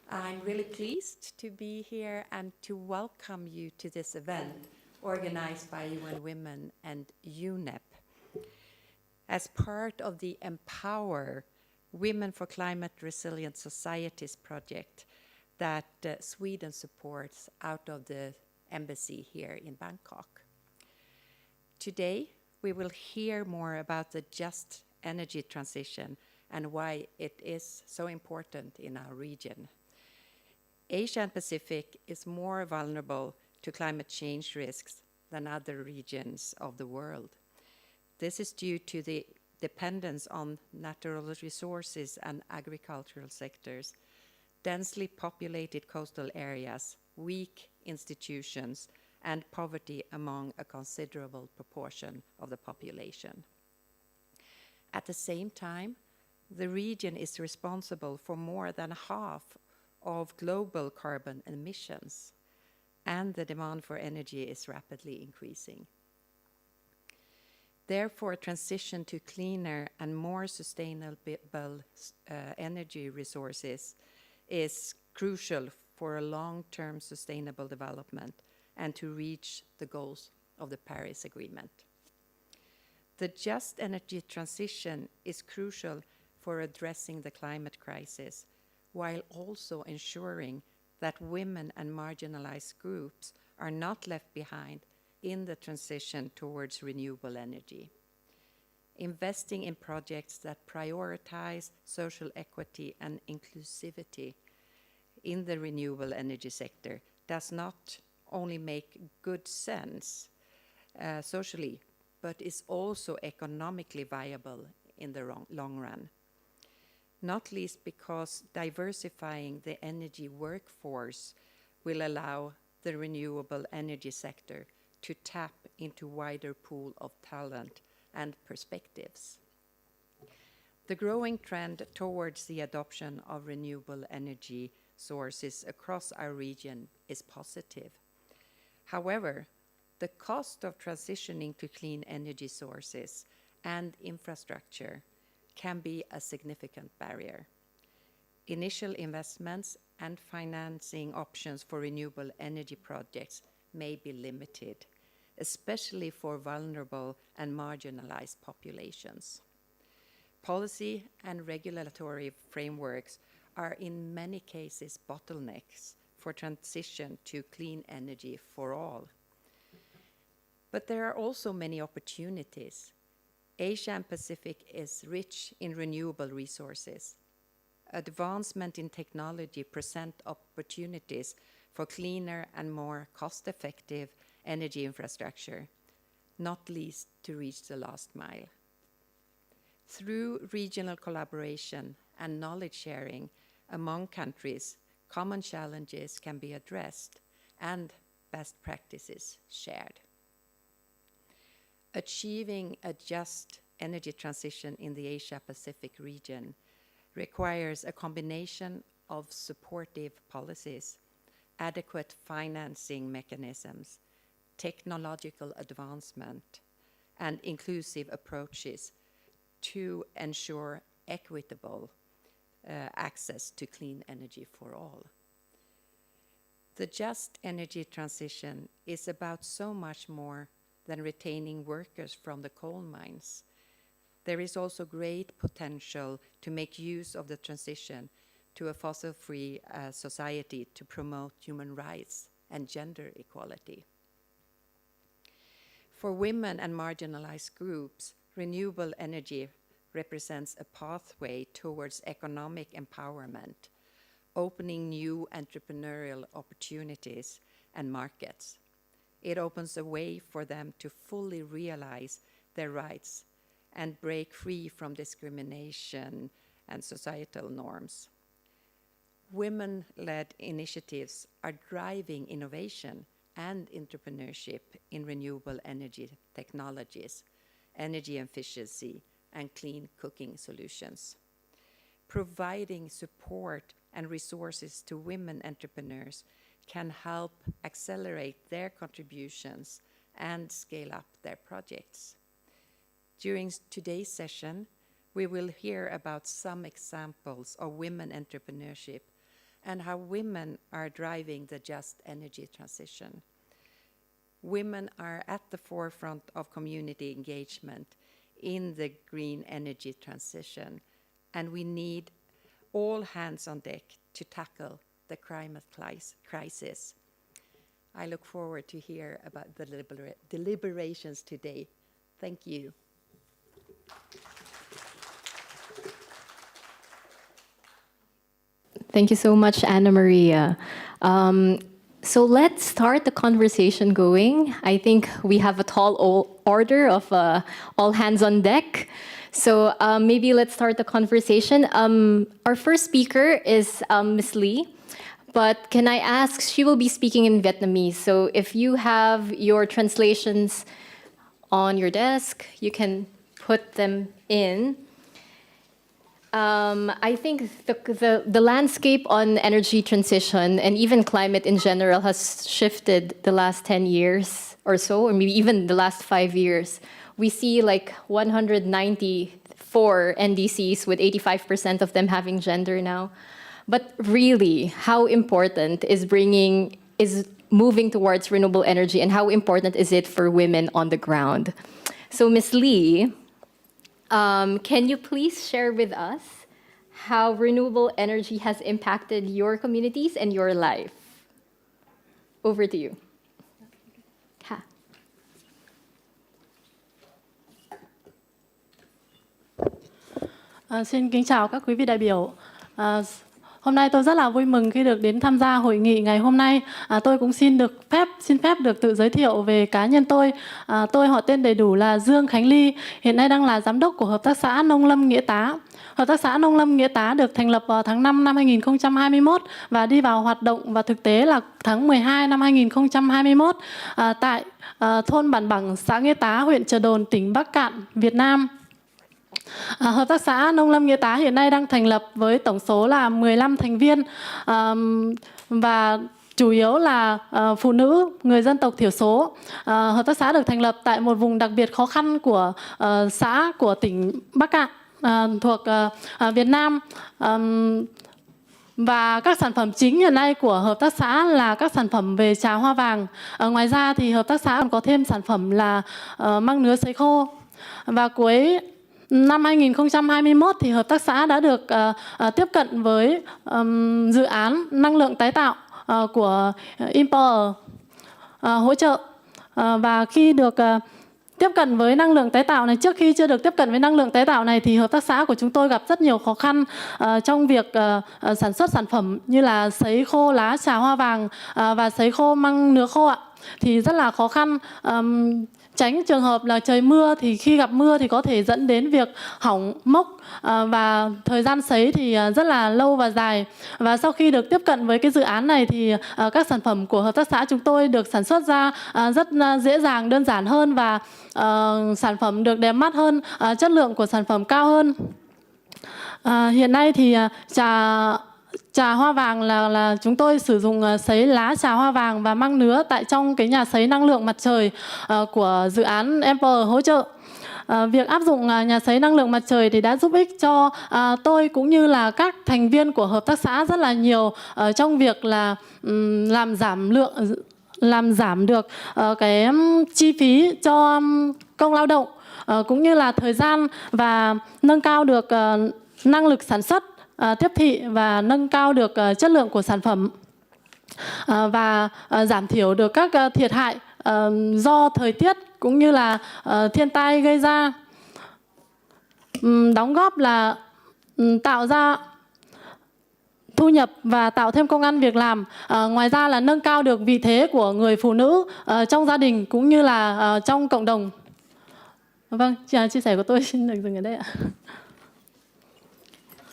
Speaker 2: I'm really pleased to be here and to welcome you to this event organized by UN Women and UNEP as part of the Empower Women for Climate Resilient Societies project that Sweden supports out of the embassy here in Bangkok. Today, we will hear more about the just energy transition and why it is so important in our region. Asia and Pacific is more vulnerable to climate change risks than other regions of the world. This is due to the dependence on natural resources and agricultural sectors, densely populated coastal areas, weak institutions, and poverty among a considerable proportion of the population. At the same time, the region is responsible for more than half of global carbon emissions, and the demand for energy is rapidly increasing. Therefore, transition to cleaner and more sustainable energy resources is crucial for a long-term sustainable development and to reach the goals of the Paris Agreement. The just energy transition is crucial for addressing the climate crisis, while also ensuring that women and marginalized groups are not left behind in the transition towards renewable energy. Investing in projects that prioritize social equity and inclusivity in the renewable energy sector does not only make good sense socially, but is also economically viable in the long run. Not least because diversifying the energy workforce will allow the renewable energy sector to tap into wider pool of talent and perspectives. The growing trend towards the adoption of renewable energy sources across our region is positive. However, the cost of transitioning to clean energy sources and infrastructure can be a significant barrier. Initial investments and financing options for renewable energy projects may be limited, especially for vulnerable and marginalized populations. Policy and regulatory frameworks are in many cases bottlenecks for transition to clean energy for all. But there are also many opportunities. Asia and Pacific is rich in renewable resources. Advancement in technology present opportunities for cleaner and more cost-effective energy infrastructure, not least to reach the last mile. Through regional collaboration and knowledge sharing among countries, common challenges can be addressed and best practices shared. Achieving a just energy transition in the Asia-Pacific region requires a combination of supportive policies, adequate financing mechanisms, technological advancement, and inclusive approaches to ensure equitable access to clean energy for all. The just energy transition is about so much more than retaining workers from the coal mines. There is also great potential to make use of the transition to a fossil-free society to promote human rights and gender equality. For women and marginalized groups, renewable energy represents a pathway towards economic empowerment, opening new entrepreneurial opportunities and markets. It opens a way for them to fully realize their rights and break free from discrimination and societal norms. Women-led initiatives are driving innovation and entrepreneurship in renewable energy technologies, energy efficiency, and clean cooking solutions. Providing support and resources to women entrepreneurs can help accelerate their contributions and scale up their projects. During today's session, we will hear about some examples of women entrepreneurship and how women are driving the just energy transition. Women are at the forefront of community engagement in the green energy transition, and we need all hands on deck to tackle the climate crisis. I look forward to hear about the deliberations today. Thank you.
Speaker 9: Thank you so much, Anna Maria. So let's start the conversation going. I think we have a tall order of all hands on deck. So maybe let's start the conversation. Our first speaker is Ms. Lee, but can I ask, she will be speaking in Vietnamese. So if you have your translations on your desk, you can put them in. I think the landscape on energy transition and even climate in general has shifted the last 10 years or so, or maybe even the last 5 years. We see like 194 NDCs with 85% of them having gender now. But really, how important is moving towards renewable energy, and how important is it for women on the ground? So Ms. Lee, can you please share with us how renewable energy has impacted your communities and your life? Over to you.
Speaker 13: Xin kính chào các quý vị đại biểu. Hôm nay tôi rất là vui mừng khi được đến tham gia hội nghị ngày hôm nay. Tôi cũng xin phép được tự giới thiệu về cá nhân tôi. Tôi họ tên đầy đủ là Dương Khánh Ly, hiện nay đang là giám đốc của Hợp tác xã Nông lâm Nghĩa Tá. Hợp tác xã Nông lâm Nghĩa Tá được thành lập vào tháng 5 năm 2021 và đi vào hoạt động và thực tế là tháng 12 năm 2021 tại thôn Bản Bằng, xã Nghĩa Tá, huyện Chợ Đồn, tỉnh Bắc Kạn, Việt Nam. Hợp tác xã Nông lâm Nghĩa Tá hiện nay đang thành lập với tổng số là 15 thành viên và chủ yếu là phụ nữ, người dân tộc thiểu số. Hợp tác xã được thành lập tại một vùng đặc biệt khó khăn của xã của tỉnh Bắc Kạn thuộc Việt Nam. Và các sản phẩm chính hiện nay của hợp tác xã là các sản phẩm về trà hoa vàng. Ngoài ra thì hợp tác xã còn có thêm sản phẩm là măng nứa sấy khô. Và cuối năm 2021 thì hợp tác xã đã được tiếp cận với dự án năng lượng tái tạo của Empower hỗ trợ. Và khi được tiếp cận với năng lượng tái tạo này, trước khi chưa được tiếp cận với năng lượng tái tạo này thì hợp tác xã của chúng tôi gặp rất nhiều khó khăn trong việc sản xuất sản phẩm như là sấy khô lá trà hoa vàng và sấy khô măng nứa khô ạ. Thì rất là khó khăn, tránh trường hợp là trời mưa thì khi gặp mưa thì có thể dẫn đến việc hỏng mốc và thời gian sấy thì rất là lâu và dài. Và sau khi được tiếp cận với cái dự án này thì các sản phẩm của hợp tác xã chúng tôi được sản xuất ra rất dễ dàng, đơn giản hơn và sản phẩm được đẹp mắt hơn, chất lượng của sản phẩm cao hơn. Hiện nay thì trà hoa vàng là chúng tôi sử dụng sấy lá trà hoa vàng và măng nứa tại trong cái nhà sấy năng lượng mặt trời của dự án Empower hỗ trợ. Việc áp dụng nhà sấy năng lượng mặt trời thì đã giúp ích cho tôi cũng như là các thành viên của hợp tác xã rất là nhiều trong việc là làm giảm được cái chi phí cho công lao động cũng như là thời gian và nâng cao được năng lực sản xuất tiếp thị và nâng cao được chất lượng của sản phẩm và giảm thiểu được các thiệt hại do thời tiết cũng như là thiên tai gây ra. Đóng góp là tạo ra thu nhập và tạo thêm công ăn việc làm. Ngoài ra là nâng cao được vị thế của người phụ nữ trong gia đình cũng như là trong cộng đồng. Vâng, chia sẻ của tôi xin được dừng ở đây ạ.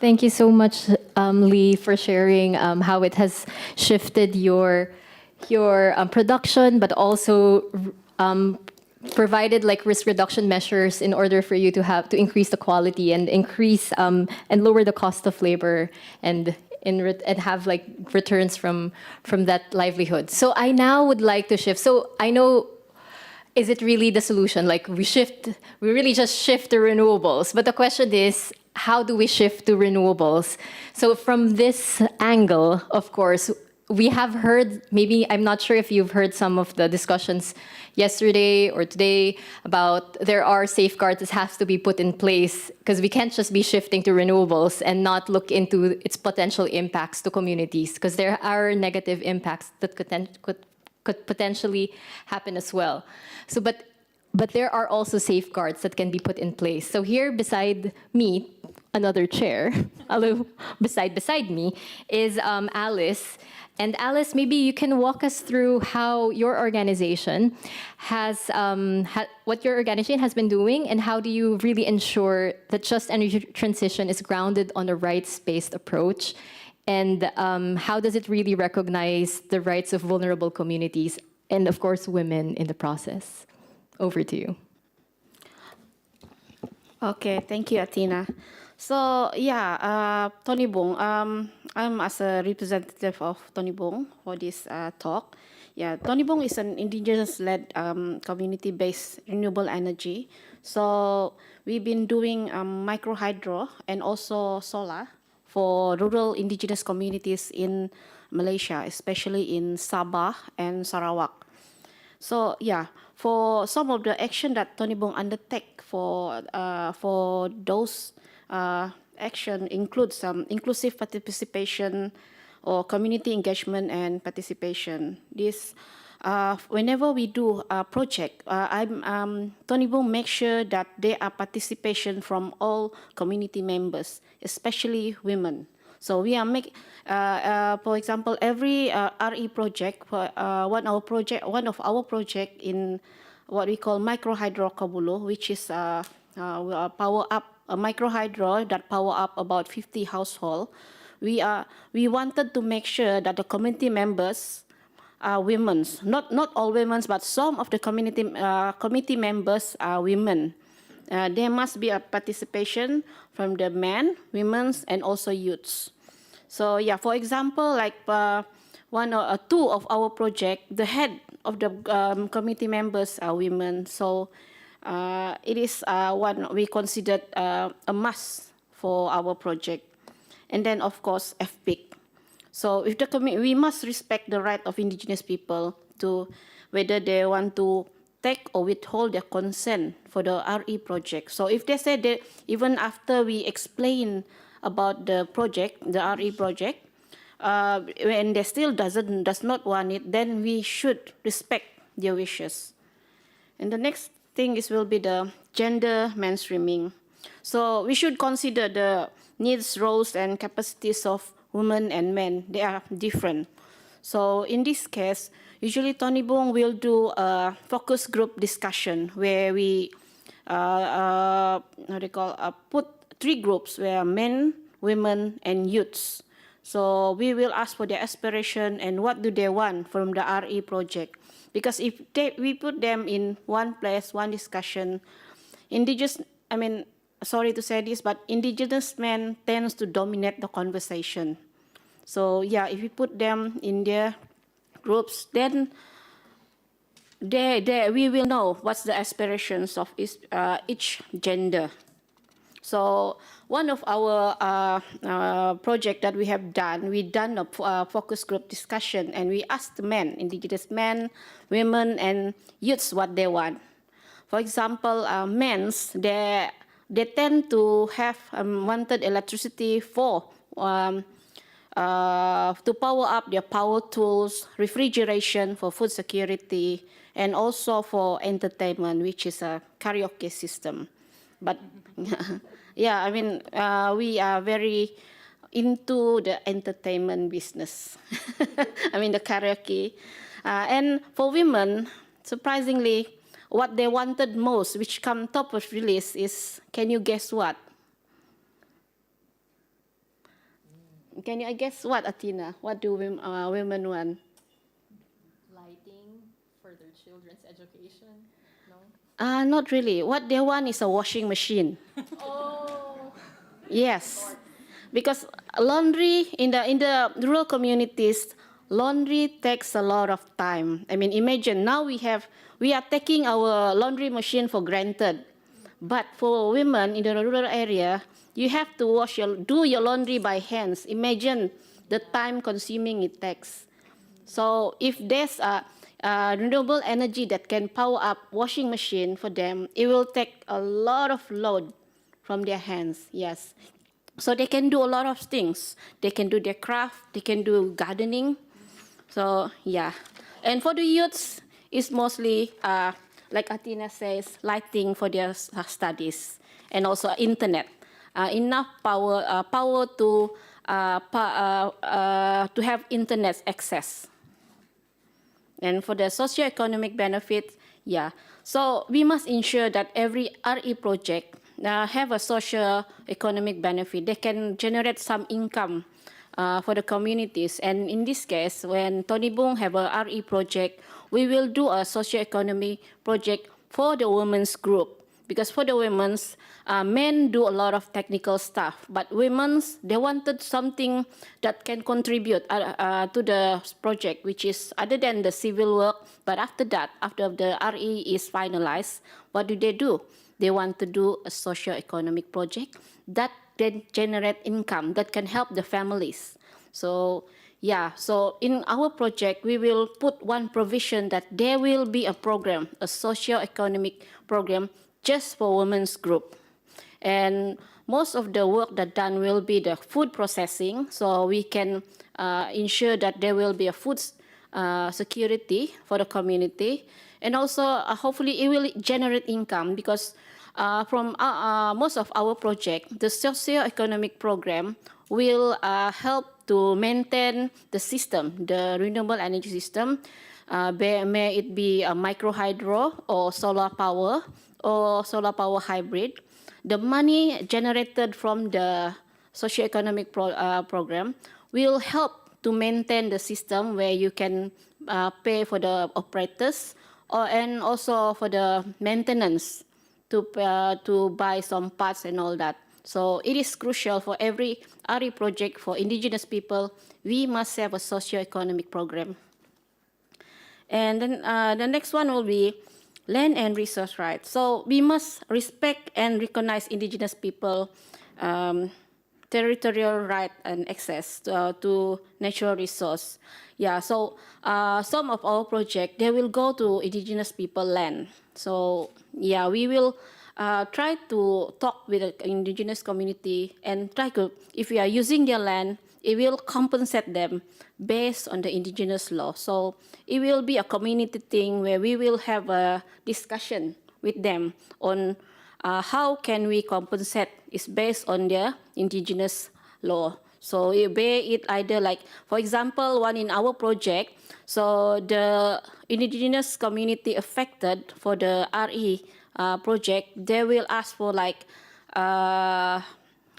Speaker 9: Thank you so much, Lee, for sharing how it has shifted your production, but also provided like risk reduction measures in order for you to increase the quality and increase and lower the cost of labor and have like returns from that livelihood. So I now would like to shift. So I know, is it really the solution? Like we really just shift to renewables. But the question is, how do we shift to renewables? So from this angle, of course, we have heard, maybe, I'm not sure if you've heard some of the discussions yesterday or today about there are safeguards that have to be put in place because we can't just be shifting to renewables and not look into its potential impacts to communities, because there are negative impacts that could potentially happen as well. So, but there are also safeguards that can be put in place. So here beside me, another chair, beside me, is Alice. And Alice, maybe you can walk us through how your organization has, what your organization has been doing, and how do you really ensure that just energy transition is grounded on a rights-based approach, and how does it really recognize the rights of vulnerable communities and, of course, women in the process? Over to you.
Speaker 8: Okay, thank you, Athena. So yeah, Tony Bong, I'm as a representative of Tony Bong for this talk. Yeah, Tony Bong is an indigenous-led community-based renewable energy. So we've been doing micro hydro and also solar for rural indigenous communities in Malaysia, especially in Sabah and Sarawak. So yeah, for some of the action that Tony Bong undertake for those action includes some inclusive participation or community engagement and participation. This, whenever we do a project, Tony Bong makes sure that there are participation from all community members, especially women. So we are for example, every RE project, one of our project in what we call micro hydro Kabulo, which is power up a micro hydro that power up about 50 households. We wanted to make sure that the community members are women, not all women, but some of the committee members are women. There must be a participation from the men, women, and also youths. So yeah, for example, like one or two of our project, the head of the committee members are women. So it is one we considered a must for our project. And then of course FPIC. So if we must respect the right of indigenous people to whether they want to take or withhold their consent for the RE project. So if they say that even after we explain about the project, the RE project, when they still does not want it, then we should respect their wishes. And the next thing will be the gender mainstreaming. So we should consider the needs, roles, and capacities of women and men. They are different. So in this case, usually Tony Bong will do a focus group discussion where we put 3 groups where men, women, and youths. So we will ask for their aspiration and what do they want from the RE project. Because if we put them in one place, one discussion, sorry to say this, but indigenous men tends to dominate the conversation. So yeah, if we put them in their groups, then we will know what's the aspirations of each gender. So one of our project that we have done, we done a focus group discussion, and we asked the men, indigenous men, women, and youths what they want. For example, men's, they tend to have wanted electricity for to power up their power tools, refrigeration for food security, and also for entertainment, which is a karaoke system. But yeah, we are very into the entertainment business. The karaoke. And for women, surprisingly, what they wanted most, which come top of the list, is, can you guess what? Can you guess what, Athena? What do women want?
Speaker 9: Lighting for their children's education? No?
Speaker 8: Not really. What they want is a washing machine.
Speaker 9: Oh.
Speaker 8: Yes, because laundry in the rural communities, laundry takes a lot of time. I mean, imagine now we are taking our laundry machine for granted, but for women in the rural area, you have to do your laundry by hands. Imagine the time consuming it takes. So if there's a renewable energy that can power up washing machine for them, it will take a lot of load from their hands, yes. So they can do a lot of things. They can do their craft, they can do gardening. So yeah. And for the youths, it's mostly, like Athena says, lighting for their studies and also internet. Enough power to have internet access. And for the socio-economic benefits, yeah. So we must ensure that every RE project have a socio-economic benefit. They can generate some income for the communities. And in this case, when Tony Bung have a RE project, we will do a socio-economic project for the women's group. Because for the women's, men do a lot of technical stuff, but women's, they wanted something that can contribute to the project, which is other than the civil work. But after that, after the RE is finalized, what do? They want to do a socio-economic project that can generate income, that can help the families. So yeah, so in our project, we will put one provision that there will be a program, a socio-economic program just for women's group. And most of the work that done will be the food processing, so we can ensure that there will be a food security for the community. And also, hopefully, it will generate income because from most of our project, the socio-economic program will help to maintain the system, the renewable energy system, may it be a micro hydro or solar power hybrid. The money generated from the socio-economic program will help to maintain the system where you can pay for the operators and also for the maintenance to buy some parts and all that. So it is crucial for every RE project for indigenous people. We must have a socio-economic program. And then the next one will be land and resource rights. So we must respect and recognize indigenous people territorial right and access to natural resource. Yeah, so some of our project, they will go to indigenous people land. So yeah, we will try to talk with the indigenous community and try to, if we are using their land, it will compensate them based on the indigenous law. So it will be a community thing where we will have a discussion with them on how can we compensate. It's based on their indigenous law. So it be it either like, for example, one in our project, so the indigenous community affected for the RE project, they will ask for like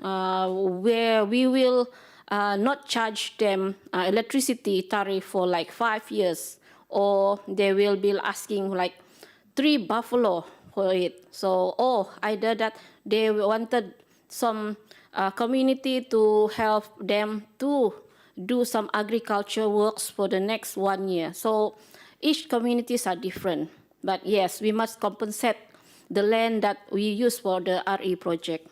Speaker 8: where we will not charge them electricity tariff for like 5 years, or they will be asking like 3 buffalo for it. So, or either that they wanted some community to help them to do some agriculture works for the next 1 year. So each communities are different. But yes, we must compensate the land that we use for the RE project.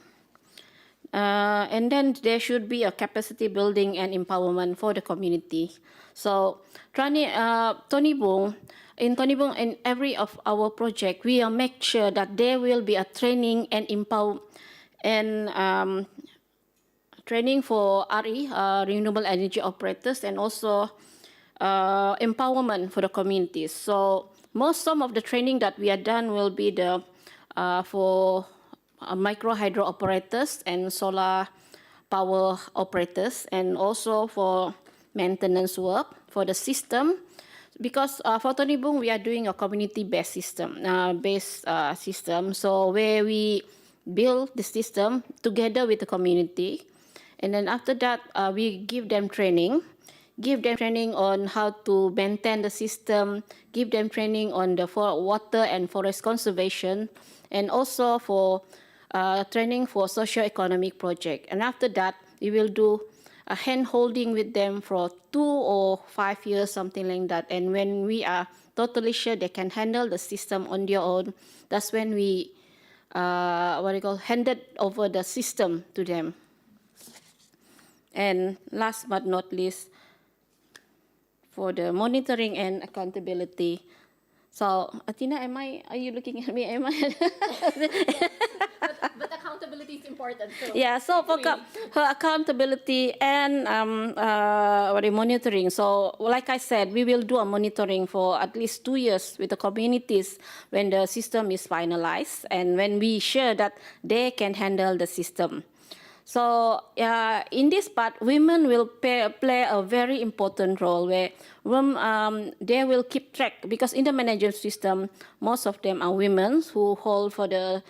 Speaker 8: And then there should be a capacity building and empowerment for the community. So Tony Bung, in every of our project, we will make sure that there will be a training and training for RE, renewable energy operators, and also empowerment for the communities. So some of the training that we have done will be the for micro hydro operators and solar power operators, and also for maintenance work for the system. Because for Tony Bung, we are doing a community-based system, so where we build the system together with the community, And then after that, we give them training. Give them training on how to maintain the system, give them training on the water and forest conservation, and also for training for socio-economic project. And after that, we will do a hand-holding with them for 2 or 5 years, something like that. And when we are totally sure they can handle the system on their own, that's when we, handed over the system to them. And last but not least, for the monitoring and accountability. So, Athena, are you looking at me? Am I?
Speaker 9: But accountability is important. So
Speaker 8: Yeah, so for her accountability and monitoring. So, like I said, we will do a monitoring for at least 2 years with the communities when the system is finalized and when we sure that they can handle the system. So in this part, women will play a very important role where they will keep track, because in the management system, most of them are women who hold for the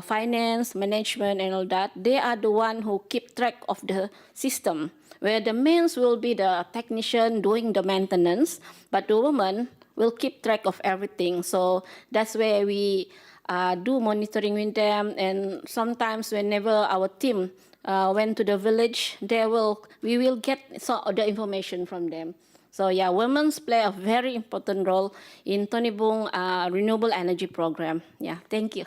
Speaker 8: finance, management and all that. They are the one who keep track of the system, where the men will be the technician doing the maintenance, but the woman will keep track of everything. So that's where we do monitoring with them, and sometimes whenever our team went to the village, we will get the information from them. So yeah, women play a very important role in Tonibung renewable energy program. Yeah, thank you.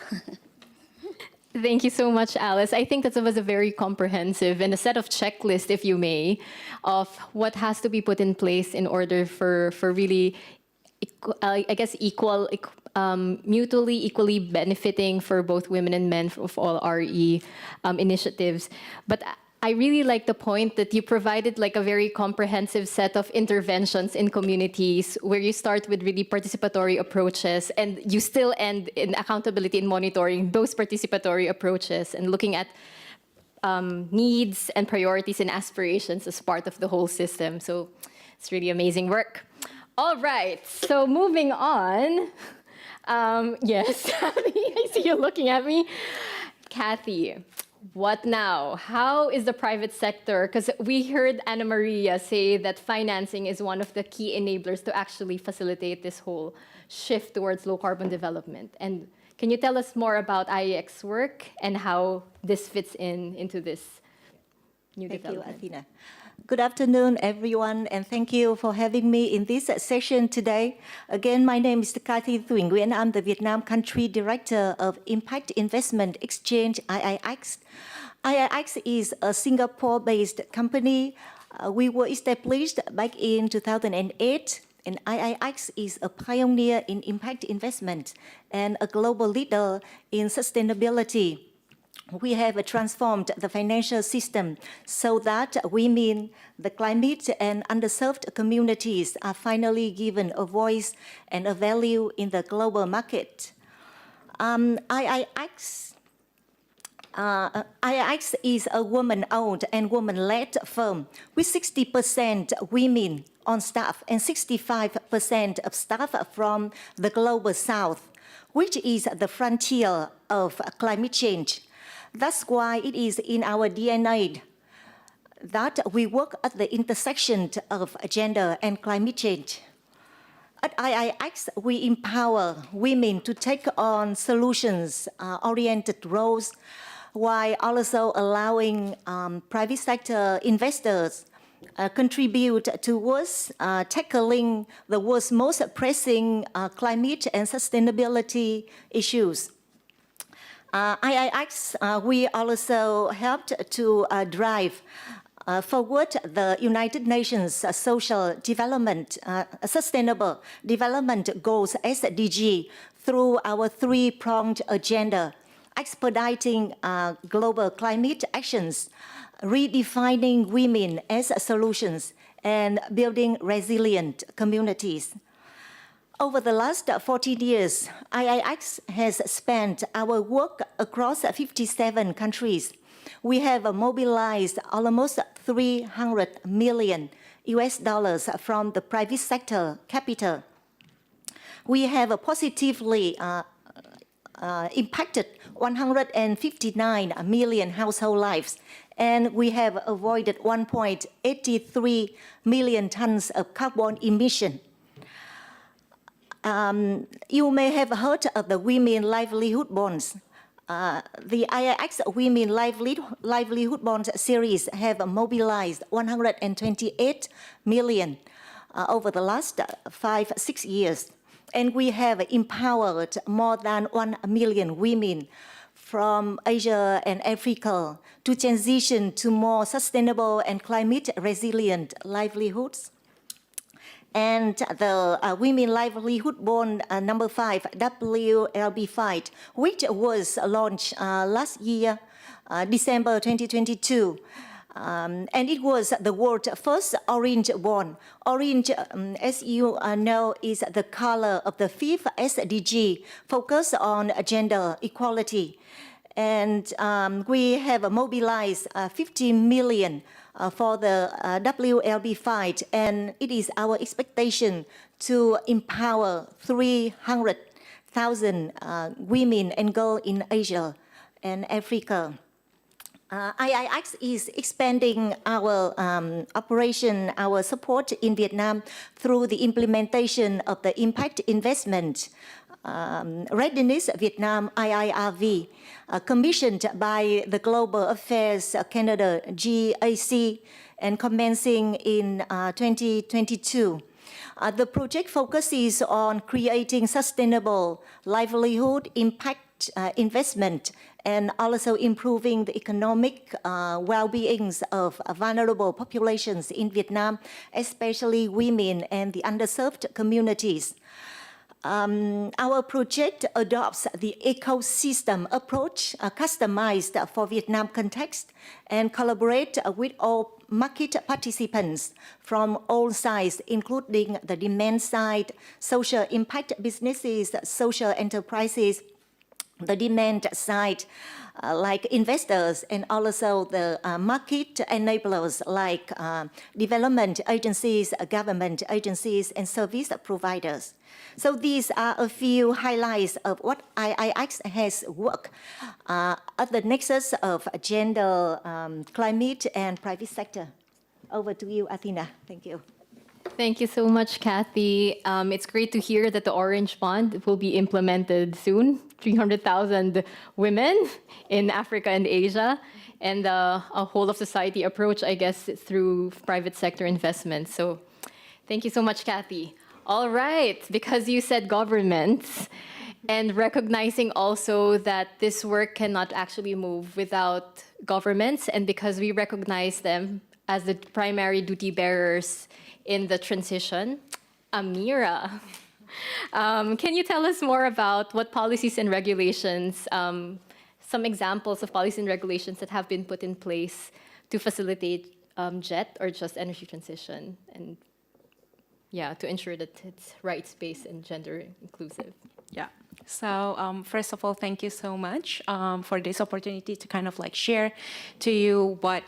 Speaker 9: Thank you so much, Alice. I think that was a very comprehensive and a set of checklists, if you may, of what has to be put in place in order for really, I guess, mutually equally benefiting for both women and men of all RE initiatives. But I really like the point that you provided like a very comprehensive set of interventions in communities where you start with really participatory approaches and you still end in accountability and monitoring those participatory approaches and looking at needs and priorities and aspirations as part of the whole system. So it's really amazing work. All right, so moving on. Yes, I see you looking at me. Kathy, what now? How is the private sector? Because we heard Anna Maria say that financing is one of the key enablers to actually facilitate this whole shift towards low carbon development. And can you tell us more about IEX work and how this fits into this new development?
Speaker 22: Thank you, Athena. Good afternoon, everyone, and thank you for having me in this session today. Again, my name is Kathy Thuy Nguyen. I'm the Vietnam Country Director of Impact Investment Exchange, IIX. IIX is a Singapore-based company. We were established back in 2008, and IIX is a pioneer in impact investment and a global leader in sustainability. We have transformed the financial system so that women, the climate, and underserved communities are finally given a voice and a value in the global market. IIX is a woman-owned and woman-led firm with 60% women on staff and 65% of staff from the global south, which is the frontier of climate change. That's why it is in our DNA that we work at the intersection of gender and climate change. At IIX, we empower women to take on solutions-oriented roles while also allowing private sector investors contribute towards tackling the world's most pressing climate and sustainability issues. IIX, we also helped to drive forward the United Nations Social Development, Sustainable Development Goals, SDG, through our three-pronged agenda, expediting global climate actions, redefining women as solutions, and building resilient communities. Over the last 14 years, IIX has spent our work across 57 countries. We have mobilized almost $300 million from the private sector capital. We have positively impacted 159 million household lives and we have avoided 1.83 million tons of carbon emission. You may have heard of the Women Livelihood Bonds. The IIX Women Livelihood Bonds series have mobilized 128 million over the last 5-6 years. And we have empowered more than 1 million women from Asia and Africa to transition to more sustainable and climate resilient livelihoods. And the Women Livelihood Bond number 5, WLB5, which was launched last year, December 2022. And it was the world's first orange bond. Orange, as you know, is the color of the 5th SDG, focused on gender equality. And we have mobilized 50 million for the WLB fight, and it is our expectation to empower 300,000 women and girls in Asia and Africa. IIX is expanding our operation, our support in Vietnam through the implementation of the Impact Investment Readiness Vietnam IIRV, commissioned by the Global Affairs Canada GAC and commencing in 2022. The project focuses on creating sustainable livelihood, impact investment, and also improving the economic well-being of vulnerable populations in Vietnam, especially women and the underserved communities. Our project adopts the ecosystem approach customized for Vietnam context and collaborate with all market participants from all sides, including the demand side, social impact businesses, social enterprises, the demand side, like investors, and also the market enablers like development agencies, government agencies, and service providers. So these are a few highlights of what IIX has worked at the nexus of gender, climate, and private sector. Over to you, Athena. Thank you.
Speaker 9: Thank you so much, Kathy. It's great to hear that the Orange Bond will be implemented soon. 300,000 women in Africa and Asia, and a whole of society approach, I guess, through private sector investments. So thank you so much, Kathy. All right, because you said governments, and recognizing also that this work cannot actually move without governments, and because we recognize them as the primary duty bearers in the transition, Amira, can you tell us more about what policies and regulations, some examples of policies and regulations that have been put in place to facilitate JET, or just energy transition, and to ensure that it's rights-based and gender inclusive?
Speaker 16: Yeah. So first of all, thank you so much for this opportunity to kind of like share to you what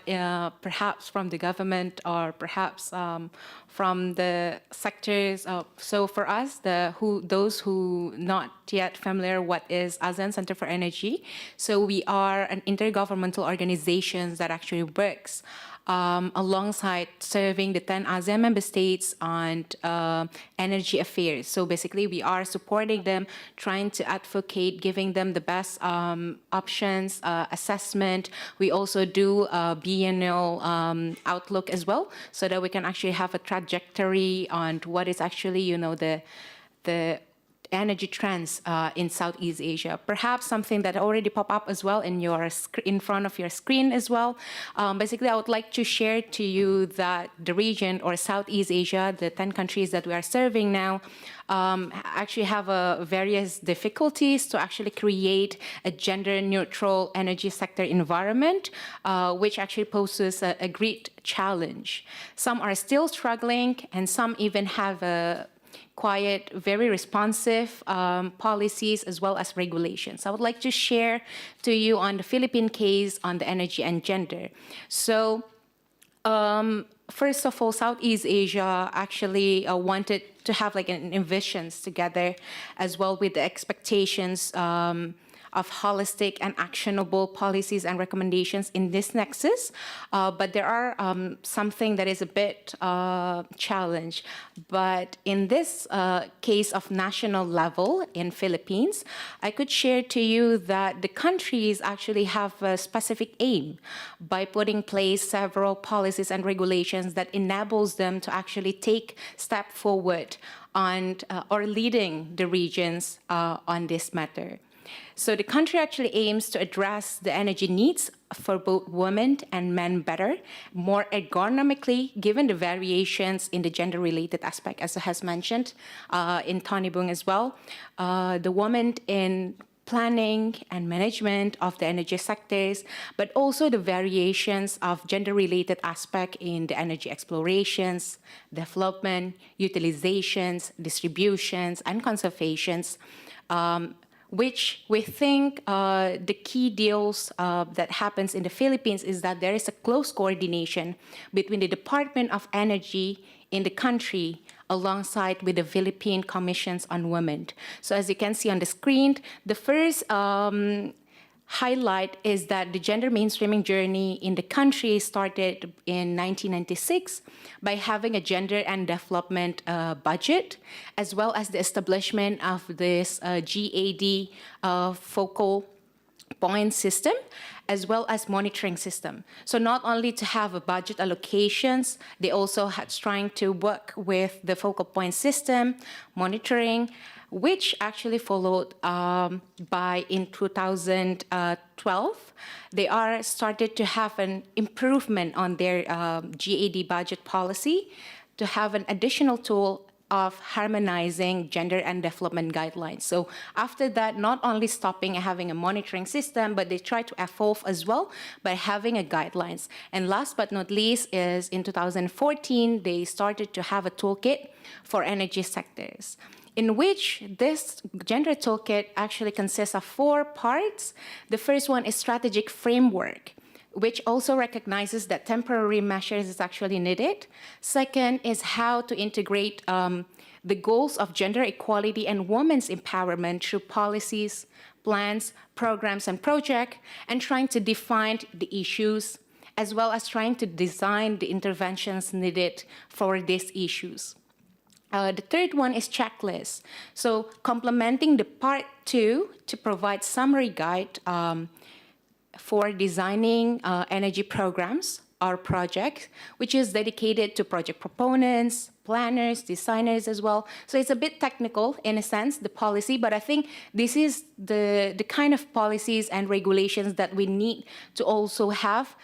Speaker 16: perhaps from the government or perhaps from the sectors. So for us, those who not yet familiar what is ASEAN Center for Energy. So we are an intergovernmental organization that actually works alongside serving the 10 ASEAN member states on energy affairs. So basically, we are supporting them, trying to advocate, giving them the best options, assessment. We also do a biennial outlook as well, so that we can actually have a trajectory on what is actually, you know, the energy trends in Southeast Asia. Perhaps something that already popped up as well in front of your screen as well. Basically, I would like to share to you that the region, or Southeast Asia, the 10 countries that we are serving now, actually have various difficulties to actually create a gender-neutral energy sector environment, which actually poses a great challenge. Some are still struggling, and some even have quiet, very responsive policies as well as regulations. I would like to share to you on the Philippine case on the energy and gender. So first of all, Southeast Asia actually wanted to have like an envisions together as well with the expectations of holistic and actionable policies and recommendations in this nexus, but there are something that is a bit challenged. But in this case of national level in Philippines, I could share to you that the countries actually have a specific aim by putting in place several policies and regulations that enables them to actually take step forward on or leading the regions on this matter. So the country actually aims to address the energy needs for both women and men better, more ergonomically, given the variations in the gender-related aspect, as has mentioned in Tony Bung as well. The women in planning and management of the energy sectors, but also the variations of gender-related aspect in the energy explorations, development, utilizations, distributions, and conservations, which we think the key deals that happens in the Philippines is that there is a close coordination between the Department of Energy in the country alongside with the Philippine Commissions on Women. So as you can see on the screen, the first highlight is that the gender mainstreaming journey in the country started in 1996 by having a gender and development budget, as well as the establishment of this GAD focal point system, as well as monitoring system. So not only to have a budget allocations, they also had trying to work with the focal point system, monitoring, which actually followed by in 2012. They are started to have an improvement on their GAD budget policy to have an additional tool of harmonizing gender and development guidelines. So after that, not only stopping and having a monitoring system, but they try to evolve as well by having a guidelines. And last but not least is in 2014, they started to have a toolkit for energy sectors, in which this gender toolkit actually consists of 4 parts. The first one is strategic framework, which also recognizes that temporary measures is actually needed. Second is how to integrate the goals of gender equality and women's empowerment through policies, plans, programs, and projects, and trying to define the issues, as well as trying to design the interventions needed for these issues. The third one is checklist. So complementing the part 2 to provide summary guide for designing energy programs or projects, which is dedicated to project proponents, planners, designers as well. So it's a bit technical in a sense, the policy, but I think this is the kind of policies and regulations that we need to also have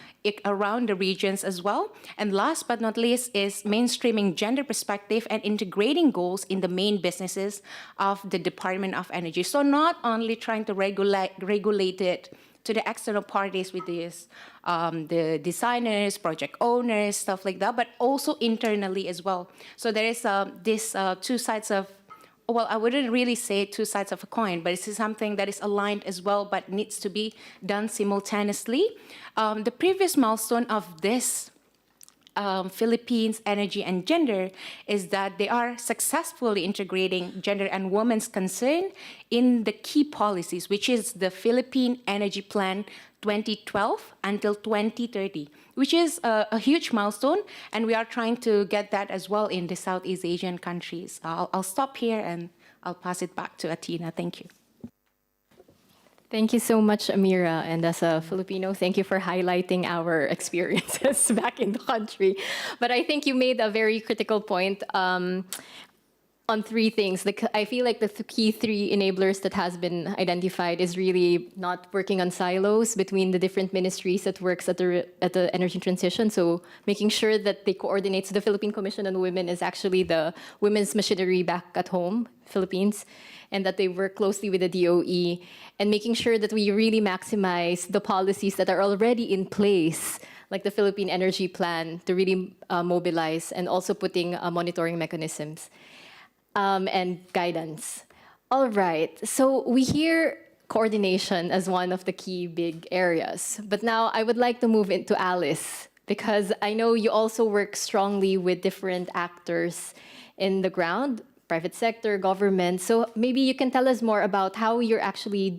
Speaker 16: around the regions as well. And last but not least is mainstreaming gender perspective and integrating goals in the main businesses of the Department of Energy. So not only trying to regulate it to the external parties with this, the designers, project owners, stuff like that, but also internally as well. So there is this 2 sides of, well, I wouldn't really say 2 sides of a coin, but it's something that is aligned as well, but needs to be done simultaneously. The previous milestone of this Philippines Energy and Gender is that they are successfully integrating gender and women's concern in the key policies, which is the Philippine Energy Plan 2012 until 2030, which is a huge milestone, and we are trying to get that as well in the Southeast Asian countries. I'll stop here and I'll pass it back to Athena. Thank you.
Speaker 9: Thank you so much, Amira. And as a Filipino, thank you for highlighting our experiences back in the country. But I think you made a very critical point on 3 things. I feel like the key 3 enablers that has been identified is really not working on silos between the different ministries that works at the energy transition. So making sure that they coordinate. So the Philippine Commission on Women is actually the women's machinery back at home, Philippines, and that they work closely with the DOE, and making sure that we really maximize the policies that are already in place, like the Philippine Energy Plan, to really mobilize, and also putting monitoring mechanisms and guidance. All right, so we hear coordination as one of the key big areas, but now I would like to move into Alice, because I know you also work strongly with different actors in the ground, private sector, government. So maybe you can tell us more about how you're actually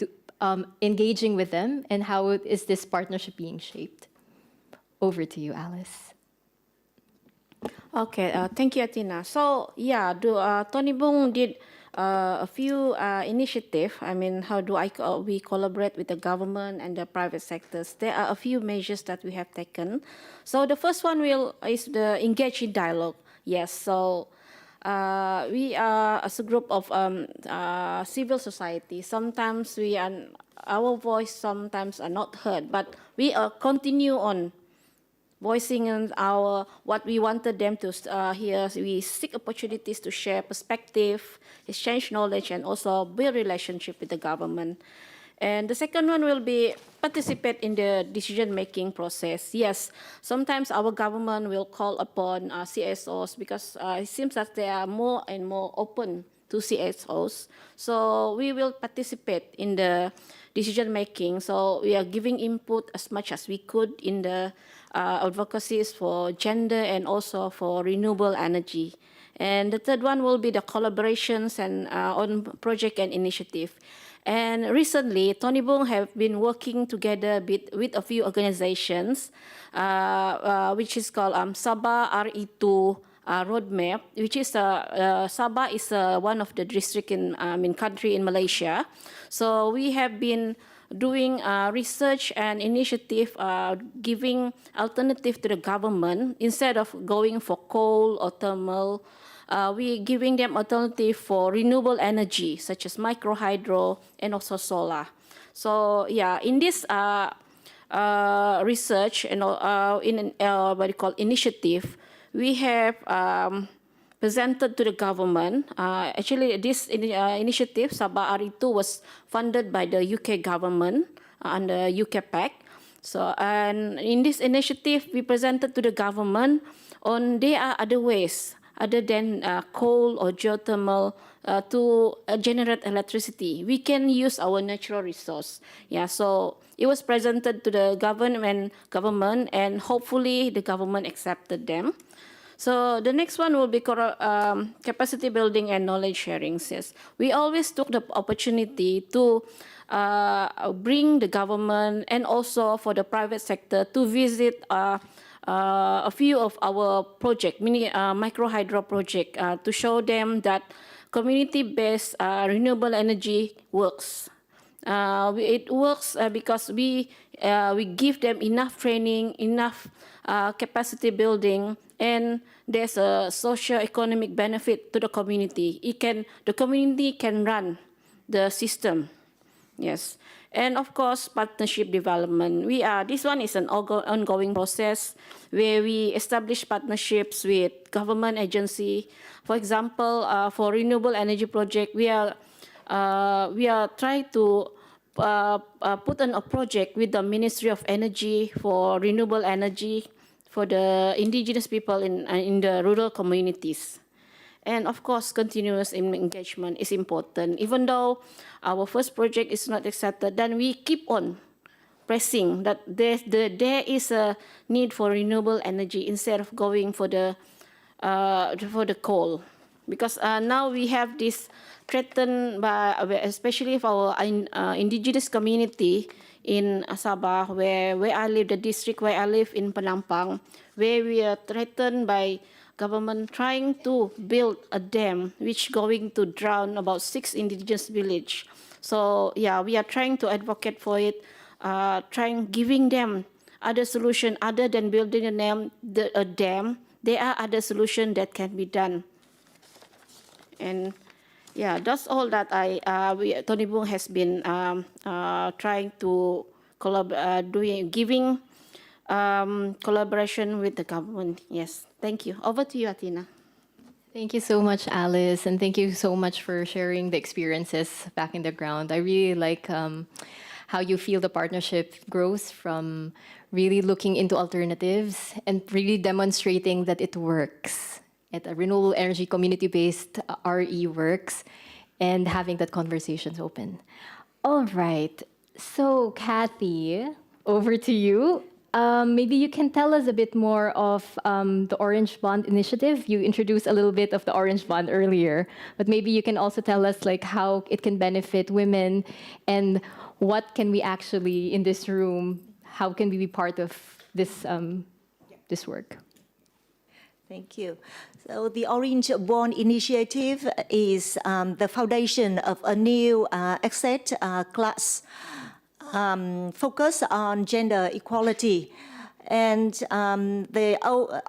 Speaker 9: engaging with them, and how is this partnership being shaped? Over to you, Alice.
Speaker 8: Okay, thank you, Athena. So yeah, Tony Bong did a few initiatives. I mean, how do we collaborate with the government and the private sectors? There are a few measures that we have taken. So the first one is the engage in dialogue. Yes, so we are as a group of civil society. Sometimes our voice sometimes are not heard, but we continue on voicing what we wanted them to hear. We seek opportunities to share perspective, exchange knowledge, and also build relationship with the government. And the second one will be participate in the decision-making process. Yes, sometimes our government will call upon CSOs because it seems that they are more and more open to CSOs. So we will participate in the decision-making. So we are giving input as much as we could in the advocacies for gender and also for renewable energy. And the third one will be the collaborations and on project and initiative. And recently, Tony Bong have been working together with a few organizations, which is called Sabah RE2 roadmap, which is Sabah is one of the district country in Malaysia. So we have been doing research and initiative, giving alternative to the government instead of going for coal or thermal. We giving them alternative for renewable energy such as micro hydro and also solar. So yeah, in this research and what you call initiative, we have presented to the government. Actually, this initiative, Sabah RE2, was funded by the UK government under UK PAC. So, and in this initiative, we presented to the government on there are other ways other than coal or geothermal to generate electricity. We can use our natural resource. Yeah, so it was presented to the government, and hopefully the government accepted them. So the next one will be capacity building and knowledge sharing. Yes, we always took the opportunity to bring the government and also for the private sector to visit a few of our project, micro hydro project, to show them that community-based renewable energy works. It works because we give them enough training, enough capacity building, and there's a socio-economic benefit to the community. The community can run the system. Yes, and of course, partnership development. This one is an ongoing process where we establish partnerships with government agency. For example, for renewable energy project, we are trying to put on a project with the Ministry of Energy for renewable energy for the indigenous people in the rural communities. And of course, continuous engagement is important. Even though our first project is not accepted, then we keep on pressing that there is a need for renewable energy instead of going for the coal. Because now we have this threatened by, especially for our indigenous community in Sabah, where I live, the district where I live in Penampang, where we are threatened by government trying to build a dam which going to drown about 6 indigenous village. So yeah, we are trying to advocate for it, giving them other solution other than building a dam. There are other solutions that can be done. And yeah, that's all that Tony Bong has been trying to giving collaboration with the government. Yes, thank you. Over to you, Athena.
Speaker 9: Thank you so much, Alice, and thank you so much for sharing the experiences back in the ground. I really like how you feel the partnership grows from really looking into alternatives and really demonstrating that it works. At a renewable energy community-based RE works, and having that conversations open. All right, so Kathy, over to you. Maybe you can tell us a bit more of the Orange Bond initiative. You introduced a little bit of the Orange Bond earlier, but maybe you can also tell us like how it can benefit women and what can we actually, in this room, how can we be part of this, this work?
Speaker 22: Thank you. So the Orange Bond Initiative is the foundation of a new asset class focused on gender equality. And the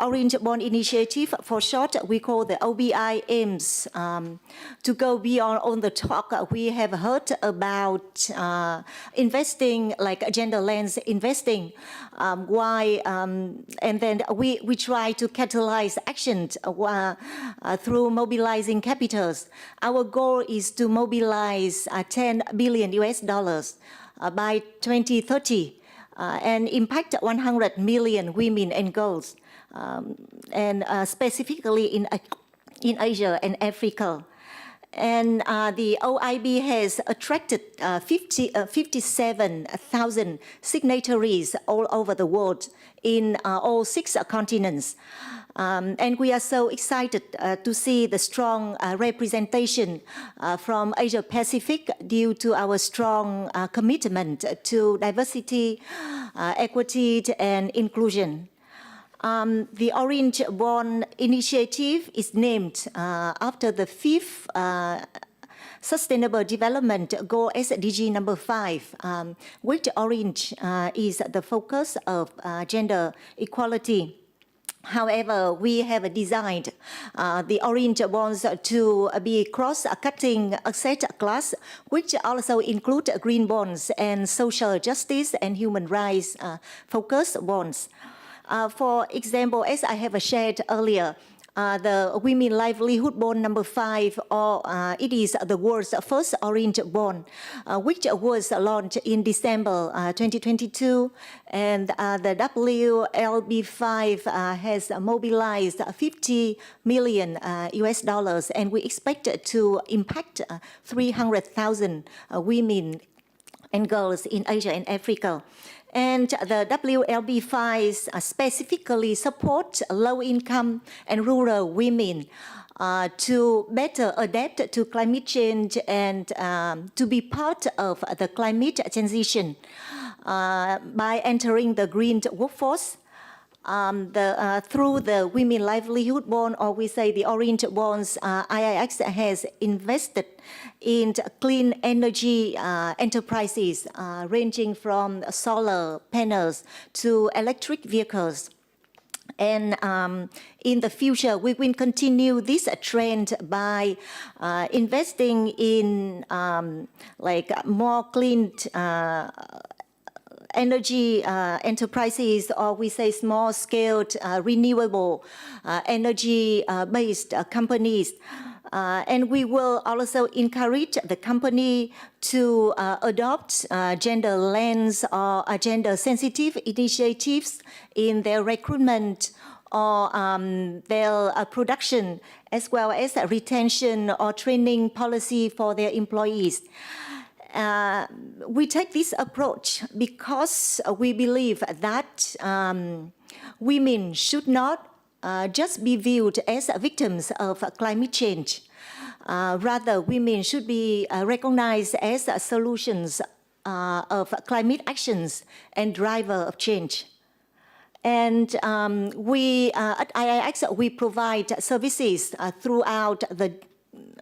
Speaker 22: Orange Bond Initiative, for short, we call the OBI, aims to go beyond all the talk we have heard about investing, like gender lens investing. And then we try to catalyze actions through mobilizing capitals. Our goal is to mobilize $10 billion by 2030. And impact 100 million women and girls, and specifically in Asia and Africa. And the OIB has attracted 57,000 signatories all over the world in all 6 continents. And we are so excited to see the strong representation from Asia Pacific due to our strong commitment to diversity, equity, and inclusion. The Orange Bond Initiative is named after the 5th Sustainable Development Goal, SDG number 5, which orange is the focus of gender equality. However, we have designed the orange bonds to be cross-cutting asset class, which also include green bonds and social justice and human rights focused bonds. For example, as I have shared earlier, the Women Livelihood Bond number 5, or it is the world's first orange bond, which was launched in December 2022, and the WLB5 has mobilized 50 million US dollars, and we expect to impact 300,000 women and girls in Asia and Africa. And the WLB5s specifically support low-income and rural women to better adapt to climate change and to be part of the climate transition by entering the green workforce. Through the Women Livelihood Bond, or we say the Orange Bonds, IIX has invested in clean energy enterprises ranging from solar panels to electric vehicles. And in the future, we will continue this trend by investing in like more clean energy enterprises, or we say small-scale renewable energy-based companies. And we will also encourage the company to adopt gender lens or gender-sensitive initiatives in their recruitment or their production, as well as retention or training policy for their employees. We take this approach because we believe that women should not just be viewed as victims of climate change. Rather, women should be recognized as solutions of climate actions and driver of change. And we at IIX, we provide services throughout the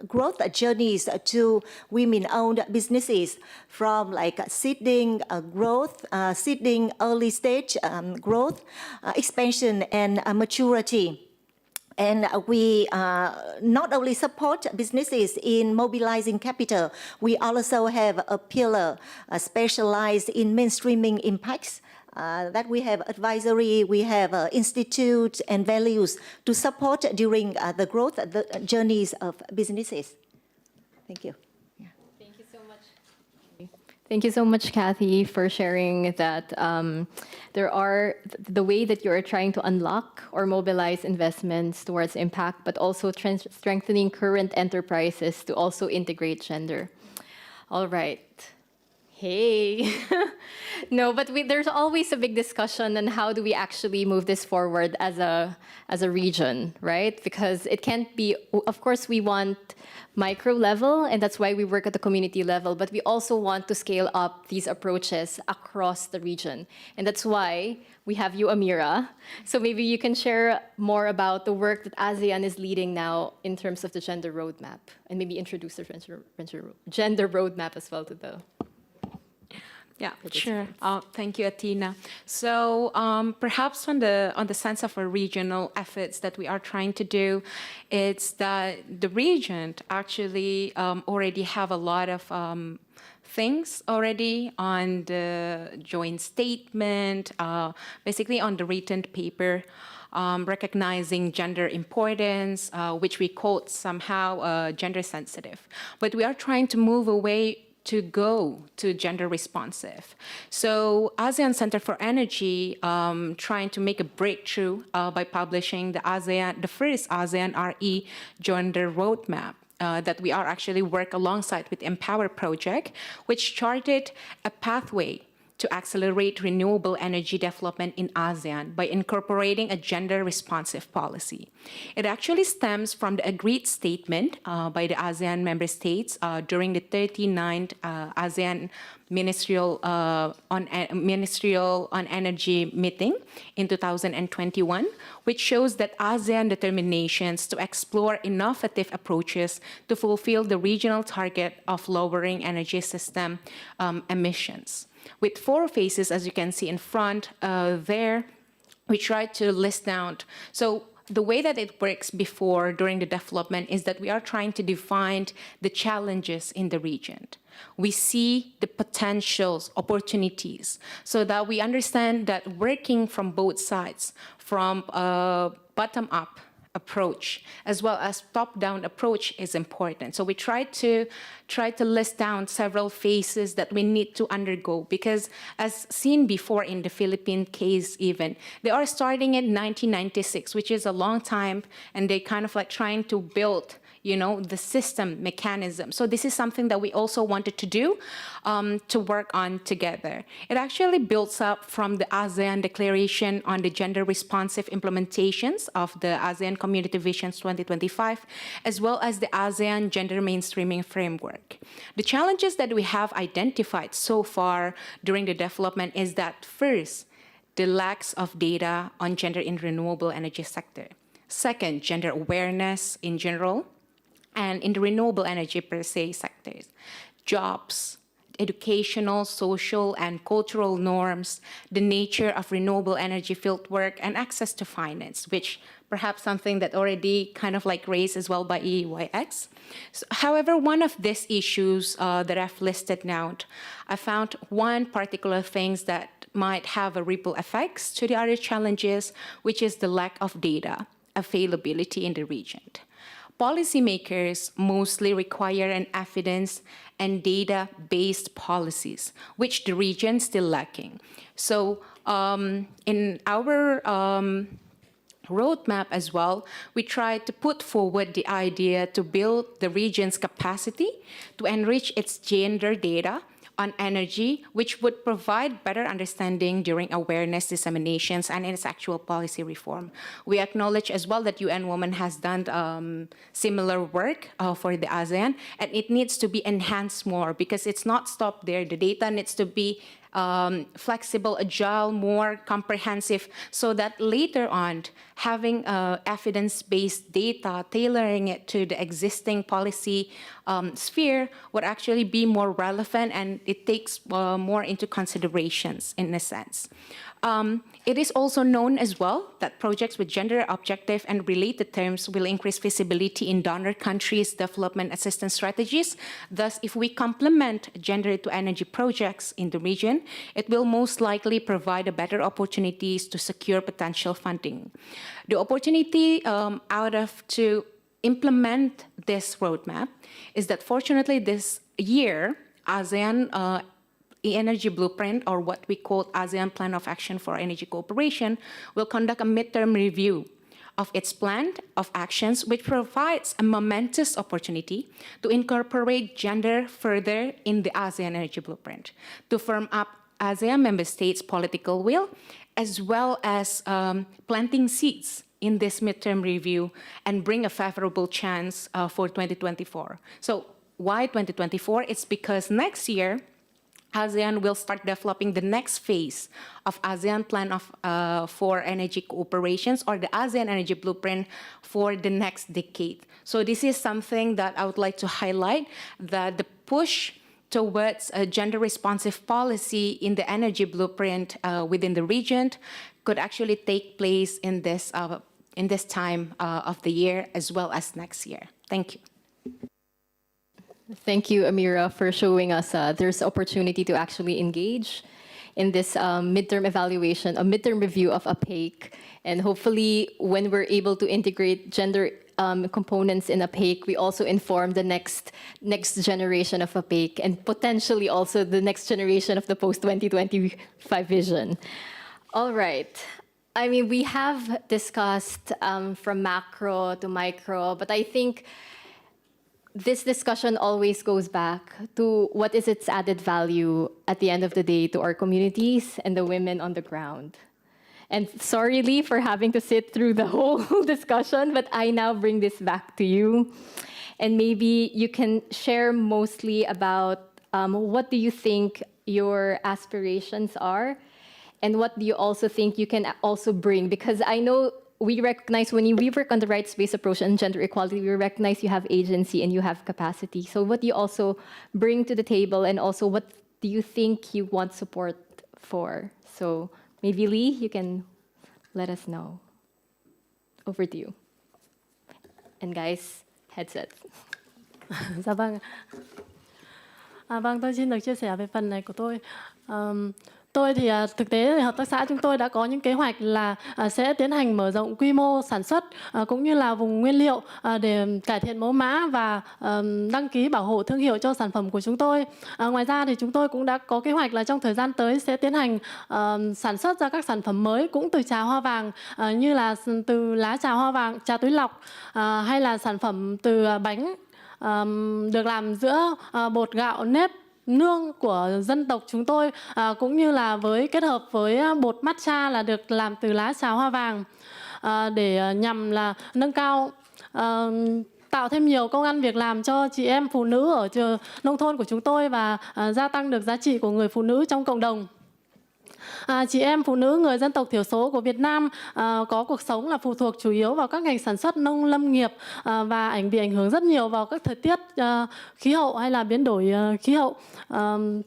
Speaker 22: growth journeys to women-owned businesses, from like seeding growth, seeding early stage growth, expansion, and maturity. And we not only support businesses in mobilizing capital, we also have a pillar specialized in mainstreaming impacts. That we have advisory, we have institute and values to support during the growth the journeys of businesses. Thank you. Yeah.
Speaker 9: Thank you so much. Thank you so much, Kathy, for sharing that there are the way that you are trying to unlock or mobilize investments towards impact, but also strengthening current enterprises to also integrate gender. All right. Hey. No, but there's always a big discussion on how do we actually move this forward as a region, right? Because it can't be, of course, we want micro level, and that's why we work at the community level, but we also want to scale up these approaches across the region. And that's why we have you, Amira. So maybe you can share more about the work that ASEAN is leading now in terms of the gender roadmap, and maybe introduce the gender roadmap as well to the...
Speaker 16: Yeah, sure. Thank you, Athena. So perhaps on the sense of our regional efforts that we are trying to do, it's that the region actually already have a lot of things already on the joint statement, basically on the written paper, recognizing gender importance, which we quote somehow gender sensitive. But we are trying to move away to go to gender responsive. So ASEAN Center for Energy trying to make a breakthrough by publishing the first ASEAN RE gender roadmap that we are actually work alongside with Empower Project, which charted a pathway to accelerate renewable energy development in ASEAN by incorporating a gender-responsive policy. It actually stems from the agreed statement by the ASEAN member states during the 39th ASEAN Ministerial on Energy meeting in 2021, which shows that ASEAN determinations to explore innovative approaches to fulfill the regional target of lowering energy system emissions. With 4 phases, as you can see in front there, we tried to list down. So the way that it works before, during the development, is that we are trying to define the challenges in the region. We see the potentials, opportunities, so that we understand that working from both sides, from bottom-up approach as well as top-down approach is important. So we try to list down several phases that we need to undergo, because as seen before in the Philippine case even, they are starting in 1996, which is a long time, and they kind of like trying to build the system mechanism. So this is something that we also wanted to do to work on together. It actually builds up from the ASEAN Declaration on the Gender Responsive Implementations of the ASEAN Community Visions 2025, as well as the ASEAN Gender Mainstreaming Framework. The challenges that we have identified so far during the development is that, first, the lack of data on gender in renewable energy sector. Second, gender awareness in general, and in the renewable energy per se sectors. Jobs, educational, social, and cultural norms, the nature of renewable energy field work, and access to finance, which perhaps something that already kind of like raised as well by EYX. So, however, one of these issues that I've listed now, I found one particular things that might have a ripple effects to the other challenges, which is the lack of data availability in the region. Policymakers mostly require an evidence and data-based policies, which the region is still lacking. So in our roadmap as well, we try to put forward the idea to build the region's capacity to enrich its gender data on energy, which would provide better understanding during awareness disseminations and in its actual policy reform. We acknowledge as well that UN Women has done similar work for the ASEAN, and it needs to be enhanced more because it's not stopped there. The data needs to be flexible, agile, more comprehensive, so that later on, having evidence-based data, tailoring it to the existing policy sphere would actually be more relevant, and it takes more into considerations in a sense. It is also known as well that projects with gender objective and related terms will increase visibility in donor countries' development assistance strategies. Thus, if we complement gender to energy projects in the region, it will most likely provide a better opportunities to secure potential funding. The opportunity to implement this roadmap is that fortunately this year, ASEAN Energy Blueprint, or what we call ASEAN Plan of Action for Energy Cooperation, will conduct a midterm review of its plan of actions, which provides a momentous opportunity to incorporate gender further in the ASEAN Energy Blueprint, to firm up ASEAN member states' political will, as well as planting seeds in this midterm review and bring a favorable chance for 2024. So why 2024? It's because next year, ASEAN will start developing the next phase of ASEAN Plan for Energy Cooperations, or the ASEAN Energy Blueprint for the next decade. So this is something that I would like to highlight, that the push towards a gender-responsive policy in the energy blueprint within the region could actually take place in this time of the year as well as next year. Thank you.
Speaker 9: Thank you, Amira, for showing us there's opportunity to actually engage in this midterm evaluation, a midterm review of APEC. And hopefully, when we're able to integrate gender components in APEC, we also inform the next generation of APEC and potentially also the next generation of the post-2025 vision. All right. I mean, we have discussed from macro to micro, but I think this discussion always goes back to what is its added value at the end of the day to our communities and the women on the ground. And sorry, Lee, for having to sit through the whole discussion, but I now bring this back to you. And maybe you can share mostly about what do you think your aspirations are, and what do you also think you can also bring? Because I know we recognize when we work on the rights-based approach and gender equality, we recognize you have agency and you have capacity. So what do you also bring to the table, and also what do you think you want support for? So maybe Lee, you can let us know. Over to you. And guys, headsets.
Speaker 13: Dạ vâng. Vâng, tôi xin được chia sẻ về phần này của tôi. Tôi thì thực tế thì hợp tác xã chúng tôi đã có những kế hoạch là sẽ tiến hành mở rộng quy mô sản xuất cũng như là vùng nguyên liệu để cải thiện mẫu mã và đăng ký bảo hộ thương hiệu cho sản phẩm của chúng tôi. Ngoài ra thì chúng tôi cũng đã có kế hoạch là trong thời gian tới sẽ tiến hành sản xuất ra các sản phẩm mới cũng từ trà hoa vàng, như là từ lá trà hoa vàng, trà túi lọc, hay là sản phẩm từ bánh được làm giữa bột gạo nếp nương của dân tộc chúng tôi, cũng như là kết hợp với bột matcha là được làm từ lá trà hoa vàng, để nhằm là nâng cao, tạo thêm nhiều công ăn việc làm cho chị em phụ nữ ở nông thôn của chúng tôi và gia tăng được giá trị của người phụ nữ trong cộng đồng. Chị em phụ nữ người dân tộc thiểu số của Việt Nam có cuộc sống là phụ thuộc chủ yếu vào các ngành sản xuất nông lâm nghiệp và bị ảnh hưởng rất nhiều vào các thời tiết khí hậu hay là biến đổi khí hậu,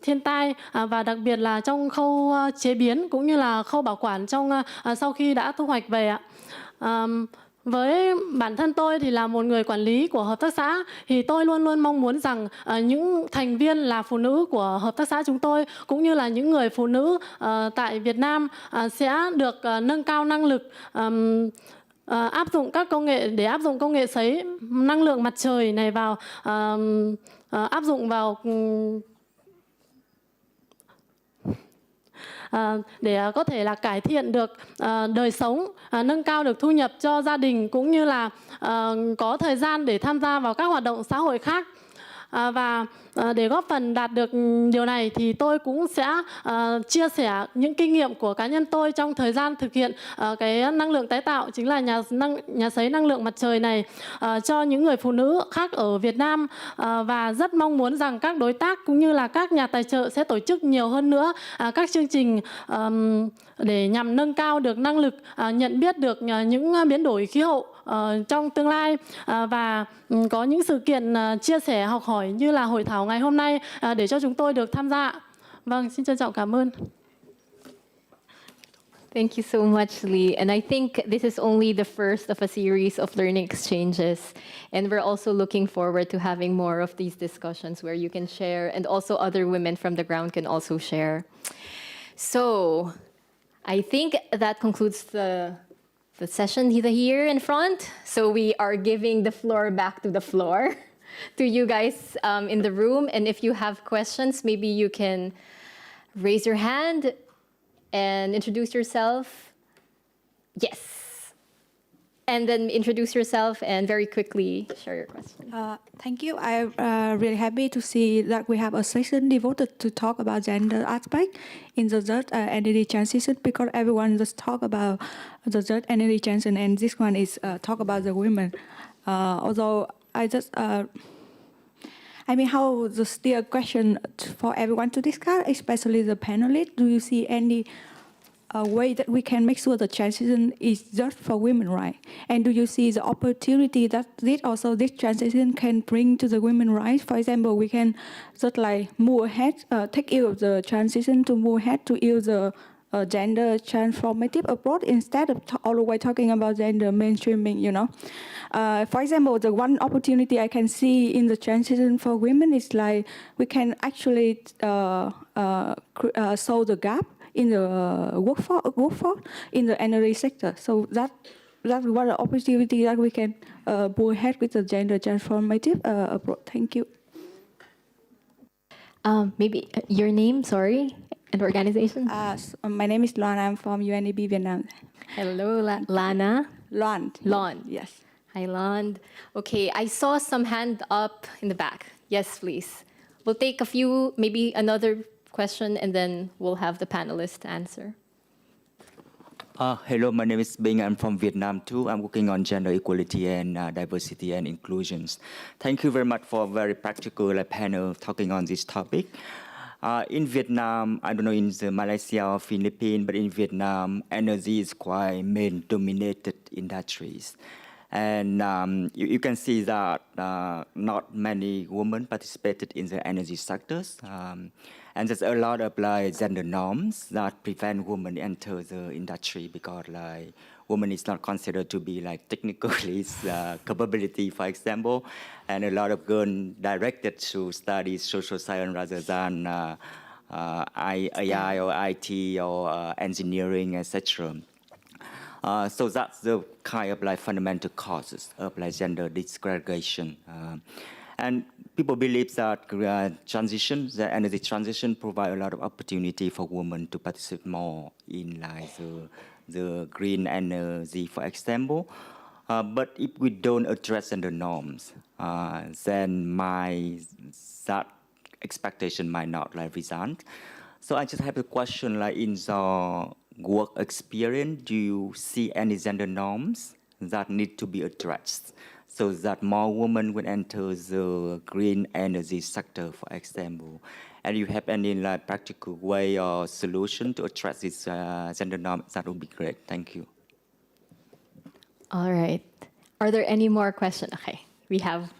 Speaker 13: thiên tai, và đặc biệt là trong khâu chế biến cũng như là khâu bảo quản sau khi đã thu hoạch về ạ. Với bản thân tôi thì là một người quản lý của hợp tác xã, thì tôi luôn luôn mong muốn rằng những thành viên là phụ nữ của hợp tác xã chúng tôi cũng như là những người phụ nữ tại Việt Nam sẽ được nâng cao năng lực, áp dụng các công nghệ để áp dụng công nghệ sấy năng lượng mặt trời này vào, áp dụng vào để có thể là cải thiện được đời sống, nâng cao được thu nhập cho gia đình cũng như là có thời gian để tham gia vào các hoạt động xã hội khác. Và để góp phần đạt được điều này thì tôi cũng sẽ chia sẻ những kinh nghiệm của cá nhân tôi trong thời gian thực hiện cái năng lượng tái tạo, chính là nhà sấy năng lượng mặt trời này, cho những người phụ nữ khác ở Việt Nam, và rất mong muốn rằng các đối tác cũng như là các nhà tài trợ sẽ tổ chức nhiều hơn nữa các chương trình để nhằm nâng cao được năng lực nhận biết được những biến đổi khí hậu trong tương lai, và có những sự kiện chia sẻ học hỏi như là hội thảo ngày hôm nay để cho chúng tôi được tham gia. Vâng, xin trân trọng cảm ơn.
Speaker 9: Thank you so much, Lee. And I think this is only the first of a series of learning exchanges. And we're also looking forward to having more of these discussions where you can share, and also other women from the ground can also share. So I think that concludes the session here in front. So we are giving the floor back to the floor to you guys in the room. And if you have questions, maybe you can raise your hand and introduce yourself. Yes. And then introduce yourself and very quickly share your question.
Speaker 15: Thank you. I'm really happy to see that we have a session devoted to talk about gender aspect in the just energy transition, because everyone just talk about the just energy transition, and this one is talk about the women. Although I just, how the still question for everyone to discuss, especially the panelists. Do you see any way that we can make sure the transition is just for women, right? And do you see the opportunity that this transition can bring to the women rights? For example, we can just like move ahead, take ill of the transition to move ahead to use the gender transformative approach instead of all the way talking about gender mainstreaming, you know. For example, the one opportunity I can see in the transition for women is like we can actually solve the gap in the workforce in the energy sector. So that's one opportunity that we can move ahead with the gender transformative approach. Thank you.
Speaker 9: Maybe your name, sorry, and organization?
Speaker 15: My name is Loan. I'm from UNDP Vietnam.
Speaker 9: Hello, Lana.
Speaker 15: Lon.
Speaker 9: Yes. Hi, Lon. Okay, I saw some hand up in the back. Yes, please. We'll take a few, maybe another question, and then we'll have the panelists answer.
Speaker 20: Hello, my name is Bing. I'm from Vietnam too. I'm working on gender equality and diversity and inclusions. Thank you very much for a very practical panel talking on this topic. In Vietnam, I don't know in Malaysia or Philippines, but in Vietnam, energy is quite male-dominated industries. And you can see that not many women participated in the energy sectors. And there's a lot of gender norms that prevent women enter the industry because woman is not considered to be technically capability, for example. And a lot of girls directed to study social science rather than AI or IT or engineering, etc. So that's the kind of fundamental causes of gender disgregation. And people believe that the energy transition provide a lot of opportunity for women to participate more in the green energy, for example. But if we don't address gender norms, then that expectation might not result. So I just have a question, in the work experience, do you see any gender norms that need to be addressed so that more women will enter the green energy sector, for example? And you have any practical way or solution to address this gender norms? That would be great. Thank you.
Speaker 9: All right. Are there any more questions? Okay, we have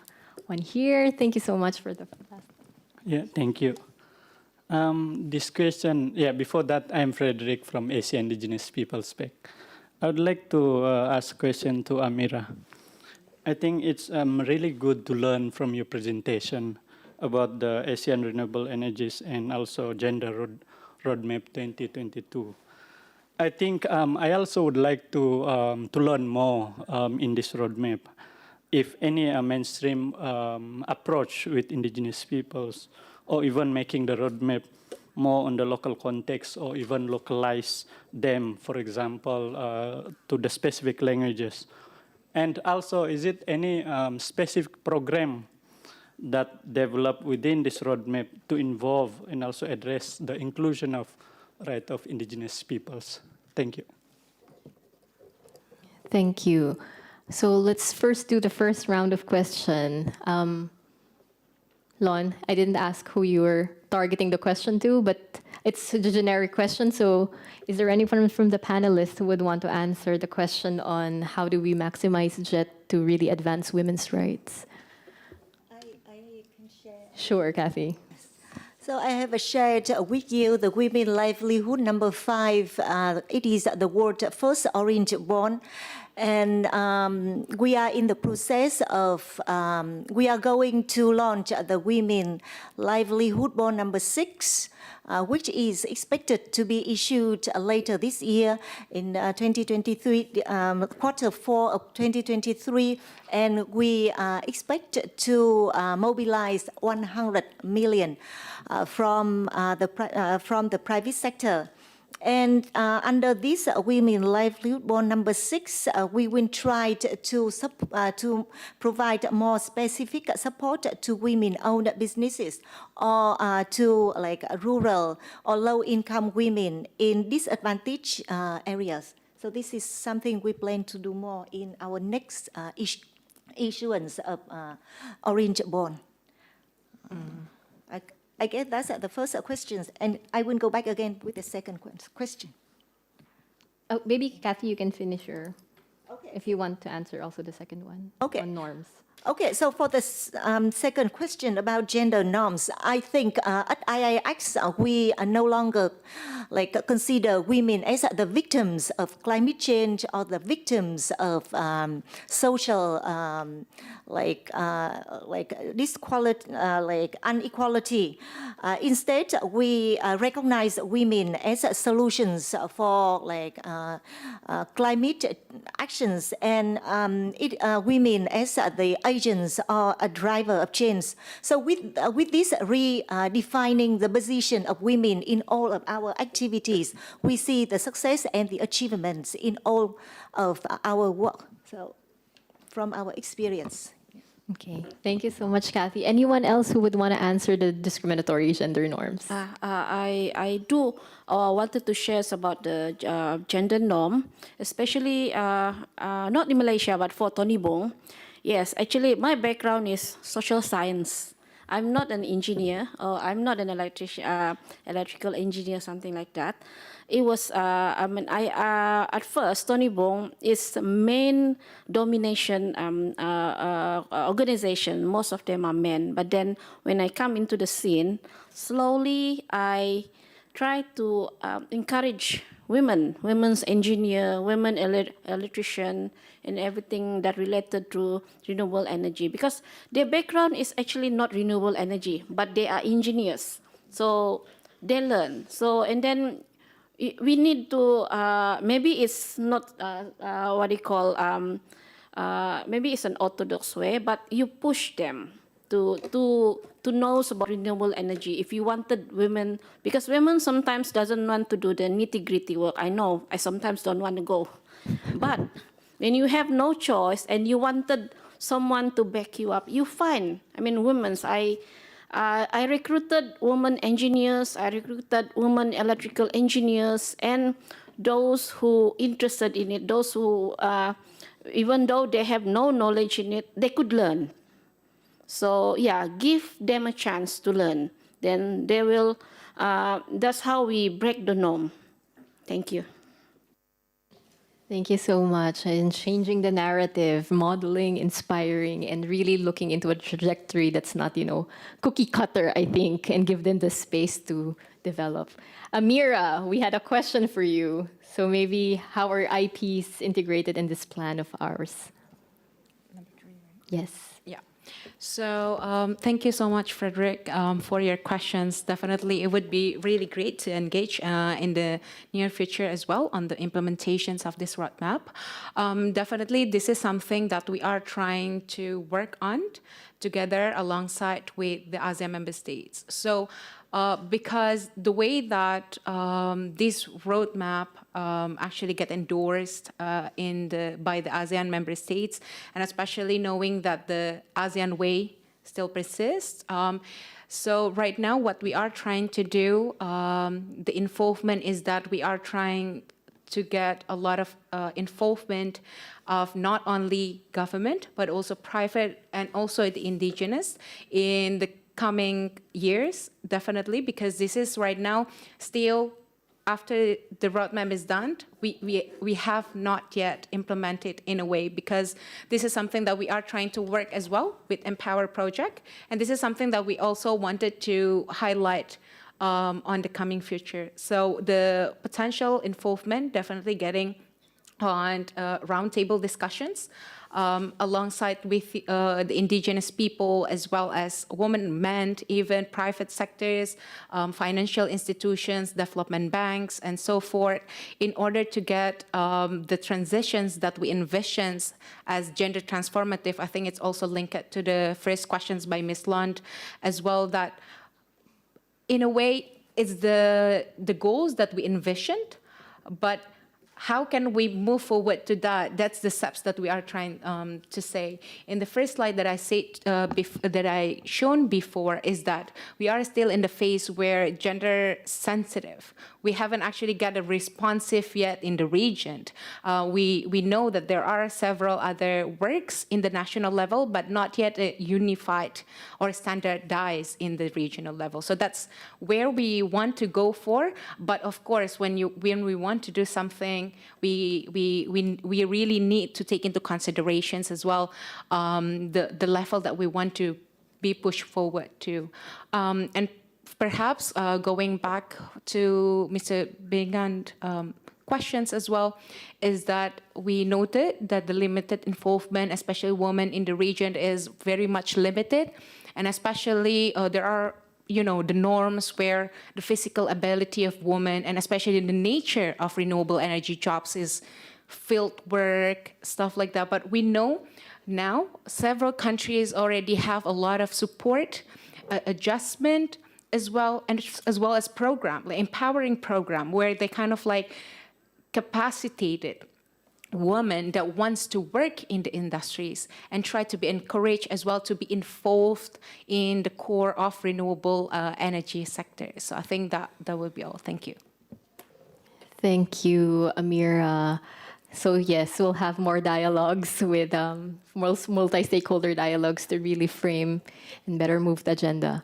Speaker 9: one here. Thank you so much for the last.
Speaker 18: Yeah, thank you. This question, before that, I'm Frederick from Asia Indigenous Peoples Spec. I would like to ask a question to Amira. I think it's really good to learn from your presentation about the Asian renewable energies and also gender roadmap 2022. I think I also would like to learn more in this roadmap. If any mainstream approach with indigenous peoples, or even making the roadmap more on the local context, or even localize them, for example, to the specific languages. And also, is it any specific program that developed within this roadmap to involve and also address the inclusion of right of indigenous peoples? Thank you.
Speaker 9: Thank you. So let's first do the first round of question. Lon, I didn't ask who you were targeting the question to, but it's a generic question. So is there anyone from the panelists who would want to answer the question on how do we maximize JET to really advance women's rights?
Speaker 22: I can share.
Speaker 9: Sure, Kathy.
Speaker 22: So I have shared with you the Women Livelihood number 5. It is the world's first orange bond. And we are in the process of, we are going to launch the Women Livelihood Bond number 6, which is expected to be issued later this year in 2023, quarter 4 of 2023. And we expect to mobilize 100 million from the private sector. And under this Women Livelihood Bond number 6, we will try to provide more specific support to women-owned businesses or to like rural or low-income women in disadvantaged areas. So this is something we plan to do more in our next issuance of Orange Bond. I guess that's the first questions, and I will go back again with the second question.
Speaker 9: Oh, maybe Kathy, you can finish your, if you want to answer also the second one on norms.
Speaker 22: Okay, so for the second question about gender norms, I think at IIX we are no longer like consider women as the victims of climate change or the victims of social like inequality. Instead, we recognize women as solutions for like climate actions, and women as the agents or a driver of change. So with this redefining the position of women in all of our activities, we see the success and the achievements in all of our work. So from our experience.
Speaker 9: Okay, thank you so much, Kathy. Anyone else who would want to answer the discriminatory gender norms?
Speaker 8: I do wanted to share about the gender norm, especially not in Malaysia, but for Tony Bong. Yes, actually, my background is social science. I'm not an engineer, or I'm not an electrical engineer, something like that. It was, at first, Tony Bong is the main domination organization. Most of them are men. But then when I come into the scene, slowly I try to encourage women's engineer, women electrician, and everything that related to renewable energy. Because their background is actually not renewable energy, but they are engineers. So they learn. So, and then we need to, maybe it's not what you call, maybe it's an orthodox way, but you push them to know about renewable energy. If you wanted women, because women sometimes doesn't want to do the nitty-gritty work. I know, I sometimes don't want to go. But when you have no choice and you wanted someone to back you up, you find, I mean, I recruited women engineers, I recruited women electrical engineers, and those who interested in it, those who, even though they have no knowledge in it, they could learn. So yeah, give them a chance to learn. Then they will, that's how we break the norm. Thank you.
Speaker 9: Thank you so much. And changing the narrative, modeling, inspiring, and really looking into a trajectory that's not, cookie cutter, I think, and give them the space to develop. Amira, we had a question for you. So maybe how are IPs integrated in this plan of ours?
Speaker 16: Number 3, right?
Speaker 9: Yes.
Speaker 16: Yeah. So thank you so much, Frederick, for your questions. Definitely, it would be really great to engage in the near future as well on the implementations of this roadmap. Definitely, this is something that we are trying to work on together alongside with the ASEAN member states. So because the way that this roadmap actually get endorsed by the ASEAN member states, and especially knowing that the ASEAN way still persists. So right now, what we are trying to do, the involvement is that we are trying to get a lot of involvement of not only government, but also private and also the indigenous in the coming years, definitely, because this is right now still, after the roadmap is done, we have not yet implemented in a way, because this is something that we are trying to work as well with Empower Project, and this is something that we also wanted to highlight on the coming future. So the potential involvement, definitely getting on roundtable discussions alongside with the indigenous people, as well as women, men, even private sectors, financial institutions, development banks, and so forth, in order to get the transitions that we envision as gender transformative. I think it's also linked to the first questions by Ms. Lund as well, that in a way, it's the goals that we envisioned, but how can we move forward to that? That's the steps that we are trying to say. In the first slide that I said that I shown before is that we are still in the phase where gender sensitive. We haven't actually got a responsive yet in the region. We know that there are several other works in the national level, but not yet unified or standardized in the regional level. So that's where we want to go for. But of course, when we want to do something, we really need to take into considerations as well the level that we want to be pushed forward to. And perhaps going back to Mr. Bingand's questions as well, is that we noted that the limited involvement, especially women in the region, is very much limited. And especially there are the norms where the physical ability of women and especially the nature of renewable energy jobs is field work, stuff like that. But we know now several countries already have a lot of support, adjustment, as well as program, like empowering program, where they kind of like capacitated women that wants to work in the industries and try to be encouraged as well to be involved in the core of renewable energy sector. So I think that will be all. Thank you.
Speaker 9: Thank you, Amira. So yes, we'll have more dialogues with multi-stakeholder dialogues to really frame and better move the agenda.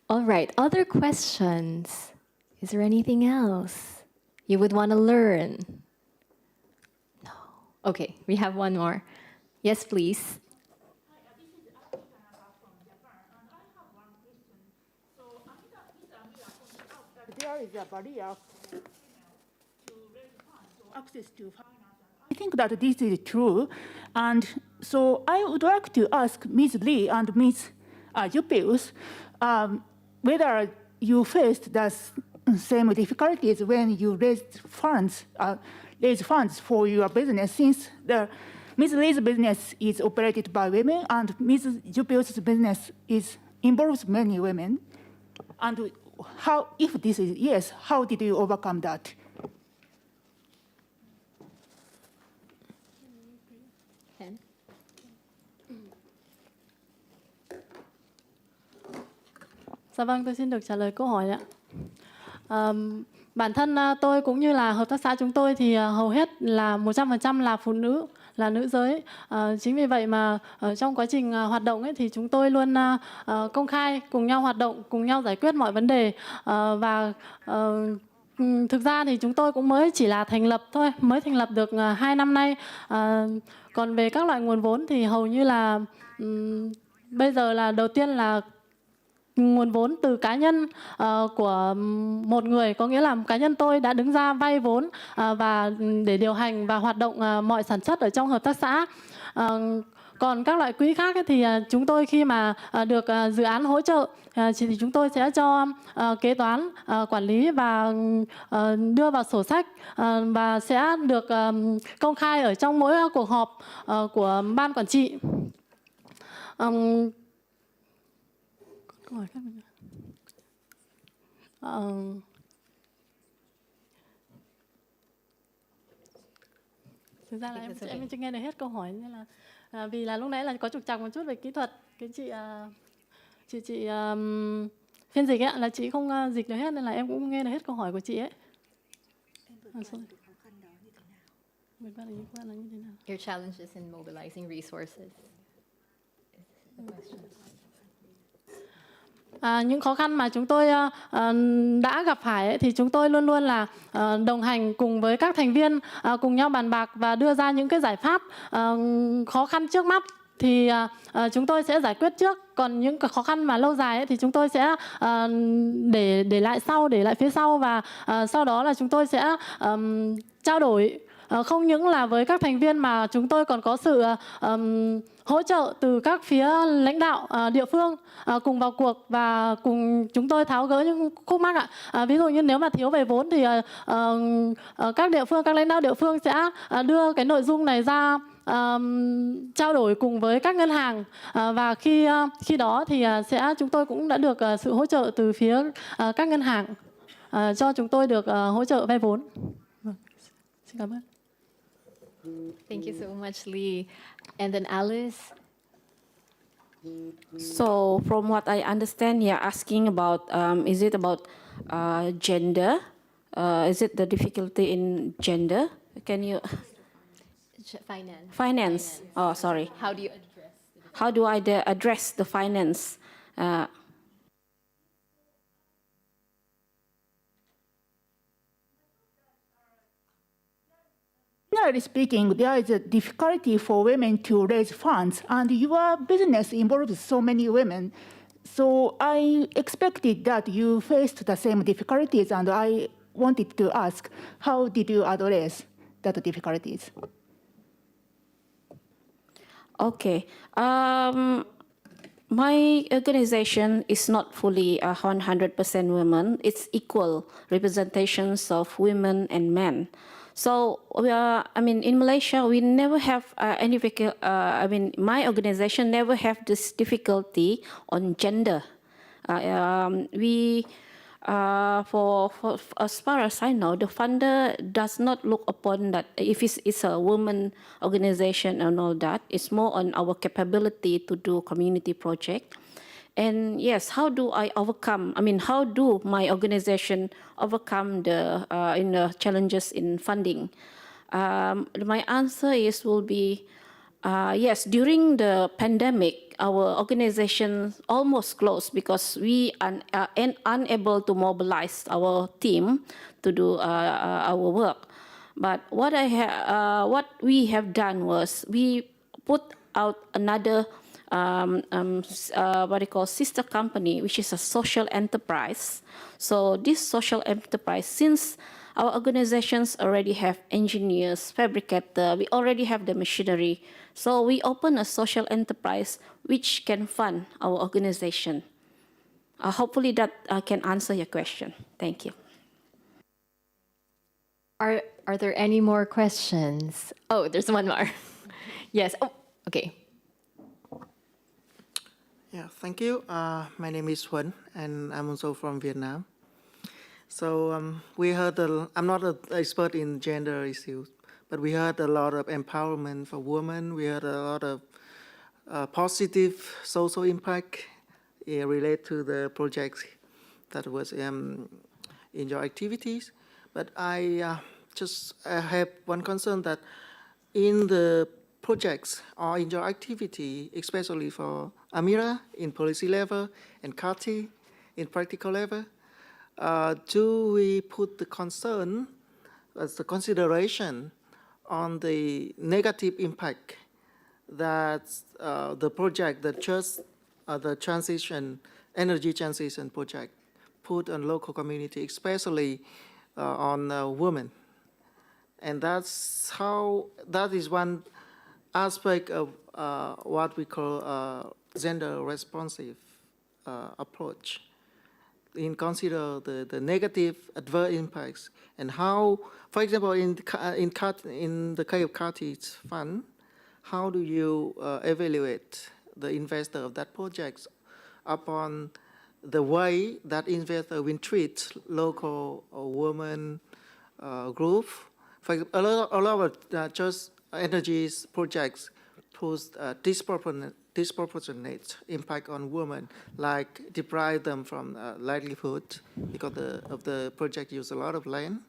Speaker 9: All right, other questions? Is there anything else you would want to learn? No. Okay, we have one more. Yes, please.
Speaker 19: There is a barrier to access to finance. I think that this is true. And so I would like to ask Ms. Lee and Ms. Jupius, whether you faced the same difficulties when you raise funds for your business, since Ms. Lee's business is operated by women and Ms. Jupius' business involves many women. And how, if this is yes, how did you overcome that?
Speaker 13: Dạ vâng, tôi xin được trả lời câu hỏi ạ. Bản thân tôi cũng như là hợp tác xã chúng tôi thì hầu hết là 100% là phụ nữ, là nữ giới. Chính vì vậy mà trong quá trình hoạt động ấy, thì chúng tôi luôn công khai, cùng nhau hoạt động, cùng nhau giải quyết mọi vấn đề. Và thực ra thì chúng tôi cũng mới chỉ là thành lập thôi, mới thành lập được 2 năm nay. Còn về các loại nguồn vốn thì hầu như là bây giờ là đầu tiên là nguồn vốn từ cá nhân của một người, có nghĩa là cá nhân tôi đã đứng ra vay vốn và để điều hành và hoạt động mọi sản xuất ở trong hợp tác xã. Còn các loại quỹ khác ấy thì chúng tôi khi mà được dự án hỗ trợ thì chúng tôi sẽ cho kế toán quản lý và đưa vào sổ sách và sẽ được công khai ở trong mỗi cuộc họp của ban quản trị. Câu hỏi khác thực ra là em chưa nghe được hết câu hỏi, nên là vì là lúc nãy là có trục trặc một chút về kỹ thuật, cái chị phiên dịch ấy, là chị không dịch được hết nên là em cũng nghe được hết câu hỏi của chị ấy.
Speaker 9: Your challenges in mobilizing resources.
Speaker 13: Những khó khăn mà chúng tôi đã gặp phải ấy, thì chúng tôi luôn luôn là đồng hành cùng với các thành viên, cùng nhau bàn bạc và đưa ra những cái giải pháp khó khăn trước mắt thì chúng tôi sẽ giải quyết trước. Còn những cái khó khăn mà lâu dài ấy, thì chúng tôi sẽ để lại phía sau, và sau đó là chúng tôi sẽ trao đổi không những là với các thành viên mà chúng tôi còn có sự hỗ trợ từ các phía lãnh đạo địa phương cùng vào cuộc và cùng chúng tôi tháo gỡ những khúc mắc ạ. Ví dụ như nếu mà thiếu về vốn thì các địa phương, các lãnh đạo địa phương sẽ đưa cái nội dung này ra trao đổi cùng với các ngân hàng, và khi đó thì chúng tôi cũng đã được sự hỗ trợ từ phía các ngân hàng. cho chúng tôi được hỗ trợ vay vốn. Xin cảm ơn.
Speaker 9: Thank you so much, Lee. And then Alice.
Speaker 8: So from what I understand, you're asking about, is it about gender? Is it the difficulty in gender? Can you?
Speaker 9: Finance.
Speaker 8: Finance. Oh, sorry.
Speaker 9: How do you address?
Speaker 8: How do I address the finance?
Speaker 19: Generally speaking, there is a difficulty for women to raise funds, and your business involves so many women. So I expected that you faced the same difficulties, and I wanted to ask, how did you address that difficulties?
Speaker 8: Okay. My organization is not fully 100% women. It's equal representations of women and men. So, in Malaysia, we never have my organization never have this difficulty on gender. For as far as I know, the funder does not look upon that if it's a woman organization and all that. It's more on our capability to do community project. And yes, how do I overcome? How do my organization overcome the challenges in funding? My answer will be yes. During the pandemic, our organization almost closed because we are unable to mobilize our team to do our work. But what we have done was we put out another sister company, which is a social enterprise. So this social enterprise, since our organizations already have engineers, fabricator, we already have the machinery. So we open a social enterprise which can fund our organization. Hopefully that can answer your question. Thank you.
Speaker 9: Are there any more questions? Oh, there's one more. Yes. Oh, okay.
Speaker 3: Yeah, thank you. My name is Huân, and I'm also from Vietnam. So we heard, I'm not an expert in gender issues, but we heard a lot of empowerment for women. We heard a lot of positive social impact related to the projects that was in your activities. But I have one concern that in the projects or in your activity, especially for Amira in policy level and Kati in practical level, do we put the concern as the consideration on the negative impact that the project, the energy transition project put on local community, especially on women? And that is one aspect of what we call gender responsive approach. In consider the negative adverse impacts and how, for example, in the case of Kati's fund, how do you evaluate the investor of that project upon the way that investor will treat local women group? For example, a lot of just energy projects put disproportionate impact on women, like deprive them from livelihood because of the project use a lot of land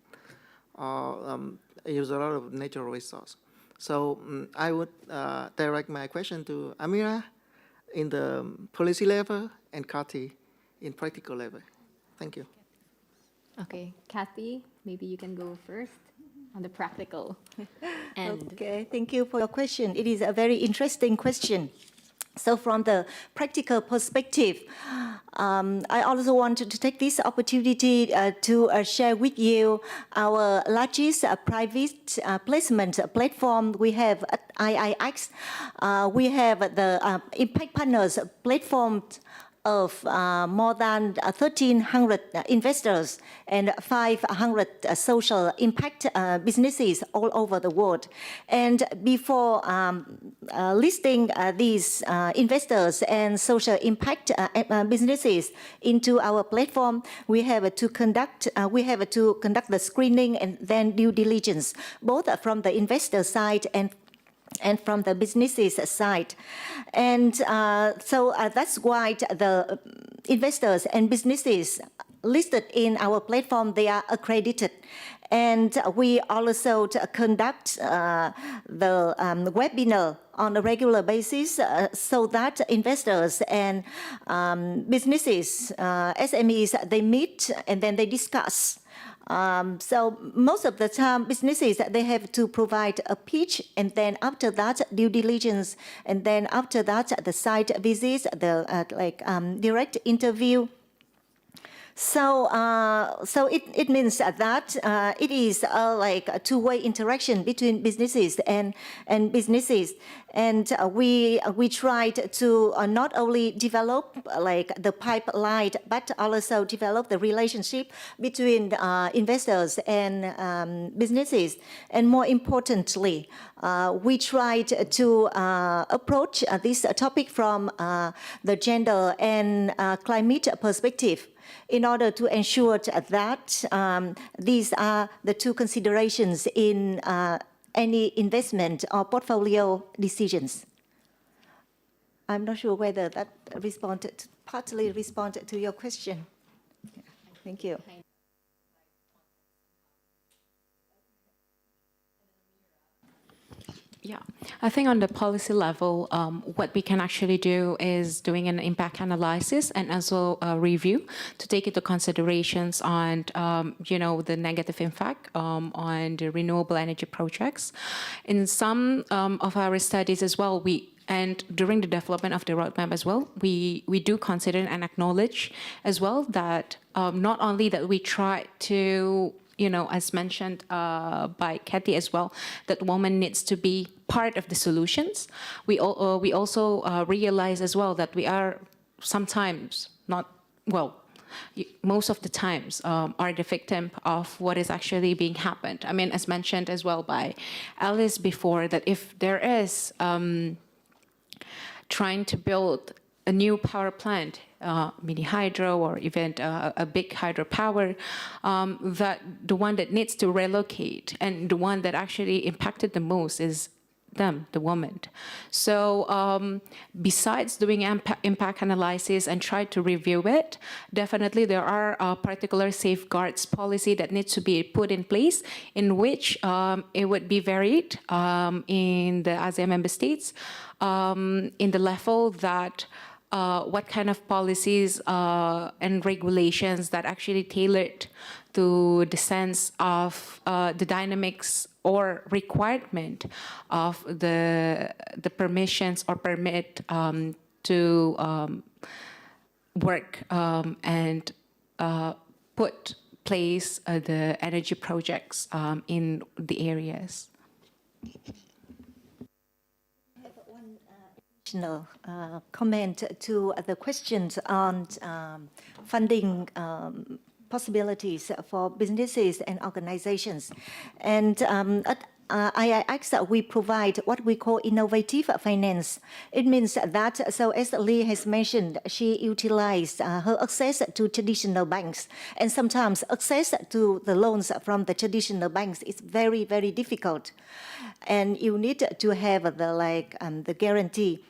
Speaker 3: or use a lot of natural resource. So I would direct my question to Amira in the policy level and Kati in practical level. Thank you.
Speaker 9: Okay, Kathy, maybe you can go first on the practical end.
Speaker 22: Okay, thank you for your question. It is a very interesting question. So from the practical perspective, I also wanted to take this opportunity to share with you our largest private placement platform we have at IIX. We have the Impact Partners platform of more than 1,300 investors and 500 social impact businesses all over the world. And before listing these investors and social impact businesses into our platform, we have to conduct the screening and then due diligence, both from the investor side and from the businesses side. And so that's why the investors and businesses listed in our platform, they are accredited. And we also conduct the webinar on a regular basis so that investors and businesses, SMEs, they meet and then they discuss. So most of the time, businesses, they have to provide a pitch, and then after that, due diligence, and then after that, the site visits, the direct interview. So, it means that it is like a two-way interaction between businesses and businesses, and we tried to not only develop like the pipeline, but also develop the relationship between investors and businesses, and more importantly, we tried to approach this topic from the gender and climate perspective, in order to ensure that these are the two considerations in any investment or portfolio decisions. I'm not sure whether that partly responded to your question. Yeah. Thank you.
Speaker 16: Yeah, I think on the policy level, what we can actually do is doing an impact analysis and also a review to take into considerations on, the negative impact on the renewable energy projects. In some of our studies as well, and during the development of the roadmap as well, we do consider and acknowledge as well that not only that we try to, as mentioned by Kathy as well, that woman needs to be part of the solutions. We also realize as well that we are sometimes most of the times are the victim of what is actually being happened. I mean, as mentioned as well by Alice before, that if there is trying to build a new power plant, mini hydro or even a big hydropower, that the one that needs to relocate and the one that actually impacted the most is them, the woman. So besides doing impact analysis and try to review it, definitely there are particular safeguards policy that needs to be put in place, in which it would be varied in the ASEAN member states, in the level that what kind of policies and regulations that actually tailored to the sense of the dynamics or requirement of the permissions or permit to work and put place the energy projects in the areas.
Speaker 22: Comment to the questions on funding possibilities for businesses and organizations. And I asked that we provide what we call innovative finance. It means that, so as Lee has mentioned, she utilized her access to traditional banks. And sometimes access to the loans from the traditional banks is very, very difficult. And you need to have the guarantee.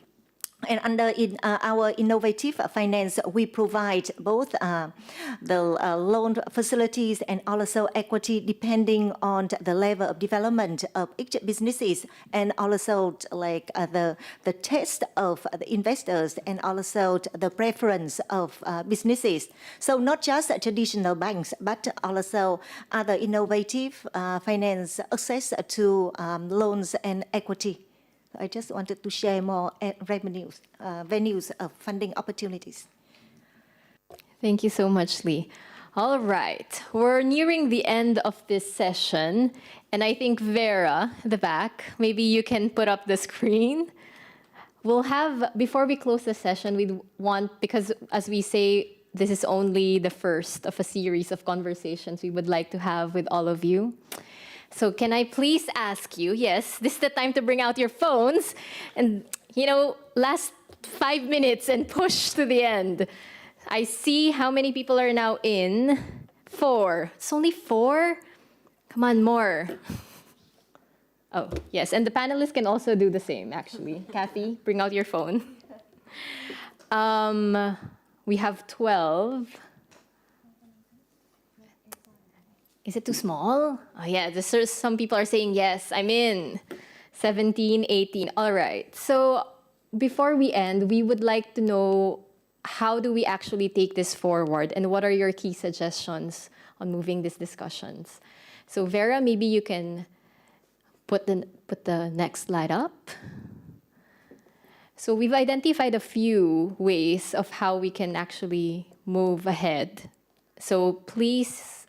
Speaker 22: And under our innovative finance, we provide both the loan facilities and also equity depending on the level of development of each businesses, and also the taste of the investors and also the preference of businesses. So not just traditional banks, but also other innovative finance access to loans and equity. I just wanted to share more venues of funding opportunities.
Speaker 9: Thank you so much, Lee. All right, we're nearing the end of this session, and I think Vera, at the back, maybe you can put up the screen. we'll have, before we close the session, we want, because as we say, this is only the first of a series of conversations we would like to have with all of you. So can I please ask you, yes, this is the time to bring out your phones and, last 5 minutes and push to the end. I see how many people are now in. 4. It's only 4? Come on, more. Oh, yes, and the panelists can also do the same, actually. Kathy, bring out your phone. We have 12. Is it too small? Oh, yeah, some people are saying, yes, I'm in. 17, 18, all right. So before we end, we would like to know, how do we actually take this forward, and what are your key suggestions on moving these discussions? So Vera, maybe you can put the next slide up. So we've identified a few ways of how we can actually move ahead. So please,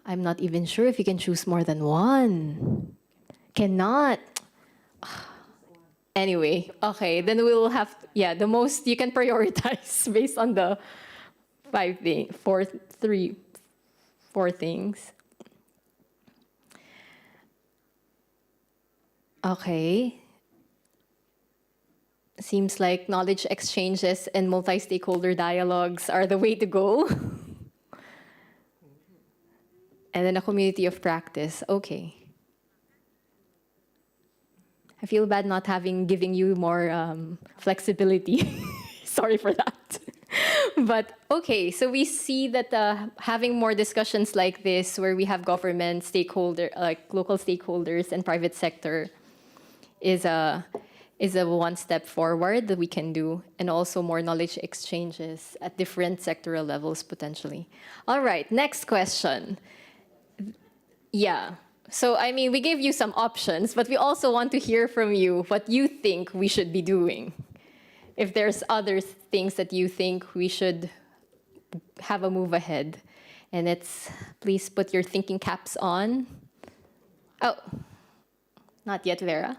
Speaker 9: I'm not even sure if you can choose more than one. Cannot. Anyway, okay, then we'll have, the most you can prioritize based on the 4 things. Okay. Seems like knowledge exchanges and multi-stakeholder dialogues are the way to go. And then a community of practice. Okay. I feel bad not giving you more flexibility. Sorry for that. But okay, so we see that having more discussions like this, where we have government, local stakeholders and private sector, is a one step forward that we can do, and also more knowledge exchanges at different sectoral levels potentially. All right, next question. Yeah. So, we gave you some options, but we also want to hear from you what you think we should be doing. If there's other things that you think we should have a move ahead. And please put your thinking caps on. Oh, not yet, Vera.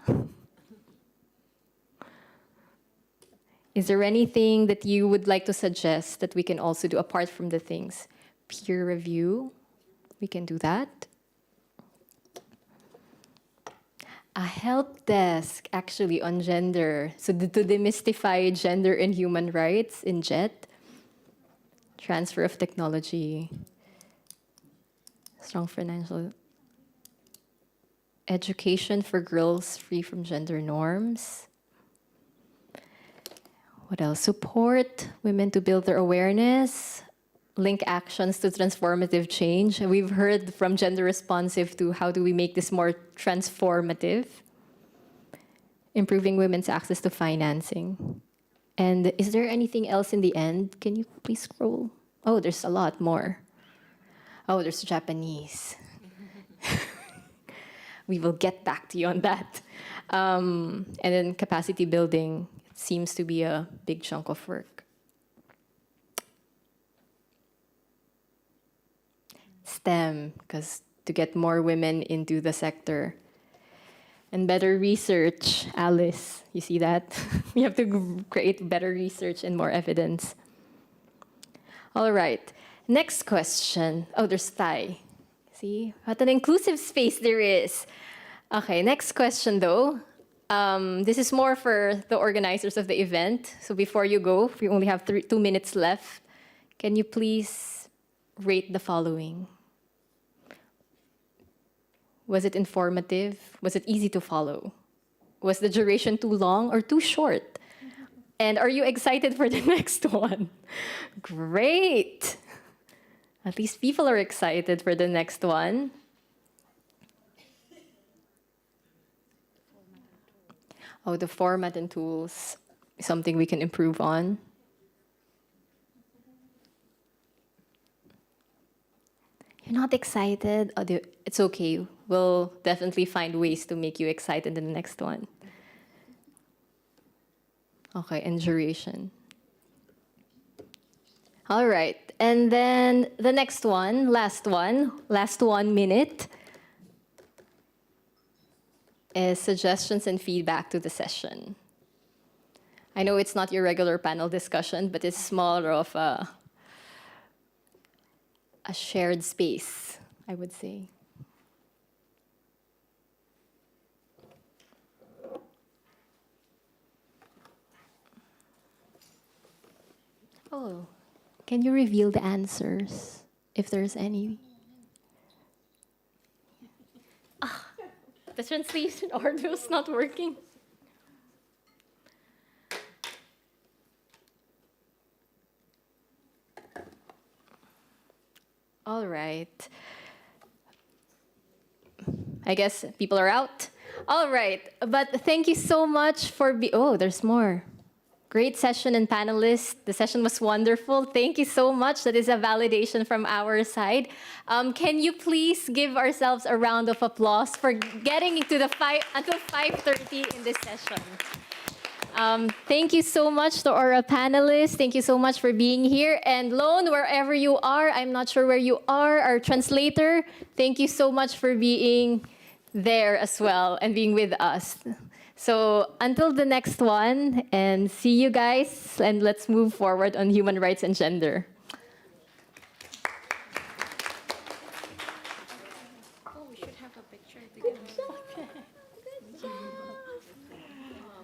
Speaker 9: Is there anything that you would like to suggest that we can also do apart from the things? Peer review, we can do that. A help desk, actually, on gender. So to demystify gender and human rights in JET. Transfer of technology. Strong financial. Education for girls free from gender norms. What else? Support women to build their awareness. Link actions to transformative change. We've heard from gender responsive to how do we make this more transformative. Improving women's access to financing. And is there anything else in the end? Can you please scroll? Oh, there's a lot more. Oh, there's Japanese. We will get back to you on that. And then capacity building seems to be a big chunk of work. STEM, because to get more women into the sector. And better research, Alice, you see that? We have to create better research and more evidence. All right, next question. Oh, there's Thai. See, what an inclusive space there is. Okay, next question though. This is more for the organizers of the event. So before you go, we only have 2 minutes left. Can you please rate the following? Was it informative? Was it easy to follow? Was the duration too long or too short? And are you excited for the next one? Great! At least people are excited for the next one. Oh, the format and tools is something we can improve on. You're not excited? Oh, it's okay. We'll definitely find ways to make you excited in the next one. Okay, and duration. All right, and then the next one, last 1 minute, is suggestions and feedback to the session. I know it's not your regular panel discussion, but it's more of a shared space, I would say. Oh, can you reveal the answers, if there's any? Ah, the translation audio is not working. All right. I guess people are out. All right, but thank you so much for oh, there's more. Great session and panelists. The session was wonderful. Thank you so much. That is a validation from our side. Can you please give ourselves a round of applause for getting into the until 5:30 in this session? Thank you so much to our panelists. Thank you so much for being here. And Lone, wherever you are, I'm not sure where you are, our translator, thank you so much for being there as well and being with us. So until the next one, and see you guys, and let's move forward on human rights and gender.
Speaker 17: Oh, we should have a picture together.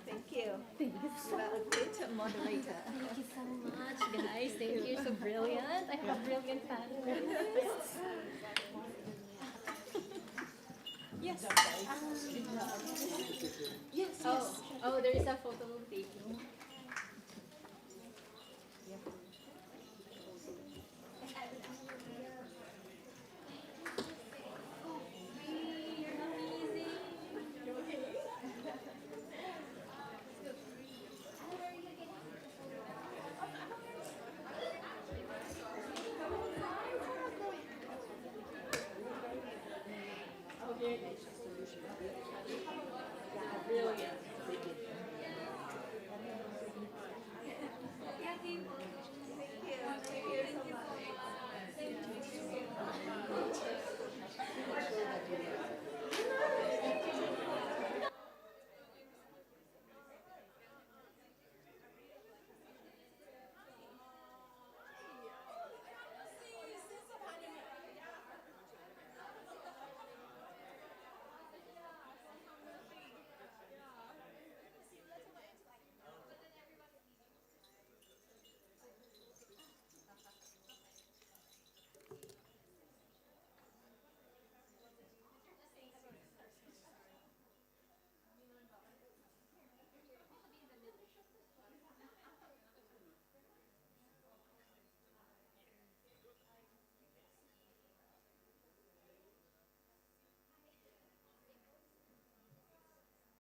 Speaker 17: Thank you. You are a great moderator.
Speaker 9: Thank you so much, guys. Thank you. You're so brilliant. I have a brilliant panelists. Yes. Yes. Oh, there is a photo taking.